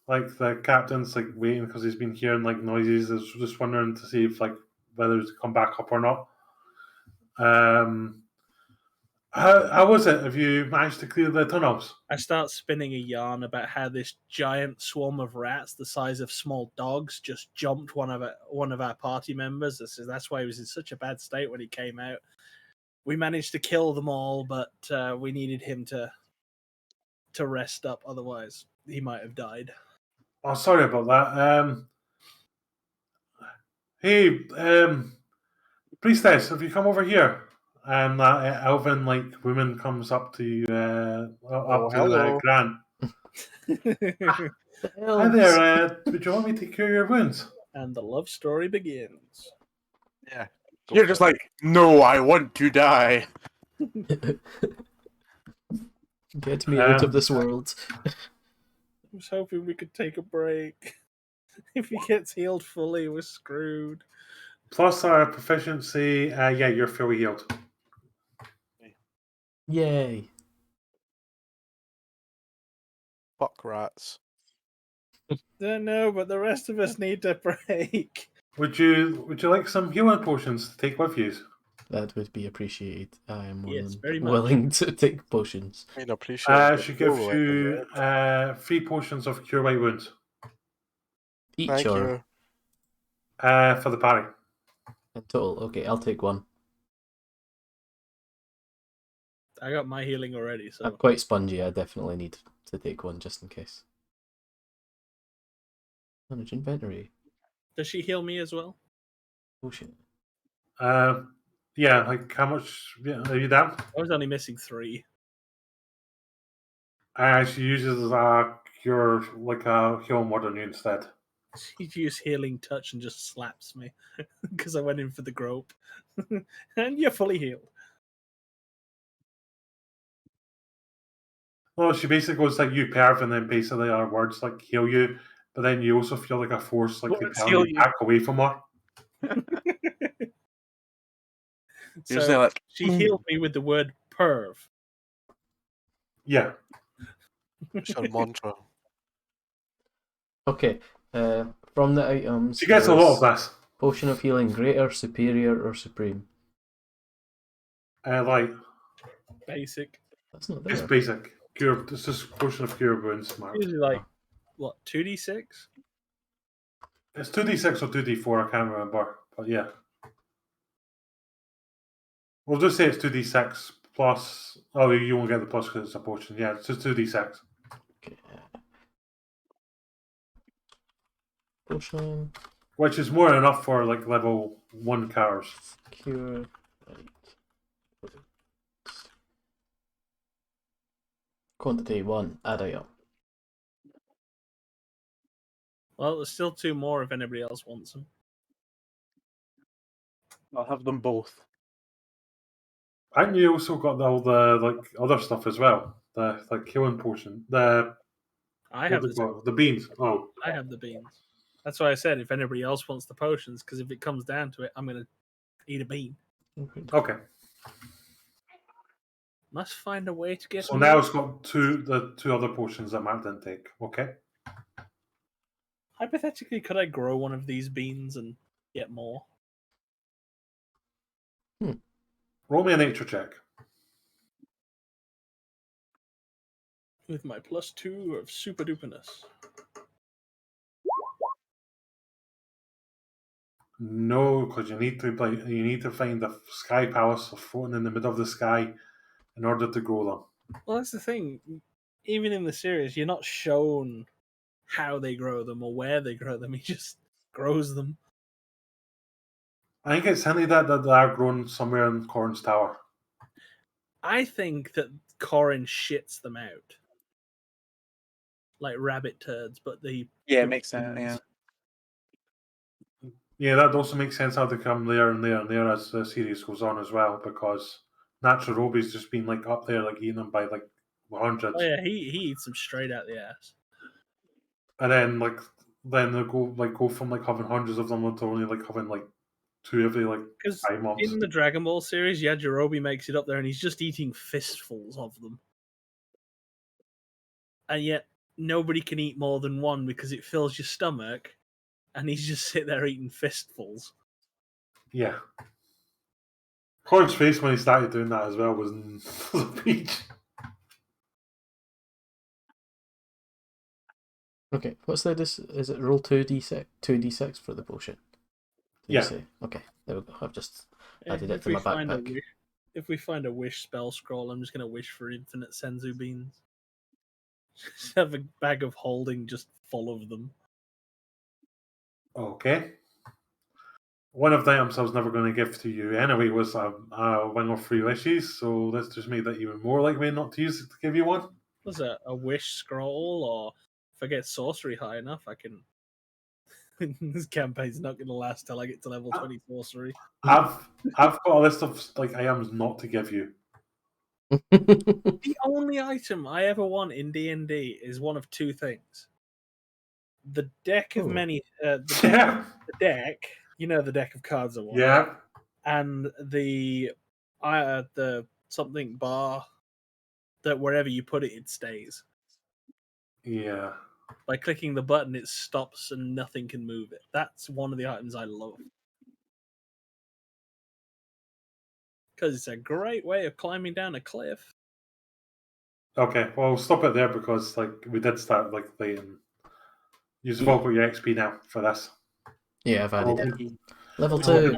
like the captain's like waiting because he's been hearing like noises. Is just wondering to see if like whether to come back up or not. How was it? Have you managed to clear the tunnels? I start spinning a yarn about how this giant swarm of rats, the size of small dogs, just jumped one of our party members. That's why he was in such a bad state when he came out. We managed to kill them all, but we needed him to rest up. Otherwise, he might have died. Oh, sorry about that. Hey, priestess, have you come over here? And that elven like woman comes up to you, up to hello. Grant. Hi there. Would you want me to cure your wounds? And the love story begins. Yeah. You're just like, no, I want to die. Get me out of this world. I was hoping we could take a break. If he gets healed fully, we're screwed. Plus our proficiency, yeah, you're fully healed. Yay. Fuck rats. Don't know, but the rest of us need a break. Would you like some healing potions to take with you? That would be appreciated. I am more Yes, than very much. willing to take potions. I mean, appreciate She gives you 3 potions of cure light wounds. Each Thank or you. For the party. in total? Okay, I'll take one. I got my healing already, so I'm quite spongy. I definitely need to take one just in case. Manage inventory. does she heal me as well? Oh shit. Yeah, like how much? Yeah, are you down? I was only missing 3. She uses cure like a healing word on you instead. She used healing touch and just slaps me because I went in for the grope. And you're fully healed. Well, she basically goes like you perv, and then basically our words like heal you, but then you also feel like a force like Words compelling heal you you. back away from her. You're So just like, she healed me with the word perv. Yeah. It's her mantra. Okay. From the items. She gets a lot of there's this. Potion of healing, greater, superior, or supreme. Like Basic. That's not it's there. basic. Cure. It's just potion of cure wounds. Mark. Usually like, what, 2d6? It's 2d6 or 2d4. I can't remember, but yeah. We'll just say it's 2d6 plus. Oh, you won't get the plus because it's a potion. Yeah, it's just 2d6. Okay. Potion. Which is more than enough for like level 1 cars. Cure. Right. Quantity 1. Add item. Well, there's still 2 more if anybody else wants them. I'll have them both. And you also got all the like other stuff as well. The like healing potion. The I have the beans. Oh. I have the beans. That's why I said if anybody else wants the potions, because if it comes down to it, I'm gonna eat a bean. Okay. Must find a way to get. So now it's got the two other potions that Mark didn't take. Okay. Hypothetically, could I grow one of these beans and get more? Roll me a nature check. With my +2 of super duperness. No, because you need to find the sky palace floating in the middle of the sky in order to grow them. Well, that's the thing. Even in the series, you're not shown how they grow them or where they grow them. He just grows them. I think it's hinted that they are grown somewhere in Corrin's tower. I think that Corrin shits them out. Like rabbit turds, but they... Yeah, it makes sense. Yeah. Yeah, that also makes sense how they come there and there and there as the series goes on as well, because Natural Roby's just been like up there, like eating them by like hundreds. Oh yeah, he eats them straight out the ass. And then they go from like having hundreds of them to only like having like 2 every like Because 5 months. in the Dragon Ball series, Yajirobe makes it up there and he's just eating fistfuls of them. And yet, nobody can eat more than one because it fills your stomach, and he's just sit there eating fistfuls. Yeah. Corrin's face when he started doing that as well was a peach. Okay, what's the is it roll 2d6 for the potion? Did you Yeah. say? Okay, there we go. I've just Yeah, added it if to we my find a backpack. wish, if we find a wish spell scroll, I'm just gonna wish for infinite senzu beans. Just have a bag of holding just full of them. Okay. One of the items I was never going to give to you anyway was a wing of 3 wishes, so this just made that even more likely not to use it to give you one. Was it a wish scroll, or if I get sorcery high enough, I can. This campaign's not going to last till I get to level 20 sorcery. I've got a list of like items not to give you. The only item I ever want in D&D is one of 2 things: the deck of Oh. many, the deck, you know, the deck of cards I want, Yeah. and the something bar that wherever you put it, it stays. Yeah. By clicking the button, it stops and nothing can move it. That's one of the items I love. Because it's a great way of climbing down a cliff. Okay, well, we'll stop it there because like we did start like late and you've all got your XP now for this. Yeah, I've added We'll, it. Level we'll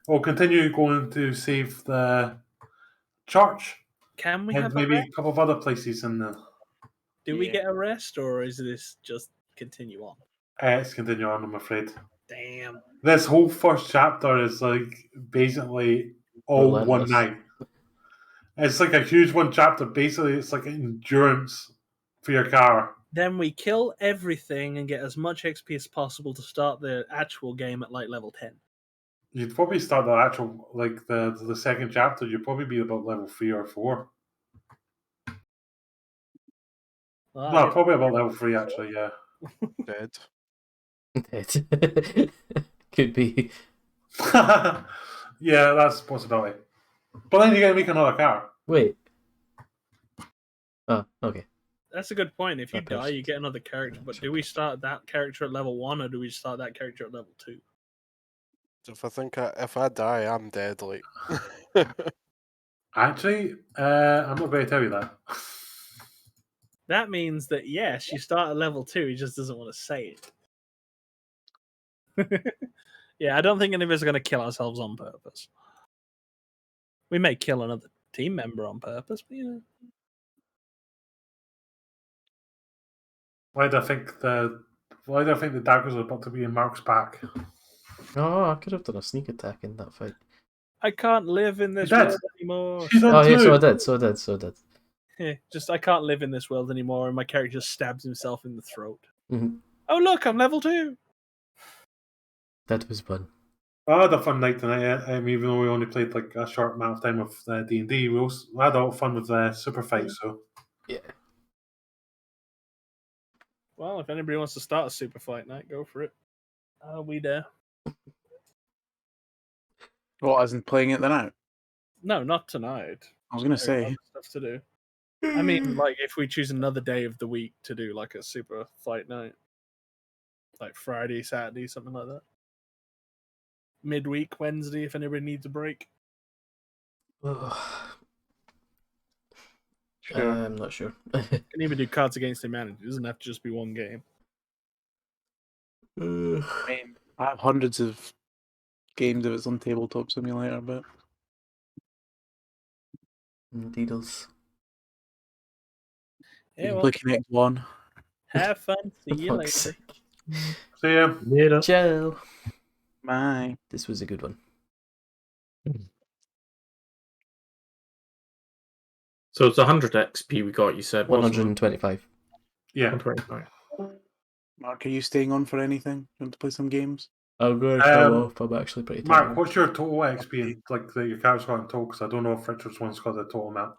2. continue going to save the church. Can we And have maybe a a rest? couple of other places in the. Do we Yeah. get a rest, or is this just continue on? Let's continue on, I'm afraid. Damn. This whole first chapter is like basically all one Relentless. night. It's like a huge one chapter. Basically, it's like endurance for your car. Then we kill everything and get as much XP as possible to start the actual game at like level 10. You'd probably start the actual like the second chapter. You'd probably be about level 3 or 4. Well, No, probably about level 3 actually. Yeah. Dead. Dead. Could be. Yeah, that's a possibility. But then you gotta make another car. Wait. Oh, okay. That's a good point. If you Okay. die, you get another character. But do we start that character at level 1, or do we start that character at level 2? So if I die, I'm dead. Like. Actually, I'm not going to tell you that. That means that, yes, you start at level 2, he just doesn't want to say it. Yeah, I don't think any of us are going to kill ourselves on purpose. We may kill another team member on purpose, but you know. Why do I think Why do I think the daggers are about to be in Mark's back? Oh, I could have done a sneak attack in that fight. I can't live in this Did. world anymore. She did Oh yeah, so I too. did, so I did, so I did. Yeah, just I can't live in this world anymore, and my character just stabs himself in the throat. Mhm. Oh look, I'm level 2. That was fun. I had a fun night tonight. Even though we only played like a short amount of time of D&D, we had a lot of fun with Superfight. So Yeah. Well, if anybody wants to start a super fight night, go for it. I'll be there. What, as in playing it then out? No, not tonight. I was gonna There are say. other stuff to do. I mean, like if we choose another day of the week to do like a super fight night, like Friday, Saturday, something like that. Midweek, Wednesday, if anybody needs a break. Sure. I'm not sure. Can even do Cards Against Humanity. It doesn't have to just be one game. I mean, I have hundreds of games if it's on Tabletop Simulator, but Deedles. you Yeah, can well, play Connect One. have fun. See For you fuck's later. sake. see ya. Later. Ciao. My. This was a good one. So it's 100 XP we got, you said, wasn't it? 125. Yeah. 125. Mark, are you staying on for anything? You want to play some games? I'm going to come off. I'm actually pretty Mark, tired. what's your total XP and like that your character's got in total? Because I don't know if Richard's one's got the total amount.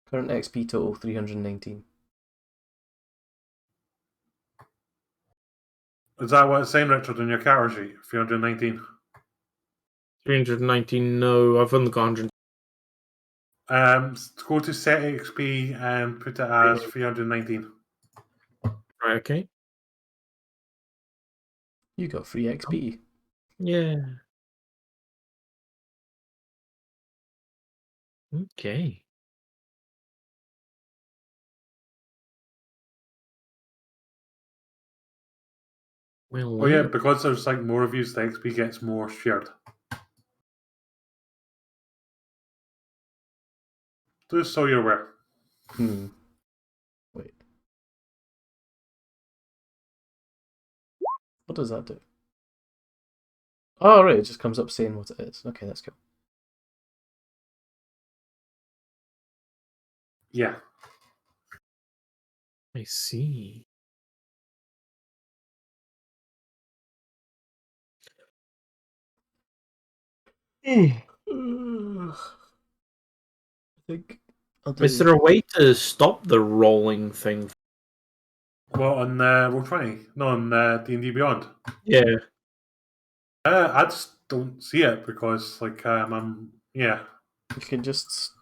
Current XP total 319. Is that what it's saying, Richard, in your character sheet? 319. 319, no, I've only got 100. Go to set XP and put it as 319. Right, okay. You got free XP. Yeah. Okay. Well, Oh yeah, because there's like more reviews, the XP gets more shared. Just so you're aware. Wait. What does that do? Oh, right, it just comes up saying what it is. Okay, that's cool. Yeah. I see. I think I'll do... Is there a way to stop the rolling thing? Well, on Roll20? No, on D&D Beyond. Yeah. I just don't see it because, like, yeah. You can just,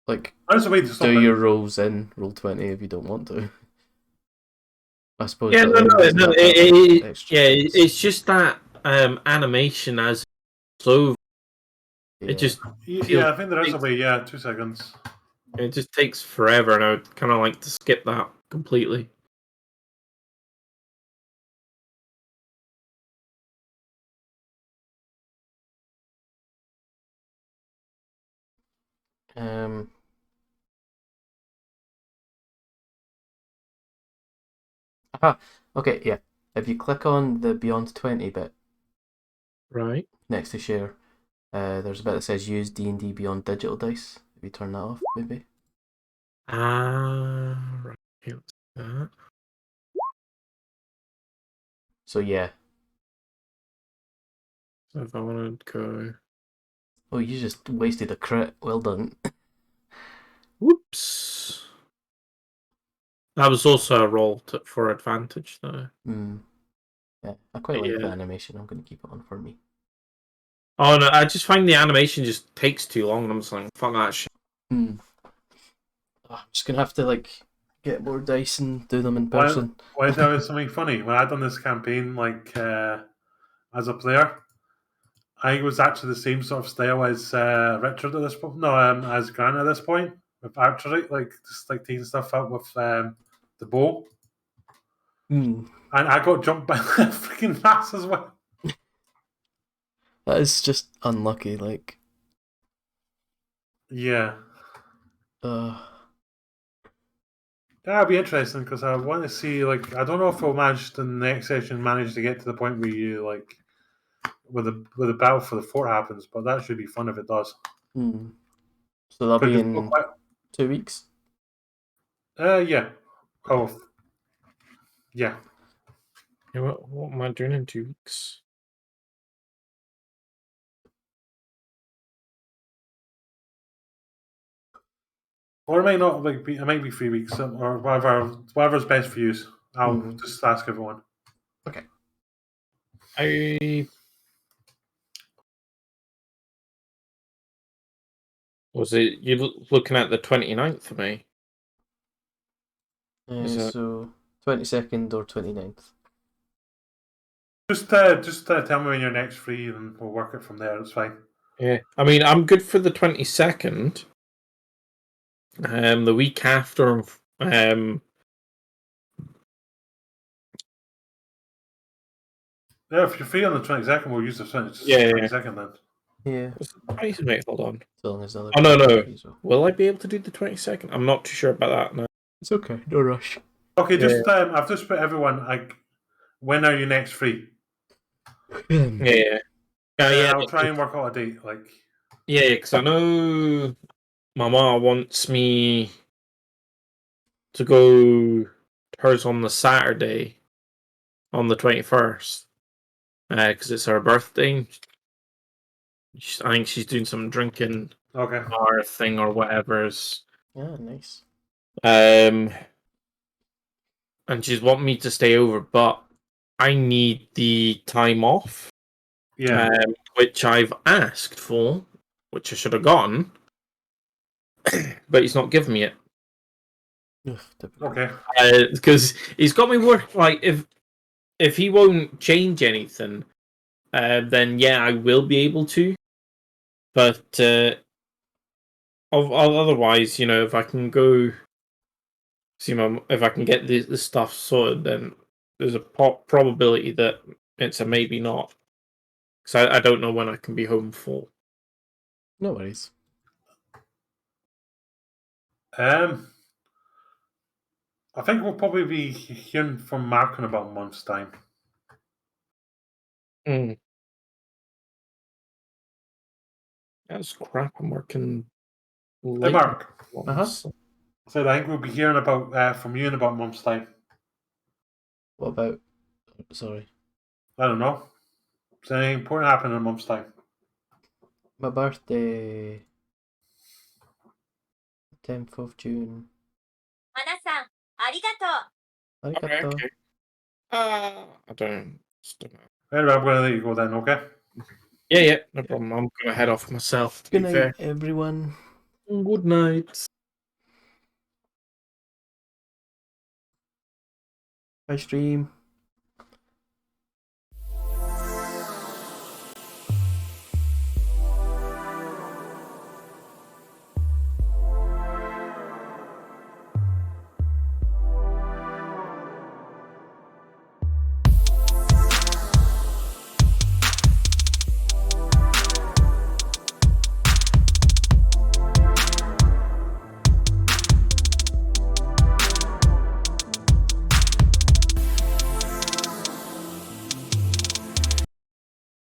like, There's a way to stop do it. your rolls in Roll20 if you don't want to. I suppose. Yeah, that no, doesn't have that extra space. it's just that animation as so Yeah. it just Yeah, I think there is a way. Yeah, 2 seconds. it just takes forever, and I would kind of like to skip that completely. Aha. Okay, yeah. If you click on the Beyond 20 bit Right. next to share, there's a bit that says use D&D Beyond digital dice. If you turn that off, maybe. Right. Okay, let's do that. So yeah. So if I want to go, Oh, you just wasted a crit. Well done. whoops. That was also a roll for advantage, though. Yeah, I quite like the Yeah. animation. I'm going to keep it on for me. Oh no, I just find the animation just takes too long, and I'm just like, fuck that shit. I'm just going to have to, like, get more dice and do them in person. Why I tell you something funny? When I done this campaign, like, as a player, I was actually the same sort of style as Richard at this point. No, as Grant at this point with archery, like just like taking stuff out with the bow, and I got jumped by the freaking mass as well. That is just unlucky, like... Yeah. That'll be interesting because I want to see. Like, I don't know if we'll manage the next session manage to get to the point where you like where the battle for the fort happens, but that should be fun if it does. Hmm. So that'll be in 2 weeks. Yeah. Oh, yeah. Yeah, what am I doing in 2 weeks? Or it might not like be. It might be 3 weeks or whatever's best for you. I'll just ask everyone. I was it you looking at the 29th for me? Is that- So 22nd or 29th. Just tell me when you're next free, and we'll work it from there. It's fine. Yeah, I mean, I'm good for the 22nd. The week after, Yeah, if you're free on the 22nd, we'll use the 22nd then. Yeah. wait, hold on. So long as the other Oh no, people are no. free as well. Will I be able to do the 22nd? I'm not too sure about that now. It's okay. No rush. Okay, just I've just put everyone like, when are you next free? Yeah. I'll try and work out a date. Like, Yeah, because I know Mama wants me to go hers on the Saturday, on the 21st, because it's her birthday. I think she's doing some drinking okay, bar thing or whatever's. Yeah, nice. And she's wanting me to stay over, but I need the time off, yeah, which I've asked for, which I should have gotten, but he's not giving me it. Ugh, typical. okay, Because he's got me work. Like if he won't change anything, then yeah, I will be able to. But otherwise, if I can go see my, if I can get the stuff sorted, then there's a probability that it's a maybe not. Because I don't know when I can be home for. No worries. I think we'll probably be hearing from Mark in about a month's time. That's crap. I'm working Hey, late. Mark. Uh-huh. Said I think we'll be hearing about from you in about a month's time. What about... Sorry. I don't know. Is anything important happening in a month's time? My birthday... 10th of June. 花さん、ありがとう。Arigato. Okay. I don't know. Anyway, I'm going to let you go then, okay? Yeah, no problem. I'm gonna head off myself. To Good be night, fair. everyone. Good night. Bye, stream.